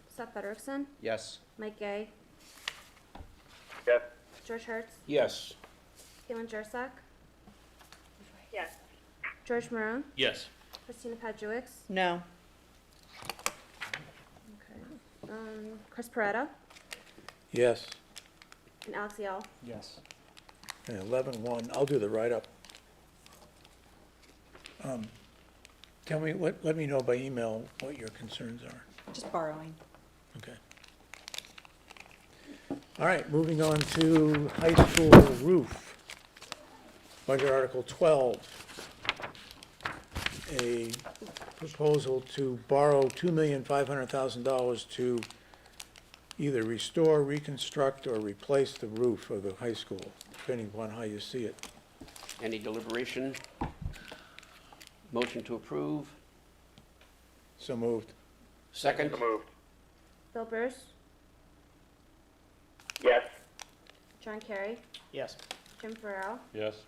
Seth Frederickson, Yes. Mike Gay, Yes. George Hertz, Yes. Caitlin Jersak, Yes. George Maroon, Yes. Christina Pedowitz, No. Chris Peretta, Yes, and Alex Yell. Yes. and 11-1, I'll do the write-up. Tell me, let me know by email what your concerns are. Just borrowing. Okay. All right, moving on to high school roof. Budget Article 12. A proposal to borrow $2,500,000 to either restore, reconstruct, or replace the roof of the high school, depending upon how you see it. Any deliberation? Motion to approve, So moved. second, moved. Bill Bruce, Yes. John Kerry, Yes. Jim Farrell, Yes?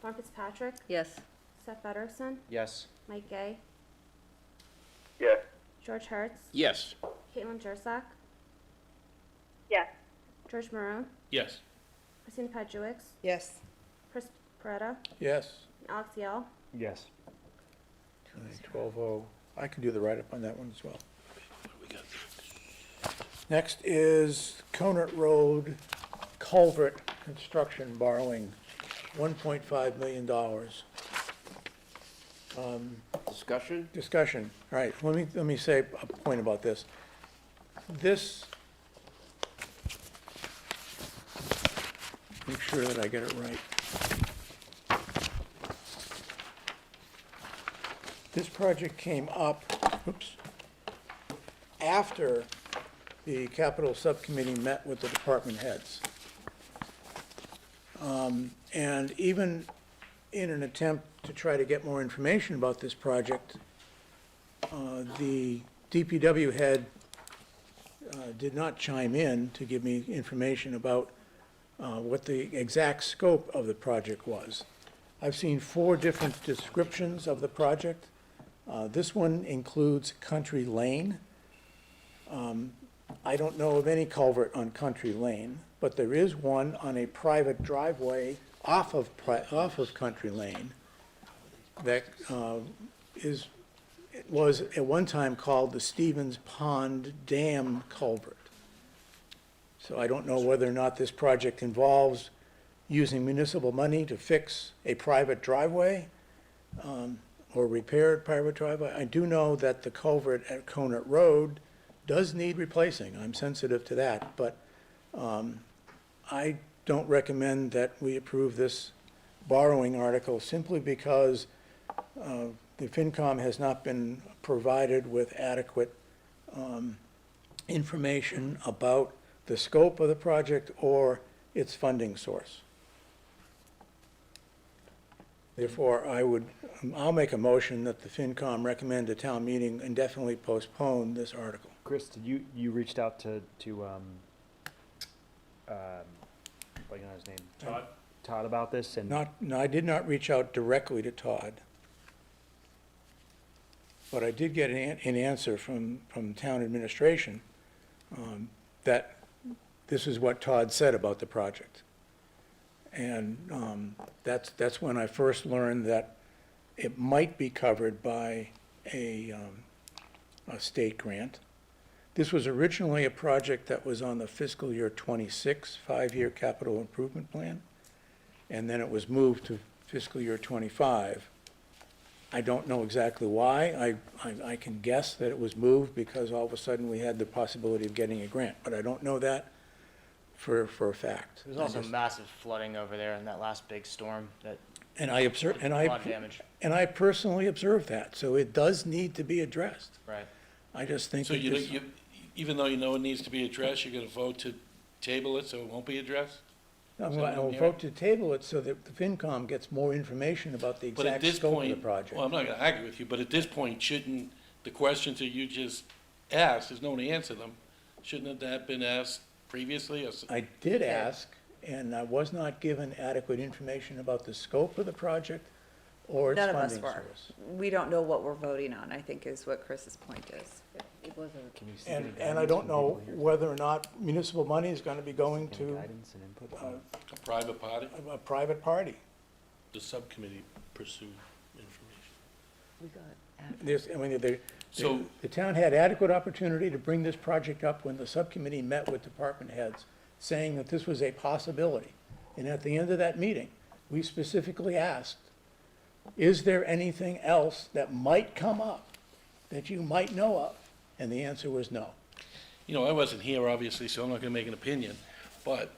Lauren Fitzpatrick, Yes. Seth Frederickson, Yes. Mike Gay, Yes. George Hertz, yes. Caitlin Jersak, Yes. George Maroon, Yes. Christina Pedowitz, Yes. Chris Peretta, Yes. and Alex Yell. Yes. 12-0. I can do the write-up on that one as well. Next is Conant Road culvert construction borrowing, $1.5 million. Discussion? Discussion, all right, let me say a point about this. This, make sure that I get it right. This project came up, oops, after the capital subcommittee met with the department heads. And even in an attempt to try to get more information about this project, the DPW head did not chime in to give me information about what the exact scope of the project was. I've seen 4 different descriptions of the project. This one includes Country Lane. I don't know of any culvert on Country Lane, but there is one on a private driveway off of Country Lane that was at one time called the Stevens Pond Dam Culvert. So I don't know whether or not this project involves using municipal money to fix a private driveway or repair a private driveway. I do know that the culvert at Conant Road does need replacing. I'm sensitive to that, but I don't recommend that we approve this borrowing article simply because the FinCom has not been provided with adequate information about the scope of the project or its funding source. Therefore, I'll make a motion that the FinCom recommend a town meeting indefinitely postpone this article. Chris, did you reached out to like his name? Todd? Todd about this and? No, I did not reach out directly to Todd. But I did get an answer from town administration that this is what Todd said about the project. And that's when I first learned that it might be covered by a state grant. This was originally a project that was on the fiscal year '26 5-year capital improvement plan, and then it was moved to fiscal year '25. I don't know exactly why. I can guess that it was moved because all of a sudden we had the possibility of getting a grant, but I don't know that for a fact. There's also massive flooding over there in that last big storm that. And I observed, A lot of damage. and I personally observed that, so it does need to be addressed. Right. I just think So that this. even though you know it needs to be addressed, you're gonna vote to table it so it won't be addressed? I'm Is going that to what I'm vote to table it so that the FinCom gets more information about the But at exact this scope of the point, project. well, I'm not gonna argue with you, but at this point, shouldn't the questions that you just asked, there's no one to answer them, shouldn't that have been asked previously? I did ask, and I was not given adequate information about the scope of the project or its None of us funding were. source. We don't know what we're voting on, I think is what Chris's point is. It wasn't. And I don't know whether or not municipal money is going to be going to Guidance and input. A private party? a private party. The subcommittee pursued information. We got There's, I mean, So- the town had adequate opportunity to bring this project up when the subcommittee met with department heads, saying that this was a possibility. And at the end of that meeting, we specifically asked, is there anything else that might come up that you might know of? And the answer was no. You know, I wasn't here, obviously, so I'm not gonna make an opinion, but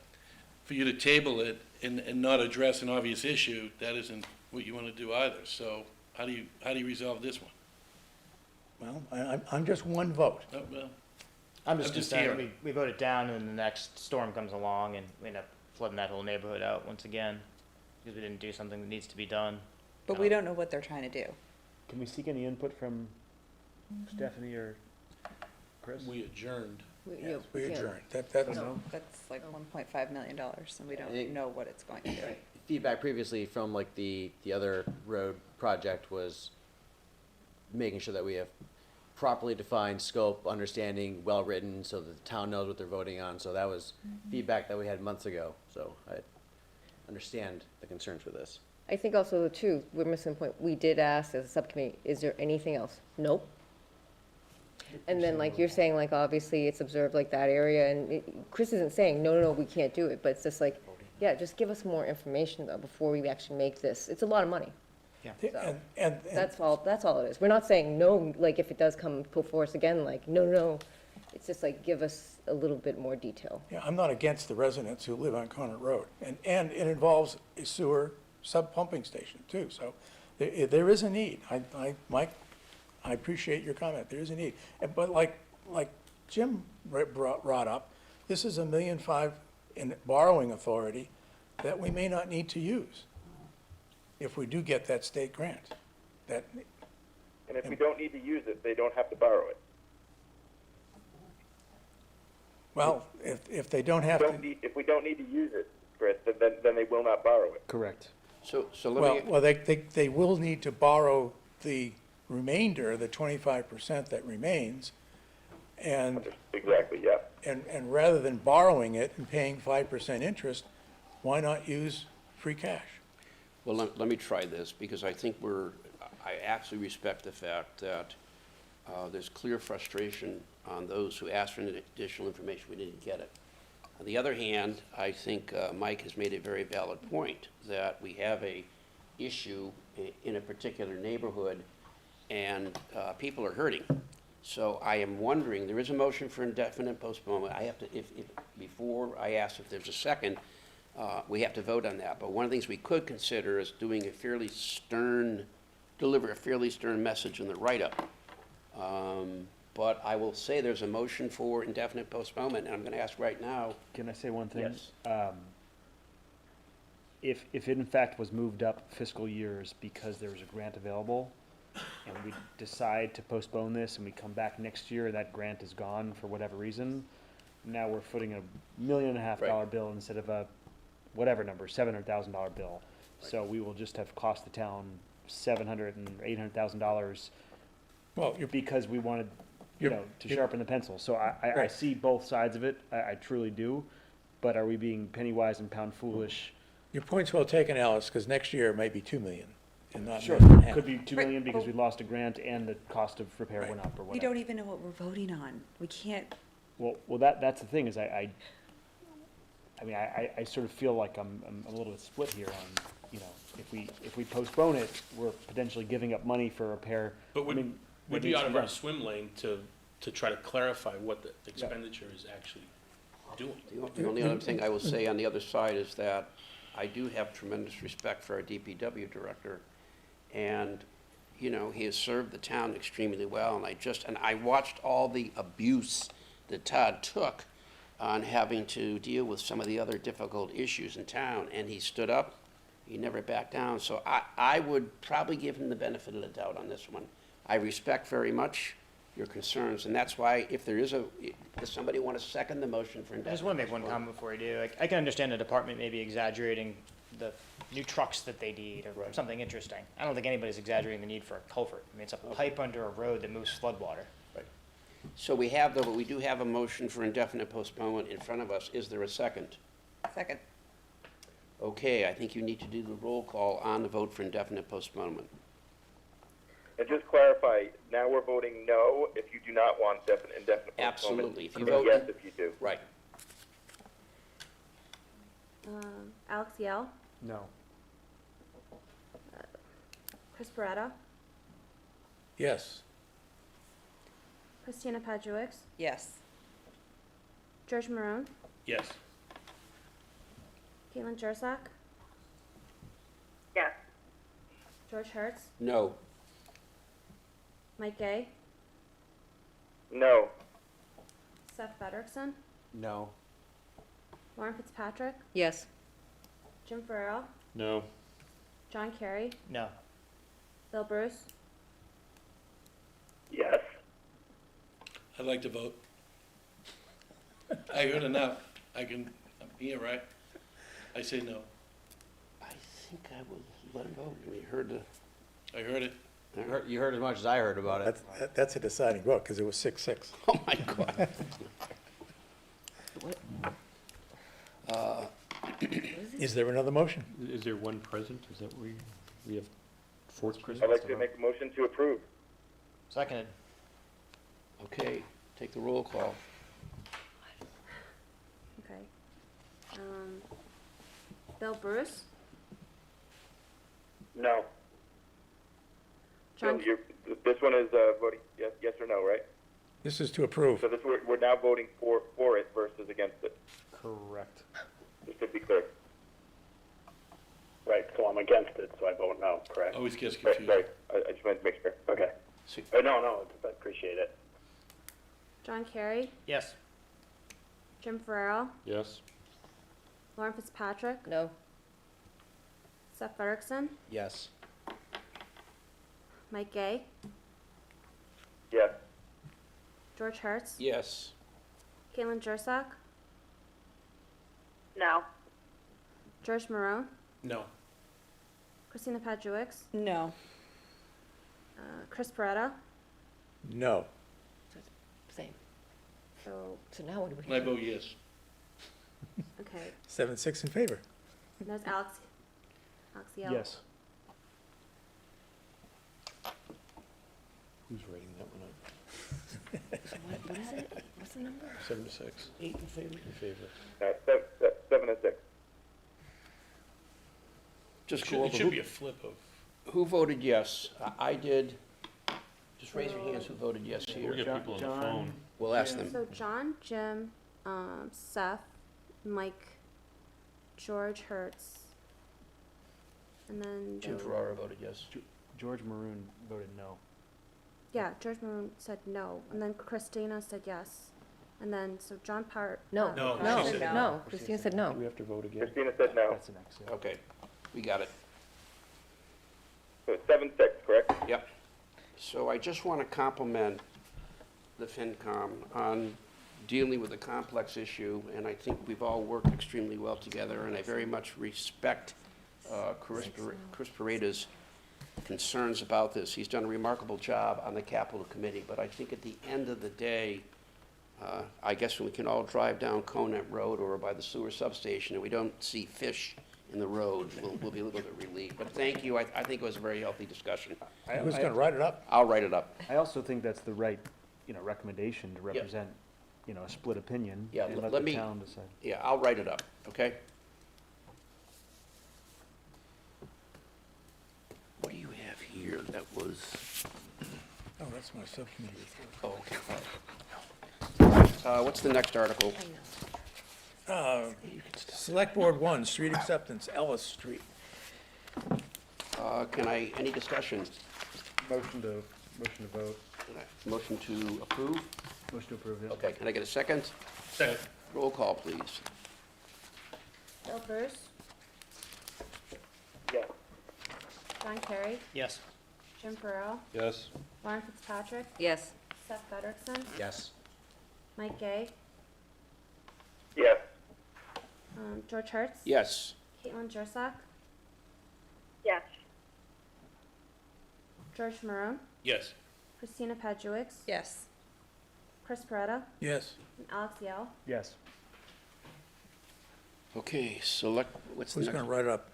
for you to table it and not address an obvious issue, that isn't what you wanna do either. So how do you resolve this one? Well, I'm just one vote. Oh, well, I'm just I'm just concerned, here. we vote it down and then the next storm comes along and we end up flooding that whole neighborhood out once again because we didn't do something that needs to be done. But we don't know what they're trying to do. Can we seek any input from Stephanie or Chris? we adjourned. We adjourned. That's, So that's like $1.5 million, and we don't know what it's going to do. Feedback previously from like the other road project was making sure that we have properly defined scope, understanding, well-written, so that the town knows what they're voting on. So that was feedback that we had months ago. So I understand the concerns with this. I think also too, we're missing a point. We did ask as a subcommittee, is there anything else? Nope. And then like you're saying, like obviously it's observed like that area and Chris isn't saying, no, we can't do it, but it's just like, yeah, just give us more information though before we actually make this. It's a lot of money. and That's all it is. We're not saying no, like if it does come before us again, like, no. It's just like, give us a little bit more detail. yeah, I'm not against the residents who live on Conant Road. And it involves a sewer sub-pumping station too, so there is a need. Mike, I appreciate your comment, there is a need. But like Jim brought up, this is $1.5 million in borrowing authority that we may not need to use if we do get that state grant. And if we don't need to use it, they don't have to borrow it. Well, if they don't have to. If we don't need to use it, Chris, then they will not borrow it. Correct. So let me. Well, they will need to borrow the remainder, the 25% that remains, and. Exactly, yeah. And rather than borrowing it and paying 5% interest, why not use free cash? Well, let me try this, because I think I actually respect the fact that there's clear frustration on those who asked for additional information, we didn't get it. On the other hand, I think Mike has made a very valid point, that we have a issue in a particular neighborhood, and people are hurting. So I am wondering, there is a motion for indefinite postponement. I have to, before I ask if there's a second, we have to vote on that. But one of the things we could consider is doing deliver a fairly stern message in the write-up. But I will say there's a motion for indefinite postponement, and I'm gonna ask right now. Can I say one thing? Yes. If it in fact was moved up fiscal years because there was a grant available, and we decide to postpone this and we come back next year, that grant is gone for whatever reason, now we're footing $1.5 million bill instead of a whatever number, $700,000 bill. So we will just have cost the town $700,000 and $800,000. Well, because we wanted, to sharpen the pencil. So I see both sides of it. I truly do. But are we being penny wise and pound foolish Your point's well taken, Alice, because next year it might be 2 million and not Sure, less than half. could be 2 million because we lost a grant and the cost of repair went up or We whatever. don't even know what we're voting on. We can't, Well, that's the thing, is I mean, I sort of feel like I'm a little bit split here on, you know, if we postpone it, we're potentially giving up money for repair. But I would, mean, we'd what be needs out to of be our done. swim lane to try to clarify what the expenditure is actually doing. The only other thing I will say on the other side is that I do have tremendous respect for our DPW director, and, you know, he has served the town extremely well, and I watched all the abuse that Todd took on having to deal with some of the other difficult issues in town, and he stood up, he never backed down, so I would probably give him the benefit of the doubt on this one. I respect very much your concerns, and that's why if there is does somebody want to second the motion for I indefinite? just want to make one comment before I do. Like, I can understand the department maybe exaggerating the new trucks that they need or something interesting. I don't think anybody's exaggerating the need for a culvert. I mean, it's a pipe under a road that moves flood water. So we have, though, we do have a motion for indefinite postponement in front of us. Is there a second? second. Okay, I think you need to do the roll call on the vote for indefinite postponement. And just clarify, now we're voting no if you do not want indefinite postponement. Absolutely. If you And vote yes if you do. Right. Alex Yell, No. Chris Beretta, Yes. Christina Pajuix, Yes. George Maroon, Yes. Caitlin Jursak, Yes. George Hertz, No. Mike Gay, No. Seth Frederickson, No. Lauren Fitzpatrick, Yes. Jim Farrell, No. John Kerry, No. Bill Bruce, Yes. I'd like to vote. I heard enough. I'm here, right? I say no. I think I will let him vote. We heard the, I heard it. You heard as much as I heard about it. That's a deciding vote, because it was 6-6. oh my God. Is there another motion? Is there one present? Is that where we have fourth I'd present? like to make a motion to approve. Seconded. Okay, take the roll call. okay. Bill Bruce, No. John, This one is voting yes or no, right? This is to approve. So we're now voting for it versus against it, Correct. just to be clear. Right, so I'm against it, so I vote no, correct? Always gets Right, confused. sorry, I just wanted to make sure. Okay. No, I appreciate it. John Kerry, Yes. Jim Farrell, Yes. Lauren Fitzpatrick, No. Seth Frederickson, Yes. Mike Gay, Yes. George Hertz, Yes. Caitlin Jursak, No. George Maroon, No. Christina Pajuix, No. Chris Beretta, No. Same. so, So now what do we? And I vote yes. okay, 7-6 in favor. and there's Alex Yell. Yes. Who's writing that one up? So what is it? What's the number? 7-6. 8 in favor. In favor. 7 and 6. Just It go over should be a flip of. who voted yes. I did. Just raise your hands who voted yes We here. got people on the John- phone. We'll ask them. So John, Jim, Seth, Mike, George Hertz, and then Jim Ferrara voted yes. George Maroon voted no. yeah, George Maroon said no, and then Christina said yes, and then so John Part. No. No, No. she said No. Christina said Do no. we have to vote again? Christina said no. That's an X, yeah. Okay, we got it. So it's 7-6, correct? Yep. So I just want to compliment the FinCom on dealing with a complex issue, and I think we've all worked extremely well together, and I very much respect Chris Paredes' concerns about this. He's done a remarkable job on the Capital Committee, but I think at the end of the day, I guess when we can all drive down Conant Road or by the sewer substation and we don't see fish in the road, we'll be a little bit relieved. But thank you, I think it was a very healthy discussion. Who's gonna write it up? I'll write it up. I also think that's the right, recommendation to represent, a split opinion. Yeah, and let let the me- town decide. Yeah, I'll write it up, okay? What do you have here that was, Oh, that's my subcommittee report. oh, okay, all right. What's the next article? Select Board 1, street acceptance, Ellis Street. Any discussion? Motion to vote. Motion to approve? Motion to approve, Okay, can I get a second? Second. Roll call, please. Bill Bruce, Yes. John Kerry, Yes. Jim Farrell, Yes. Lauren Fitzpatrick, Yes. Seth Federickson, Yes. Mike Gay, Yes. George Hertz. Yes. Caitlin Jursak, Yes. George Maroon, Yes. Christina Padjewicz, Yes. Chris Peretta, Yes. and Alex Yell. Yes. Okay, what's the Who's next? gonna write it up?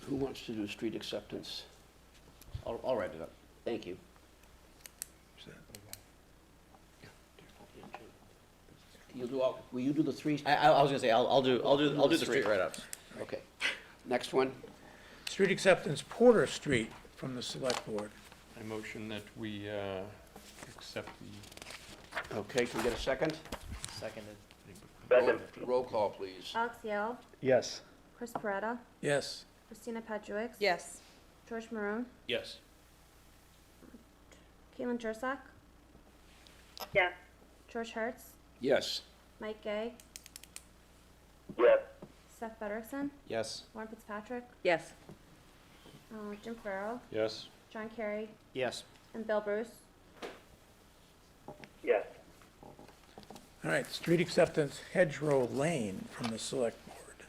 Who wants to do street acceptance? I'll write it up. Thank you. Will you do the three? I was gonna say, I'll do the street write-ups. Okay. Next one? Street acceptance, Porter Street from the Select Board. I motion that we accept the, Okay, can we get a second? Seconded. Roll call, please. Alex Yell, Yes. Chris Peretta, Yes. Christina Padjewicz. Yes. George Maroon, Yes. Caitlin Jursak, Yes. George Hertz, Yes. Mike Gay, Yes. Seth Federickson, Yes. Lauren Fitzpatrick, Yes. Jim Farrell, yes? John Kerry, Yes. and Bill Bruce. Yes. All right, street acceptance, Hedgerow Lane from the Select Board.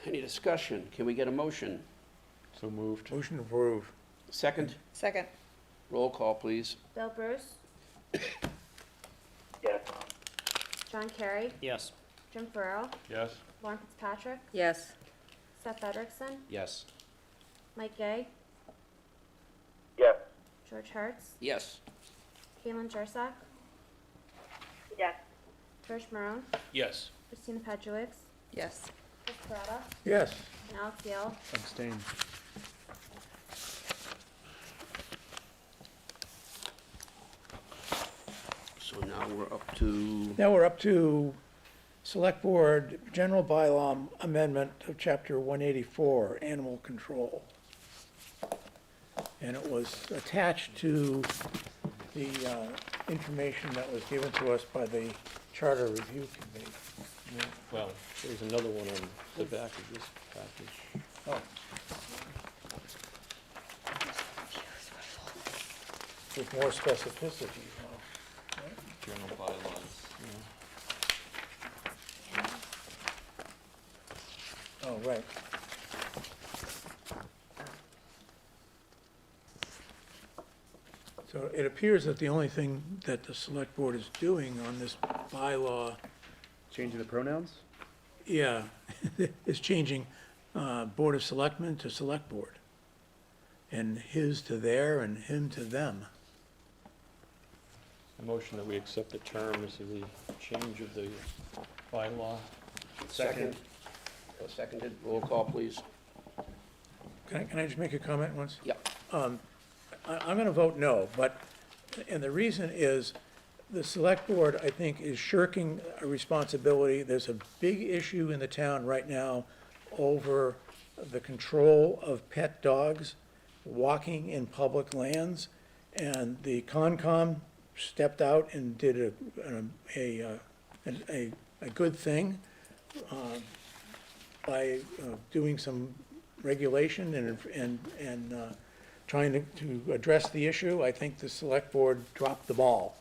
Any discussion? Can we get a motion? So moved. Motion to approve. Second? Second. Roll call, please. Bill Bruce, Yes. John Kerry, Yes. Jim Farrell, Yes? Lauren Fitzpatrick, Yes. Seth Federickson, Yes. Mike Gay, Yes. George Hertz, Yes. Caitlin Jursak, Yes. George Maroon, Yes. Christina Padjewicz, Yes. Chris Peretta, Yes. and Alex Yell. Abstain. So now we're up to, Now we're up to Select Board General Bylaw Amendment of Chapter 184, Animal Control. And it was attached to the information that was given to us by the Charter Review Committee. Well, there's another one on the back of this package. Oh. With more specificity, huh? General bylaws, Oh, right. So it appears that the only thing that the Select Board is doing on this bylaw, Changing the pronouns? yeah, is changing Board of Selectmen to Select Board. And his to their and him to them. A motion that we accept the terms of the change of the bylaw. second. Seconded. Roll call, please. Can I just make a comment once? Yep. I'm going to vote no, but, and the reason is, the Select Board, I think, is shirking a responsibility. There's a big issue in the town right now over the control of pet dogs walking in public lands, and the FinCom stepped out and did a good thing by doing some regulation and trying to address the issue. I think the Select Board dropped the ball.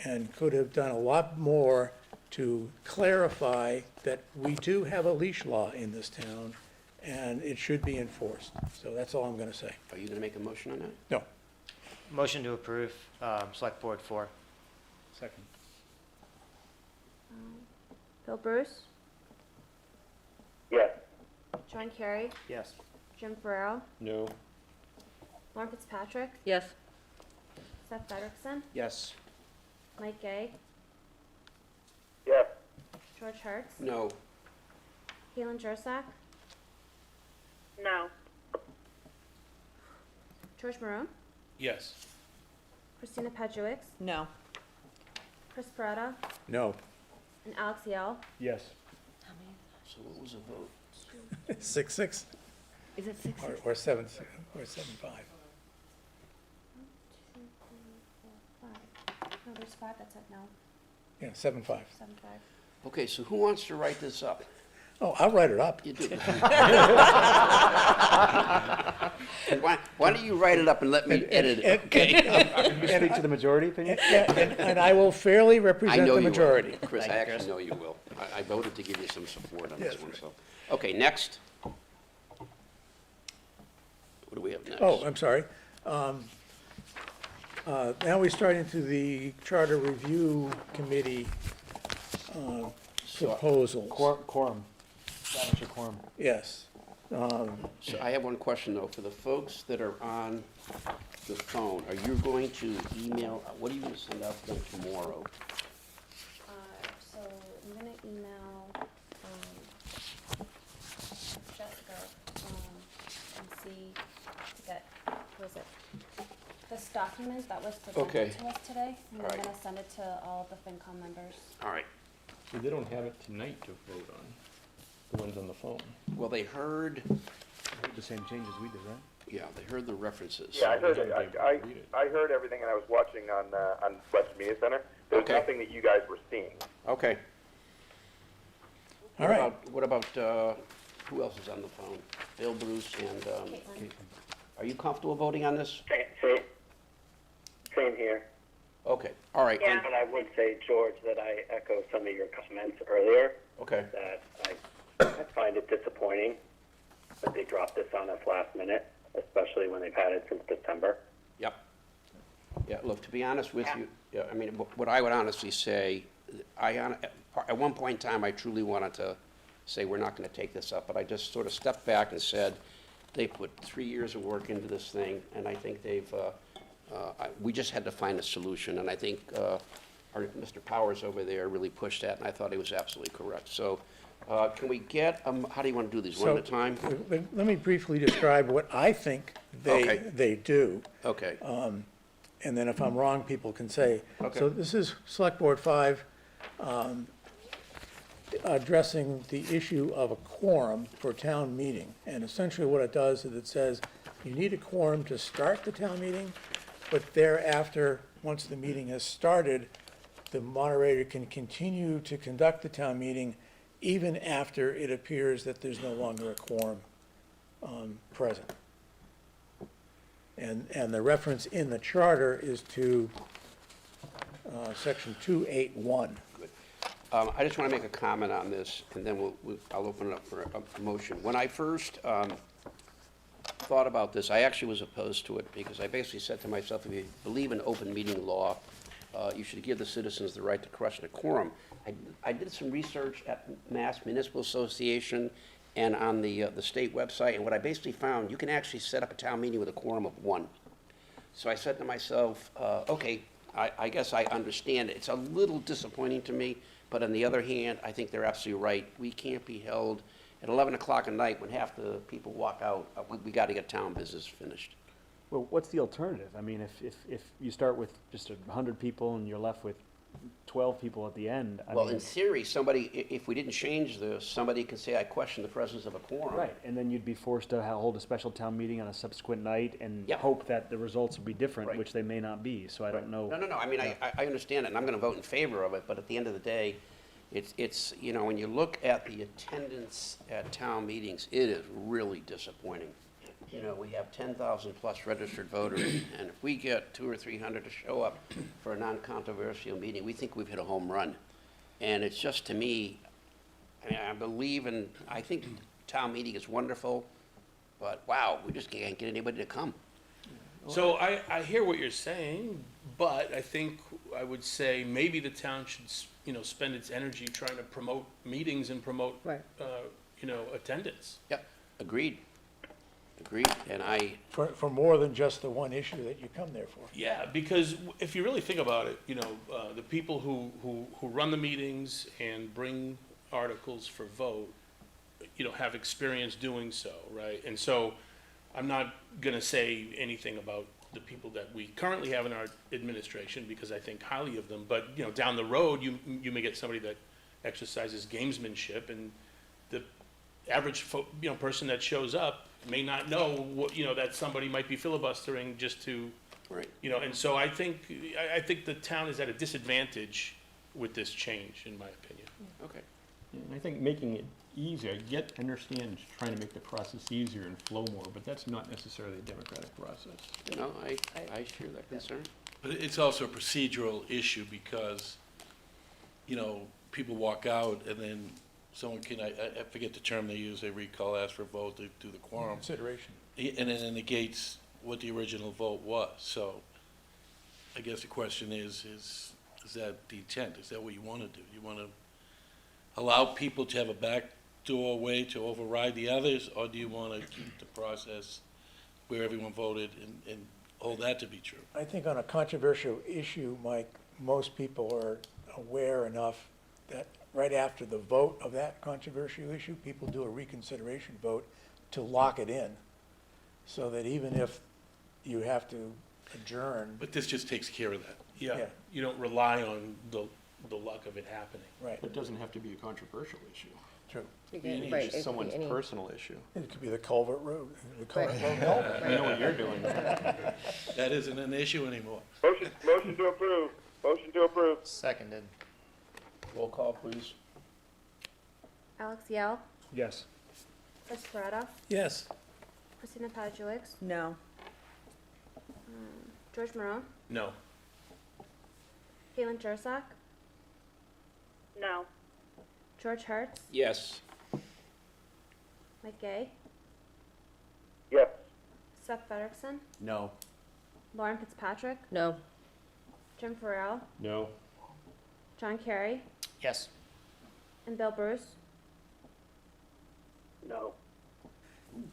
And could have done a lot more to clarify that we do have a leash law in this town, and it should be enforced. So that's all I'm gonna say. Are you gonna make a motion on that? No. Motion to approve, Select Board 4. Second. Bill Bruce, Yes. John Kerry, Yes. Jim Ferrero, No. Lauren Fitzpatrick, Yes. Seth Frederickson, Yes. Mike Gay, Yes. George Hertz, No. Keelan Jursak, No. George Maroon, Yes. Christina Pedjuix, No. Chris Peretta, No. and Alex Yell. Yes. So what was the vote? 6-6, Is it 6? or 7-5. No, there's 5 that said no, Yeah, 7-5. 7-5. Okay, so who wants to write this up? Oh, I'll write it up. You do. Why don't you write it up and let me edit it, okay? You speak to the majority opinion? Yeah, and I will fairly I represent know the you will. majority. Chris, I Thank you, actually know you will. I voted to give you some support on this Yes, one, right. so. Okay, next. What do we have next? Oh, I'm sorry. Now we start into the Charter Review Committee proposals. Quorum. Establish a quorum. Yes. So I have one question, though. For the folks that are on the phone, are you going to email, what are you going to send out to them tomorrow? So I'm gonna email, Jessica, and see that, what was it? This document that was Okay. presented to us today, and All I'm right. gonna send it to all the FinCom members. All right. So they don't have it tonight to vote on, the ones on the phone. Well, they heard, The same changes we did, right? yeah, they heard the references. Yeah, I heard They it. don't I read it. heard everything, and I was watching on West Media Center. There was Okay. nothing that you guys were seeing. Okay. All right. What about, who else is on the phone? Bill, Bruce, and, Caitlin. are you comfortable voting on this? Same here. Okay, all right. then- But I would say, George, that I echo some of your comments earlier, Okay, that I find it disappointing that they dropped this on us last minute, especially when they've had it since December. yep. Yeah, look, to be honest with you, yeah, I mean, what I would honestly say, at one point in time, I truly wanted to say, we're not gonna take this up, but I just sort of stepped back and said, they put 3 years of work into this thing, and I think we just had to find a solution, and I think Mr. Powers over there really pushed that, and I thought he was absolutely correct. So, can we get, how do you want to do these, one at a time? Let me briefly describe what I think Okay. they do. Okay, And then if I'm wrong, people can say. Okay. So this is Select Board 5, addressing the issue of a quorum for town meeting. And essentially what it does is it says, you need a quorum to start the town meeting, but thereafter, once the meeting has started, the moderator can continue to conduct the town meeting even after it appears that there's no longer a quorum present. And the reference in the charter is to section 281. good. I just want to make a comment on this, and then I'll open it up for a motion. When I first thought about this, I actually was opposed to it, because I basically said to myself, if you believe in open meeting law, you should give the citizens the right to question a quorum. I did some research at Mass Municipal Association and on the state website, and what I basically found, you can actually set up a town meeting with a quorum of 1. So I said to myself, okay, I guess I understand it. It's a little disappointing to me, but on the other hand, I think they're absolutely right. We can't be held at 11 o'clock at night when half the people walk out. We got to get town business finished. Well, what's the alternative? I mean, if you start with just 100 people and you're left with 12 people at the end, I Well, mean. in theory, if we didn't change this, somebody could say, I question the presence of a quorum. Right, and then you'd be forced to hold a special town meeting on a subsequent night and Yeah. hope that the results would be different, Right. which they may not be, so I don't know. No, I mean, I understand it, and I'm gonna vote in favor of it, but at the end of the day, it's, when you look at the attendance at town meetings, it is really disappointing. We have 10,000 plus registered voters, and if we get 200 or 300 to show up for a non-controversial meeting, we think we've hit a home run. And it's just, to me, I think town meeting is wonderful, but wow, we just can't get anybody to come. So I hear what you're saying, but I think I would say maybe the town should, spend its energy trying to promote meetings and promote, Right. attendance. Yeah, agreed. Agreed, and For more than just the one issue that you come there for. Yeah, because if you really think about it, the people who run the meetings and bring articles for vote, have experience doing so, right? And so I'm not gonna say anything about the people that we currently have in our administration, because I think highly of them, but, down the road, you may get somebody that exercises gamesmanship, and the average person that shows up may not know what, that somebody might be filibustering just to, Right. And so I think the town is at a disadvantage with this change, in my opinion. Okay. And I think making it easier, I understand trying to make the process easier and flow more, but that's not necessarily a democratic process. No, I share that concern. But it's also a procedural issue because, people walk out and then someone can, I forget the term they use, they recall, ask for a vote, they do the quorum. Consideration. And then it negates what the original vote was. So I guess the question is that the intent? Is that what you want to do? You want to allow people to have a backdoor way to override the others, or do you want to keep the process where everyone voted and hold that to be true? I think on a controversial issue, Mike, most people are aware enough that right after the vote of that controversial issue, people do a reconsideration vote to lock it in, so that even if you have to adjourn. But this just takes care of that. Yeah, you don't rely on the luck of it happening. Right. It doesn't have to be a controversial issue. True. It's Right, it just could someone's be any- personal issue. It could be the culvert road, the culvert Right. road culvert. You know what you're doing. That isn't an issue anymore. Motion to approve. Motion to approve. Seconded. Roll call, please. Alex Yell, Yes. Chris Beretta, Yes. Christina Pajewicz, No. George Morone, No. Caitlin Jursak, No. George Hertz, Yes. Mike Gay, Yes. Seth Frederickson, No. Lauren Fitzpatrick, No. Jim Farrell, No. John Kerry, Yes. and Bill Bruce. No.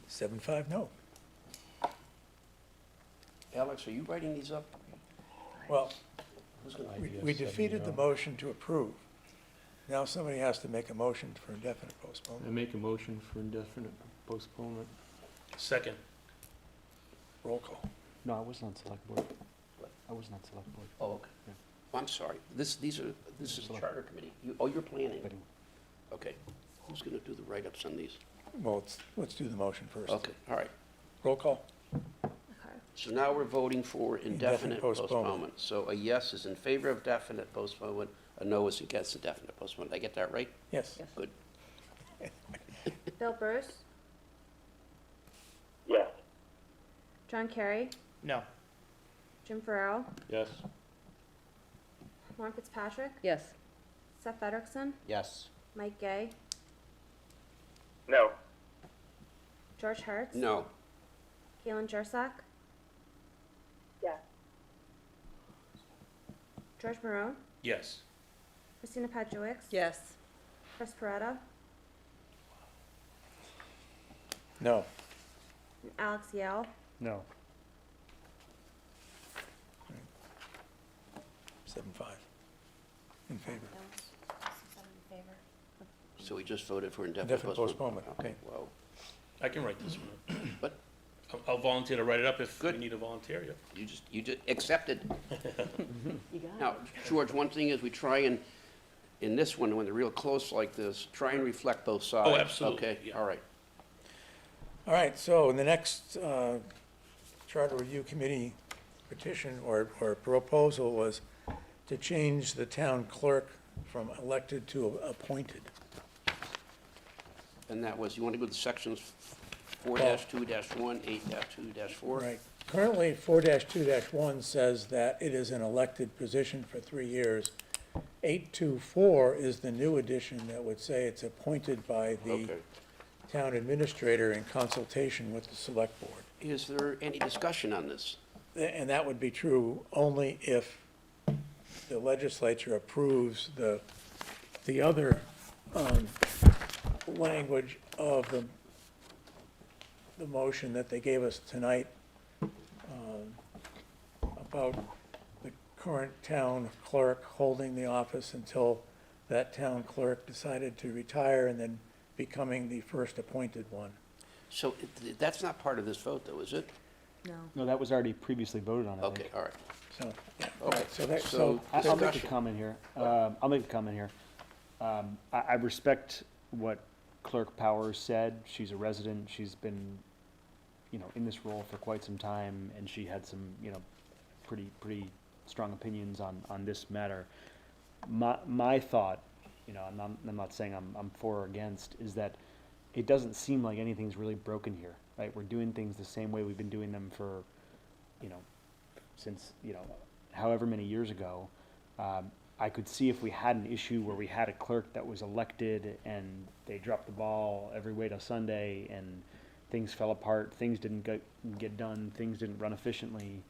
7-5, no. Alex, are you writing these up? Well, Who's gonna? we defeated the motion to approve. Now somebody has to make a motion for indefinite I postponement. make a motion for indefinite postponement. Second. Roll call. No, I wasn't on select board. I wasn't on select board. Oh, okay. Yeah. Oh, I'm sorry. This is a charter committee. You're planning. But Okay. Who's gonna do the write-ups on these? Well, let's do the motion first. Okay, all right. Roll call. So now we're voting for indefinite Indefinite postponement. postponement. So a yes is in favor of definite postponement, a no is against indefinite postponement. Did I get that right? Yes. Good. Bill Bruce, Yes. John Kerry, No. Jim Farrell, Yes. Lauren Fitzpatrick, Yes. Seth Frederickson, Yes. Mike Gay, No. George Hertz, No. Caitlin Jursak, Yes. George Morone, Yes. Christina Pajewicz, Yes. Chris Beretta, No. and Alex Yell. No. 7-5. In favor. So we just voted for indefinite Indefinite postponement. postponement, okay. Well, I can write this one. But- I'll volunteer to write it up if we Good. need a volunteer. Yeah. you just accepted. You got Now, George, one thing is we try and, in this one, when they're real close like this, try and reflect both sides. absolutely, Okay, yeah. all right. All right, so the next Charter Review Committee petition or proposal was to change the town clerk from elected to appointed. And that was, you want to go to sections 4-2-1, 8-2-4? Right. Currently, 4-2-1 says that it is an elected position for 3 years. 8-4 is the new addition that would say it's appointed by the Okay. town administrator in consultation with the select board. Is there any discussion on this? And that would be true only if the legislature approves the other language of the motion that they gave us tonight about the current town clerk holding the office until that town clerk decided to retire and then becoming the first appointed one. So that's not part of this vote, though, is it? No. No, that was already previously voted on, I think. Okay, all right. So, yeah, Okay, so that, so so, I'll make a discussion. comment here. I'll make a comment here. I respect what Clerk Powers said. She's a resident. She's been, in this role for quite some time, and she had some, pretty strong opinions on this matter. My thought, I'm not saying I'm for or against, is that it doesn't seem like anything's really broken here, right? We're doing things the same way we've been doing them for, since, however many years ago. I could see if we had an issue where we had a clerk that was elected and they dropped the ball every way to Sunday and things fell apart, things didn't get done, things didn't run efficiently.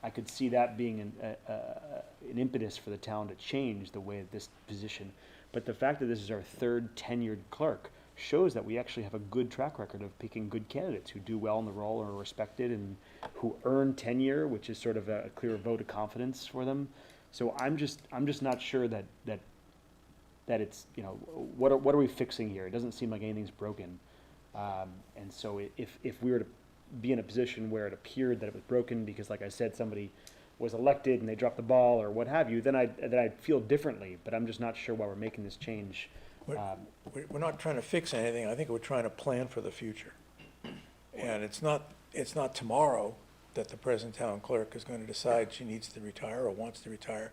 I could see that being an impetus for the town to change the way of this position. But the fact that this is our third tenured clerk shows that we actually have a good track record of picking good candidates who do well in the role and are respected and who earn tenure, which is sort of a clear vote of confidence for them. So I'm just not sure that it's, what are we fixing here? It doesn't seem like anything's broken. And so if we were to be in a position where it appeared that it was broken because, like I said, somebody was elected and they dropped the ball or what have you, then I'd feel differently. But I'm just not sure why we're making this change. we're not trying to fix anything. I think we're trying to plan for the future. And it's not tomorrow that the present town clerk is going to decide she needs to retire or wants to retire.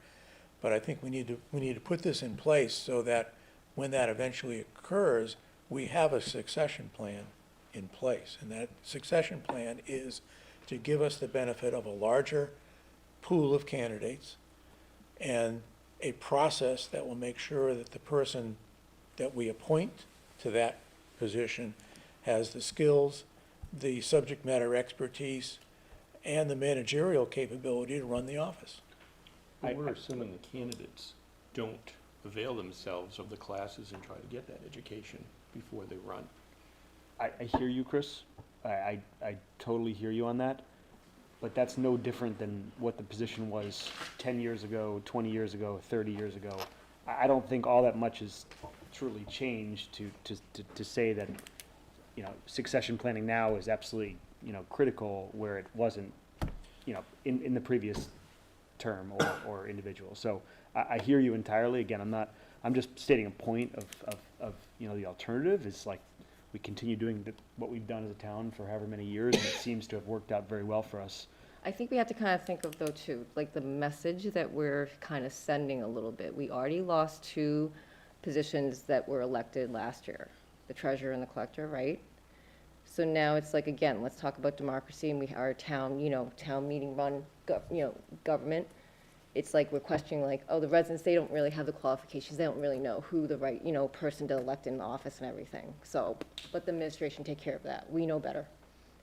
But I think we need to put this in place so that when that eventually occurs, we have a succession plan in place. And that succession plan is to give us the benefit of a larger pool of candidates and a process that will make sure that the person that we appoint to that position has the skills, the subject matter expertise, and the managerial capability to run the office. We're assuming the candidates don't avail themselves of the classes and try to get that education before they run. I hear you, Chris. I totally hear you on that. But that's no different than what the position was 10 years ago, 20 years ago, 30 years ago. I don't think all that much has truly changed to say that, succession planning now is absolutely, critical where it wasn't, in the previous term or individual. So I hear you entirely. Again, I'm just stating a point of the alternative is like we continue doing what we've done as a town for however many years, and it seems to have worked out very well for us. I think we have to kind of think of, though, too, like the message that we're kind of sending a little bit. We already lost 2 positions that were elected last year, the treasurer and the collector, right? So now it's like, again, let's talk about democracy and our town, town meeting run, government. It's like we're questioning like, oh, the residents, they don't really have the qualifications. They don't really know who the right, person to elect in the office and everything. So let the administration take care of that. We know better.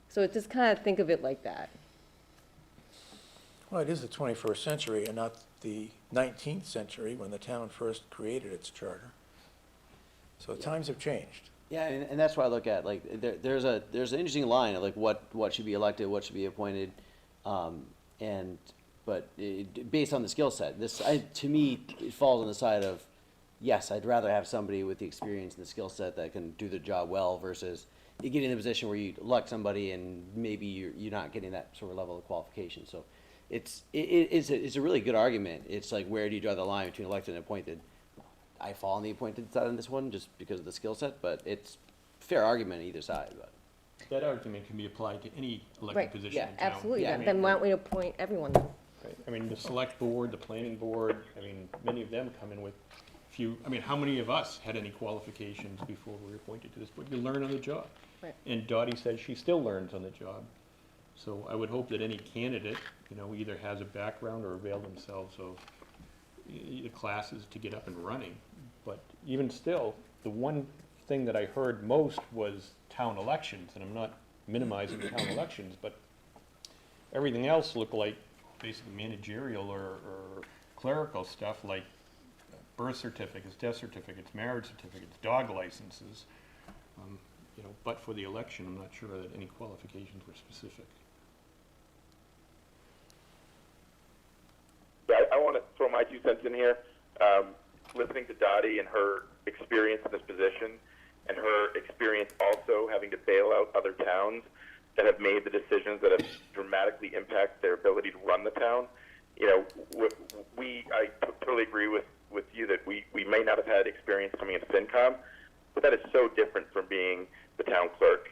So it just kind of think of it like that. Well, it is the 21st century and not the 19th century when the town first created its charter. So times have changed. Yeah, and that's why I look at, like, there's an interesting line of, like, what should be elected, what should be appointed, based on the skill set. To me, it falls on the side of, yes, I'd rather have somebody with the experience and the skill set that can do the job well versus you get in a position where you elect somebody and maybe you're not getting that sort of level of qualification. So it's a really good argument. It's like, where do you draw the line between elected and appointed? I fall on the appointed side on this one just because of the skill set, but it's a fair argument on either side. But That argument can be applied to any elected Right. position Yeah, in town. absolutely. Yeah. Then why don't we appoint everyone then? Right. I mean, the select board, the planning board, many of them come in with few, how many of us had any qualifications before we were appointed to this board? You learn on the job. Right. And Dottie says she still learns on the job. So I would hope that any candidate, either has a background or avail themselves of the classes to get up and running. But even still, the one thing that I heard most was town elections, and I'm not minimizing town elections, but everything else looked like basically managerial or clerical stuff like birth certificates, death certificates, marriage certificates, dog licenses. But for the election, I'm not sure that any qualifications were specific. Yeah, I want to throw my 2 cents in here. Listening to Dottie and her experience in this position, and her experience also having to bail out other towns that have made the decisions that have dramatically impacted their ability to run the town. I totally agree with you that we may not have had experience coming into FinCom, but that is so different from being the town clerk.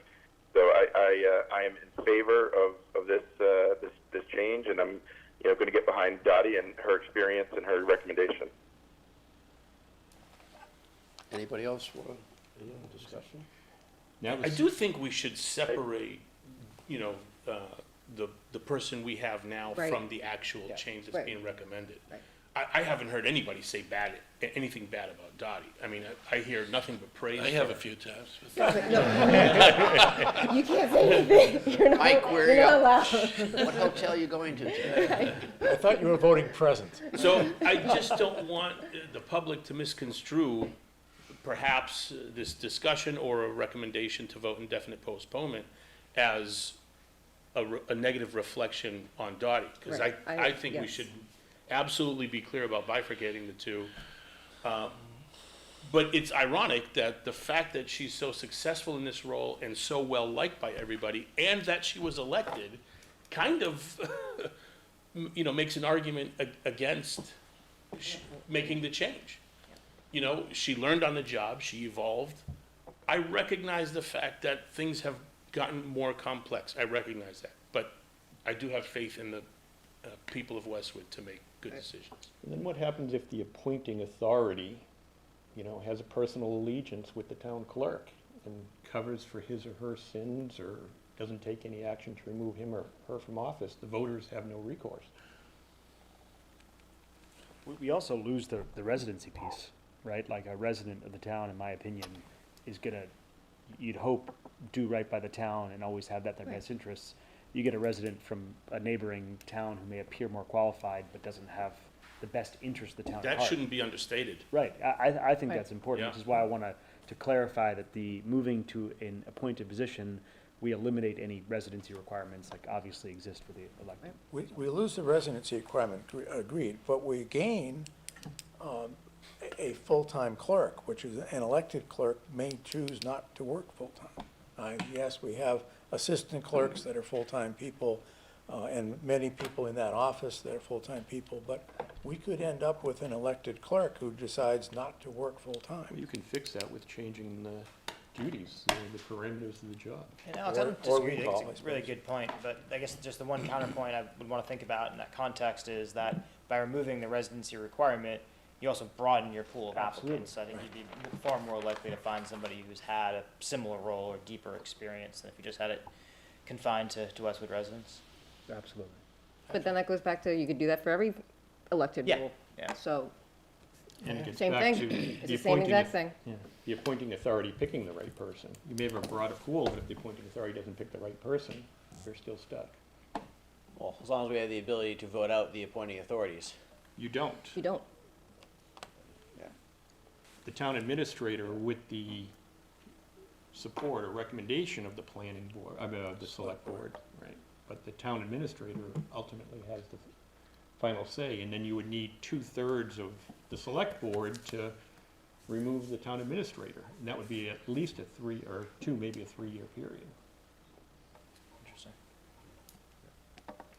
So I am in favor of this change, and I'm going to get behind Dottie and her experience and her recommendation. Anybody else want any other discussion? I do think we should separate, the person we have now Right. from the actual change that's Right. being recommended. Right. I haven't heard anybody say anything bad about Dottie. I mean, I hear nothing but praise. I have for a her. few times. You can't say anything. You're not, Mike, you're not allowed. What hotel are you going to today? I thought you were voting present. So I just don't want the public to misconstrue perhaps this discussion or a recommendation to vote indefinite postponement as a negative reflection on Dottie. Because Right. I think we yes. should absolutely be clear about bifurcating the two. But it's ironic that the fact that she's so successful in this role and so well liked by everybody, and that she was elected, kind of, makes an argument against making the change. She learned on the job, she evolved. I recognize the fact that things have gotten more complex. I recognize that. But I do have faith in the people of Westwood to make good decisions. And then what happens if the appointing authority, has a personal allegiance with the town clerk and covers for his or her sins, or doesn't take any action to remove him or her from office? The voters have no recourse. We also lose the residency piece, right? Like a resident of the town, in my opinion, is gonna, you'd hope, do right by the town and always have that in their best interests. You get a resident from a neighboring town who may appear more qualified but doesn't have the best interest of the town at That heart. shouldn't be understated. Right, I think Right. that's important, Yeah. which is why I want to clarify that the moving to an appointed position, we eliminate any residency requirements like obviously exist for the elected. We lose the residency requirement, agreed, but we gain a full-time clerk, which is an elected clerk may choose not to work full-time. Yes, we have assistant clerks that are full-time people, and many people in that office that are full-time people, but we could end up with an elected clerk who decides not to work full-time. Well, you can fix that with changing the duties, the parameters of the job. And Alex, I don't Or disagree, I think recall, I it's a really suppose. good point, but I guess just the one counterpoint I would want to think about in that context is that by removing the residency requirement, you also broaden your pool of Absolutely. applicants. I think you'd be far more likely to find somebody who's had a similar role or deeper experience than if you just had it confined to Westwood residents. Absolutely. But then that goes back to, you could do that for every elected Yeah, role. yeah. So, And it gets same back thing. to It's the the same appointing exact au- thing. Yeah, the appointing authority picking the right person. You may have a broader pool, but if the appointing authority doesn't pick the right person, you're still stuck. Well, as long as we have the ability to vote out the appointing authorities. You don't. You don't. The town administrator, with the support or recommendation of the planning board, the select board, right? But the town administrator ultimately has the final say, and then you would need 2/3 of the select board to remove the town administrator. And that would be at least a 3-year period. Interesting.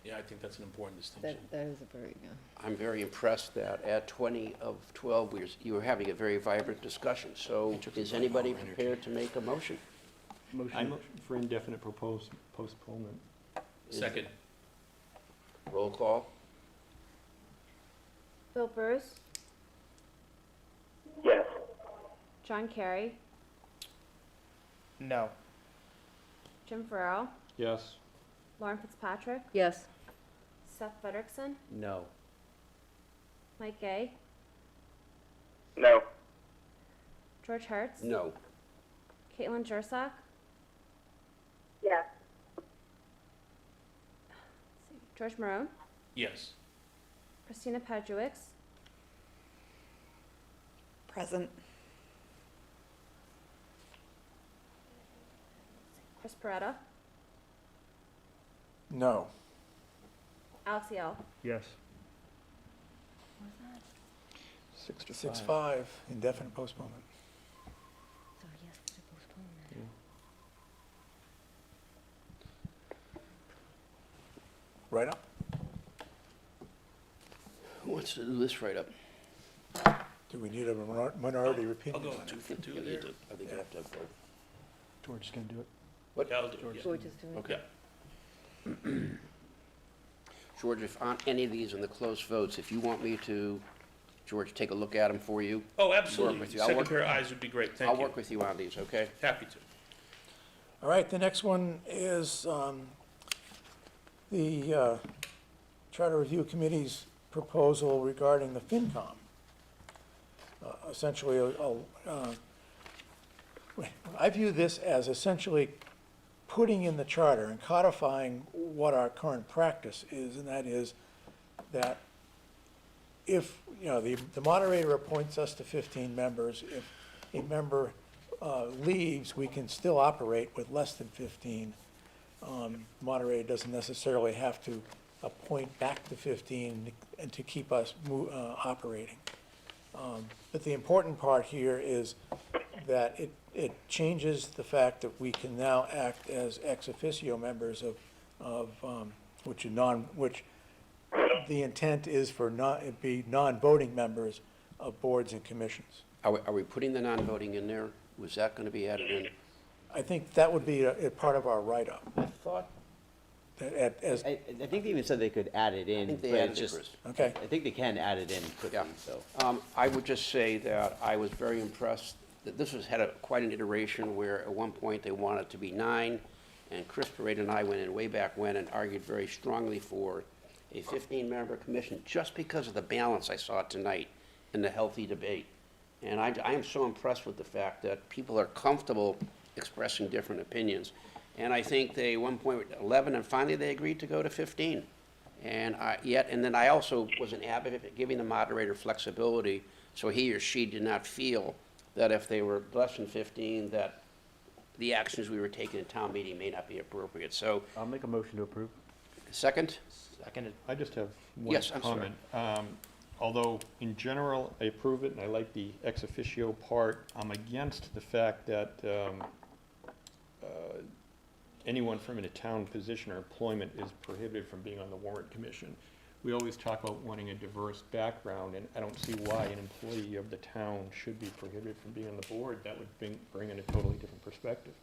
Yeah, I think that's an important distinction. That is a very, I'm very impressed that at 20 of 12, you were having a very vibrant discussion. So is anybody prepared to make a motion? I motion for indefinite postponement. Second. Roll call? Bill Bruce, Yes. John Kerry, No. Jim Farrell, Yes. Lauren Fitzpatrick, yes. Seth Frederickson, No. Mike Gay, No. George Hertz, No. Caitlin Jursak, Yes. George Marone, Yes. Christina Paduix, Present. Chris Peretta, No. Alex Yell, Yes. 6-5, indefinite postponement. So yes, to postpone that. Right up? Who wants to do this right up? Do we need a minority I'll opinion go on it? 2 for 2 Yeah, you there. do. I think you have to have both. George is gonna do it. What? Yeah, I'll do it, yeah. George is doing it. Okay. George, if on any of these in the closed votes, if you want me to, George, take a look at them for you. Oh, Work absolutely. with you. I'll Second work- pair of eyes would be great, thank I'll you. work with you on these, okay? Happy to. All right, the next one is the Charter Review Committee's proposal regarding the FinCom. Essentially, I view this as essentially putting in the charter and codifying what our current practice is, and that is that if, the moderator appoints us to 15 members, if a member leaves, we can still operate with less than 15. Moderator doesn't necessarily have to appoint back to 15 and to keep us operating. But the important part here is that it changes the fact that we can now act as ex officio members of which the intent is for be non-voting members of boards and commissions. Are we putting the non-voting in there? Was that going to be added in? I think that would be a part of our write-up. I thought, As, I think they even said they could add it in, think they but added it's it, just, Chris. Okay. I think they can add it in quickly, Yeah. so. I would just say that I was very impressed that this had quite an iteration where at one point they wanted it to be 9, and Chris Parade and I went in way back when and argued very strongly for a 15-member commission just because of the balance I saw tonight in the healthy debate. And I am so impressed with the fact that people are comfortable expressing different opinions. And I think they, at one point, were 11, and finally they agreed to go to 15. And then I also was an advocate of giving the moderator flexibility so he or she did not feel that if they were less than 15, that the actions we were taking at town meeting may not be appropriate. So, I'll make a motion to approve. second? Seconded. I just have one Yes, I'm sorry. comment. Although in general, I approve it and I like the ex officio part, I'm against the fact that anyone from in a town position or employment is prohibited from being on the Warrant Commission. We always talk about wanting a diverse background, and I don't see why an employee of the town should be prohibited from being on the board. That would bring in a totally different perspective.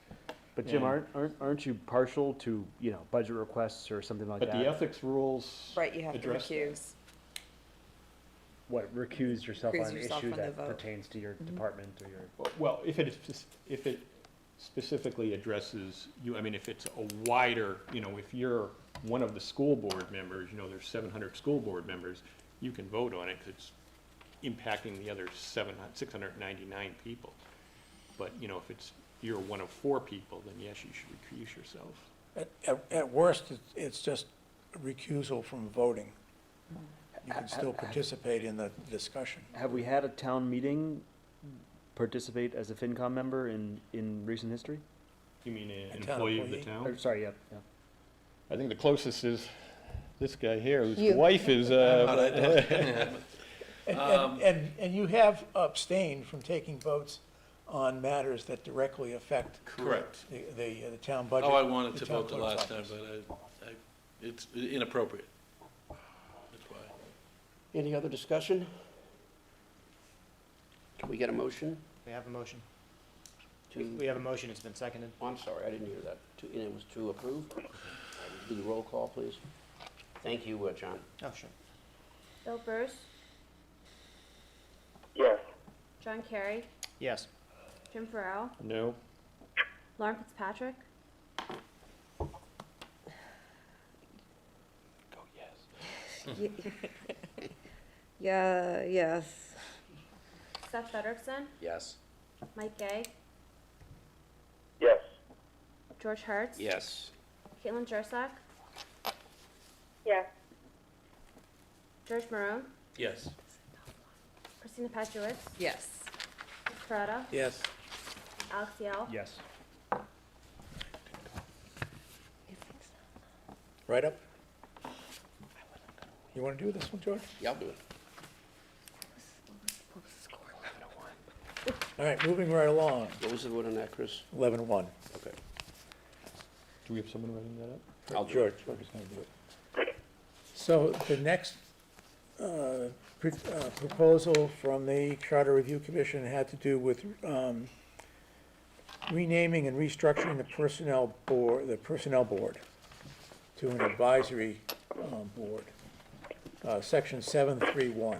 But Jim, And- aren't you partial to, budget requests or something like that? But the ethics rules Right, you have to address that. recuse. What, recuse yourself Recuse on an yourself issue from the that vote. pertains to your department or your? Well, if it specifically addresses you, I mean, if it's a wider, if you're one of the school board members, there's 700 school board members, you can vote on it because it's impacting the other 699 people. But, if you're one of 4 people, then yes, you should recuse yourself. at worst, it's just recusal from voting. You can still participate in the discussion. Have we had a town meeting participate as a FinCom member in recent history? You mean an A town employee of the employee? town? Or, sorry, yeah. I think the closest is this guy here, whose You. wife is, And you have abstained from taking votes on matters that directly affect Correct. the town budget. Oh, I wanted the to town vote the clerk's last time, office. but it's inappropriate. That's why. Any other discussion? Can we get a motion? We have a motion. To- We have a motion, it's been seconded. Oh, I'm sorry, I didn't hear that. And it was to approve? Do the roll call, please. Thank you, John. Oh, sure. Bill Bruce, Yes. John Kerry, Yes. Jim Farrell, no? Lauren Fitzpatrick, Go yes. Yeah, yes. Seth Federickson, Yes. Mike Gay, Yes. George Hertz. Yes. Caitlin Jursak, Yes. George Maroon, Yes. Christina Patriowicz, Yes. Chris Peretta, Yes. Alex Yell, Yes. Right up? You want to do this one, George? Yeah, I'll do it. All right, moving right along. What was the vote on that, Chris? 11-1. Okay. Do we have someone writing that up? I'll do George. it. George is going to do it. So the next proposal from the Charter Review Commission had to do with renaming and restructuring the personnel board to an advisory board. Section 731.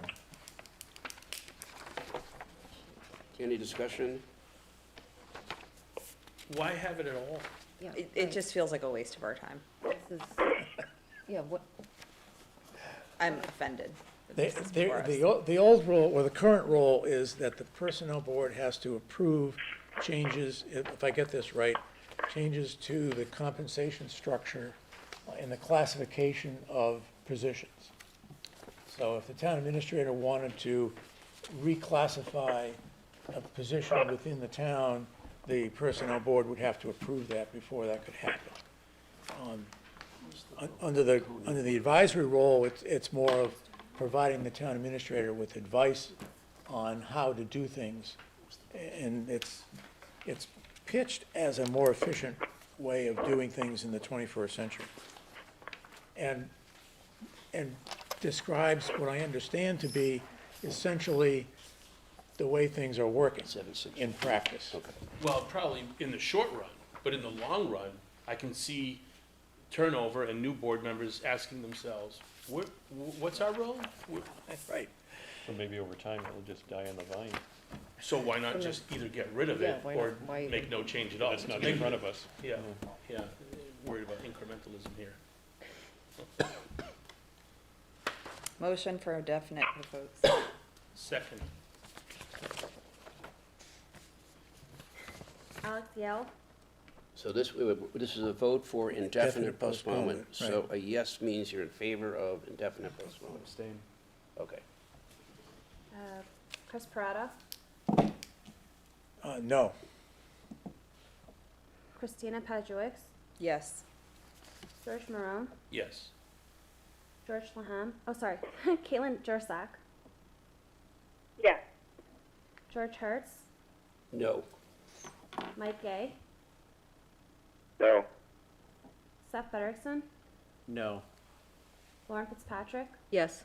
Any discussion? Why have it at all? It just feels like a waste of our time. This is, yeah, what, I'm offended. that The, this is before us. the old rule, or the current rule, is that the personnel board has to approve changes, if I get this right, changes to the compensation structure and the classification of positions. So if the town administrator wanted to reclassify a position within the town, the personnel board would have to approve that before that could happen. Under the advisory role, it's more of providing the town administrator with advice on how to do things. And it's pitched as a more efficient way of doing things in the 21st century. And describes what I understand to be essentially the way things are working in practice. Okay. Well, probably in the short run, but in the long run, I can see turnover and new board members asking themselves, what's our role? Right. Or maybe over time it'll just die on the vine. So why not just either get rid of Yeah, it why or not? Why make even- no change at all? That's not Make- in front of us. Yeah, yeah, worried about incrementalism here. Motion for a definite vote. Second, Alex Yell, So this is a vote for indefinite Indefinite postponement. postponement, So a yes means you're in favor of indefinite postponement. Abstain. Okay. Chris Parada, No. Christina Pajuix, Yes. George Marone, yes. George Laham, oh, sorry, Caitlin Jursak, Yes. George Hertz, No. Mike Gay, No. Seth Frederickson, No. Lauren Fitzpatrick, yes.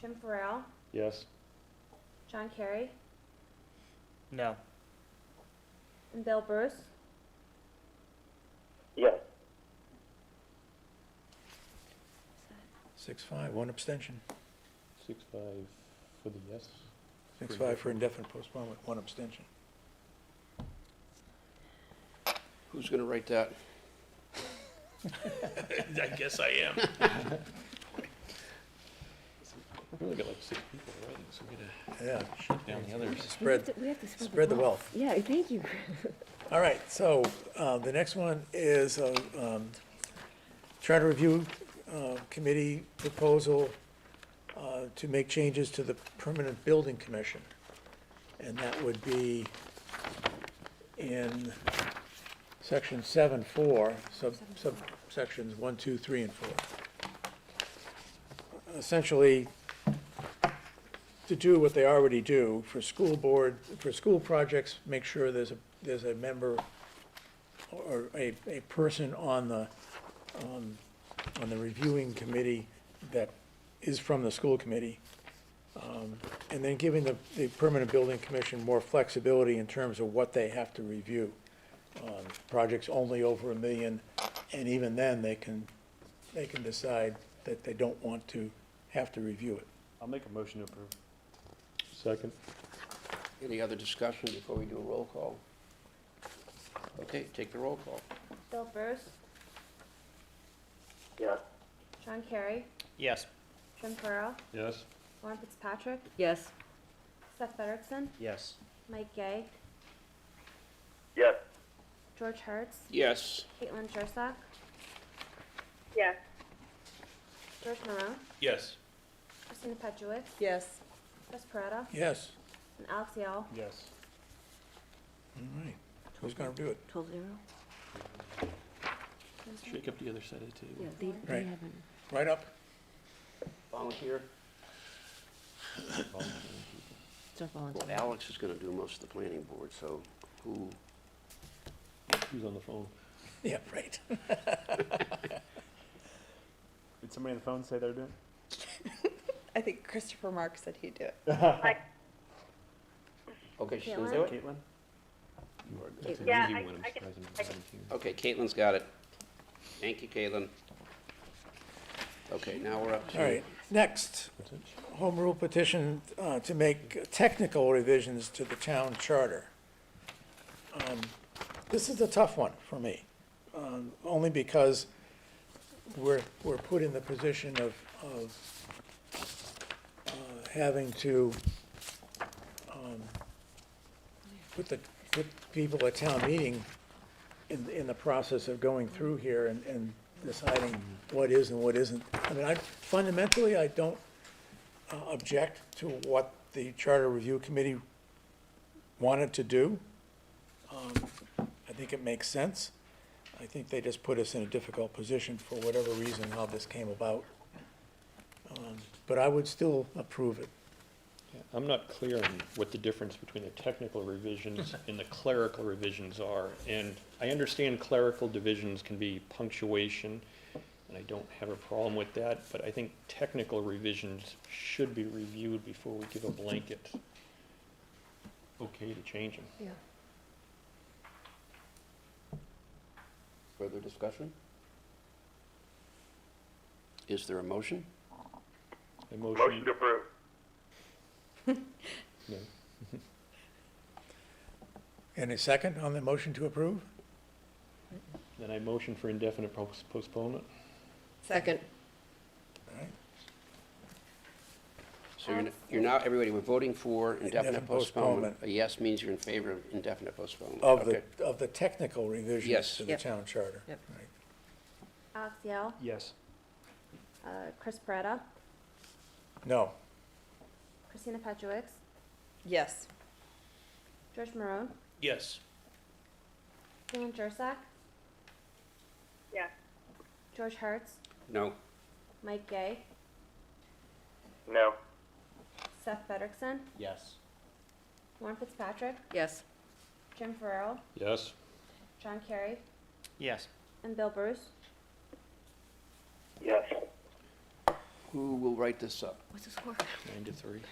Jim Farrell, Yes. John Kerry, No. and Bill Bruce. Yes. 6-5, one abstention. 6-5 for the yes. 6-5 for indefinite postponement, one abstention. Who's going to write that? I guess I am. We only got like 6 people writing, so we gotta Yeah. shut down the others. Spread, We have to spread the wealth. Yeah, thank you. All right, so the next one is a Charter Review Committee proposal to make changes to the Permanent Building Commission. And that would be in section 7-4, subsections 1, 2, 3, and 4. Essentially, to do what they already do for school board, for school projects, make sure there's a member or a person on the reviewing committee that is from the school committee. And then giving the Permanent Building Commission more flexibility in terms of what they have to review. Projects only over $1 million, and even then, they can decide that they don't want to have to review it. I'll make a motion to approve. Second. Any other discussion before we do a roll call? Okay, take the roll call. Bill Bruce, Yes. John Kerry, Yes. Jim Farrell, Yes. Lauren Fitzpatrick, Yes. Seth Frederickson, Yes. Mike Gay, Yes. George Hertz, Yes. Caitlin Jursak, Yes. George Marone, Yes. Christina Pajuix, Yes. Chris Parada, Yes, and Alex Yell. Yes. all right. Who's gonna do it? 12-0. Shake up the other side of the table. Right. Right up. Volunteer? Well, Alex is gonna do most of the planning board, so who? Who's on the phone? Yeah, right. Did somebody on the phone say they're doing I think Christopher Mark said he'd do it. Okay, she's gonna Caitlin? do it? Caitlin? That's an Yeah, easy I- one, I'm I can- surprised I'm I can- volunteering. Okay, Caitlin's got it. Thank you, Caitlin. Okay, now we're up to. All right, next, What's it? home rule petition to make technical revisions to the town charter. This is a tough one for me, only because we're put in the position of having to put people at town meeting in the process of going through here and deciding what is and what isn't. I mean, fundamentally, I don't object to what the Charter Review Committee wanted to do. I think it makes sense. I think they just put us in a difficult position for whatever reason, how this came about. But I would still approve it. Yeah, I'm not clear on what the difference between the technical revisions and the clerical revisions are. And I understand clerical divisions can be punctuation, and I don't have a problem with that, but I think technical revisions should be reviewed before we give a blanket okay to change them. Yeah. Further discussion? Is there a motion? A Motion to approve. No. And a second on the motion to approve? Then I motion for indefinite postponement. Second. All right. So you're now, everybody, we're voting for indefinite Indefinite postponement. postponement. A yes means you're in favor of indefinite postponement. Of Okay. the technical revisions Yes. to the Yep. town charter. Yep. Right. Alex Yell, Yes. Chris Peretta, No. Christina Petrowicz, Yes. George Morone, Yes. Caitlin Jursak, Yes. George Hertz, No. Mike Gay, No. Seth Federickson, Yes. Lauren Fitzpatrick, Yes. Jim Farrell, Yes? John Kerry, Yes. and Bill Bruce. Yes. Who will write this up? What's the score? 9-3.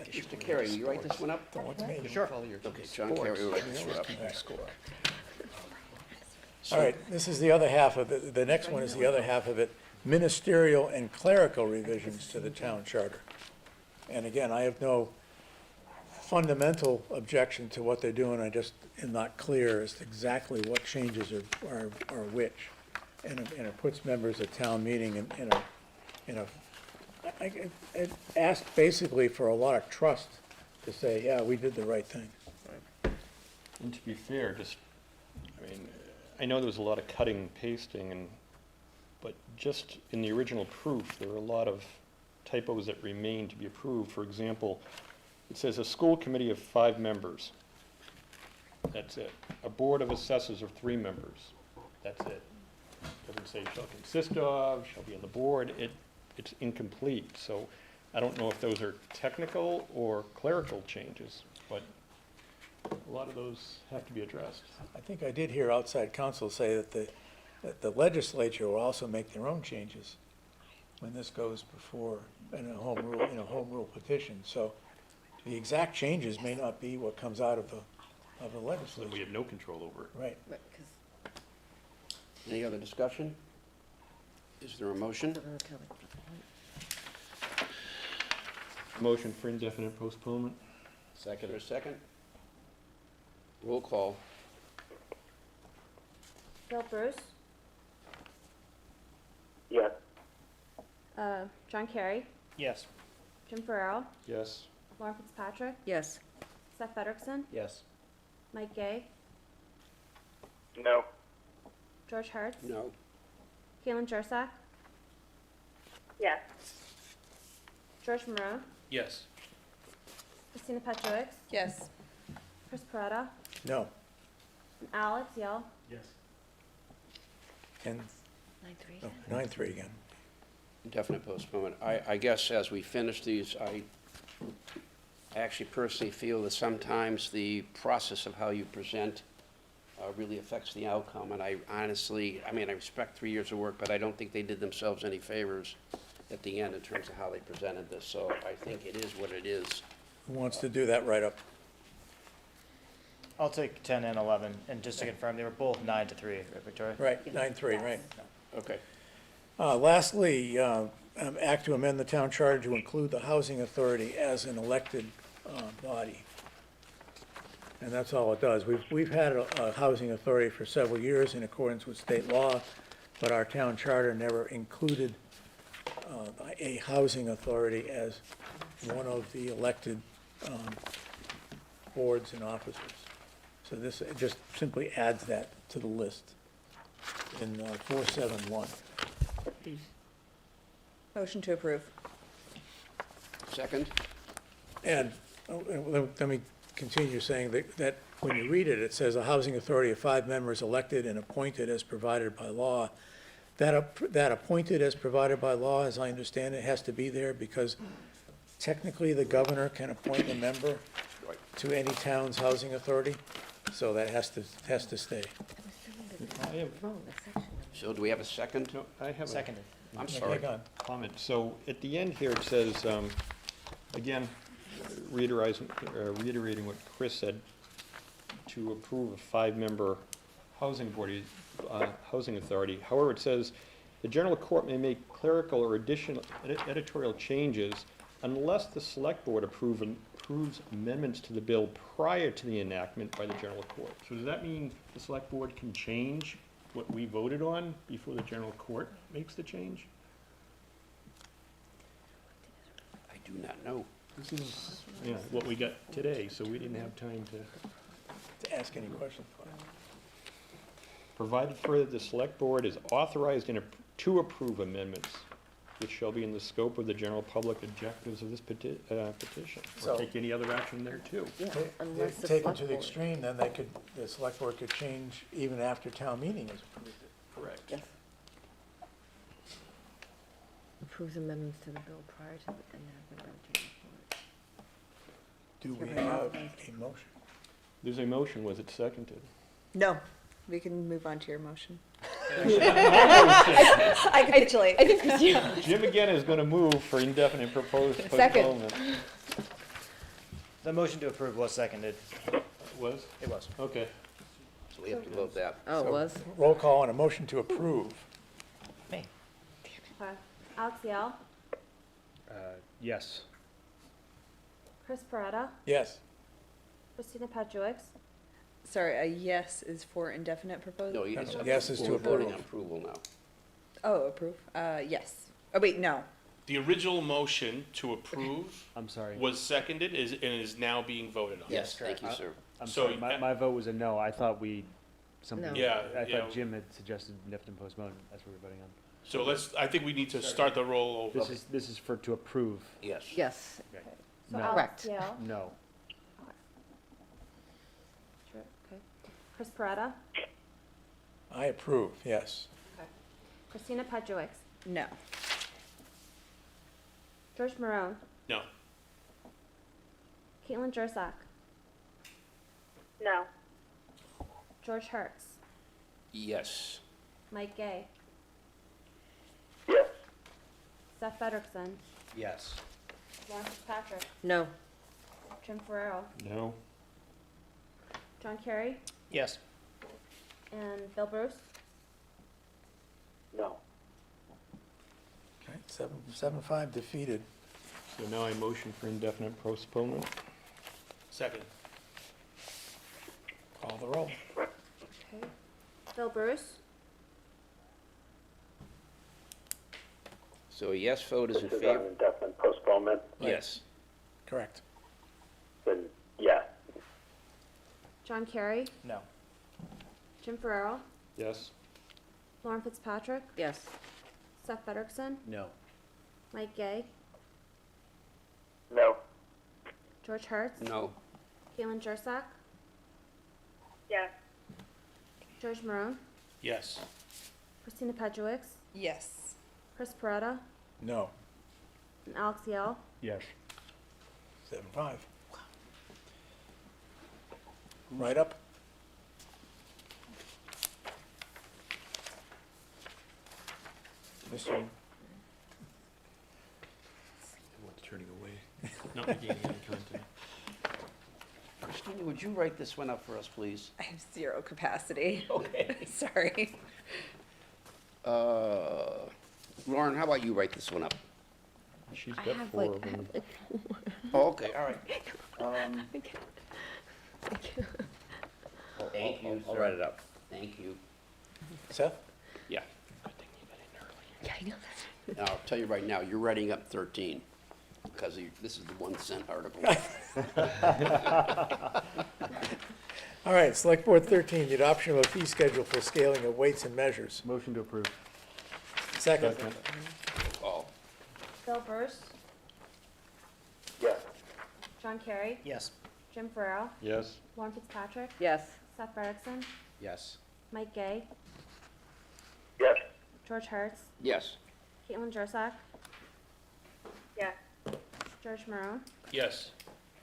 Mr. Carey, will you write this one up? Don't want to make it. Sure. Okay, John Kerry will write this one up. All right, this is the other half of it. The next one is the other half of it, ministerial and clerical revisions to the town charter. And again, I have no fundamental objection to what they're doing. I just am not clear as to exactly what changes are which. And it puts members at town meeting in a it asked basically for a lot of trust to say, yeah, we did the right thing. And to be fair, I know there was a lot of cutting and pasting, but just in the original proof, there were a lot of typos that remain to be approved. For example, it says a school committee of 5 members. That's it. A board of assessors of 3 members. That's it. Doesn't say shall consist of, shall be on the board. It's incomplete. So I don't know if those are technical or clerical changes, but a lot of those have to be addressed. I think I did hear outside counsel say that the legislature will also make their own changes when this goes before in a home rule petition. So the exact changes may not be what comes out of the So legislature. we have no control over it. Right. Any other discussion? Is there a motion? Motion for indefinite postponement. Is there a second? Roll call. Bill Bruce, Yes. John Kerry, Yes. Jim Farrell, Yes. Lauren Fitzpatrick, Yes. Seth Federickson, Yes. Mike Gay, No. George Hertz, No. Caitlin Jursak, Yes. George Morone, Alex, Yell. Yes. And, 9-3. oh, 9-3 again. Definite postponement. I guess as we finish these, I actually personally feel that sometimes the process of how you present really affects the outcome. And I honestly, I mean, I respect 3 years of work, but I don't think they did themselves any favors at the end in terms of how they presented this. So I think it is what it is. Who wants to do that write-up? I'll take 10 and 11, and just to confirm, they were both 9-3, right, Victoria? Right, 9-3, right. Okay. Lastly, act to amend the town charter to include the housing authority as an elected body. And that's all it does. We've had a housing authority for several years in accordance with state law, but our town charter never included a housing authority as one of the elected boards and officers. So this just simply adds that to the list in 471. Motion to approve. Second? And let me continue saying that when you read it, it says a housing authority of 5 members elected and appointed as provided by law. That appointed as provided by law, as I understand it, has to be there because technically the governor can appoint a member to any town's housing authority, so that has to stay. So do we have a second? No, I have a Seconded. I'm sorry. comment. So at the end here, it says, again, reiterating what Chris said, to approve a 5-member housing authority. However, it says, the general court may make clerical or additional editorial changes unless the select board approves amendments to the bill prior to the enactment by the general court. So does that mean the select board can change what we voted on before the general court makes the change? I do not know. This is, yeah, what we got today, so we didn't have time to ask any questions. Provided further, the select board is authorized to approve amendments which shall be in the scope of the general public objectives of this petition, So- or take any other action there too. Unless the Take it select to the board- extreme, then the select board could change even after town meeting has approved it. Correct. Yes. Approves amendments to the bill prior to the enactment by the general court. Do we have a motion? There's a motion, was it seconded? No, we can move on to your motion. I capitulate. I think Christina. Jim again is gonna move for indefinite proposed Second. postponement. The motion to approve was seconded. Was? It was. Okay. So we have to vote that. Oh, it So, was? Roll call on a motion to approve. Me. Okay. Alex Yell, Yes. Chris Peretta, Yes. Christina Pedowitz, Sorry, a yes is for indefinite proposal? No, yes. Yes is to We're voting on approve. approval now. Oh, approve, yes. Oh, wait, no. The original motion to approve I'm sorry. was seconded and is now being voted on. Yes, thank you, sir. I'm So, sorry, my vote was a no. I thought something. No. Yeah, I yeah. thought Jim had suggested indefinite postponement. That's what we're voting on. So I think we need to start the roll over. This is to approve. Yes. Yes. Okay. so No. Alex Correct. Yell, No. sure, okay. Chris Peretta, I approve, yes. Christina Pedowitz, No. George Morone, No. Caitlin Jursak. No. George Hertz, Yes. Mike Gay, Yes. Seth Federickson, Yes. Lauren Fitzpatrick, No. Jim Ferrero, No. John Kerry, Yes. and Bill Bruce. No. Okay, 7-5 defeated. So now I motion for indefinite postponement. Second. Call the roll. Okay. Bill Bruce, So a yes vote is in This is on favor? indefinite postponement, Yes. Correct. then yes. John Kerry, No. Jim Ferrero, Yes. Lauren Fitzpatrick, Yes. Seth Federickson, No. Mike Gay, No. George Hertz, No. Caitlin Jursak, Yes. George Morone, Yes. Christina Pedowitz, Yes. Chris Peretta, No. and Alex Yell. Yes. 7-5. Right up. Mr. Turning away. No, I gave you any content. Christina, would you write this one up for us, please? I have zero capacity. Okay. Sorry. Lauren, how about you write this one up? She's I got have 4 like, of I them. have like. Oh, okay, all right. Thank you, I'll sir. write it up. Thank you. Seth? Yeah. Yeah, I know that. Now, I'll tell you right now, you're writing up 13, because this is the 1 cent article. All right, Select Board 13, the adoption of a fee schedule for scaling of weights and measures. Motion to approve. Second. Oh, Bill Burst, Yes. John Kerry, Yes. Jim Farrell, Yes? Lauren Fitzpatrick, Yes. Seth Frederickson, Yes. Mike Gay, Yes. George Hertz, yes. Caitlin Jursak. Yes. George Morone, Yes.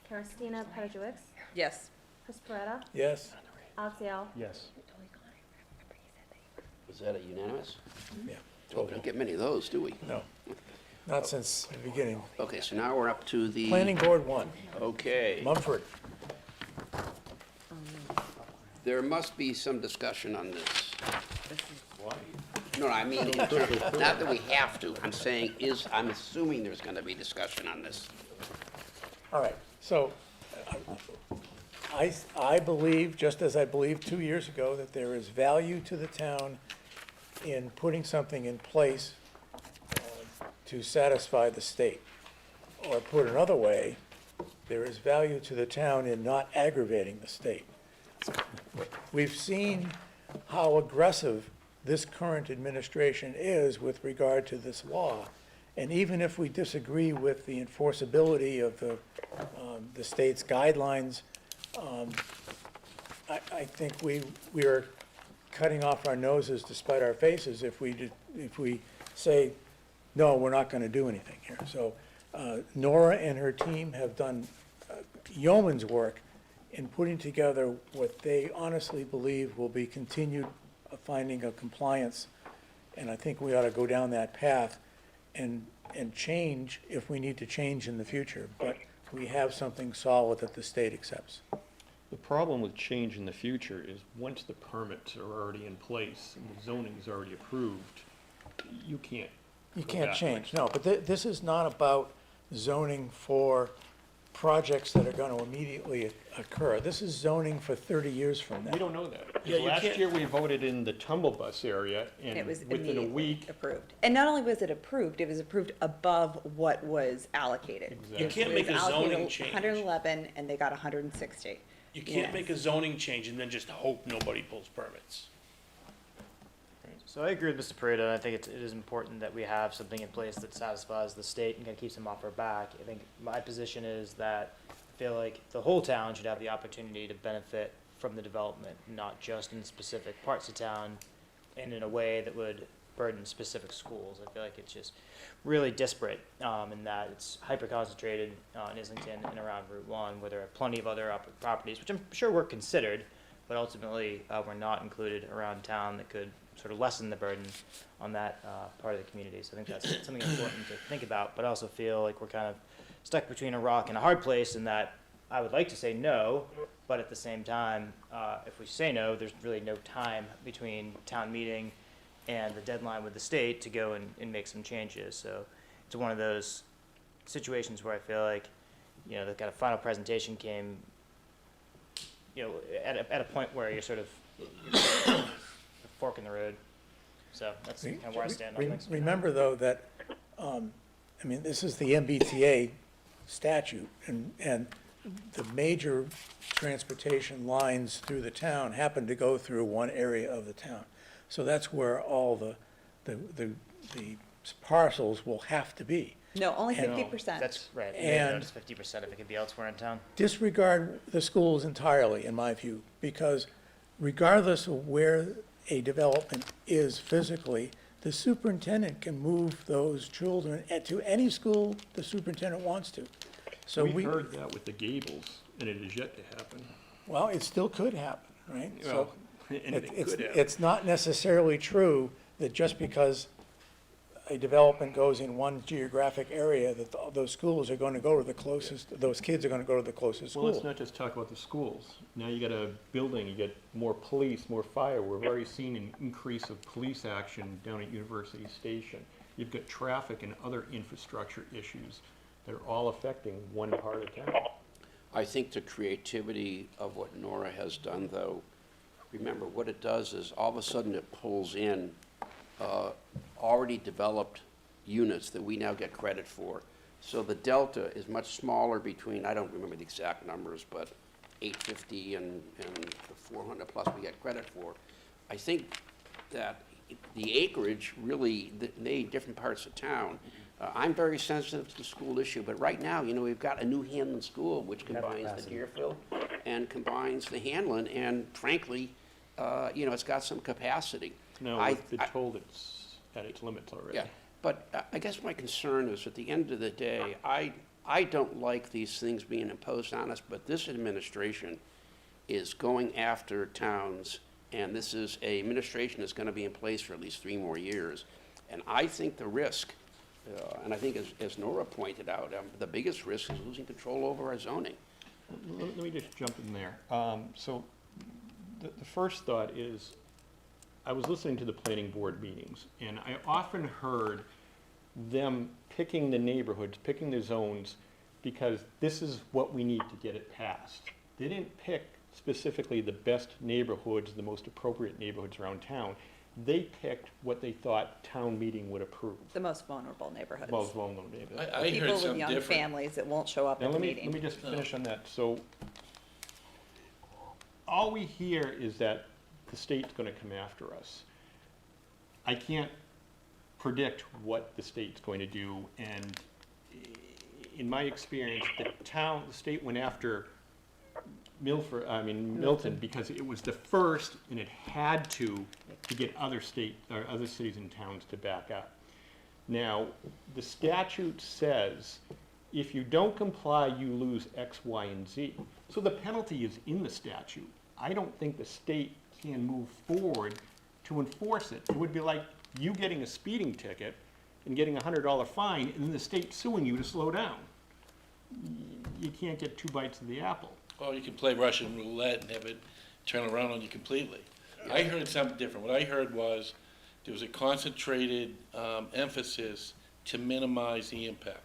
Christina Pedowitz, Yes. Chris Peretta, Yes? Alex Yell. Yes. Was that a unanimous? Yeah. Well, we don't get many of those, do we? No, not since the beginning. Okay, so now we're up to the. Planning Board 1, Okay. Mumford. There must be some discussion on this. Why? No, I mean, in terms- not that we have to, I'm saying I'm assuming there's gonna be discussion on this. All right, so I believe, just as I believed 2 years ago, that there is value to the town in putting something in place to satisfy the state. Or put another way, there is value to the town in not aggravating the state. We've seen how aggressive this current administration is with regard to this law. And even if we disagree with the enforceability of the state's guidelines, I think we are cutting off our noses to spite our faces if we say, no, we're not going to do anything here. So Nora and her team have done yeoman's work in putting together what they honestly believe will be continued finding of compliance. And I think we ought to go down that path and change if we need to change in the future. But we have something solid that the state accepts. The problem with change in the future is once the permits are already in place and the zoning is already approved, you can't. You go can't backwards. change, no, but this is not about zoning for projects that are going to immediately occur. This is zoning for 30 years from now. We don't know that. Yeah, you Last can't- year, we voted in the tumble bus area, And it was and within a immediately week, approved. And not only was it approved above what was allocated. Exactly. You can't make a zoning change. 111, and they got 160. You can't Yes. make a zoning change and then just hope nobody pulls permits. So I agree with Mr. Pareda. I think it is important that we have something in place that satisfies the state and kind of keeps them off our back. I think my position is that I feel like the whole town should have the opportunity to benefit from the development, not just in specific parts of town and in a way that would burden specific schools. I feel like it's just really disparate in that it's hyper-concentrated in Islington and around Route 1, where there are plenty of other properties, which I'm sure were considered, but ultimately were not included around town that could sort of lessen the burden on that part of the community. So I think that's something important to think about, but I also feel like we're kind of stuck between a rock and a hard place in that I would like to say no, but at the same time, if we say no, there's really no time between town meeting and the deadline with the state to go and make some changes. So it's one of those situations where I feel like, you know, the kind of final presentation came, you know, at a point where you're sort of a fork in the road. So that's kind of where I stand on things. Remember, though, that, I mean, this is the MBTA statute, and the major transportation lines through the town happen to go through one area of the town. So that's where all the parcels will have to be. No, only And- 50%. That's right. And- It's 50% if it could be elsewhere in town. Disregard the schools entirely, in my view, because regardless of where a development is physically, the superintendent can move those children to any school the superintendent wants to. So We heard that with the Gables, and it is yet to happen. well, it still could happen, right? So Well, anything could happen. it's not necessarily true that just because a development goes in one geographic area, that those schools are going to go to the closest, those kids are going to go to the closest Well, let's school. not just talk about the schools. Now you got a building, you get more police, more fire. We've already seen an increase of police action down at University Station. You've got traffic and other infrastructure issues that are all affecting one part of town. I think the creativity of what Nora has done, though, remember, what it does is all of a sudden it pulls in already developed units that we now get credit for. So the delta is much smaller between, I don't remember the exact numbers, but 850 and the 400 plus we get credit for. I think that the acreage really, they different parts of town. I'm very sensitive to the school issue, but right now, you know, we've got a new Hanlon school, which combines the Deerfield and combines the Hanlon, and frankly, you know, it's got some capacity. No, we've been told it's at its limits already. Yeah, but I guess my concern is, at the end of the day, I don't like these things being imposed on us, but this administration is going after towns, and this is a administration that's going to be in place for at least 3 more years. And I think the risk, and I think as Nora pointed out, the biggest risk is losing control over our zoning. Let me just jump in there. So the first thought is, I was listening to the planning board meetings, and I often heard them picking the neighborhoods, picking the zones, because this is what we need to get it passed. They didn't pick specifically the best neighborhoods, the most appropriate neighborhoods around town. They picked what they thought town meeting would approve. The most vulnerable neighborhoods. Most vulnerable neighborhoods. I heard People with something young different. families that won't show up Now, at the let meeting. me just finish on that. So, all we hear is that the state's gonna come after us. I can't predict what the state's going to do, and in my experience, the state went after Milton, because it was the first, and it had to get other cities and towns to back up. Now, the statute says, if you don't comply, you lose X, Y, and Z. So the penalty is in the statute. I don't think the state can move forward to enforce it. It would be like you getting a speeding ticket and getting a $100 fine, and then the state suing you to slow down. You can't get 2 bites of the apple. Or you can play Russian roulette and have it turn around on you completely. I heard something different. What I heard was there was a concentrated emphasis to minimize the impact,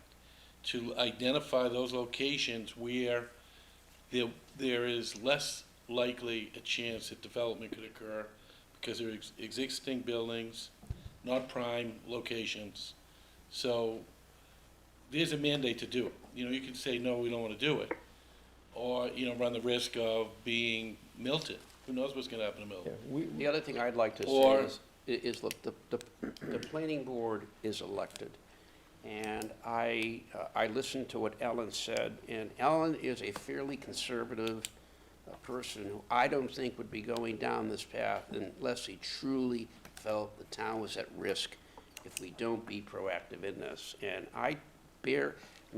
to identify those locations where there is less likely a chance that development could occur because there are existing buildings, not prime locations. So there's a mandate to do it. You know, you can say, no, we don't want to do it. Or, you know, run the risk of being Milton. Who knows what's going to happen to Milton? The other thing I'd like to Or- say is look, the planning board is elected. And I listened to what Ellen said, and Ellen is a fairly conservative person who I don't think would be going down this path unless he truly felt the town was at risk if we don't be proactive in this. And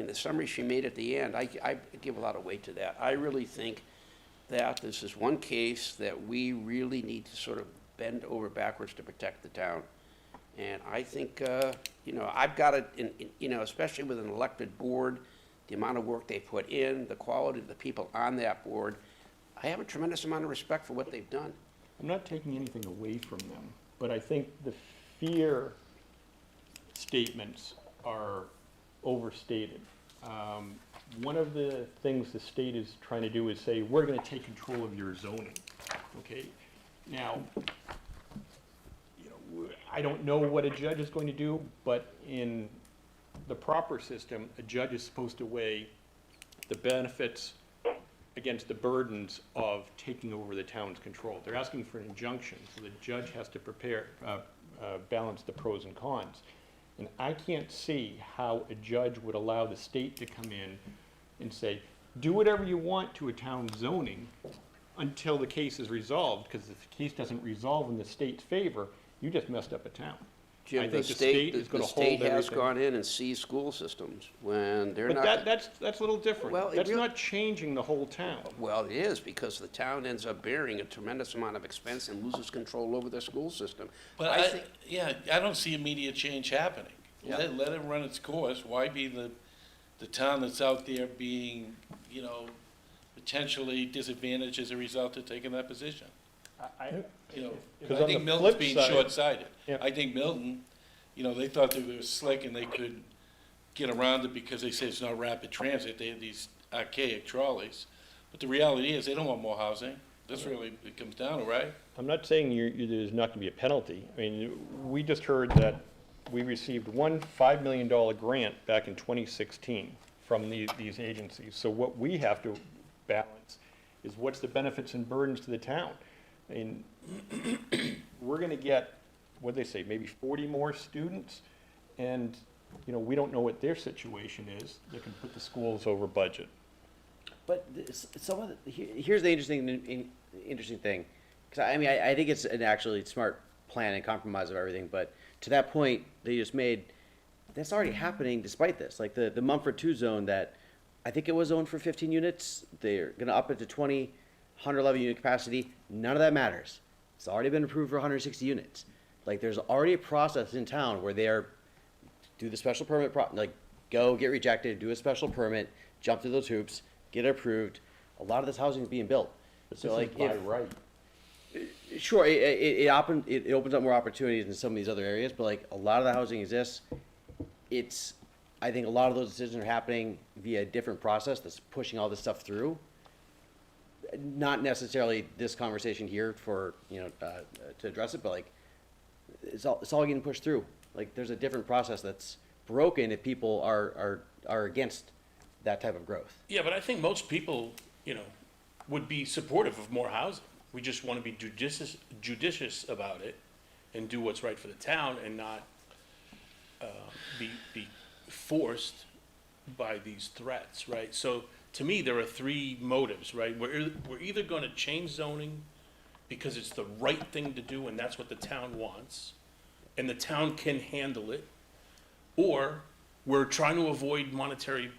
the summary she made at the end, I give a lot of weight to that. I really think that this is one case that we really need to sort of bend over backwards to protect the town. And I think, you know, I've got it, you know, especially with an elected board, the amount of work they put in, the quality of the people on that board, I have a tremendous amount of respect for what they've done. I'm not taking anything away from them, but I think the fear statements are overstated. One of the things the state is trying to do is say, we're going to take control of your zoning, okay? Now, you know, I don't know what a judge is going to do, but in the proper system, a judge is supposed to weigh the benefits against the burdens of taking over the town's control. They're asking for an injunction, so the judge has to balance the pros and cons. And I can't see how a judge would allow the state to come in and say, do whatever you want to a town zoning, until the case is resolved, because if the case doesn't resolve in the state's favor, you just messed up a town. I Jim, the think the state is the gonna state hold has everything. gone in and seized school systems when they're But not. that's a little different. Well, it That's real- not changing the whole town. Well, it is, because the town ends up bearing a tremendous amount of expense and loses control over their school system. But I don't see immediate change happening. Yeah. Let it run its course. Why be the town that's out there being, potentially disadvantaged as a result of taking that position? I on think the Milton's flip being side- short-sighted. Yeah. I think Milton, they thought they were slick and they could get around it because they say it's not rapid transit. They have these archaic trolleys. But the reality is, they don't want more housing. That's really, it comes down to, right? I'm not saying there's not gonna be a penalty. I mean, we just heard that we received one $5 million grant back in 2016 from these agencies. So what we have to balance is what's the benefits and burdens to the town. I mean, we're gonna get, what'd they say, maybe 40 more students? And, we don't know what their situation is. They can put the schools over budget. But here's the interesting thing, because I think it's an actually smart plan and compromise of everything. But to that point they just made, that's already happening despite this. Like the Mumford 2 zone that I think it was zoned for 15 units, they're going to up it to 20, 111 unit capacity. None of that matters. It's already been approved for 160 units. Like there's already a process in town where they're do the special permit, go get rejected, do a special permit, jump through those hoops, get it approved. A lot of this housing is being built. So like, by right. Sure, it opens up more opportunities in some of these other areas, but like a lot of the housing exists. I think a lot of those decisions are happening via a different process that's pushing all this stuff through. Not necessarily this conversation here for, to address it, but like, it's all getting pushed through. Like, there's a different process that's broken if people are against that type of growth. Yeah, but I think most people, would be supportive of more housing. We just want to be judicious about it and do what's right for the town and not be forced by these threats, right? So to me, there are three motives, right? We're either going to change zoning because it's the right thing to do and that's what the town wants, and the town can handle it, or we're trying to avoid monetary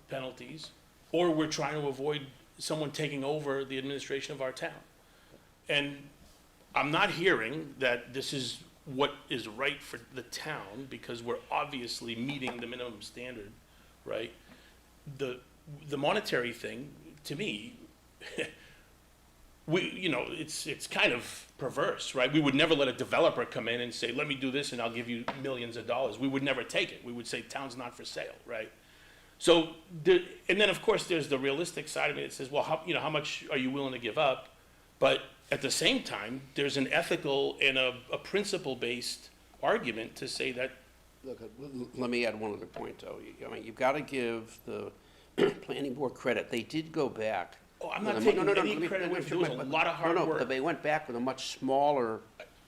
penalties, or we're trying to avoid someone taking over the administration of our town. And I'm not hearing that this is what is right for the town, because we're obviously meeting the minimum standard, right? The monetary thing, to me, it's kind of perverse, right? We would never let a developer come in and say, let me do this and I'll give you millions of dollars. We would never take it. We would say, town's not for sale, right? So, and then of course there's the realistic side of it that says, well, how much are you willing to give up? But at the same time, there's an ethical and a principle-based argument to say that. Look, let me add one other point, though. You've got to give the planning board credit. They did go back. Oh, I'm not taking any credit. There was a lot of hard work. But they went back with a much smaller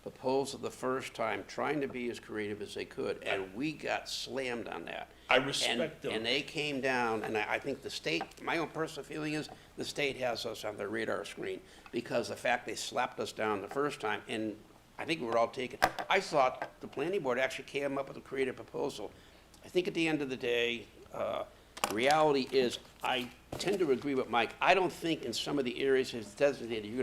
proposal the first time, trying to be as creative as they could, and we got slammed on that. I respect them. And they came down, and I think the state, my own personal feeling is, the state has us on their radar screen, because the fact they slapped us down the first time, and I think we were all taken. I thought the planning board actually came up with a creative proposal. I think at the end of the day, the reality is, I tend to agree with Mike. I don't think in some of the areas it's designated, you're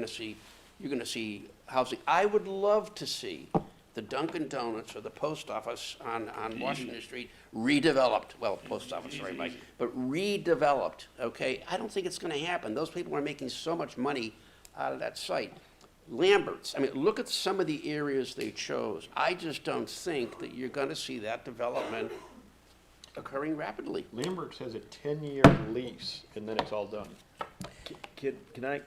gonna see housing. I would love to see the Dunkin' Donuts or the post office on Washington Street redeveloped. Well, post office, sorry, Mike, but redeveloped, okay? I don't think it's gonna happen. Those people are making so much money out of that site. Lambert's, look at some of the areas they chose. I just don't think that you're gonna see that development occurring rapidly. Lambert's has a 10-year lease, and then it's all done. Can I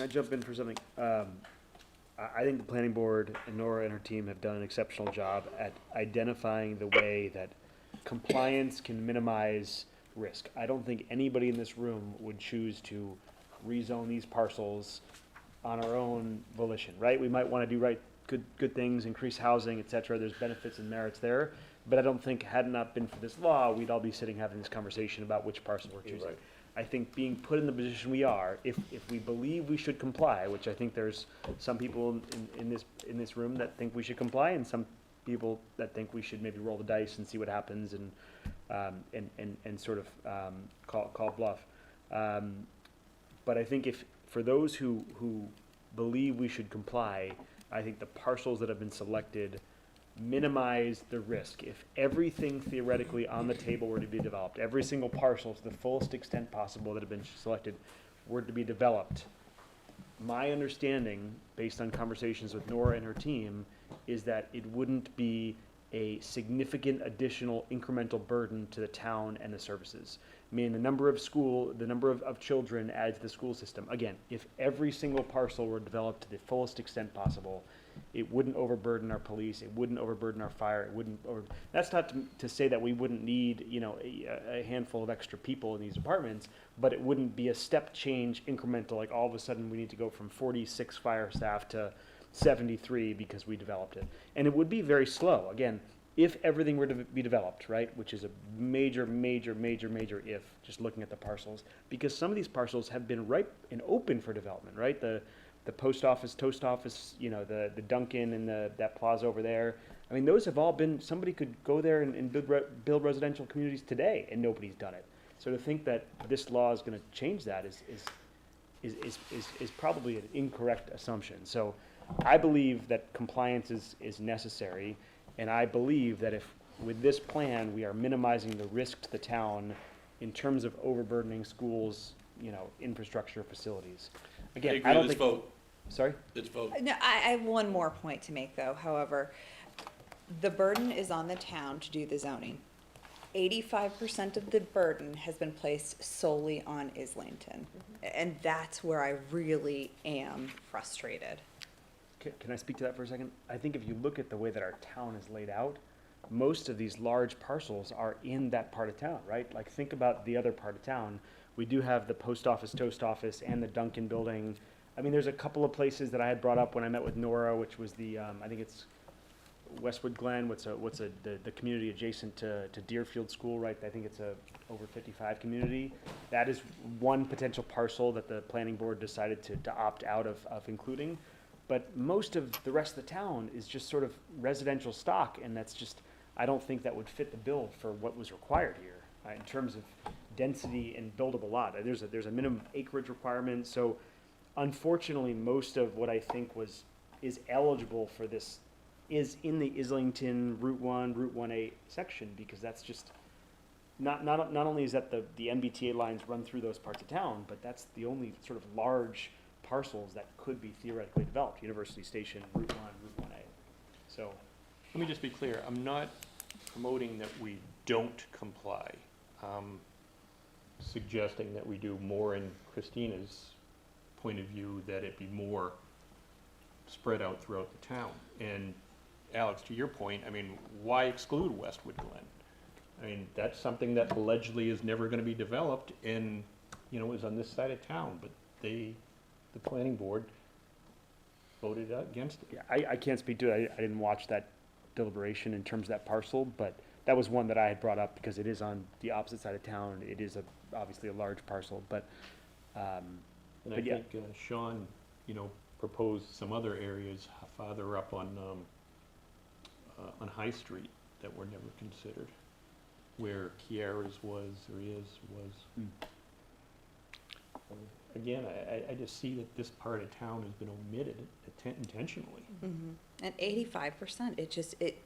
jump in for something? I think the planning board and Nora and her team have done an exceptional job at identifying the way that compliance can minimize risk. I don't think anybody in this room would choose to rezone these parcels on our own volition, right? We might want to do good things, increase housing, et cetera. There's benefits and merits there. But I don't think, had it not been for this law, we'd all be sitting having this conversation about which parcel we're choosing. Right. I think being put in the position we are, if we believe we should comply, which I think there's some people in this room that think we should comply, and some people that think we should maybe roll the dice and see what happens and sort of call bluff. But I think if, for those who believe we should comply, I think the parcels that have been selected minimize the risk. If everything theoretically on the table were to be developed, every single parcel to the fullest extent possible that have been selected were to be developed, my understanding, based on conversations with Nora and her team, is that it wouldn't be a significant additional incremental burden to the town and the services. I mean, the number of children added to the school system. Again, if every single parcel were developed to the fullest extent possible, it wouldn't overburden our police, it wouldn't overburden our fire, it wouldn't that's not to say that we wouldn't need, a handful of extra people in these apartments, but it wouldn't be a step change incremental, like all of a sudden we need to go from 46 fire staff to 73 because we developed it. And it would be very slow. Again, if everything were to be developed, right, which is a major if, just looking at the parcels, because some of these parcels have been ripe and open for development, right? The post office, toast office, the Dunkin' and that plaza over there. I mean, those have all been, somebody could go there and build residential communities today, and nobody's done it. So to think that this law is going to change that is probably an incorrect assumption. So I believe that compliance is necessary, and I believe that if, with this plan, we are minimizing the risk to the town in terms of overburdening schools, infrastructure, facilities. Again, I don't think. Vote. Sorry? Let's vote. No, I have one more point to make, though. However, the burden is on the town to do the zoning. 85% of the burden has been placed solely on Islington, and that's where I really am frustrated. Can I speak to that for a second? I think if you look at the way that our town is laid out, most of these large parcels are in that part of town, right? Like, think about the other part of town. We do have the post office, toast office, and the Dunkin' building. I mean, there's a couple of places that I had brought up when I met with Nora, which was the, I think it's Westwood Glen, the community adjacent to Deerfield School, right? I think it's a over 55 community. That is one potential parcel that the planning board decided to opt out of including. But most of the rest of the town is just sort of residential stock, and that's just, I don't think that would fit the bill for what was required here in terms of density and buildable lot. There's a minimum acreage requirement, so unfortunately, most of what I think is eligible for this is in the Islington Route 1, Route 1A section, because that's just, not only is that the MBTA lines run through those parts of town, but that's the only sort of large parcels that could be theoretically developed, University Station, Route 1, Route 1A. So, Let me just be clear, I'm not promoting that we don't comply. I'm suggesting that we do more in Christina's point of view, that it be more spread out throughout the town. And Alex, to your point, I mean, why exclude Westwood Glen? I mean, that's something that allegedly is never gonna be developed and, is on this side of town, but the planning board voted against it. yeah, I can't speak to it. I didn't watch that deliberation in terms of that parcel, but that was one that I had brought up because it is on the opposite side of town. It is obviously a large parcel, but And I yeah. think Sean, proposed some other areas farther up on High Street that were never considered, where Kiara's was. Again, I just see that this part of town has been omitted intentionally. And 85%,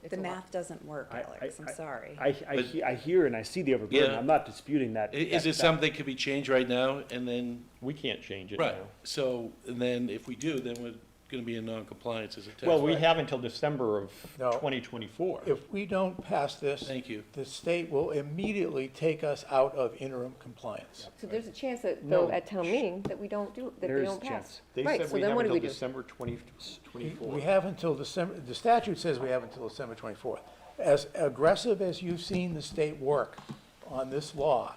the math doesn't work, Alex, I'm sorry. I hear and I see the overburden. Yeah. I'm not disputing that. Is it something that could be changed right now, and then, We can't change it now. right, so, and then if we do, then we're gonna be in non-compliance as a town. Well, we have until December of No. 2024. If we don't pass this, Thank you. the state will immediately take us out of interim compliance. So there's a chance that, No. though, at town meeting, that we don't that There they is a don't pass. chance. They Right, said so we then have what do until we do? December 2024. We have until December, the statute says we have until December 24th. As aggressive as you've seen the state work on this law,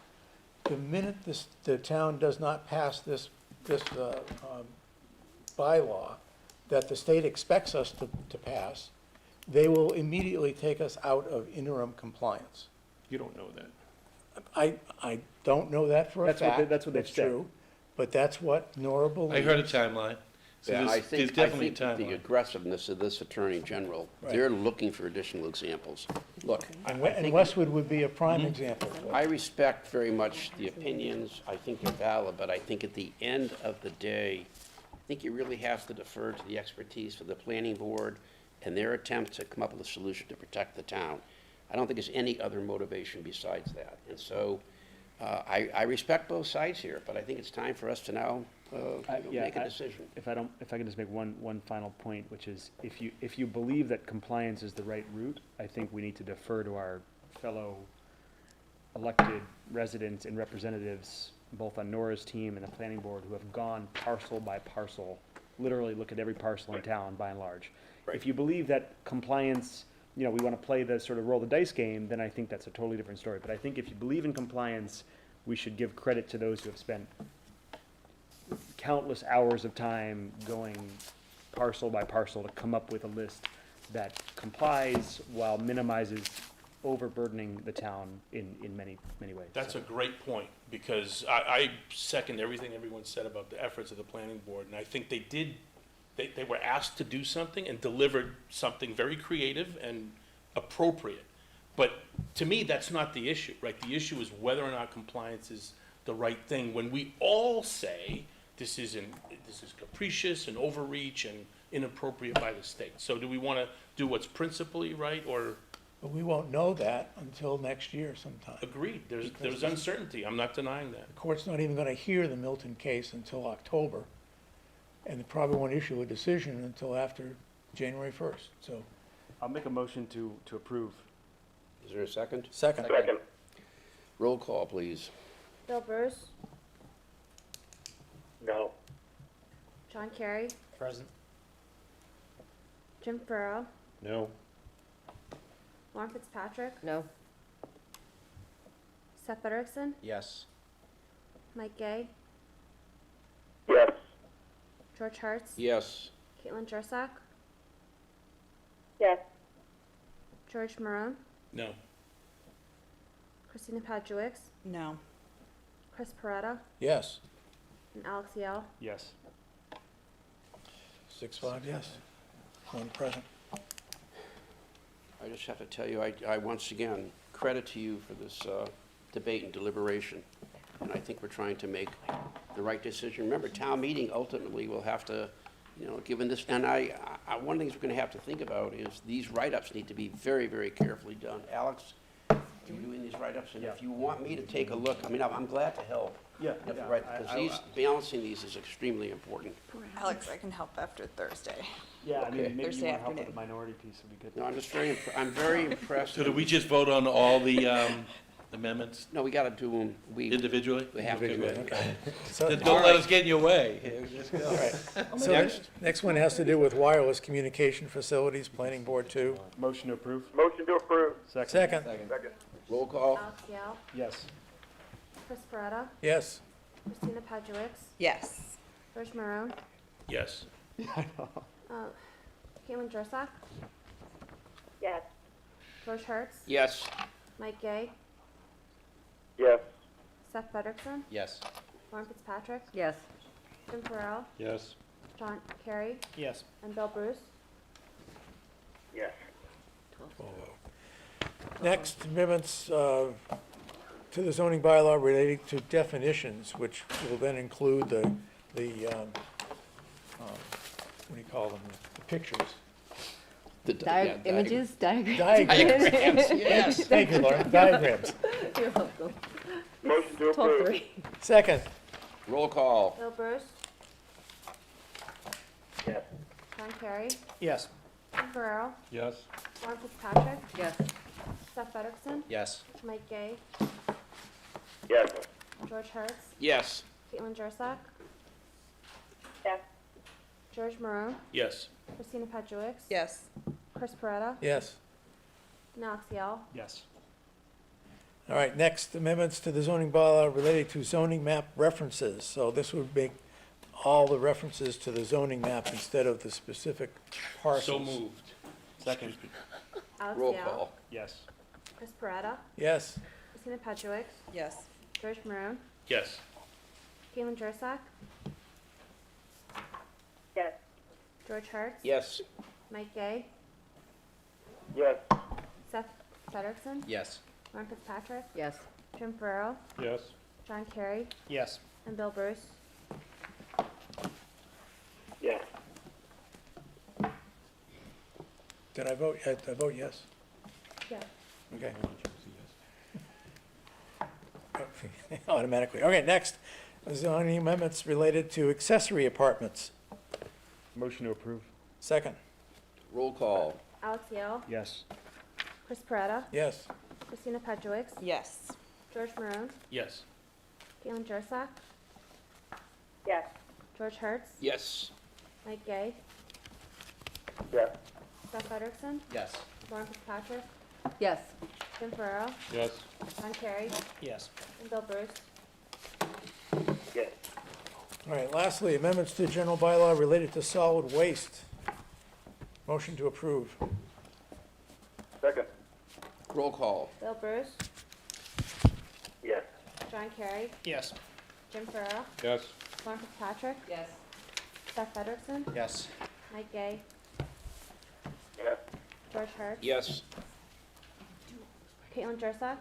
the minute the town does not pass this bylaw that the state expects us to pass, they will immediately take us out of interim compliance. You don't know that. I don't know that for a That's what they- fact. that's what they've said. true, but that's what Nora believes. I heard a timeline. So Yeah, I there's think definitely a that the timeline. aggressiveness of this Attorney General, Right. they're looking for additional examples. Look, And Westwood would be a prime Mm-hmm. example. I respect very much the opinions, I think they're valid, but I think at the end of the day, I think you really have to defer to the expertise of the planning board and their attempt to come up with a solution to protect the town. I don't think there's any other motivation besides that. And so, I respect both sides here, but I think it's time for us to now, make a decision. If I can just make one final point, which is, if you believe that compliance is the right route, I think we need to defer to our fellow elected residents and representatives, both on Nora's team and the planning board, who have gone parcel by parcel, literally look at every parcel in town by and large. If you believe that compliance, we want to play the sort of roll the dice game, then I think that's a totally different story. But I think if you believe in compliance, we should give credit to those who have spent countless hours of time going parcel by parcel to come up with a list that complies while minimizes overburdening the town in many, many ways. That's a great point, because I second everything everyone said about the efforts of the planning board, and I think they were asked to do something and delivered something very creative and appropriate. But to me, that's not the issue, right? The issue is whether or not compliance is the right thing, when we all say this is capricious and overreach and inappropriate by the state. So do we want to do what's principally right, or? But we won't know that until next year sometime. Agreed, there's uncertainty, I'm not denying that. The court's not even gonna hear the Milton case until October, and they probably won't issue a decision until after January 1st, so. I'll make a motion to approve. Is there a second? Second. Second. Roll call, please. Bill Bruce, No. John Kerry, Present. Jim Farrow, No. Lauren Fitzpatrick, No. Seth Frederickson, Yes. Mike Gay, Yes. George Hartz, Yes. Caitlin Jursak, Yes. George Maroon, No. Christina Padjewicz, No. Chris Peretta, Yes. and Alex Yell. Yes. 6-5, yes. One present. I just have to tell you, I once again, credit to you for this debate and deliberation. And I think we're trying to make the right decision. Remember, town meeting ultimately will have to, given this, and one of the things we're going to have to think about is these write-ups need to be very, very carefully done. Alex, you're doing these write-ups, and if you want me to take a look, I'm glad to help. Yeah. Because balancing these is extremely important. Alex, I can help after Thursday. Yeah, I Okay. mean, maybe you Thursday want help with afternoon. the minority piece would be good. No, I'm very impressed. So did we just vote on all the amendments No, we got to do them. individually? We have to. Okay. So, Then don't let us get in your way. all right. So next one has to do with wireless communication facilities, Planning Board 2. Motion to approve? Motion to approve. Second. Roll call. Alex Yell, Yes. Chris Peretta, Yes. Christina Padjewicz, Yes. George Maroon, Yes. Caitlin Jursak, Yes. George Hartz, Yes. Mike Gay, Yes. Seth Frederickson, Yes. Lauren Fitzpatrick, Yes. Jim Farrell, Yes. John Kerry, Yes. and Bill Bruce. Yes. Next, amendments to the zoning bylaw relating to definitions, which will then include the what do you call them, the pictures. Images, diagrams. Diagrams, yes. Thank you, Lauren, diagrams. You're welcome. Motion to approve. 12-3. Second. Roll call. Bill Bruce, Yes. John Kerry, Yes. Jim Farrell, Yes. Lauren Fitzpatrick, Yes. Seth Frederickson, Yes. Mike Gay, Yes. George Hartz, Yes. Caitlin Jursak, Yes. George Maroon, Yes. Christina Padjewicz, Yes. Chris Peretta, Yes. and Alex Yell. Yes. All right, next, amendments to the zoning bylaw related to zoning map references. So this would make all the references to the zoning map instead of the specific parcels. So moved. Second. Alex Roll Yell, call. Yes. Chris Peretta, Yes. Christina Pedowitz, Yes. George Maroon, Yes. Galen Jursak, Yes. George Hertz, Yes. Mike Gay, Yes. Seth Frederickson, Yes. Lauren Fitzpatrick, Yes. Jim Farrell, Yes. John Kerry, Yes. and Bill Bruce. Yes. Did I vote? I vote yes. Yeah. Okay. Automatically. Okay, next, zoning amendments related to accessory apartments. Motion to approve. Second, Roll call. Alex Yale, Yes. Chris Peretta, yes. Christina Pedowitz, Yes. George Maroon, Yes. Galen Jursak, Yes. George Hertz, Yes. Mike Gay, Yes. Seth Frederickson, Yes. Lauren Fitzpatrick, Yes. Jim Farrell, Yes. John Kerry, Yes. and Bill Bruce. Yes. All right, lastly, amendments to general bylaw related to solid waste. Motion to approve. Second. Roll call. Bill Bruce, Yes. John Kerry, Yes. Jim Farrell, Yes. Lauren Fitzpatrick, Yes. Seth Frederickson, Yes. Mike Gay, Yes. George Hertz, Yes. Caitlin Jursak,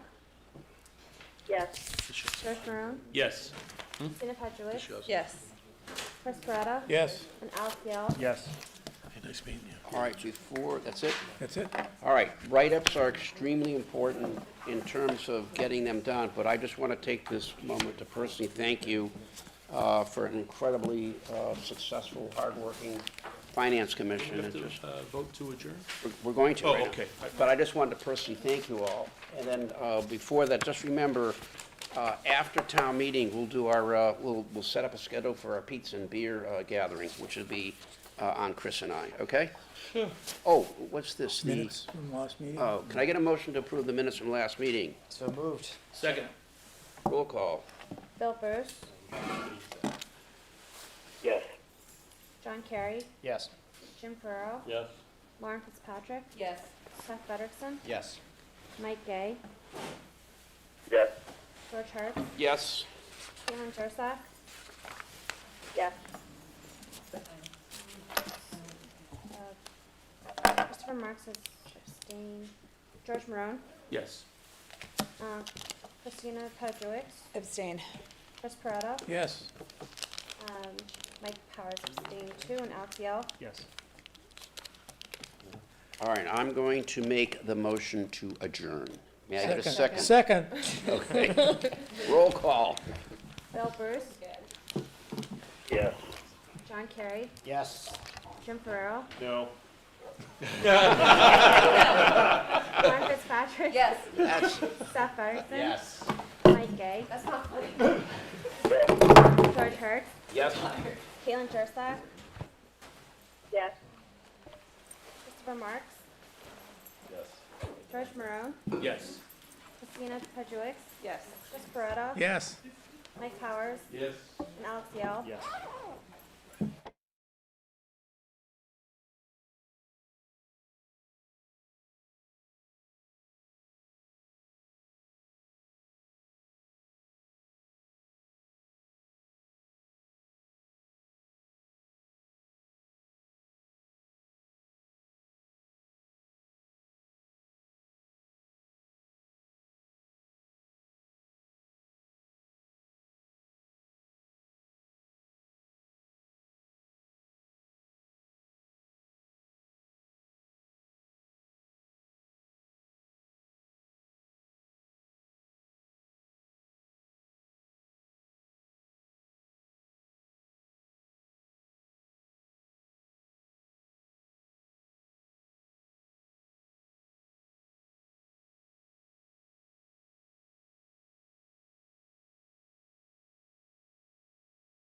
Yes. George Maroon, Yes. Christina Pedowitz, Yes. Chris Peretta, Yes, and Alex Yale. Yes. Hey, nice meeting you. All right, before, that's it? that's it. All right, write-ups are extremely important in terms of getting them done, but I just want to take this moment to personally thank you for an incredibly successful, hardworking Finance We Commission. have It to just- vote to adjourn? We're going to Oh, right now. okay. But I just wanted to personally thank you all. And then before that, just remember, after town meeting, we'll do our, we'll set up a schedule for our pizza and beer gathering, which will be on Chris and I, okay? Oh, what's this? The- Minutes from last meeting. Oh, can I get a motion to approve the minutes from last meeting? So moved. Second. Roll call. Bill Bruce, Yes. John Kerry, Yes. Jim Farrell, Yes. Lauren Fitzpatrick, Yes. Seth Frederickson, Yes. Mike Gay, Yes. George Hertz, Yes. Caitlin Jursak, Yes. Christopher Marks is abstained, George Maroon, Yes. Christina Pedowitz, Abstain. Chris Peretta, Yes, Mike Powers abstained too, and Alex Yale. Yes. All right, I'm going to make the motion to adjourn. May I get a second? second. Okay. Roll call. Bill Bruce, Yes. John Kerry, Yes. Jim Farrell, No. Lauren Fitzpatrick. Yes. That's, Seth Frederickson. Yes. Mike Gay. That's not funny. George Hertz, yes? Caitlin Jursak, Yes. Christopher Marks, Yes. George Maroon, Yes. Christina Pedowitz, Yes. Chris Peretta, Yes. Mike Powers, Yes. and Alex Yale. Yes.